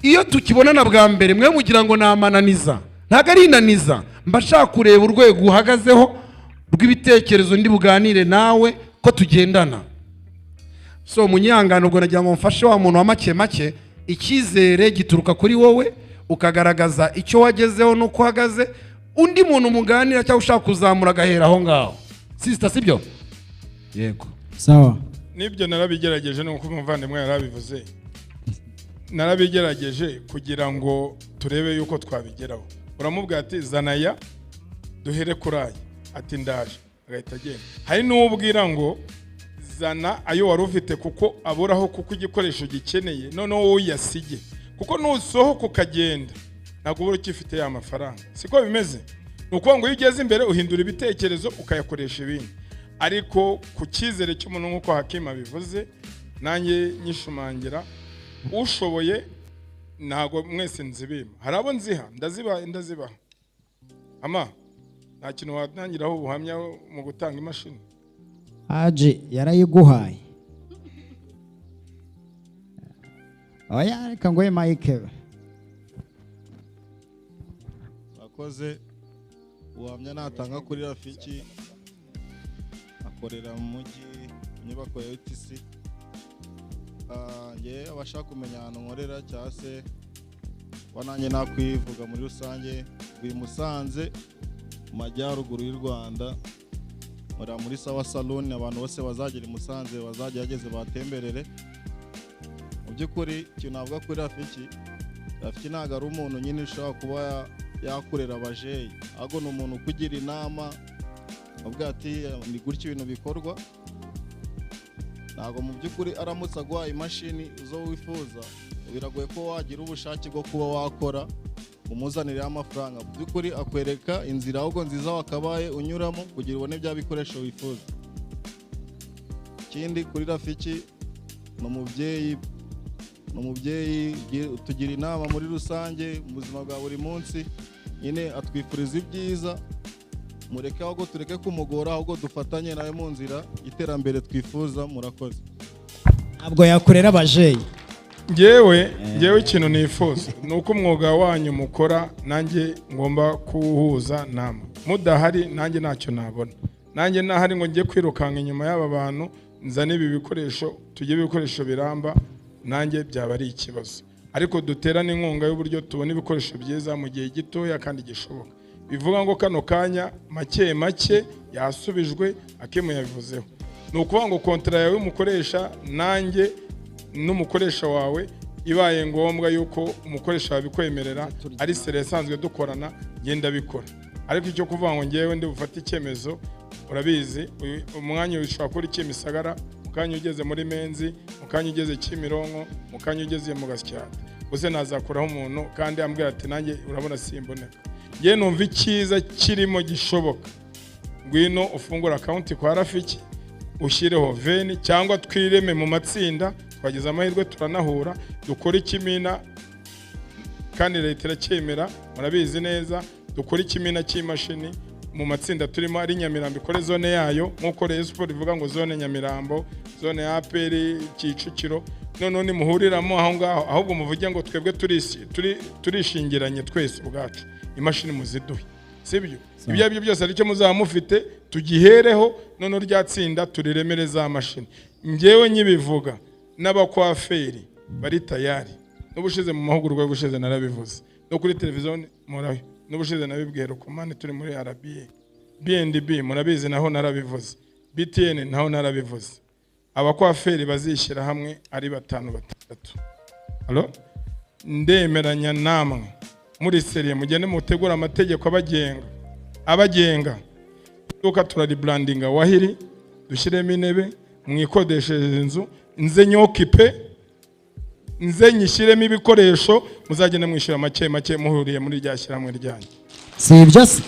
Iyo tukibonana bwa mbere mwe mugira ngo namananiza, ntago ari inaniza, mbashaka kureba urwego uhagazeho rw'ibitekerezo ndi buganire nawe ko tugendana. So munyangano ubwo nagira ngo mfashe wa muntu wa make make, icyizere gituruka kuri wowe ukagaragaza icyo wagezeho nuko uhagaze, undi muntu muganira cyangwa ushaka kuzamura agahera aho ngaho. Sister, sibyo? Yego. Sawa. Nibyo narabigerageje nuko umuvandimwe yarabivuze. Narabigerageje kugira ngo turebe yuko twabigeraho. Uramubwira ati zanaya duhere kurayi, ati ndaje, agahita agenda. Hari n'ubwira ngo zana ayo wari ufite kuko aburaho kuko igikoresho gikeneye, noneho wowe yasige, kuko nusohoka ukagenda ntabwo ubura ukifite ya mafaranga. Siko bimeze? Nuko ngo iyo ugeze imbere uhindura ibitekerezo ukayakoresha ibindi. Ariko ku cyizere cy'umuntu nk'uko Hakima bivuze, nanjye nyishumangira, ushoboye ntago mwese nzibima. Hari abo nziha ndazibaha. Ama nta kintu watangiraho ubuhamya mu gutanga imashini? Aje yarayiguhaye. Oya reka ngoye Mike. Akoze ubuhamya natanga kuri Rafiki, akorera mu mujyi inyubako ya UTC. Nge abashaka kumenya ahantu nkorera cyangwa se wananye nakwivuga muri rusange, buri Musanze mu majyaruguru y'u Rwanda, ora muri Sawa Salon. Abantu bose bazagera i Musanze bazageze batemberere. Mu by'ukuri ikintu navuga kuri Rafiki ntabwo ari umuntu nyine ushobora kuba yakurera abajeyi, ahubwo ni umuntu ukugira inama avuga ati ni gutya ibintu bikorwa. Ntabwo mu by'ukuri aramutse aguha imashini uzo wifuza, biragoye ko wagira ubushake bwo kuba wakora umuzanire amafaranga. Mu by'ukuri akwereka inzira ahubwo nziza wakabaye unyuramo kugira ubone bya bikoresho wifuza. Ikindi kuri Rafiki ni umubyeyi tugira inama muri rusange mu buzima bwa buri munsi, nyine atwifuriza ibyiza. Mureke ahubwo tureke kumugora, ahubwo dufatanye nawe mu nzira iterambere twifuza. Murakoze. Ntabwo yakorera abajeyi. Ngewe ikintu nifuza nuko umwuga wanyu mukora nanjye ngomba kuwuhuza namwe. Mudahari nanjye ntacyo nabona. Nanjye nahari ngo ngiye kwirukanka inyuma y'aba bantu nzane ibi bikoresho, tujye ibikoresho biramba, nanjye byaba ari ikibazo. Ariko duterane inkunga y'uburyo tubona ibikoresho byiza mu gihe gitoya kandi gishoboka. Bivuga ngo kano kanya make make yasubijwe, Hakima yabivuzeho. Nukuvuga ngo kontra yawe umukoresha nanjye n'umukoresha wawe ibaye ngombwa yuko umukoresha wabikwemerera, ari sere yasanzwe dukorana, genda bikora. Ariko icyo kuvuga ngo ngewe ndi bufate icyemezo, urabizi umwanya wishobora kuri Kimisagara, mukanya ugeze muri Menzi, mukanya ugeze Kimironko, mukanya ugeze mu Gasyata, gusa nazakuraho umuntu kandi ambwira ati nanjye urabona simboneka. Ye numva icyiza kirimo gishoboka, ngwino ufungura account kwa Rafiki, ushyireho veni cyangwa twireme mu matsinda, twagize amahirwe turanahura, dukora ikimina kandi leta iracyemera, murabizi neza, dukora ikimina cy'imashini mu matsinda turimo, ari Nyamirambo ikore zone yayo nk'uko Rayon Sport ivuga ngo zone Nyamirambo, zone ya APR Kicukiro, none muhuriramo aho ngaho, ahubwo muvuge ngo twebwe turishingiranye twese ubwacu, imashini muziduhe, sibyo? Ibyo byo byose aricyo muzaba mufite, tugihereho none ryatsinda turiremere za mashini. Ngewe nyibivuga n'abakwaferi bari tayari, n'ubushize mu mahugurwa y'ubushize narabivuze, no kuri televiziyo murayo, n'ubushize nabibwira ko mane turi muri RBA, BNB murabizi naho narabivuze, BTN naho narabivuze, abakwaferi bazishyira hamwe ari batanu batatu. Allo ndemeranya namwe muri serie mugende mutegura amategeko abagenga duka turari brandinga wahiri dushyiremo intebe mwikodesheje inzu nze nyokipe nze nyishyiremo ibikoresho muzagenda mwishyura make muhuriye muri rya shyirahamwe ryanyu. Si ibyo se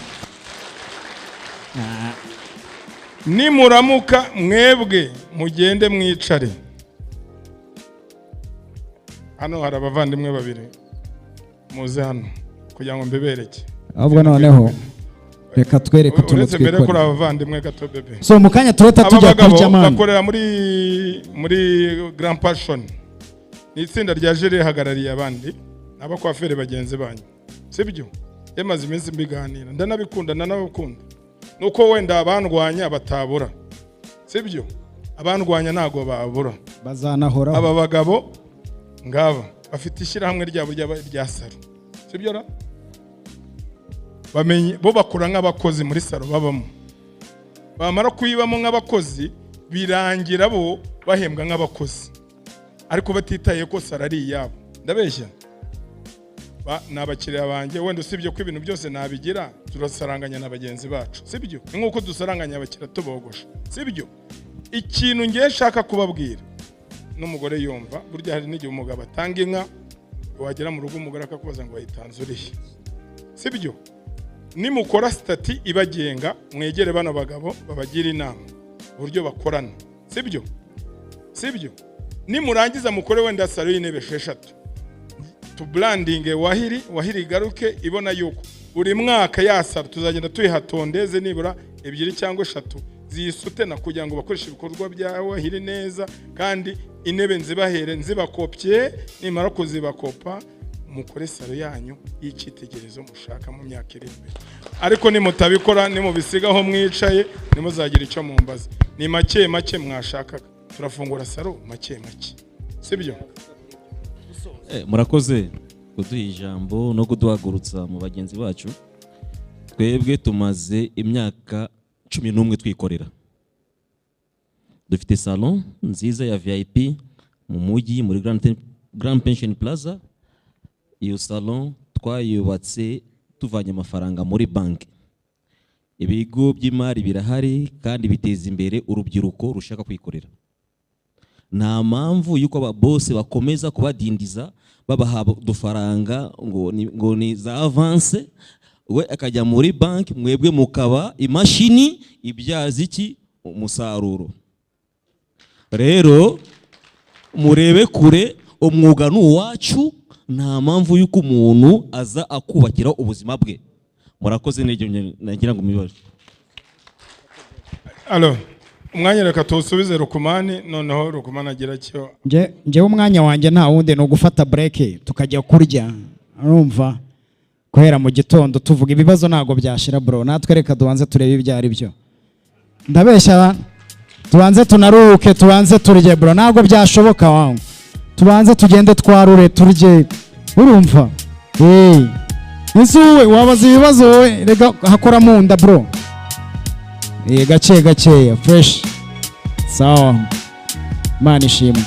nimuramuka mwebwe mugende mwicare. Hano hari abavandimwe babiri muze hano kugira ngo mbebereke. ahubwo noneho reka twereke utuntu mbere kuri twikora abavandimwe gato bebe. so mu kanya tureta tujya kurya mani bakorera muri Grand Passion. Ni itsinda rya Jere hagarariye abandi abakwafere bagenzi banyu. Sibyo? Yemaze iminsi mbiganira ndanabikunda nanabakunda. Nuko wenda abandwanya batabura. Sibyo? Abandwanya nago babura. bazanahora Aba bagabo ngaba bafite ishyirahamwe ryabo rya saro. Sibyo ra? Bamenye bo bakura nk'abakozi muri saro babamo. Bamara kuyibamo nk'abakozi birangira bo bahembwa nk'abakozi. Ariko batitaye ko saro ari iyabo. Ndabeshya. Nabakiriya banjye wenda usibye ko ibintu byose nabigira turasaranganya na bagenzi bacu. Sibyo? Nkuko dusaranganya abakira tubogosha. Sibyo? Ikintu ngiye shaka kubabwira n'umugore yumva burya hari n'igihe umugabo atanga inka wagera mu rugo umugore akakubaza ngo wayitanze urihe. Sibyo? Nimukora stati ibagenga mwegere bano bagabo babagira inama uburyo bakorana. Sibyo? Sibyo? Nimurangiza mukore wenda salo y'intebe 6 tu branding wahiri garuke ibona yuko buri mwaka yasara tuzagenda tuyihatondeze nibura 2 cyangwa 3 zisute na kugira ngo bakoreshe ibikorwa byawe hiri neza kandi intebe nzibahere nzibakopye nimara kuzibakopa mukore salo yanyu y'ikitegerezo mushaka mu myaka iri imbere. Ariko nimutabikora nimubisigaho mwicaye nimuzagira icyo mumbaza. Ni make mwashakaga turafungura salo make. Sibyo? Murakoze kuduha ijambo no kuduhagurutsa mu bagenzi bacu. Twebwe tumaze imyaka 11 twikorera. Dufite salon nziza ya VIP mu mujyi muri Grand Pension Plaza. Iyo salon twayubatse tuvanye amafaranga muri banki. Ibigo by'imari birahari kandi biteza imbere urubyiruko rushaka kwikorera. Nta mpamvu yuko ababose bakomeza kubadindiza babaha udufaranga ngo ni za avance we akajya muri banki mwebwe mukaba imashini ibyaza iki umusaruro. Rero murebe kure umwuga n'uwacu nta mpamvu yuko umuntu aza akubakira ubuzima bwe. Murakoze n'ibyo nagira ngo mibaje. Allo umwanya reka tusubize Rukumani noneho Rukumani agira cyo. nje umwanya wanjye nta wundi no gufata break tukajya kurya urumva guhera mu gitondo tuvuga ibibazo nago byashira bro natwe reka dubanze turebe ibyari byo ndabeshya tubanze tunaruke tubanze turye bro nago byashoboka wangu tubanze tugende twarure turye urumva isuwe wabaza ibibazo we rega hakora mu nda bro gake fresh sawa mani shima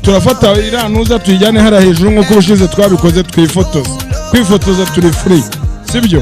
turafata iranuza tuyijyane hariya hejuru nk'uko ubushize twabikoze twifotoza. Kwifotoza turi free, sibyo?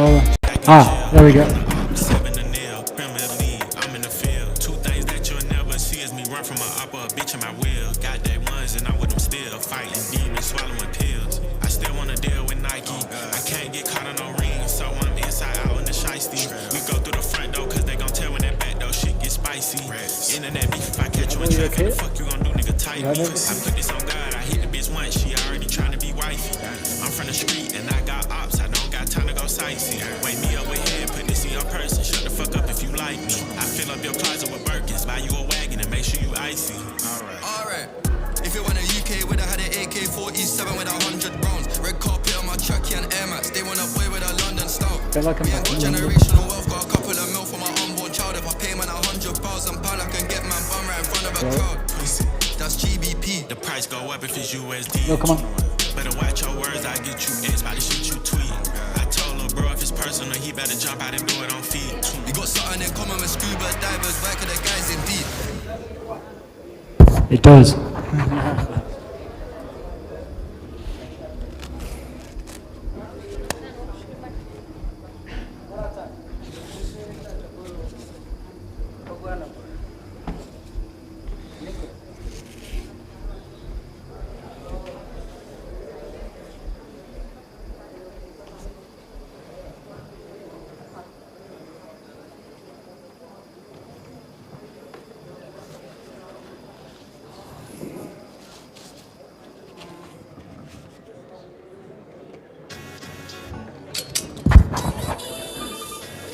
Ah, there we go. Internet beef, if I catch you in traffic, the fuck you gon' do, nigga, tight me. I put this on God, I hit the bitch once, she already tryna be wifey. I'm from the street and I got ops, I don't got time to go sightseeing. Wake me up with head, put this in your purse and shut the fuck up if you like me. I fill up your closet with Birkins, buy you a wagon and make sure you icy. Alright. If it went a UK, would I had an AK-47 with 100 rounds. Red carpet on my Chucky and Air Max. They went up way with a London style. Feel like I'm Me, I got generational wealth, got a couple of mil for my unborn child. If I pay man £100,000, I can get man bum right in front of a crowd. That's GBP. The price go up if it's USD. No, come on. Better watch your words, I get you X by the shit you tweet. I told lil' bro if it's personal, he better jump out and do it on feet. You got something in common with scuba divers, where could the guys indeed? It does.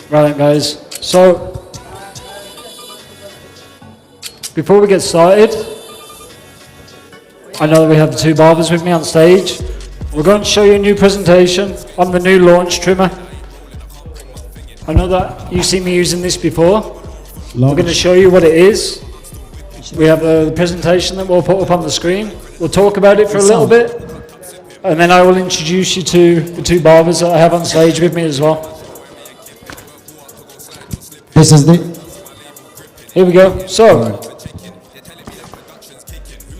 Right, guys. So, before we get started, I know that we have the two barbers with me on stage. We're going to show you a new presentation on the new launch trimmer. I know that you've seen me using this before. We're going to show you what it is. We have the presentation that we'll put up on the screen. We'll talk about it for a little bit, and then I will introduce you to the two barbers that I have on stage with me as well. This is the. Here we go. So,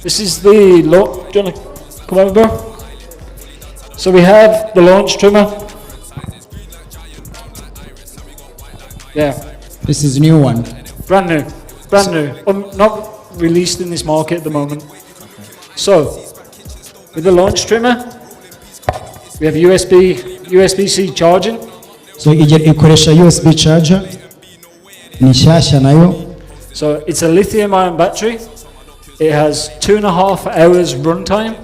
this is the launch. Do you want to come over, bro? So we have the launch trimmer. Yeah. This is a new one. Brand new. Brand new. Not released in this market at the moment. So, with the launch trimmer, we have USB-C charging. So ikoresha USB charger. Ni nshyashya nayo. So it's a lithium-ion battery. It has 2.5 hours runtime.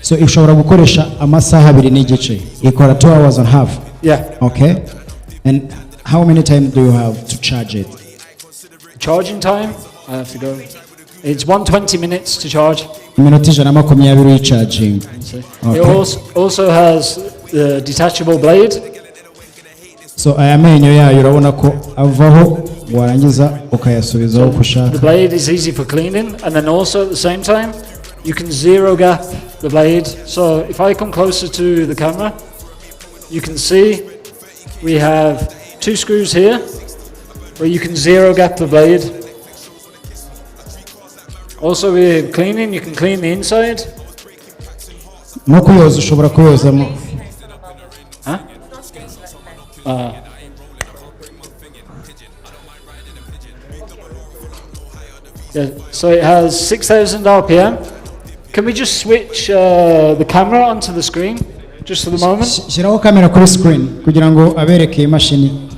So ishobora gukoresha amasaha 2 n'igice. Ikora 2 hours and a half. Yeah. Okay. And how many times do you have to charge it? Charging time, I have to go. It's 120 minutes to charge. Iminota 120 y'icharging. It also has the detachable blade. So aya menyo yayo urabona ko avaho warangiza ukayasubizaho uko ushaka. The blade is easy for cleaning, and then also at the same time you can zero gap the blade. So if I come closer to the camera, you can see we have 2 screws here where you can zero gap the blade. Also with cleaning, you can clean the inside. No kuyoza ushobora kuyozamo. Yeah, so it has 6,000 RPM. Can we just switch the camera onto the screen, just for the moment? Shiraho kamera kuri screen kugira ngo abereke imashini.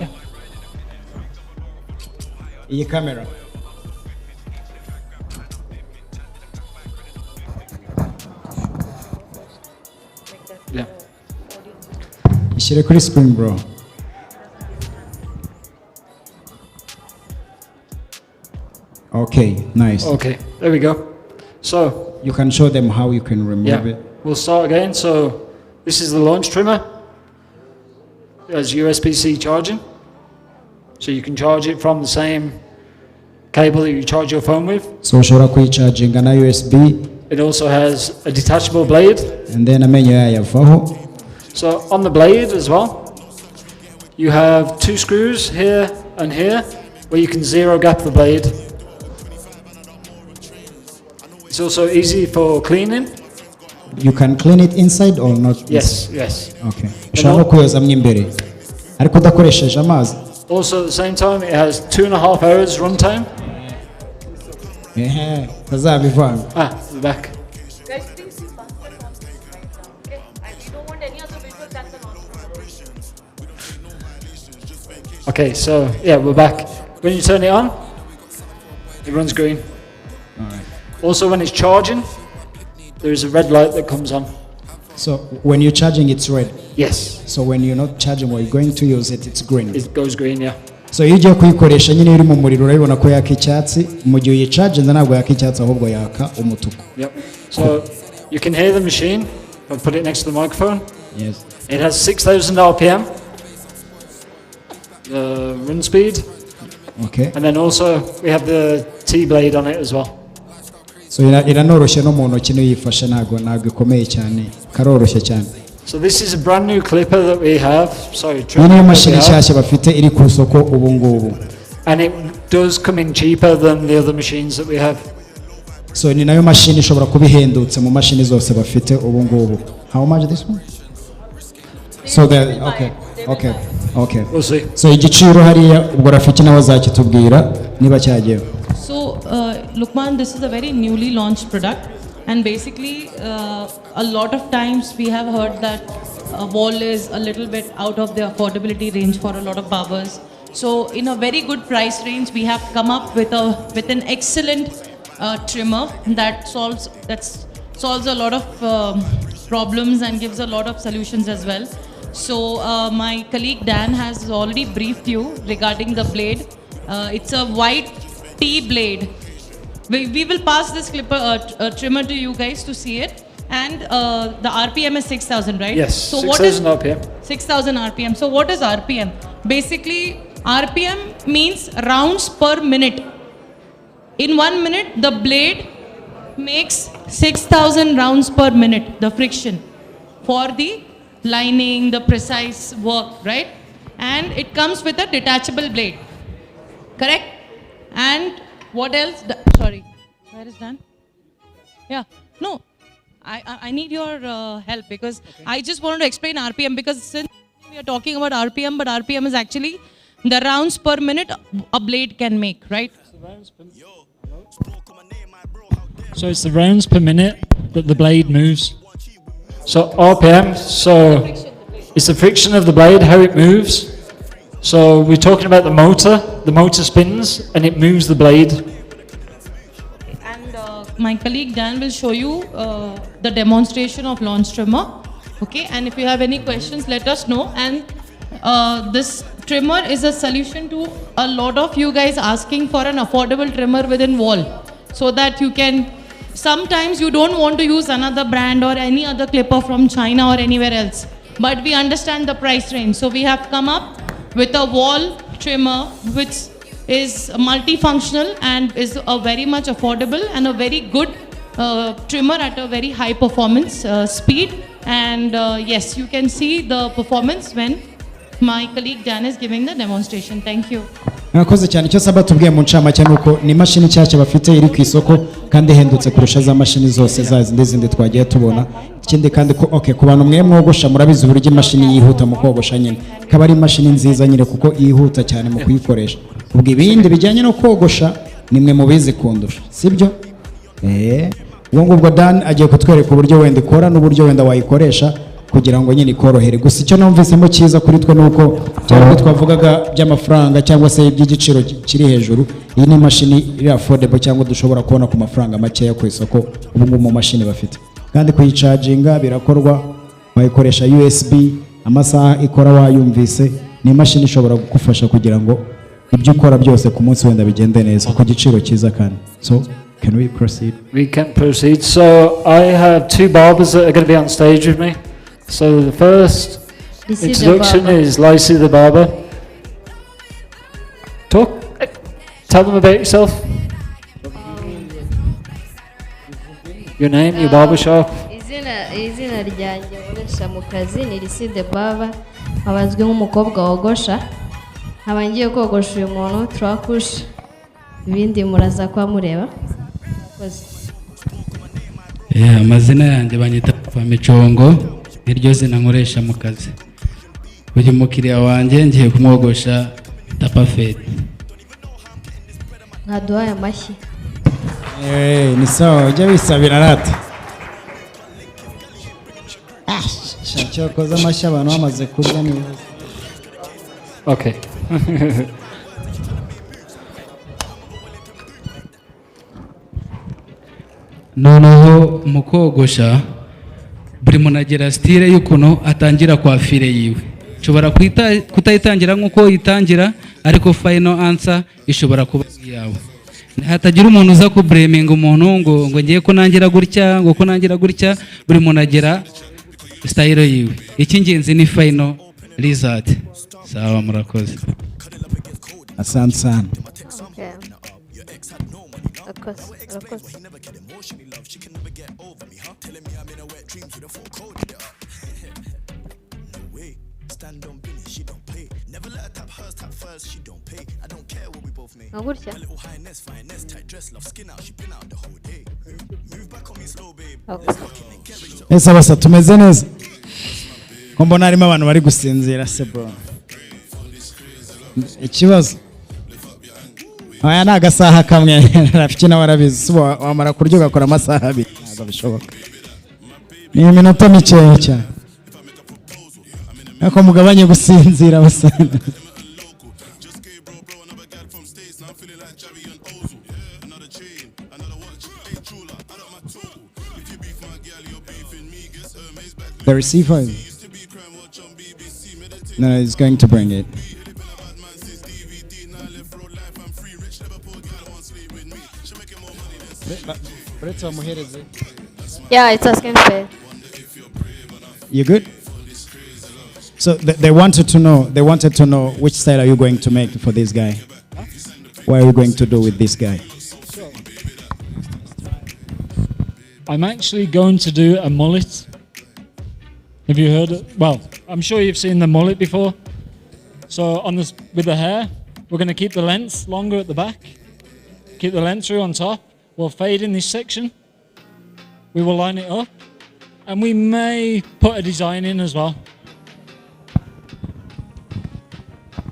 Iyi kamera. Yeah. Ishyire kuri screen, bro. Okay, nice. Okay, there we go. So you can show them how you can remove it. We'll start again. So this is the launch trimmer. It has USB-C charging, so you can charge it from the same cable that you charge your phone with. So ushobora kuyicharginga na USB. It also has a detachable blade. And then amenyo yayo avaho. So on the blade as well, you have 2 screws here and here where you can zero gap the blade. It's also easy for cleaning. You can clean it inside or not? Yes, yes. Okay. Ushaka kuyozamo imbere. ariko udakoresheje amazi. Also at the same time, it has 2.5 hours runtime. Tazabivanga. The back. Okay, so yeah, we're back. When you turn it on, it runs green. Also, when it's charging, there is a red light that comes on. So when you're charging, it's red. Yes. So when you're not charging or you're going to use it, it's green. It goes green, yeah. So iyo ugiye kuyikoresha nyine iri mu muriro urabibona ko yaka icyatsi, mu gihe uyicaje ntabwo yaka icyatsi ahubwo yaka umutuku. Yep. So you can hear the machine. I'll put it next to the microphone. Yes. It has 6,000 RPM. The run speed. Okay. And then also we have the T-blade on it as well. So iranoroshye no mu ntoki n'uyifashe ntabwo ikomeye cyane, karoroshye cyane. So this is a brand new clipper that we have. Sorry, iyi niyo mashini nshyashya bafite iri ku isoko ubu ngubu. And it does come in cheaper than the other machines that we have. So ni nayo mashini ishobora kuba ihendutse mu mashini zose bafite ubu ngubu. How much this one? So okay. We'll see. So igiciro hariya ubwo Rafiki nawe azakitubwira niba cyagiyeho. So, Lukman, this is a very newly launched product, and basically, a lot of times we have heard that WAHL is a little bit out of the affordability range for a lot of barbers. So, in a very good price range, we have come up with an excellent trimmer that solves a lot of problems and gives a lot of solutions as well. So, my colleague Dan has already briefed you regarding the blade. It's a white T-blade. We will pass this trimmer to you guys to see it. And the RPM is 6,000, right? Yes, so 6,000 RPM. 6,000 RPM. So what is RPM? Basically, RPM means rounds per minute. In 1 minute, the blade makes 6,000 rounds per minute, the friction, for the lining, the precise work, right? And it comes with a detachable blade. Correct? And what else? Sorry, where is Dan? Yeah, no, I need your help because I just wanted to explain RPM because since we are talking about RPM, but RPM is actually the rounds per minute a blade can make, right? So it's the rounds per minute that the blade moves. So RPM, so it's the friction of the blade, how it moves. So we're talking about the motor spins and it moves the blade. And my colleague Dan will show you the demonstration of launch trimmer. Okay, and if you have any questions, let us know. And this trimmer is a solution to a lot of you guys asking for an affordable trimmer within WAHL. So that you can, sometimes you don't want to use another brand or any other clipper from China or anywhere else. But we understand the price range. So we have come up with a WAHL trimmer which is multifunctional and is a very much affordable and a very good trimmer at a very high performance speed. And yes, you can see the performance when my colleague Dan is giving the demonstration. Thank you. Mwakoze cyane icyo saba tubwiye mu ncamake nuko ni mashini nshyashya bafite iri ku isoko kandi ihendutse kurusha za mashini zose zindi twagiye tubona. Ikindi kandi ko ku bantu mwe mwogosha murabizi uburyo imashini yihuta mu kogosha nyine kaba ari imashini nziza nyine kuko yihuta cyane mu kuyikoresha. Ubwo ibindi bijyanye no kogosha nimwe mu bizi kundusha sibyo? Ubwo Dan agiye kutwereka uburyo wenda ikora n'uburyo wenda wayikoresha kugira ngo nyine ikorohere. Gusa icyo numvisemo cyiza kuri twe nuko cyangwa twavugaga by'amafaranga cyangwa se iby'igiciro kiri hejuru, iyi ni mashini iri affordable cyangwa dushobora kubona ku mafaranga make ku isoko ubu ngubu mu mashini bafite. Kandi kuyicaginga birakorwa, wayikoresha USB, amasaha ikora wayumvise, ni imashini ishobora kugufasha kugira ngo ibyo ukora byose ku munsi wenda bigende neza ku giciro cyiza kandi. So can we proceed? We can proceed. So I have two barbers that are going to be on stage with me. So the first introduction is Lacey the barber. Tell them about yourself. Your name, your barber shop. Izina ryanjye nkoresha mu kazi ni Lacey the barber. Abazwi nk'umukobwa wogosha. Nkaba ngiye kogosha uyu muntu turakusha. Ibindi muraza kwa mureba. Amazina yanjye banyita Micongo. Niryo zina nkoresha mu kazi. uyu mukiriya wanjye ngiye kumwogosha tapafeti. Nkaduhaye amashyi. Ni sawa, ujya wisabira rata. Cyakoze amashyi abantu bamaze kurya neza. Okay. Noneho mu kogosha buri muntu agira sitire y'ukuntu atangira kwa fire yiwe. Ushobora kutayitangira nk'uko yitangira, ariko final answer ishobora kuba iyawe. Hatagira umuntu uza kubreminga umuntu ngo ngiye kunangira gutya, ngo kunangira gutya, buri muntu agira style yiwe. Icy'ingenzi ni final result. Sawa, murakoze. Asante sana. Gutya. Ese basa tumeze neza. Ko mbona harimo abantu bari gusinzira se bro. Ikibazo. Aya ni agasaha kamwe rafiki nawe arabizi wamara kurya ugakora amasaha abiri ntabwo bishoboka. Ni iminota mikeya cyane. Ako mugabanye gusinzira basana. The receiver. No, he's going to bring it. Yeah, it's asking for. You good? So they wanted to know which style are you going to make for this guy? What are you going to do with this guy? I'm actually going to do a mullet. Have you heard it? Well, I'm sure you've seen the mullet before. So on this, with the hair, we're going to keep the length longer at the back. Keep the length through on top. We'll fade in this section. We will line it up. And we may put a design in as well.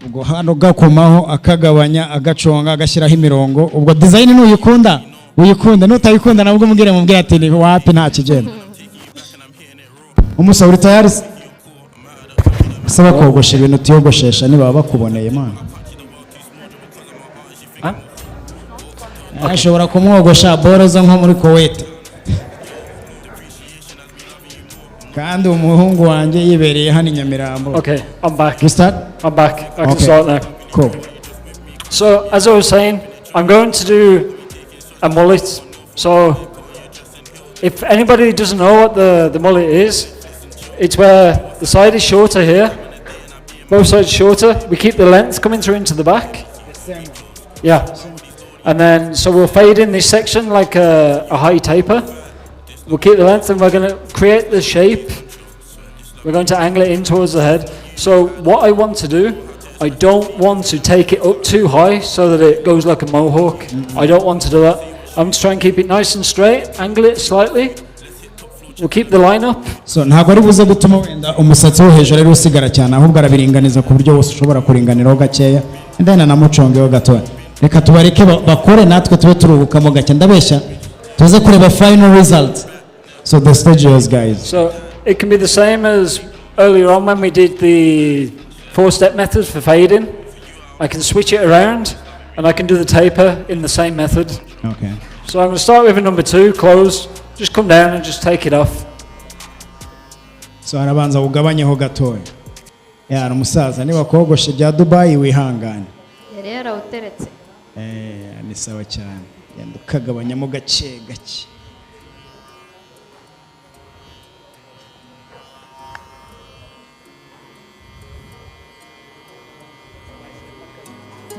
Ubwo hano gakomaho akagabanya agaconga agashyiraho imirongo ubwo design n'uyikunda uyikunda n'utayikunda nabwo mubwire mubwire ati ni wapi nta kigenda umusaburi tayari saba kogosha ibintu tiyogoshesha niba bakuboneye man ashobora kumwogosha boroza nko muri Kuwait kandi umuhungu wanjye yibereye hano Nyamirambo. Okay, I'm back. You start? I'm back. I can Okay. start now. Cool. So, as I was saying, I'm going to do a mullet. So, if anybody doesn't know what the mullet is, it's where the side is shorter here, both sides shorter. We keep the length coming through into the back. Yeah. And then, so we'll fade in this section like a high taper. We'll keep the length and we're going to create the shape. We're going to angle it in towards the head. So what I want to do, I don't want to take it up too high so that it goes like a mohawk. I don't want to do that. I'm just trying to keep it nice and straight, angle it slightly. We'll keep the line up. So ntabwo ari buze gutuma wenda umusatsi wo hejuru ari usigara cyane ahubwo arabiringaniza ku buryo wose ushobora kuringaniraho gakeya ndana namucongeho gatoya. Reka tubareke bakore natwe tube turuhukamo gake ndabeshya tuze kureba final result. So the stage is guys. So it can be the same as earlier on when we did the 4-step method for fading. I can switch it around and I can do the taper in the same method. Okay. So I'm going to start with a number 2, close, just come down and just take it off. So arabanza ugabanyeho gatoya. Ya umusaza niba kogoshe bya Dubai wihangane. Yari yarawuteretse. Ni sawa cyane. Yenda ukagabanyamo gace gace.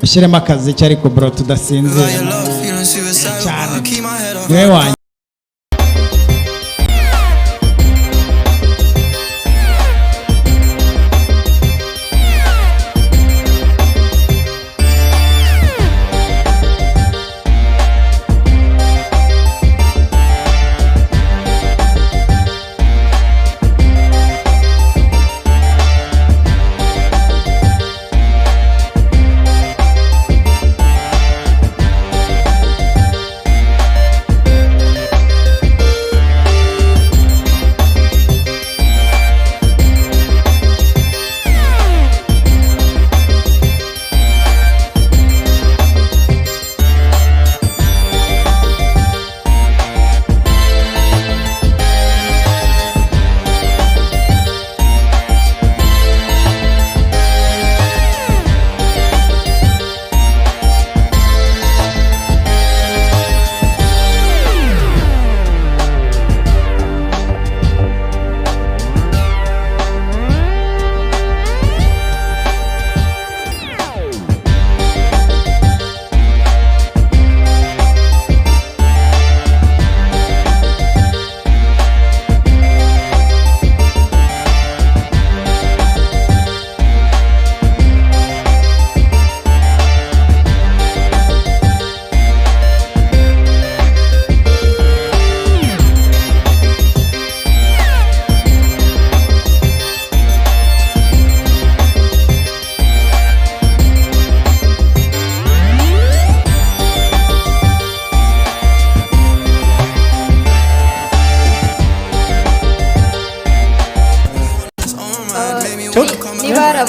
Ushyiremo akazi cyari ko bro tudasinzira cyane niwe wanjye.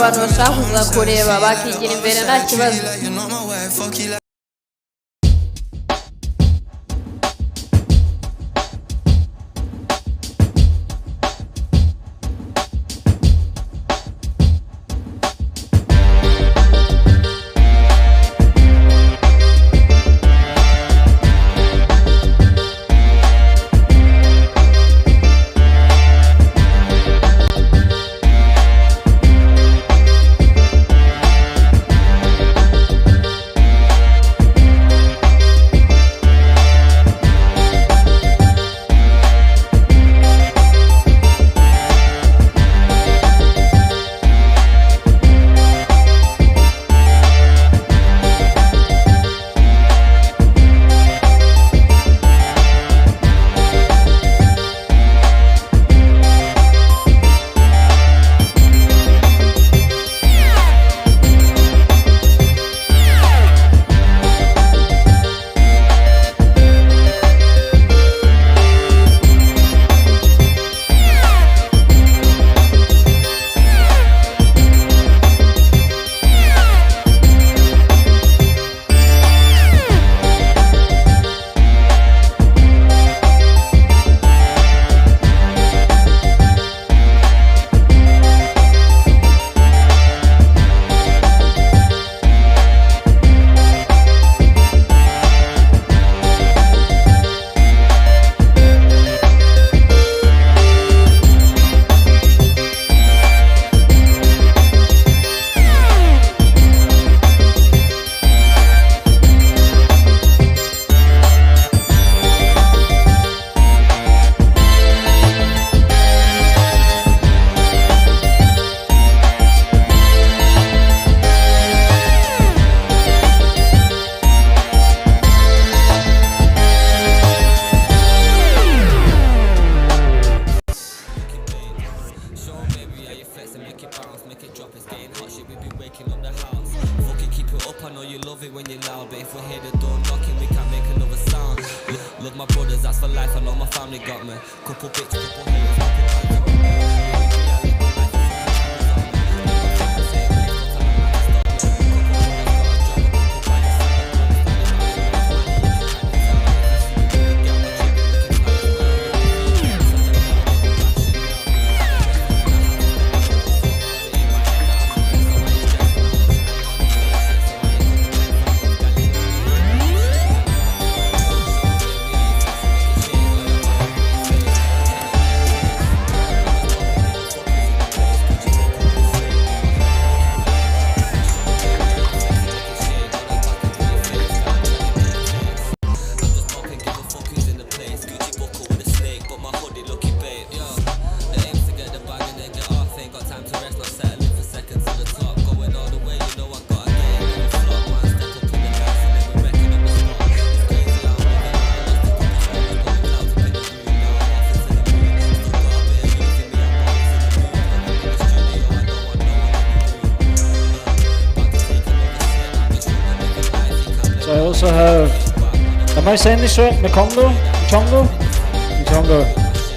abantu bashaka kuza kureba bakigira imbere nta kibazo. I also have, am I saying this right? Mchongo?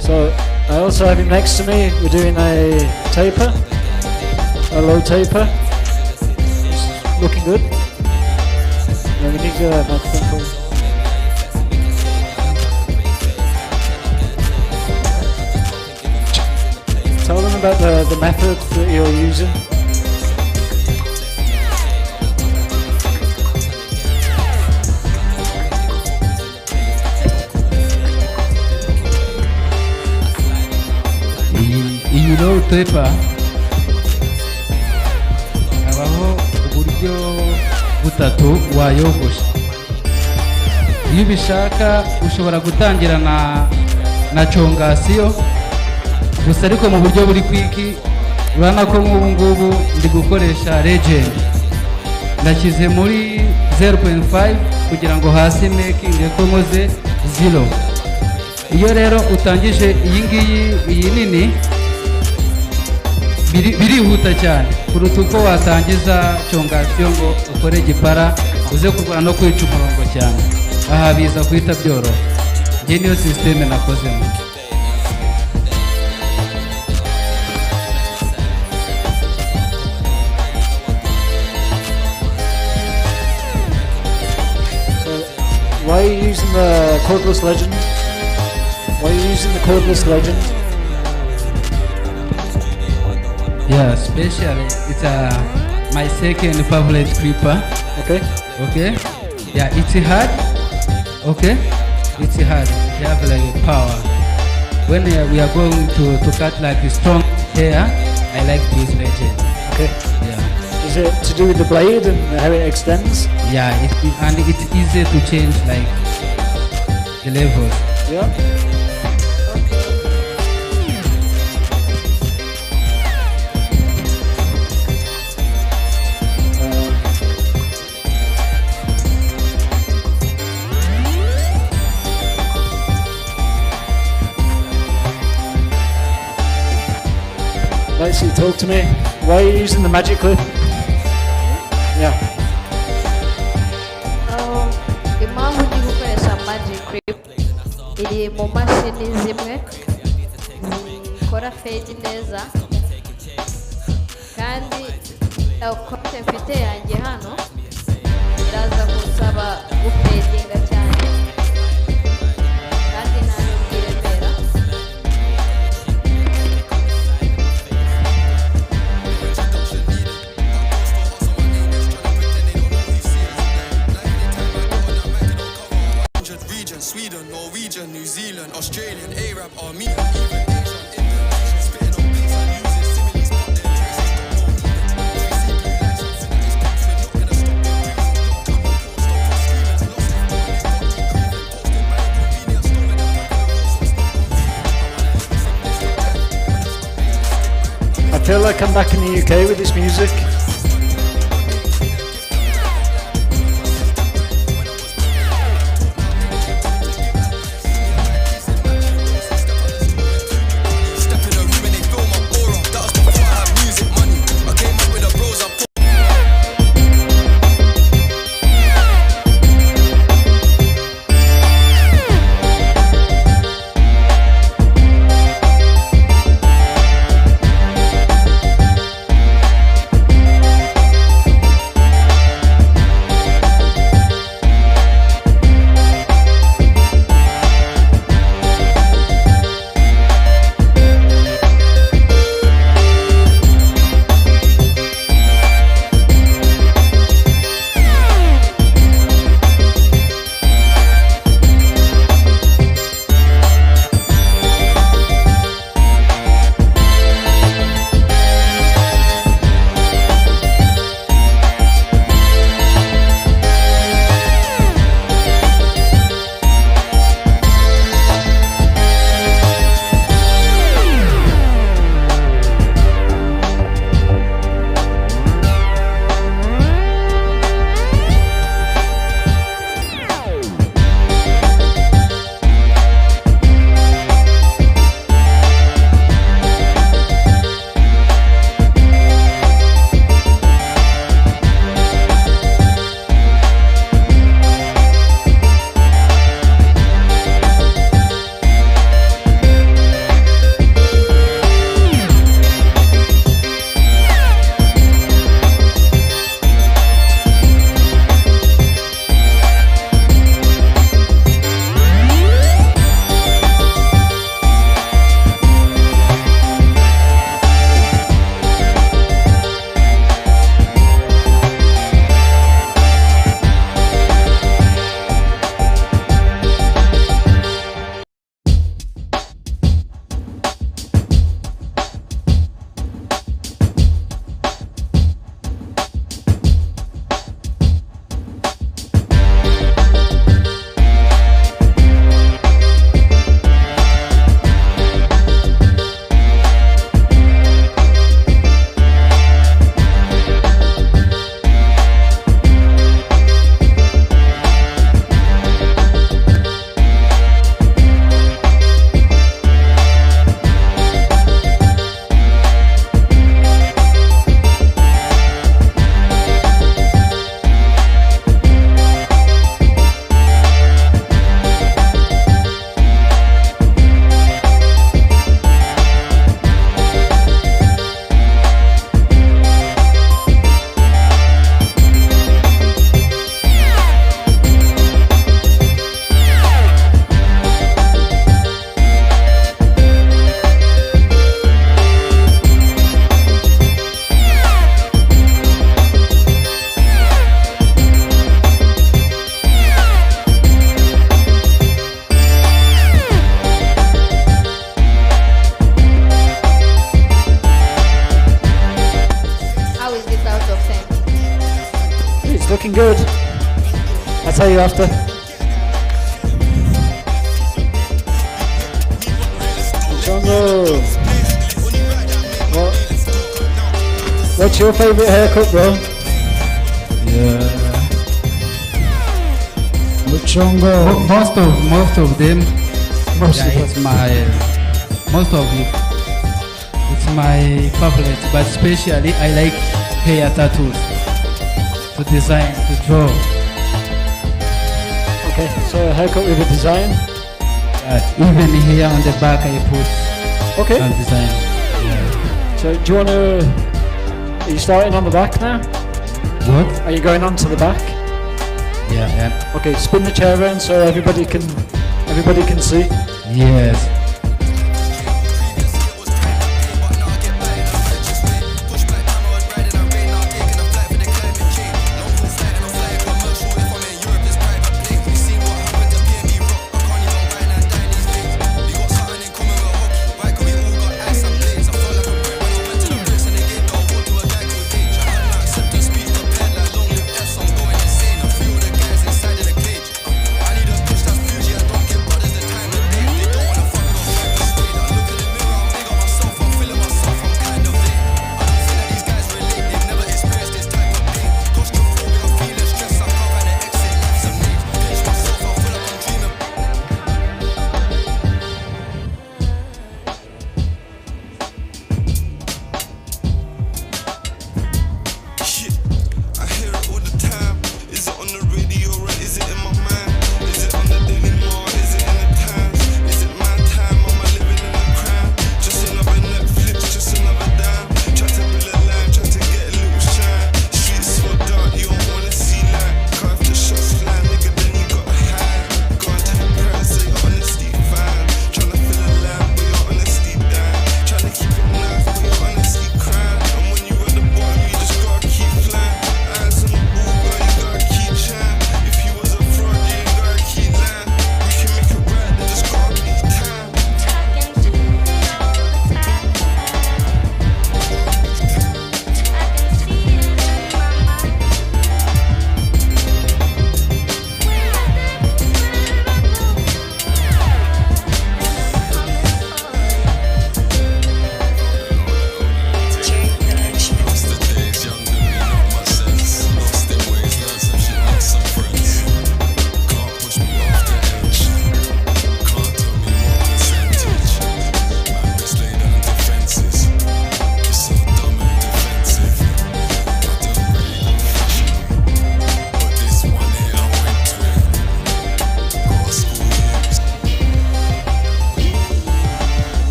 So I also have him next to me. We're doing a taper, a low taper. It's looking good. Yeah, we need a microphone for you. Tell them about the method that you're using. iyi low taper habaho uburyo butatu wayogosha. Iyo ubishaka ushobora gutangira na chongasiyo gusa ariko mu buryo buri kwiki. Urabona ko nk'ubu ngubu ndi gukoresha legend, ndashyize muri 0.5 kugira ngo hasi making ko nkoze 0. Iyo rero utangije iyi nini birihuta cyane kuruta uko watangiza chongasiyo ngo ukore gipara uze kurwana no kwica umurongo cyane. Aha biza guhita byoroha. Ngiye niyo systeme nakozemo. Why are you using the cordless legend? Why are you using the cordless legend? Yeah, especially it's my second favorite clipper. Okay. Okay. Yeah, it's hard. Okay. It's hard. You have like power. When we are going to cut like strong hair, I like to use legend. Okay. Yeah. Is it to do with the blade and how it extends? Yeah, and it's easy to change like the levels. Yeah. Lexi, talk to me. Why are you using the magic clip? Yeah. Impamvu ndi gukoresha magic clip iri mu mashini zimwe zikora fade neza kandi konte mfite yanjye hano iraza kunsaba gufadinga cyane kandi nta nubwo iremera. Sweden, Norwegian, New Zealand, Australian, Arab, Armenian, even Asian, Indonesian, spitting on beats and using similes, but their tricks is got no meaning. If you see blue lights, something that is box, we're not gonna stop them breathing. Come on, don't stop us screaming. Lost it, when it's got me grieving. Posted by a convenience store and I'm back in the road, so it's not convenient. I wanna live this up, this up, when it's not realistic. I feel like I'm back in the UK with this music. looking good. I'll tell you after. Chongo. What's your favorite haircut, bro? Yeah. Muchongo. Most of them. Most of it's most of it. It's my favorite, but especially I like hair tattoos. To design, to draw. Okay, so a haircut with a design. Even here on the back I put Okay. a design. Yeah. So do you want to? Are you starting on the back now? What? Are you going on to the back? Yeah. Okay, spin the chair around so everybody can see. Yes.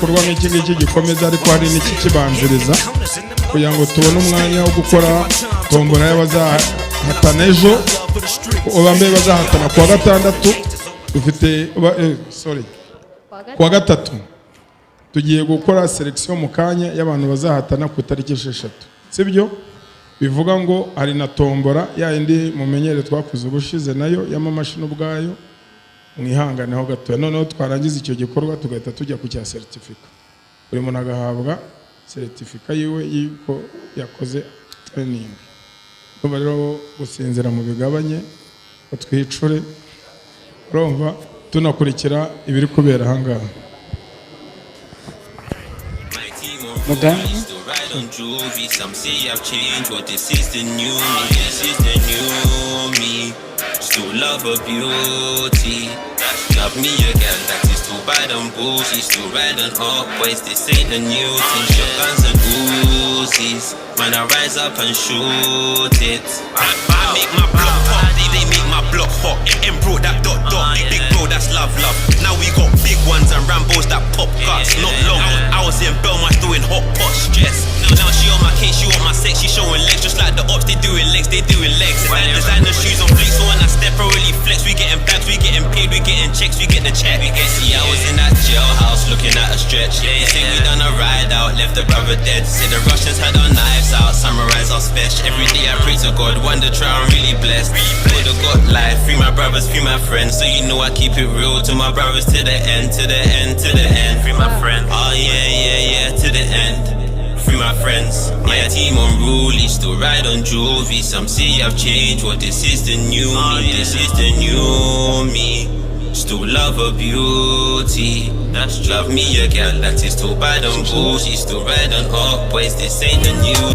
igikorwa nk'iki ngiki gikomeza ariko hari n'ikikibanziriza kugira ngo tubone umwanya wo gukora tombora y'abazahatana ejo bambaye bazahatana kuwa gatandatu dufite kuwa gatatu tugiye gukora selection mu kanya y'abantu bazahatana ku itariki 6 sibyo bivuga ngo hari na tombora ya indi mumenyere twakuze ubushize nayo y'amamashini ubwayo mwihanganeho gato noneho twarangiza icyo gikorwa tugahita tujya ku cya certificate buri muntu agahabwa certificate yiwe yuko yakoze training kuba rero gusinzira mu bigabanye twicure urumva tunakurikira ibiri kubera ahangaha On Juvie, some say I've changed, but this is the new me, this is the new me. Still love her beauty. Love me a girl that is too bad and bougie. Still riding up boys, this ain't a new thing. Shotguns and Uzis, man I rise up and shoot it. I make my block hot, they make my block hot. And bro that dot dot, big bro that's love. Now we got big ones and Rambos that pop guts. Not long, I was in Belmarsh doing hot pot stress. Now she on my case, she on my sex, she showing legs. Just like the ops, they doing legs. And designer shoes on fleek, so when I step I really flex. We getting bags, we getting paid, we getting checks, we get the check. See, I was in that jailhouse looking at a stretch. They say we done a ride out, left the brother dead. Say the Russians had our knives out, samurais our special. Every day I pray to God, wonder try I'm really blessed. Would have got life, free my brothers, free my friends. So you know I keep it real to my brothers to the end, to the end, to the end. Free my friends, oh yeah, to the end. Free my friends, my team unruly, still ride on Juvie. Some say I've changed, well this is the new me, this is the new me. Still love her beauty, that's love me a girl that is too bad and bougie. Still ride on up boys, this ain't the new.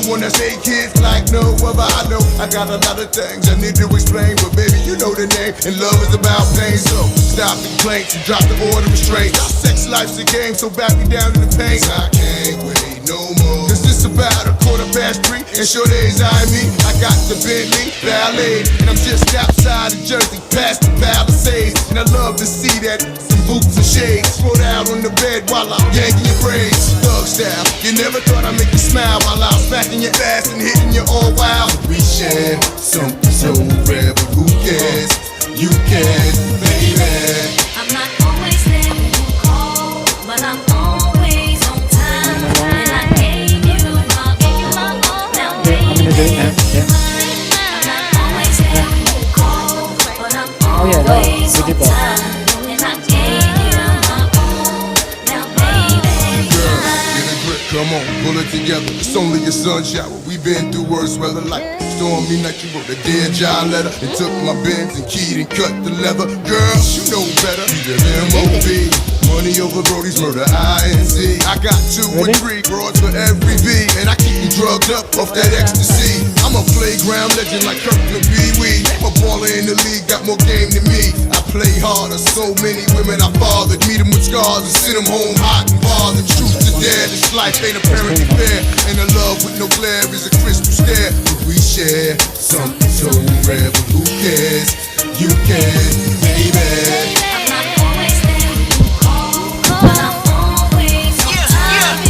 Wanna say kids like no other I know. I got a lot of things I need to explain, but baby, you know the name, and love is about pain. So stop the complaints and drop the order of restraint. Sex life's a game, so back me down to the pain. I can't wait no more. Cause it's about 3:15, and sure days I me. I got the Bentley Ballet, and I'm just outside of Jersey, past the Palisades. And I love to see that, some boots and shades. Throw out on the bed while I'm yanking your braids. Thug style, you never thought I'd make you smile while I was smacking your ass and hitting you all wild. We share something so rare, but who cares? You can, baby. I'm not always there when you call, but I'm always on time. And I gave you my all, now baby. I'm not always there when you call, but I'm always on time. And I gave you my all, now baby. Girl, get a grip, come on, pull it together. It's only a sun shower. We've been through worse weather like stormy night. You wrote a dear job letter and took my Benz and keyed and cut the leather. Girl, you know better. You live M.O.B. Money over Brody's murder, I.N.C. I got 2 and 3 broads for every V, and I keep you drugged up off that ecstasy. I'm a playground legend like Kirkland Pee-wee. A baller in the league, got more game than me. I play harder, so many women I fathered. Meet them with scars and send them home hot and bothered. Truth to dare, this life ain't apparently fair. And a love with no glare is a crystal stare. But we share something so rare, but who cares? You can, baby. I'm not always there when you call, but I'm always on time.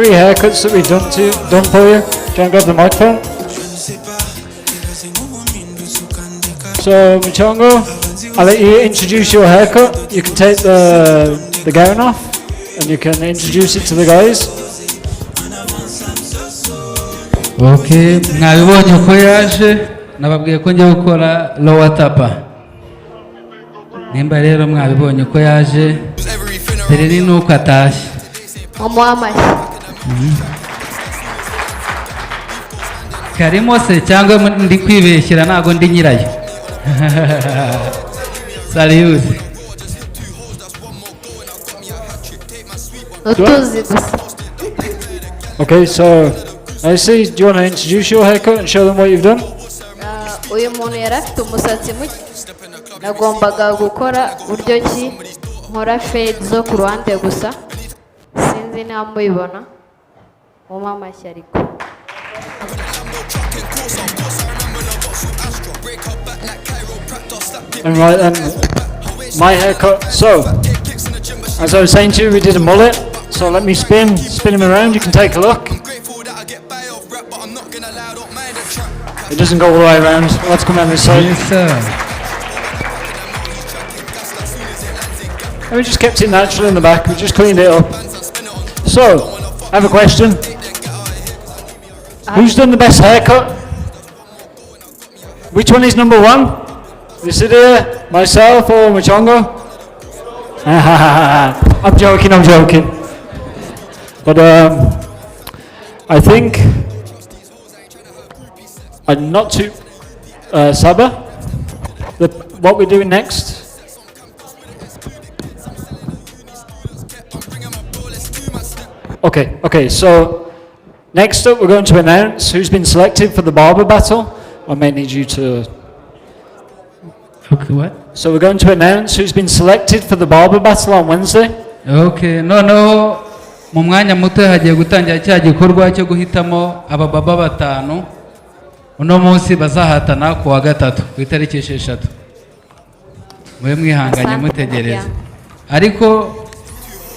3 haircuts that we've done for you. Try and grab the microphone. So, Michongo, I'll let you introduce your haircut. You can take the gown off and you can introduce it to the guys. Okay, mwabibonye ko yaje nababwiye ko njya gukora lower tapa. Nimba rero mwabibonye ko yaje tereri nuko atashye. Umuhamashyi. Karimo se cyangwa ndi kwibeshyira ntago ndi nyirayo. Salut. Utuzi gusa. Okay, so I see. Do you want to introduce your haircut and show them what you've done? Uyu muntu yari afite umusatsi muke nagombaga gukora buryo ki nkora fade zo ku ruhande gusa sinzi niba mubibona umuhamashyi ariko And right then, my haircut. So, as I was saying to you, we did a mullet. So let me spin him around. You can take a look. It doesn't go all the way around. Let's come on this side. Yes, sir. And we just kept it natural in the back. We just cleaned it up. So, I have a question. Who's done the best haircut? Which one is number one? Is it myself or Machongo? I'm joking. But I think I'm not too Saba. What we're doing next? Okay. So next up, we're going to announce who's been selected for the barber battle. I may need you to. Okay, what? So we're going to announce who's been selected for the barber battle on Wednesday. Okay, noneho mu mwanya muto hagiye gutangira cya gikorwa cyo guhitamo abababa batanu uno munsi bazahatana ku wa gatatu ku itariki 6. Mwe mwihanganye mutegereza. Ariko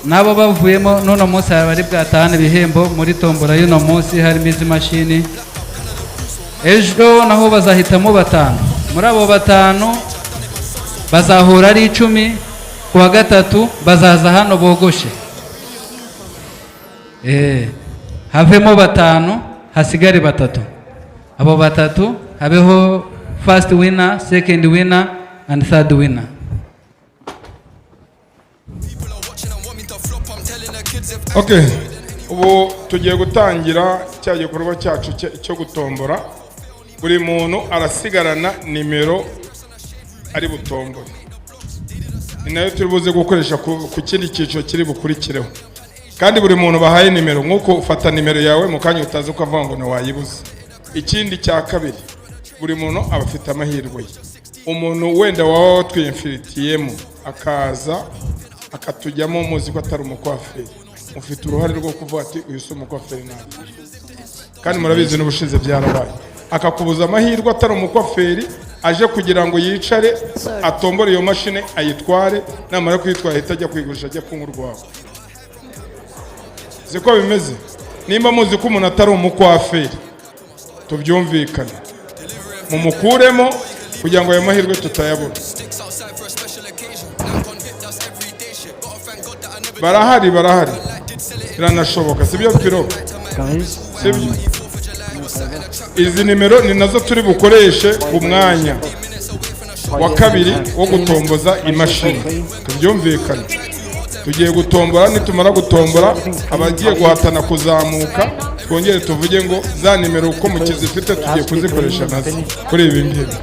nabo bavuyemo n'uno munsi bari bwatahane ibihembo muri tombora y'uno munsi harimo izi mashini. Ejo naho bazahitamo batanu. Muri abo batanu bazahura ari 10 ku wa gatatu bazaza hano bogoshe. Havemo batanu hasigare batatu. Abo batatu habeho first winner, second winner and third winner. Okay, ubu tugiye gutangira cya gikorwa cyacu cyo gutombora. Buri muntu arasigarana nimero ari butombore. Ni nayo turi buze gukoresha ku kindi cyiciro kiri bukurikireho. Kandi buri muntu bahaye nimero nkuko ufata nimero yawe mu kanya utazi ko avuga ngo ntiwayibuze. Ikindi cya kabiri, buri muntu aba afite amahirwe. Umuntu wenda wawe watwiyemfiritiyemo akaza akatujyamo muzi ko atari umukwaferi. Ufite uruhare rwo kuvuga ati uyu si umukwaferi nawe. Kandi murabizi n'ubushize byarabaye. Akakubuza amahirwe atari umukwaferi aje kugira ngo yicare atombore iyo mashine ayitware namara kuyitwara ahita ajya kwigurisha ajya kunywa urwaho. Ziko bimeze. Nimba muzi ko umuntu atari umukwaferi tubyumvikane. Mumukuremo kugira ngo ayo mahirwe tutayabona. Barahari biranashoboka sibyo piro sibyo. Izi nimero ni nazo turi bukoreshe ku mwanya wa kabiri wo gutomboza imashini. Tubyumvikane. Tugiye gutombora, nitumara gutombora abagiye guhatana kuzamuka twongere tuvuge ngo za nimero uko mukizifite tugiye kuzikoresha nazo kuri ibi ngibi.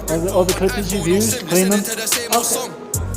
All the clippings you've used, clean them.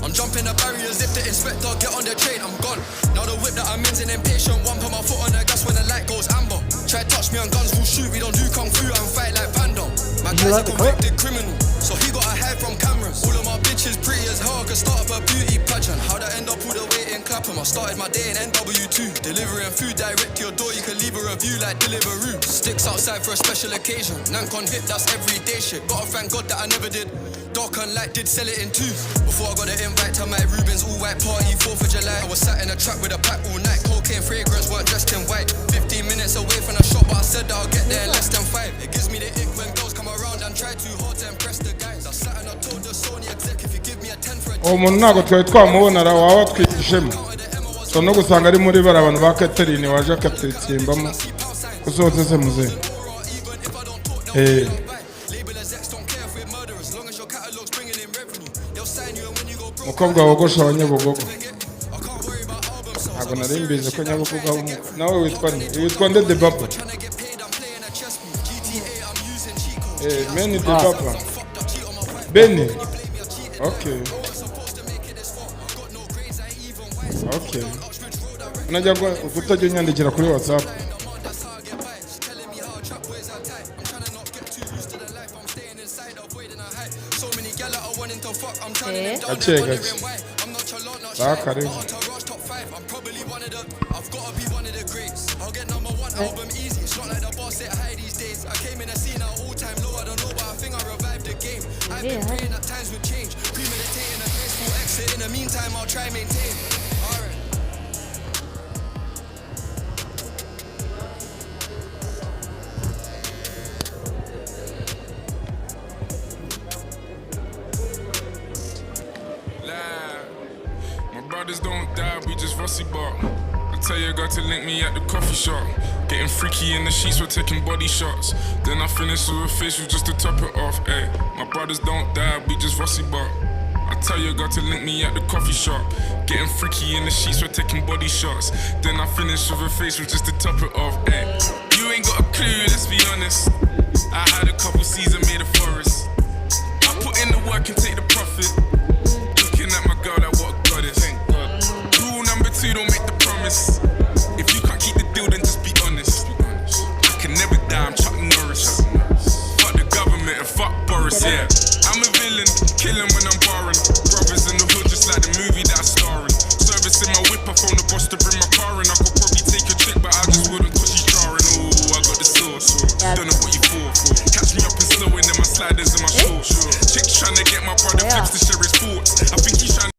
I'm jumping the barriers if the inspector get on the train, I'm gone. Now the whip that I'm in's an impatient one, put my foot on the gas when the light goes amber. Try touch me on guns, we'll shoot, we don't do kung fu and fight like panda. My guy's a convicted criminal, so he got a hide from cameras. All of my bitches pretty as hell, could start up a beauty pageant. How'd I end up all the way in Clapham? I started my day in NW2, delivering food direct to your door. You can leave a review like Deliveroo. Sticks outside for a special occasion. Nank on hip, that's everyday shit. Gotta thank God that I never did. Dark and light did sell it in two. Before I got an invite to my Rubens all white party 4th of July. I was sat in a trap with a pack all night. Cocaine fragrance weren't dressed in white. 15 minutes away from the shop, but I said that I'll get there in less than 5. It gives me the ick when girls come around and try too hard to impress the guys. I sat and I told the Sony exec if you give me a 10 for a umuntu ntabwo twari twamubonera waba watwigishemo so no gusanga ari muri bara abantu ba Catherine waje akatsimbamo gusohotse se muze mukobwa wogosha wa Nyabugogo ntabwo nari mbizi ko Nyabugogo nawe witwa nde de Baba Meni de Baba Beni okay okay najya kutajya unyandikira kuri WhatsApp gake gake bakare Brothers don't die, we just rusty bark. I tell your girl to link me at the coffee shop. Getting freaky in the sheets, we're taking body shots. Then I finish with a facial just to top it off. Ay, my brothers don't die, we just rusty bark. I tell your girl to link me at the coffee shop. Getting freaky in the sheets, we're taking body shots. Then I finish with a facial just to top it off. Ay, you ain't got a clue, let's be honest. I had a couple seasons made a forest. I put in the work and take the profit. Looking at my girl like what a goddess. Rule number 2, don't make the promise. If you can't keep the deal, then just be honest. I can never die, I'm Chuck Norris. Fuck the government and fuck Boris, yeah. I'm a villain, killing when I'm barring. Brothers in the hood, just like the movie that I'm starring. Servicing my whip, I phone the boss to bring my car in. I could probably take a trick, but I just wouldn't cause she's jarring. Ooh, I got the sauce. Don't know what you for. Catch me up and snowing in my sliders and my shorts. Chick's trying to get my brother flips to share his thoughts. I think he's trying.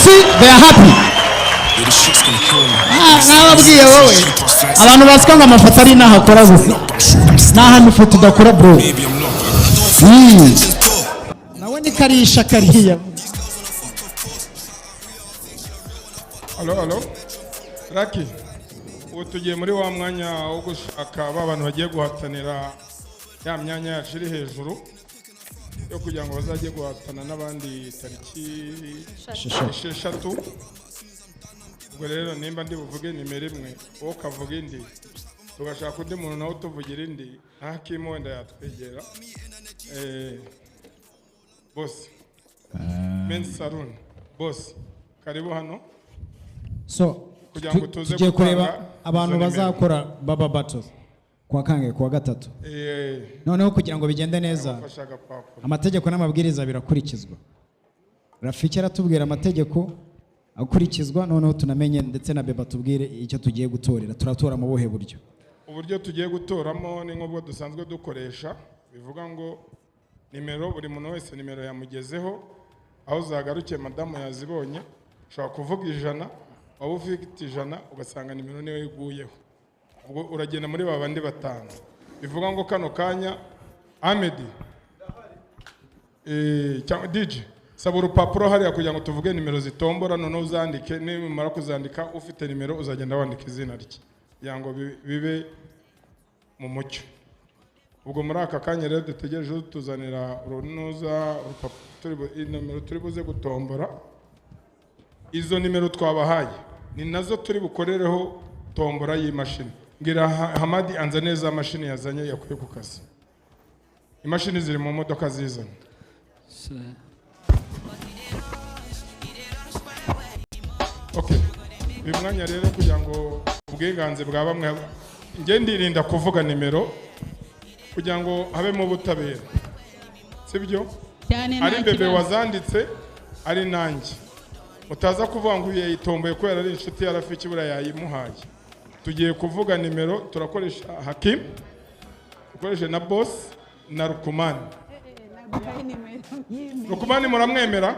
see they are happy nababwiye wowe abantu basika ngo amafoto ari naho akora gusa n'ahantu ifoto idakora bro nawe ni karisha kariya. Halo Raki, ubu tugiye muri wa mwanya wo gushaka ba bantu bagiye guhatanira ya myanya yacu iri hejuru yo kugira ngo bazajye guhatana n'abandi tariki 6. Ubwo rero nimba ndi buvuge nimero imwe wowe ukavuga indi tugashaka undi muntu nawe utuvugira indi Hakimu wenda yatwegera boss men's salon boss karibu hano. So tugiye kureba abantu bazakora baba battles kwa kange kwa gatatu. Noneho kugira ngo bigende neza amategeko n'amabwiriza birakurikizwa. Rafiki aratubwira amategeko akurikizwa, noneho tunamenye ndetse na Beba tubwire icyo tugiye gutorera. Turatora mu buhe buryo? Uburyo tugiye gutoramo ni nk'ubwo dusanzwe dukoresha, bivuga ngo nimero buri muntu wese nimero yamugezeho, aho zagarukiye madamu yazibonye, ushobora kuvuga 100 waba ufite 100 ugasanga nimero niyo iguyeho. Ubwo uragenda muri babandi batanu. Bivuga ngo kano kanya Ahmed cyangwa DJ saba urupapuro hariya kugira ngo tuvuge nimero zitombora, none uzandike, nimara kuzandika ufite nimero uzagenda wandika izina rye kugira ngo bibe mu mucyo. Ubwo muri aka kanya rero dutegereje tuzanira urunuza urupapuro nimero turi buze gutombora. Izo nimero twabahaye ni nazo turi bukorereho tombora y'imashini. Ngira Hamadi anza neza mashini yazanye yakuye ku kazi. Imashini ziri mu modoka zizana. Okay. Bimwanya rero kugira ngo ubwiganze bwa bamwe nge ndirinda kuvuga nimero kugira ngo habe mu butabera. Sibyo? Ari Bebe wazanditse ari nanjye. Utaza kuvuga ngo yayitomboye ko yarari inshuti ya Rafiki bura yayimuhaye. Tugiye kuvuga nimero, turakoresha Hakim, dukoreshe na boss na Rukumani. Rukumani muramwemera?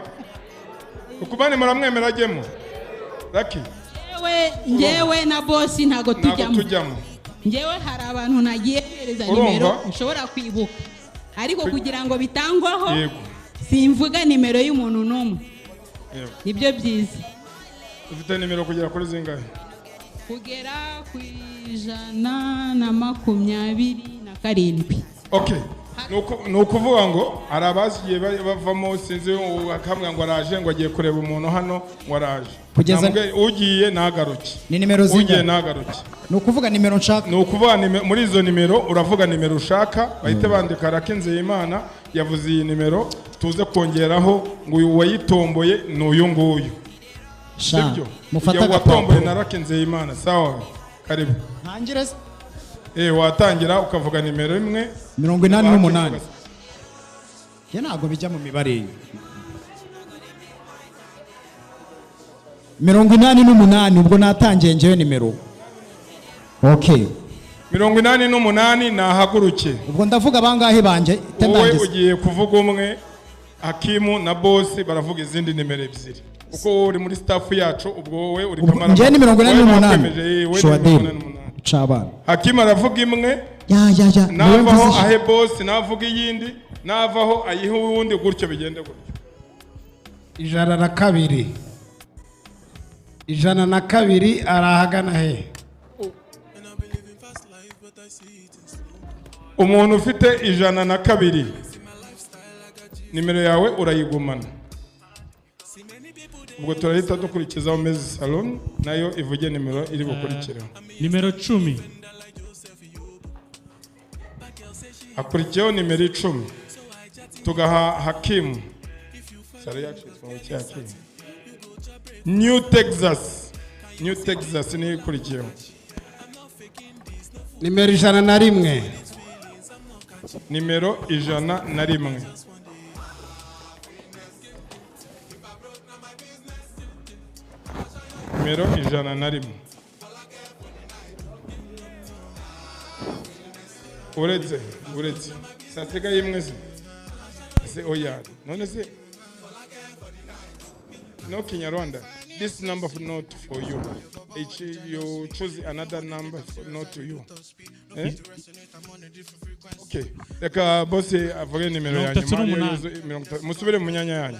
Rukumani muramwemera agemo? Raki? Ngewe na boss ntago tujyamo. Ngewe hari abantu nagiye hereza nimero nshobora kwibuka. Ariko kugira ngo bitangwaho simvuga nimero y'umuntu n'umwe. Nibyo byiza. Ufite nimero kugera kuri zingahe? Kugera ku 127. Okay. Nukuvuga ngo arabaziye bavamo sinzi akamwe ngo araje ngo agiye kureba umuntu hano ngo araje. Kugeza ugiye nagaruke. Ni nimero zingahe? Ugiye nagaruke. Nukuvuga nimero nshaka. Nukuvuga muri izo nimero uravuga nimero ushaka, bahite bandika Rakinze Imana yavuze iyi nimero tuze kongeraho ngo uyu wayitomboye n'uyu nguyu. Sibyo? Mufata watomboye na Rakinze Imana. Sawa. Karibu. Ntangire watangira ukavuga nimero imwe 88. Ye ntago bijya mu mibare. 88 ubwo natangiye ngewe nimero. Okay. 88 nahaguruke. Ubwo ndavuga bangahe banje wowe ugiye kuvuga umwe, Hakimu na boss baravuga izindi nimero ebyiri. Uko wowe uri muri staff yacu ubwo wowe uri kamera. Ngewe ni 88. Shwadiri. Chabana. Hakimu aravuga imwe. Ya. Navaho ahe boss navuga iyindi, navaho ayihe uwundi gutyo bigende gutyo. 102. 102 arahagana he? Umuntu ufite 102 nimero yawe urayigumana. Ubwo turahita dukurikizaho Mezi Salon nayo ivuge nimero iri bukurikiraho. Nimero 10. Akurikiyeho nimero 10. Tugaha Hakimu. Sare yacitswe mu cyaki. New Texas ni ikurikiyeho. Nimero 101. Nimero 101. Nimero 101. Uretse. Satega yimwe se oya. None se no Kinyarwanda. This number for not for you. You choose another number for not to you. Eh? Okay. Reka bose avuge nimero yanyu. Musubire mu myanya yanyu.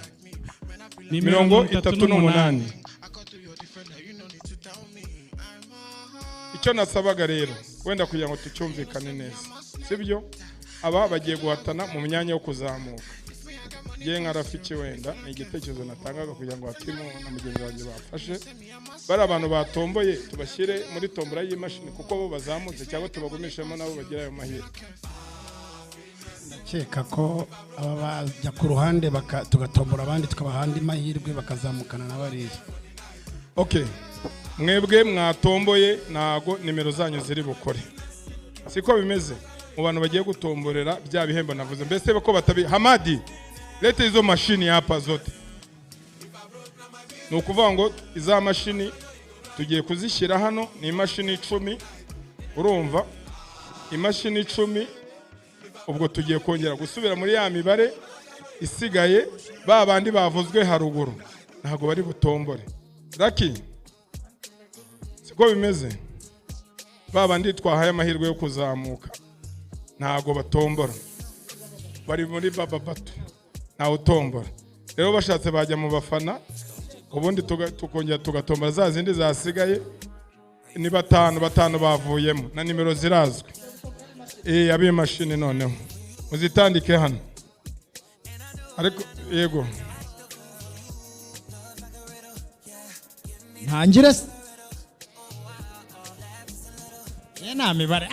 38. Icyo nasabaga rero wenda kugira ngo tucyumvikane neza. Sibyo? Aba bagiye guhatana mu myanya yo kuzamuka. Ye nka Rafiki wenda ni igitekerezo natangaga kugira ngo Hakimu na mugenzi wanjye bafashe bari abantu batomboye tubashyire muri tombora y'imashini kuko bo bazamutse cyangwa tubagumishemo nabo bagira ayo mahirwe. Ndakeka ko aba bajya ku ruhande tugatombora abandi tukabahandi mahirwe bakazamukana n'abariye. Okay. Mwebwe mwatomboye nago nimero zanyu ziri bukore. Siko bimeze mu bantu bagiye gutomborera bya bihembo navuze. Mbese bako batabi Hamadi leta izo mashini hapa zote. Nukuvuga ngo iza mashini tugiye kuzishyira hano ni imashini 10 urumva imashini 10 ubwo tugiye kongera gusubira muri ya mibare isigaye babandi bavuzwe haruguru ntago bari butombore. Raki siko bimeze babandi twahaye amahirwe yo kuzamuka ntago batombora bari muri baba bato na utombora. Rero bashatse bajya mu bafana ubundi tukongera tugatombora za zindi zasigaye ni batanu bavuyemo na nimero zirazwe. Abi mashini noneho muzitandike hano. Ariko yego ntangire nta mibare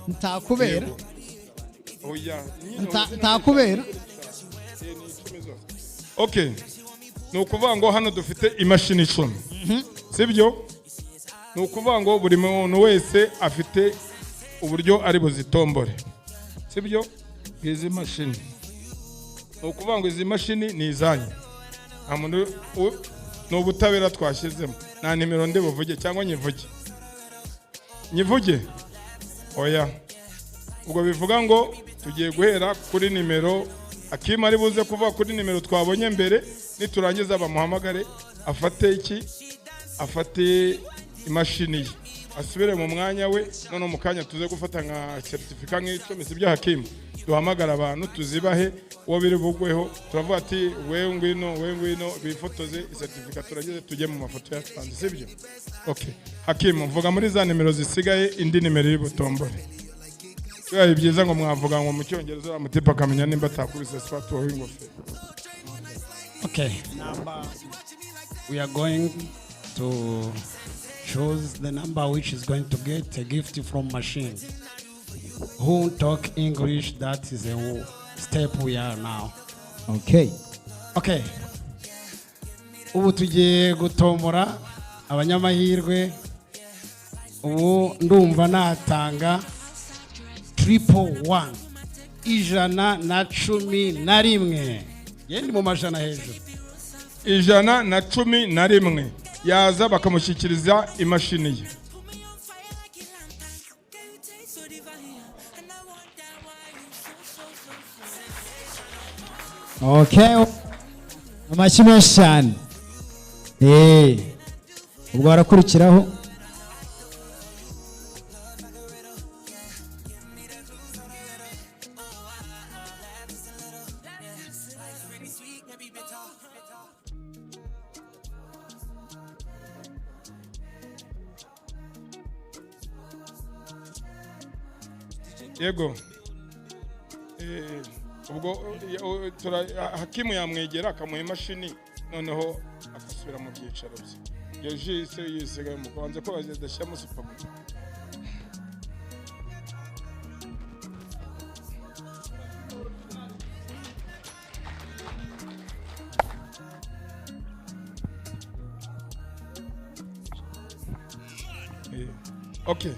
ntakubera ntakubera. Okay. Nukuvuga ngo hano dufite imashini 10. Sibyo? Nukuvuga ngo buri muntu wese afite uburyo ari buzitombore. Sibyo? Izi mashini. Nukuvuga ngo izi mashini ni izanyu. Amuntu no butabera twashizemo. Na nimero nde buvuge cyangwa nyivuge. Nyivuge. Oya. Ubwo bivuga ngo tugiye guhera kuri nimero Akima ari buze kuva kuri nimero twabonye mbere niturangiza bamuhamagare afate imashini ye asubire mu mwanya we none mu kanya tuze gufata nka certificate nk'icyo sibyo Hakimu duhamagara abantu tuzibahe uwo biri bugweho turavuga ati we ngwino bifotoze certificate turangize tujye mu mafoto ya twandi sibyo. Okay. Hakimu mvuga muri za nimero zisigaye indi nimero iri butombore. Bibaye byiza ngo mwavuga ngo mu cyongereza amutipa akamenya nimba atakubise spot wo ingofero. Okay. We are going to choose the number which is going to get a gift from machine. Who talk English, that is a step we are now. Okay. Okay. Ubu tugiye gutombora abanyamahirwe. Ubu ndumva natanga 111 111 yendi mu majana hejuru 111 yaza bakamushyikiriza imashini ye. Okay. Amashyi menshi cyane. Ubwo barakurikiraho yego. Ubwo Hakimu yamwegera akamuha imashini noneho akasubira mu byicaro bye. Iyo jise yisigaye mu kubanza ko bazidashyamo supermarket. Okay.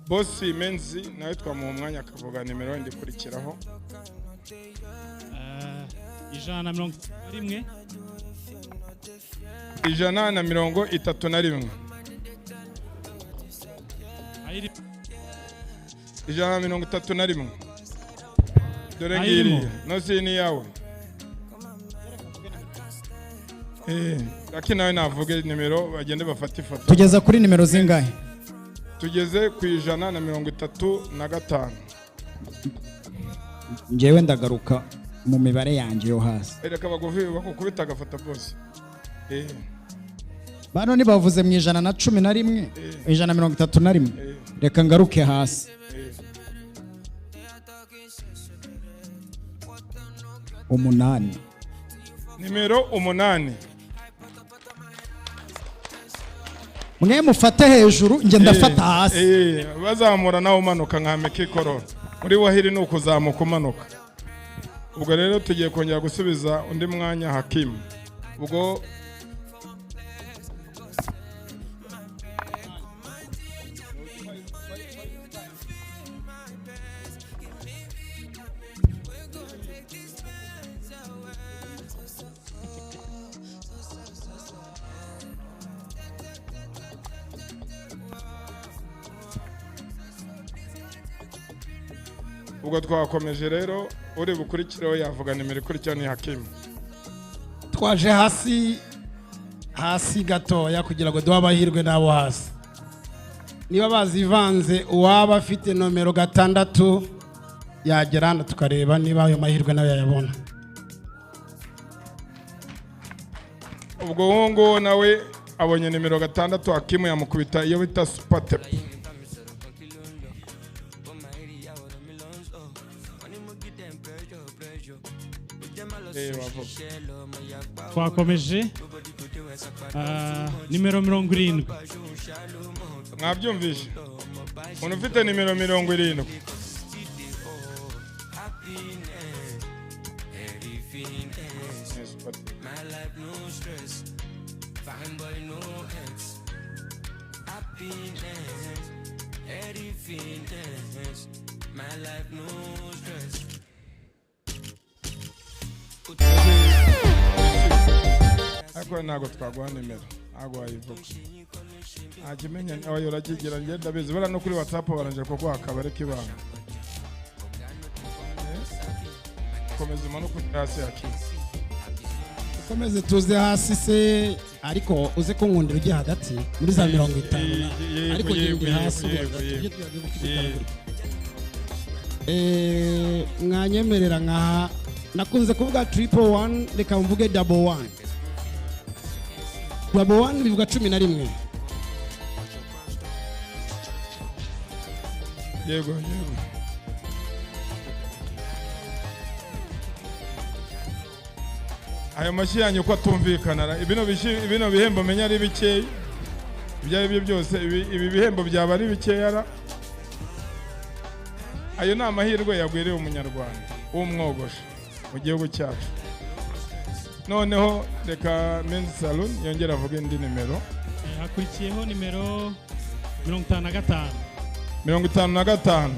Boss Menzi nawe twamuha umwanya akavuga nimero wenda ikurikiraho. 131 131 131 dore ngiri no sini yawe lakini nawe navuge nimero bagende bafata ifoto. Tugeza kuri nimero zingahe? Tugeze ku 135. Njyewe ndagaruka mu mibare yanjye yo hasi. Reka bagufi bakukubita agafata bose. Bano nibavuze mu 111, 131. Reka ngaruke hasi. Umunani. Nimero 8. Mwe mufate hejuru nge ndafata hasi. Bazamura nawe umanuka nkameka ikorora. Muri wahiri ni ukuzamuka umanuka. Ubwo rero tugiye kongera gusubiza undi mwanya Hakim. Ubwo ubwo twakomeje rero uri bukurikireho yavuga nimero ikurikira ni Hakim. Twaje hasi gatoya kugira ngo duha amahirwe n'abo hasi. Niba bazivanze uwaba afite nomero 6 yagera hano tukareba niba ayo mahirwe nawe yayabona. Ubwo wongo nawe abonye nimero 6 Hakim yamukubita iyo bita super tap. Twakomeje nimero 70. Mwabyumvise umuntu ufite nimero 70. Ako nago twaguha nimero ntago wayivuga akimenya ayo urakigira ngenda bizi bara no kuri WhatsApp baranje kuko akabare kibanga komeza imano ku hasi Hakim. Komeze tuze hasi se ariko uze ko nkundira ujye hagati muri za 50 ariko ngende hasi mwanyemerera nka nakunze kuvuga 111 reka mvuge 11. 11 bivuga 11. Yego. Ayo mashyi yanyu ko atumvikana ibino bihembo menya ari bikeya. Ibyo ari byo byose ibi bihembo byaba ari bikeya. Ayo ni amahirwe yagwiriye umunyarwanda w'umwogosha mu gihugu cyacu. Noneho reka men's salon yongera avuga indi nimero. Hakurikiyeho nimero 55. 55.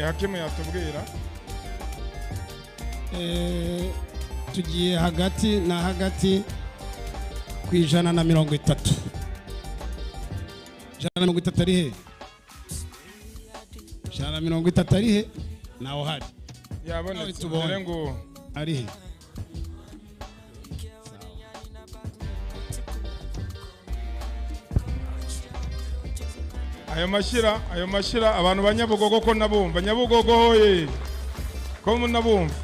Hakim yatubwira tugiye hagati na hagati ku 130. 130 ari he? 130 ari he? Naho hari yabonetse ngo ari he? ayo mashyira abantu banyabugogo ko nabumva Nyabugogo hoye ko munabumva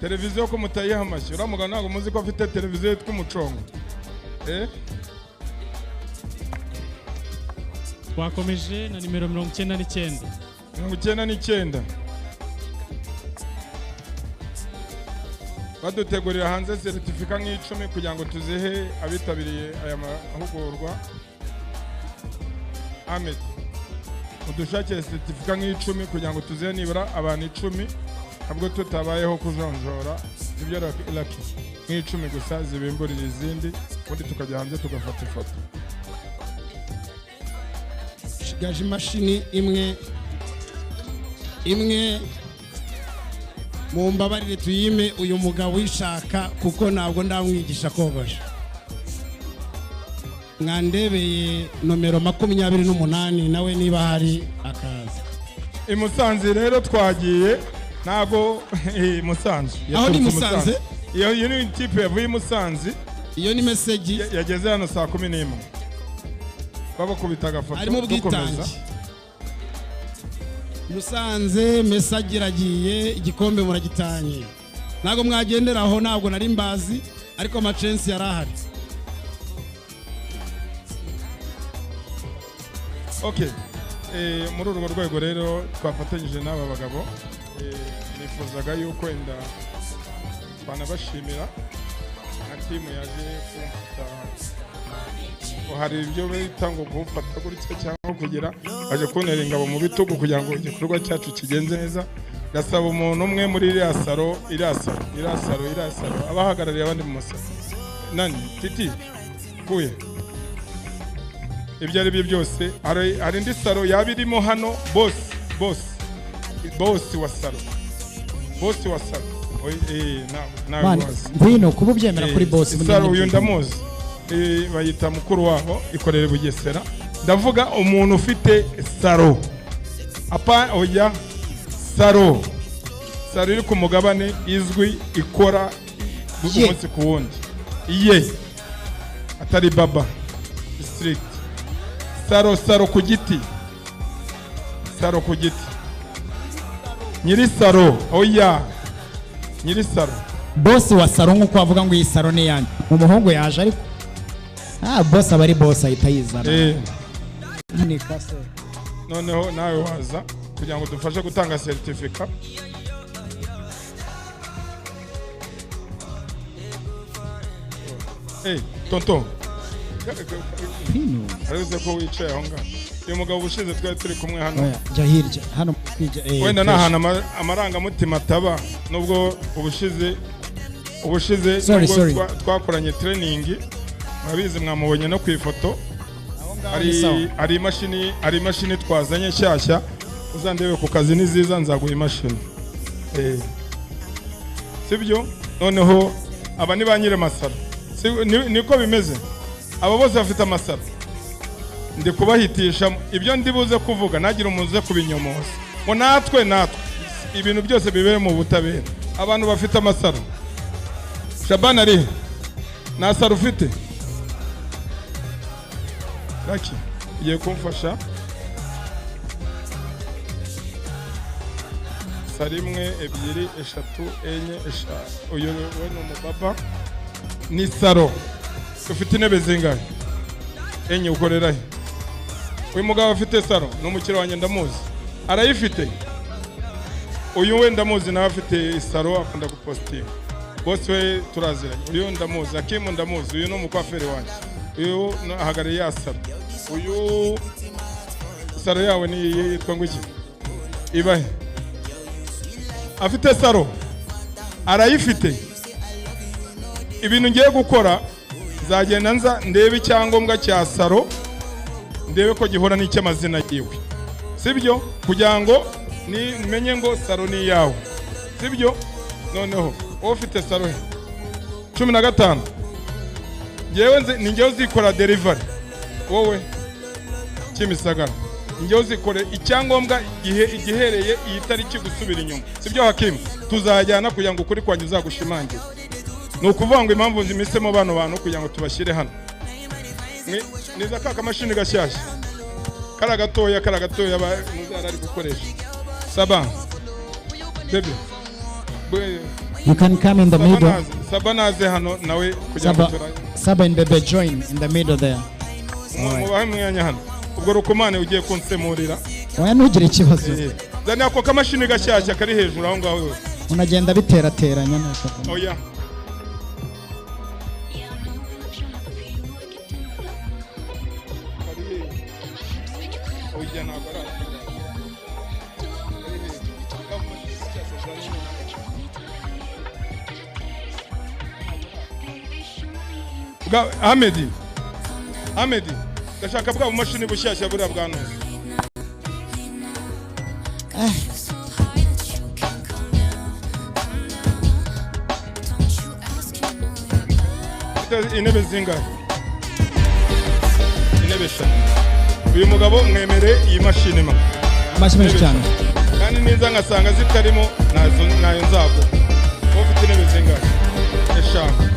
televiziyo ko mutayiha amashyi uramuga ntabwo muzi ko afite televiziyo yitwa umucongo. Twakomeje na nimero 99. 99. Badutegurira hanze certifica nk'icumi kugira ngo tuzihe abitabiriye aya mahugurwa. Ahmed udushakire certifica nk'icumi kugira ngo tuzihe nibura abantu 10 nabwo tutabayeho kujonjora ibyo Lucky. nk'icumi gusa zibimburira izindi ubundi tukajya hanze tugafata ifoto. Shigaje imashini imwe mu mbabarire tuyime uyu mugabo wishaka kuko ntabwo ndamwigisha kogosha. Mwandebeye nomero 28 nawe niba hari akaza. I Musanze rero twagiye ntago Musanze. Aho ni Musanze? Iyo ni tipe yavuye Musanze. Iyo ni message yageze hano saa 11. Baba kubitaga foto. Ari mu bwitange. Musanze message iragiye igikombe muragitanye. Ntago mwagenderaho ntabwo nari mbazi ariko amachensi yarahari. Okay. Muri urwo rwego rero twafatanyije n'aba bagabo nifuzaga yuko wenda twanabashimira nka timu yaje kumfata. Hari ibyo bita ngo kumfata gutya cyangwa kugira aje kuntera ingabo mu bitugu kugira ngo igikorwa cyacu kigenze neza. Gasaba umuntu umwe muri iriya saro abahagarariye abandi mu masaro. Nani Titi kuye ibyo ari byo byose hari indi saro yabirimo hano boss wa saro ngwino kuba ubyemera kuri boss saro uyu ndamuzi bayita mukuru wabo ikorera Bugesera. Ndavuga umuntu ufite saro oya saro iri ku mugabane izwi ikora umunsi ku wundi iye atari baba district. Saro ku giti nyiri saro oya nyiri saro boss wa saro nkuko bavuga ngo iyi saro ni yanjye umuhungu yaje ariko boss aba ari boss ahita yizana ni kase. Noneho nawe waza kugira ngo dufashe gutanga certificate. Tonton arize ko wicaye aho ngaho uyu mugabo ubushize twari turi kumwe hano jya hirya hano wenda nta hantu amarangamutima ataba nubwo ubushize twakoranye training murabizi mwamubonye no ku ifoto. Hari imashini twazanye nshyashya uzandebe ku kazi niziza nzaguha imashini sibyo. Noneho aba ni ba nyiri masaro niko bimeze. Abo bose bafite amasaro ndi kubahitisha ibyo ndi buze kuvuga nagira umuze kubinyomoza ngo natwe ibintu byose bibere mu butabera. Abantu bafite amasaro Shabana ari nta saro ufite Raki ugiye kumfasha saro imwe ebyiri eshatu enye eshanu. Uyu we ni umubaba ni saro ufite intebe zingahe enye ukorera he? Uyu mugabo afite saro n'umukire wanjye ndamuzi arayifite. Uyu we ndamuzi nawe afite saro akunda gupostinga. Boss we turaziranye. Uyu ndamuzi Akimu ndamuzi uyu no mukwaferi wanjye. Uyu ahagarariye ya saro. Uyu saro yawe ni yitwa ngo iki? Ibahe afite saro arayifite. Ibintu ngiye gukora zagenda nza ndebe icyangombwa cya saro ndebe ko gihora n'icy'amazina yiwe sibyo kugira ngo nimenye ngo saro ni yawe sibyo. Noneho ufite saro 15 yewe ninjye uzikora delivery wowe Kimisagara ninjye uzikore icyangombwa igihereye iyi tariki gusubira inyuma sibyo Hakim. Tuzajyana kugira ngo kuri kwanjye uzagushimangira. Nukuvuga ngo impamvu nzimisemo bano bantu kugira ngo tubashyire hano niza ka kamashini gashyashya kara gatoya muzara ari gukoresha Saba bebe you can come in the middle. Saba naze hano nawe kugira ngo Saba and bebe join in the middle there. Mubahe mwanya hano ubwo rukomane ugiye kunsemurira oya ntugire ikibazo. Zani ako kamashini gashyashya kari hejuru aho ngaho unagenda biterateranya nako. Oya Ahmed ndashaka bwa mashini bushyashya buriya bwanuze intebe zingahe intebe eshanu uyu mugabo mwemere iyi mashini ma amashyi menshi cyane kandi niza ngasanga zitarimo nayo nzago wowe ufite intebe zingahe eshanu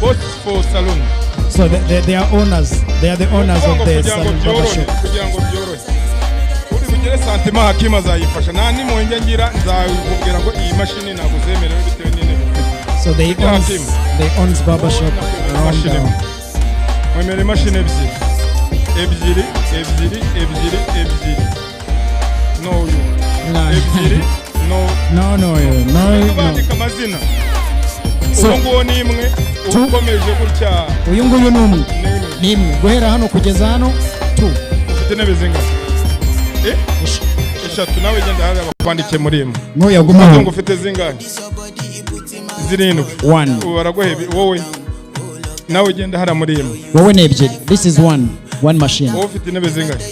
both for salon. So they are owners. They are the owners of the salon barbershop. Kugira ngo byorohe. Uri bugire santima Hakim azayifasha. Nta ni muhenge ngira nzakubwira ngo iyi mashini naguzemerewe bitewe n'intebe. So they owns barbershop around there. Mwemere mashini ebyiri. No. Ebyiri. No. Bandika amazina. Uyu nguwo ni imwe ukomeje gutya. Uyu nguyu ni imwe guhera hano kugeza hano 2. Ufite intebe zingahe? Eshatu nawe genda hariya bakwandike muri imwe. Ngoya gumaho. Ngo ufite zingahe? 7. 1. Baraguhebe wowe. Nawe genda hariya muri imwe. Wowe ni ebyiri. This is one machine. Wowe ufite intebe zingahe?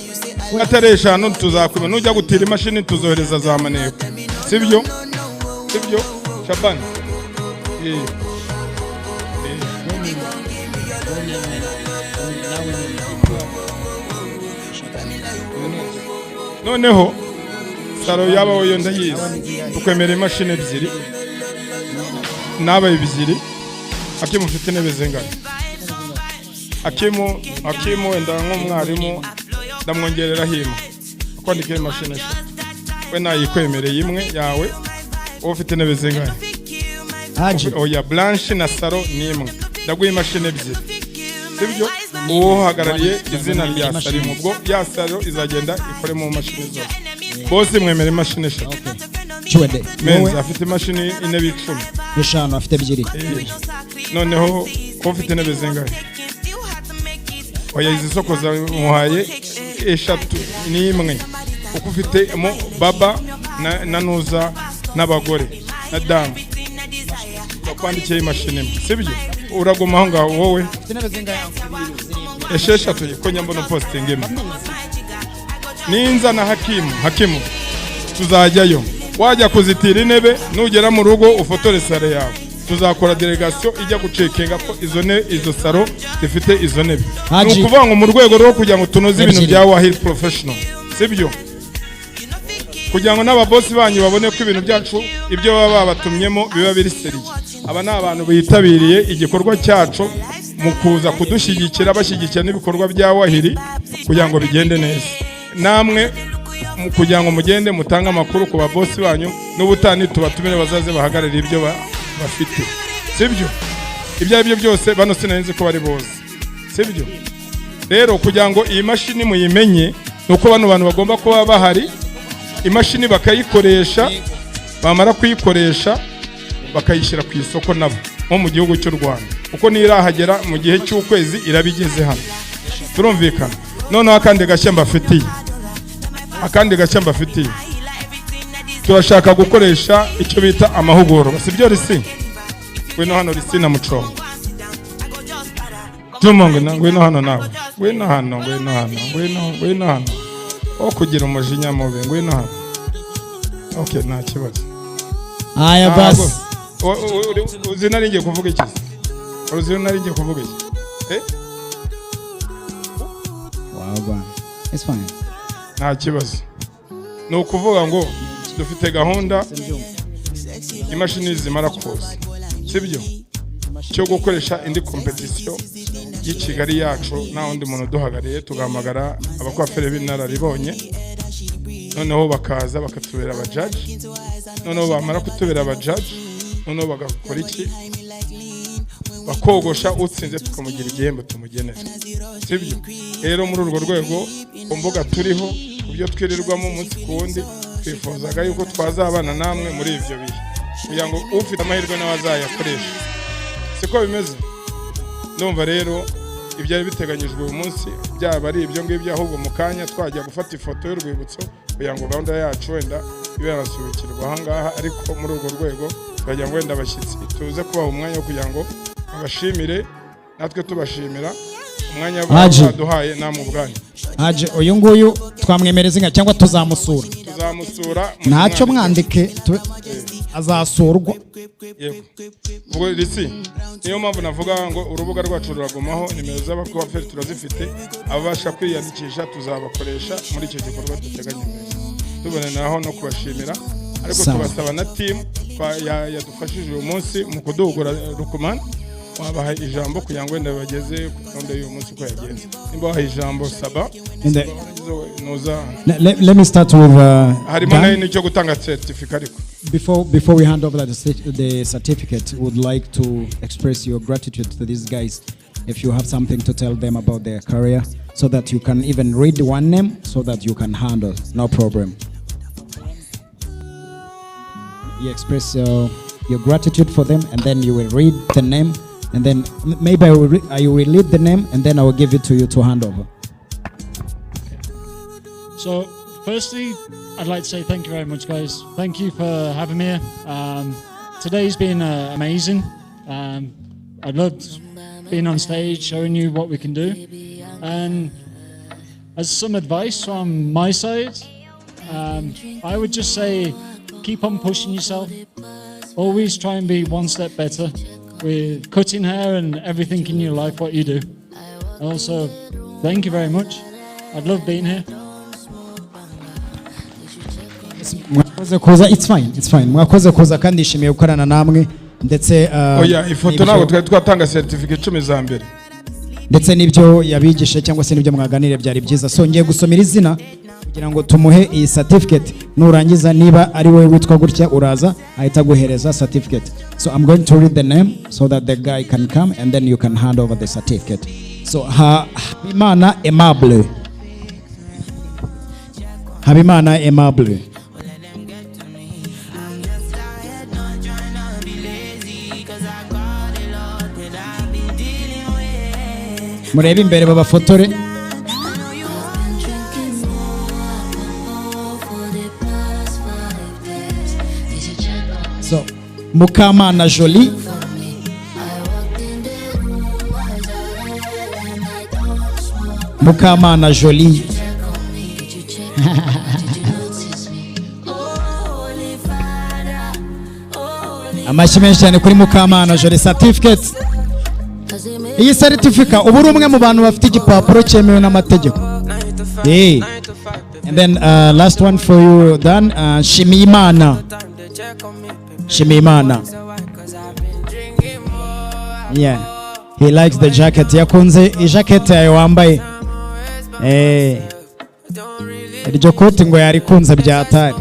Atari eshanu tuzakwiba nujya gutira imashini tuzohereza za maneko. Sibyo? Shaban. Noneho saro yabaho yo ndayizi tukwemera imashini ebyiri n'abaye ebyiri Hakim ufite intebe zingahe Hakim wenda nk'umwarimu ndamwongerera hino kwandika imashini we nayikwemereye imwe yawe wowe ufite intebe zingahe oya Blanche na saro ni imwe ndaguha imashini ebyiri sibyo uwo hagarariye izina rya Salim ubwo ya saro izagenda ikore mu mashini zose bose mwemera imashini eshatu Chwede Menzi afite imashini intebe 10 eshanu afite ebyiri noneho ko ufite intebe zingahe oya izi soko za muhaye eshatu ni imwe uko ufite mo baba na nuza n'abagore na damu bakwandikiye imashini sibyo uraguma aho ngaho wowe esheshatu ko nyambona posting imwe ninza na Hakim tuzajyayo wajya kuzitira intebe nugera mu rugo ufotore sare yawe tuzakora delegation ijya gucekinga ko izo saro zifite izo ntebe nukuvuga ngo mu rwego rwo kugira ngo tunoze ibintu bya WAHL professional sibyo kugira ngo n'ababosi banyu babone ko ibintu byacu ibyo baba babatumyemo biba biri seriye aba ni abantu bitabiriye igikorwa cyacu mu kuza kudushyigikira bashyigikira n'ibikorwa bya WAHL kugira ngo bigende neza namwe kugira ngo mugende mutange amakuru ku babosi banyu n'ubutani tubatumire bazaze bahagararira ibyo bafite sibyo ibyo ari byo byose bano sinanze ko bari bose sibyo rero kugira ngo iyi mashini muyimenye nuko bano bantu bagomba kuba bahari imashini bakayikoresha bamara kuyikoresha bakayishyira ku isoko nabo nko mu gihugu cy'u Rwanda uko nirahagera mu gihe cy'ukwezi irabigeze hano turumvikana noneho akandi gashya mbafitiye turashaka gukoresha icyo bita amahugurwa sibyo risi ngwino hano risi na mucongo ngwino hano nawe ngwino hano o kugira umujinya mubi ngwino hano okay nta kibazo aya basi uzi naringiye kuvuga iki waba it's fine nta kibazo ni ukuvuga ngo dufite gahunda imashini zimara koza sibyo cyo gukoresha indi competition y'i Kigali yacu nta wundi muntu duhagarariye tugahamagara abakwafere b'inararibonye noneho bakaza bakatubera abajaji noneho bamara kutubera abajaji noneho bagakora iki bakogosha utsinze tukamugira igihembo tumugenera sibyo rero muri urwo rwego ku mbuga turiho ku byo twirirwamo umunsi ku wundi twifuzaga yuko twazabana namwe muri ivyo bihe kugira ngo ufite amahirwe nawe azayakoresha siko bimeze ndumva rero ibyari biteganyijwe uyu munsi byaba ari ibyo ngibyo ahubwo mu kanya twajya gufata ifoto y'urwibutso kugira ngo gahunda yacu wenda ibe yabasubikirwa aha ngaha, ariko muri urwo rwego twagira ngo wenda abashyitsi tuze kubaha umwanya wo kugira ngo abashimire natwe tubashimira umwanya baduhaye namwe ubwanyu. Haje uyu nguyu twamwemereza inka cyangwa tuzamusura? Tuzamusura. Ntacyo mwandike azasurwa. Yego. Ubwo risi niyo mpamvu navuga ngo urubuga rwacu ruragumaho, nimero z'abakwaferi turazifite, ababasha kwiyandikisha tuzabakoresha muri icyo gikorwa duteganyije. Tuboneraho no kubashimira, ariko tubasaba na team yadufashije uyu munsi mu kuduhugura Rukumana, wabaha ijambo kugira ngo wenda bageze ku gahunda y'uyu munsi ko yagenze. Nimba waha ijambo Saba Let me start with harimo nayo nicyo gutanga certificate ariko. Before we hand over the certificate, would like to express your gratitude to these guys. If you have something to tell them about their career, so that you can even read one name, so that you can handle, no problem. You express your gratitude for them, and then you will read the name, and then maybe I will read the name, and then I will give it to you to hand over. So, firstly, I'd like to say thank you very much, guys. Thank you for having me here. Today's been amazing. I loved being on stage, showing you what we can do. And as some advice from my side, I would just say keep on pushing yourself. Always try and be one step better with cutting hair and everything in your life, what you do. Also, thank you very much. I'd love being here. It's fine. Mwakoze kuza kandi ishimiye gukorana namwe ndetse ifoto ntabwo twari twatanga certificate 10 za mbere. Ndetse n'ibyo yabigishe cyangwa se n'ibyo mwaganire byari byiza. So ngiye gusomera izina kugira ngo tumuhe iyi certificate, nurangiza niba ari wowe witwa gutya uraza ahita guhereza certificate. So I'm going to read the name so that the guy can come and then you can hand over the certificate. So Habimana Aimable. Habimana Aimable. Murebe imbere babafotore. So Mukamana Jolie. Mukamana Jolie. Amashyi menshi cyane kuri Mukamana Jolie. Certificate. Iyi certificate ubu uri umwe mu bantu bafite igipapuro cyemewe n'amategeko. And then last one for you, Dan. Shimimana. Yeah, he likes the jacket. Yakunze ijacket yawe wambaye. Iryo koti ngo yarikunze byatari.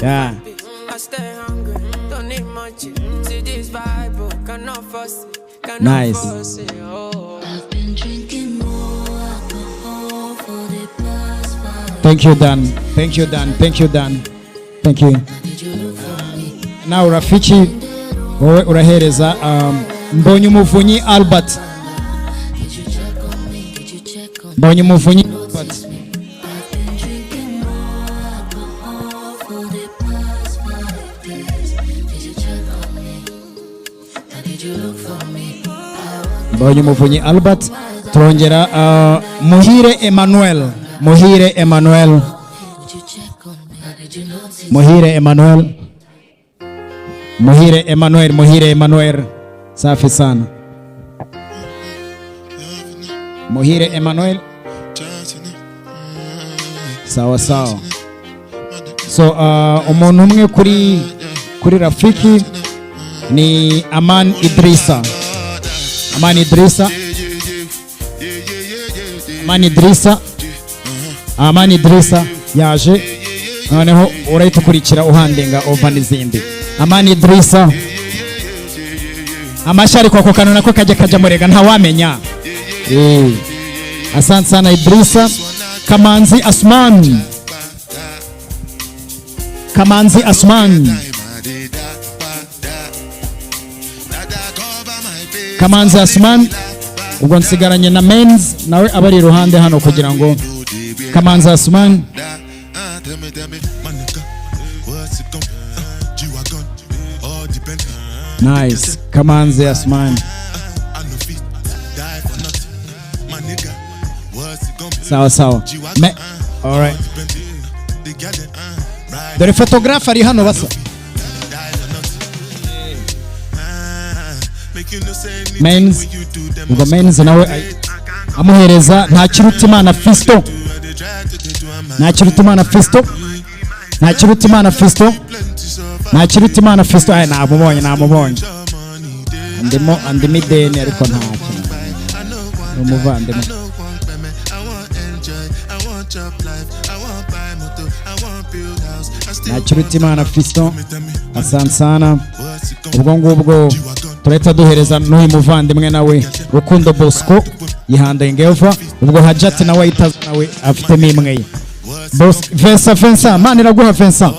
Yeah. Nice. Thank you, Dan. Thank you. Now Rafiki, wowe urahereza Mbonye Umuvunyi Albert. Mbonye Umuvunyi Albert. Turongera Muhire Emmanuel. Safi sana. Muhire Emmanuel. Sawa. So umuntu umwe kuri Rafiki ni Aman Idrissa. Aman Idrissa yaje, noneho urahita ukurikira uhandenga over n'izindi. Aman Idrissa. Amashyi ariko ako kantu nako kajya murega ntawamenya. Asante sana Idrissa. Kamanzi Asman. Ubwo nsigaranye na Men's nawe abari iruhande hano kugira ngo Kamanzi Asman. Nice. Kamanzi Asman. Sawa sawa. Alright. Dore photographer ari hano basa. Men's. Ubwo men's nawe amuhereza nta kirutimana Fisto. Nta kirutimana Fisto. Nta kirutimana Fisto. Nta kirutimana Fisto. Ay namubonye. Andimo ideni ariko nta kintu. Umuvandimwe. Nta kirutimana Fisto. Asante sana. Ubwo ngubwo turahita duhereza n'uyu muvandimwe nawe Rukundo Bosco yihanda ngeva. Ubwo Hajat nawe itazo nawe afitemo imwe ye. Vincent Mana iraguha Vincent.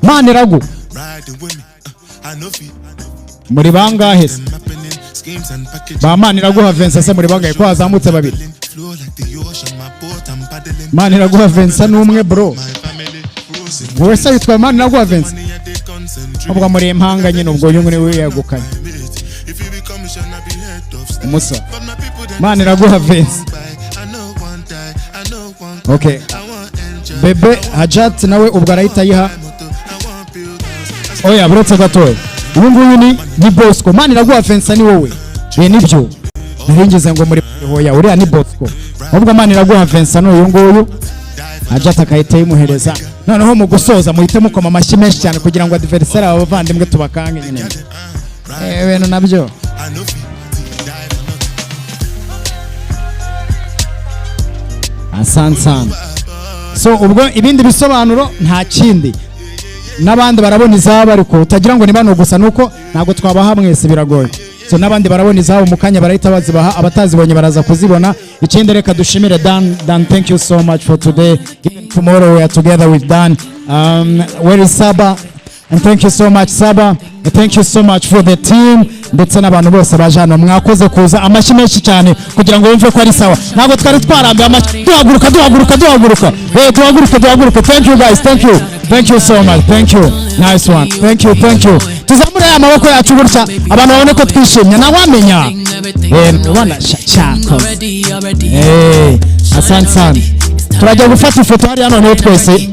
Mana iragu. Muri bangahe se? Ba Mana iraguha Vincent se muri bangahe ko hazamutse babiri? Mana iraguha Vincent n'umwe bro. Wowe se yitwa Mana iraguha Vincent? Ubwo muri impanga nyine ubwo uyu muri we yagukanye. Musa. Mana iraguha Vincent. Okay. Bebe Hajat nawe ubwo arahita yiha. Oya buretse gatoya. Ubu nguyu ni Bosco. Mana iraguha Vincent ni wowe. Nibyo. Naringize ngo muri hoya uriya ni Bosco. Ubwo Mana iraguha Vincent uyu nguyu. Hajat akahita yimuhereza. Noneho mu gusoza muhite mukoma amashyi menshi cyane kugira ngo adversaire abavandimwe tubakange nyine. Ibintu nabyo. Asante sana. So ubwo ibindi bisobanuro nta kindi. N'abandi barabona izabo ariko utagira ngo ni bano gusa nuko ntago twabaha mwese biragoye. So n'abandi barabona izabo mu kanya barahita bazibaha, abatazibonye baraza kuzibona. Ikindi reka dushimire Dan, thank you so much for today. Even tomorrow we are together with Dan. Where is Saba? And thank you so much Saba. And thank you so much for the team. Ndetse n'abantu bose bajana mwakoze kuza amashyi menshi cyane kugira ngo wumve ko ari sawa. Ntabwo twari twarambiye amashyi. Duhaguruka. Duhaguruka. Thank you guys. Thank you so much. Thank you. Nice one. Thank you. Tuzamure amaboko yacu gutya abantu babone ko twishimye nawamenya. Ubona shaka. Asante sana. Turajya gufata ifoto hariya none twese.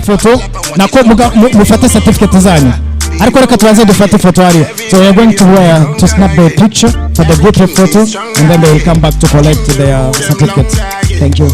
Photo nako mufate certificate zanyu ariko reka tubanze dufate photo hariya. So we are going to snap the picture for the group photo and then they will come back to collect their certificates. Thank you.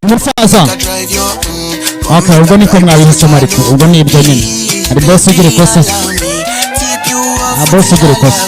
umusaza okay ubwo niko mwabihisemo ariko ubwo ni ibyo nyine hari boss ugira ikosa boss ugira ikosa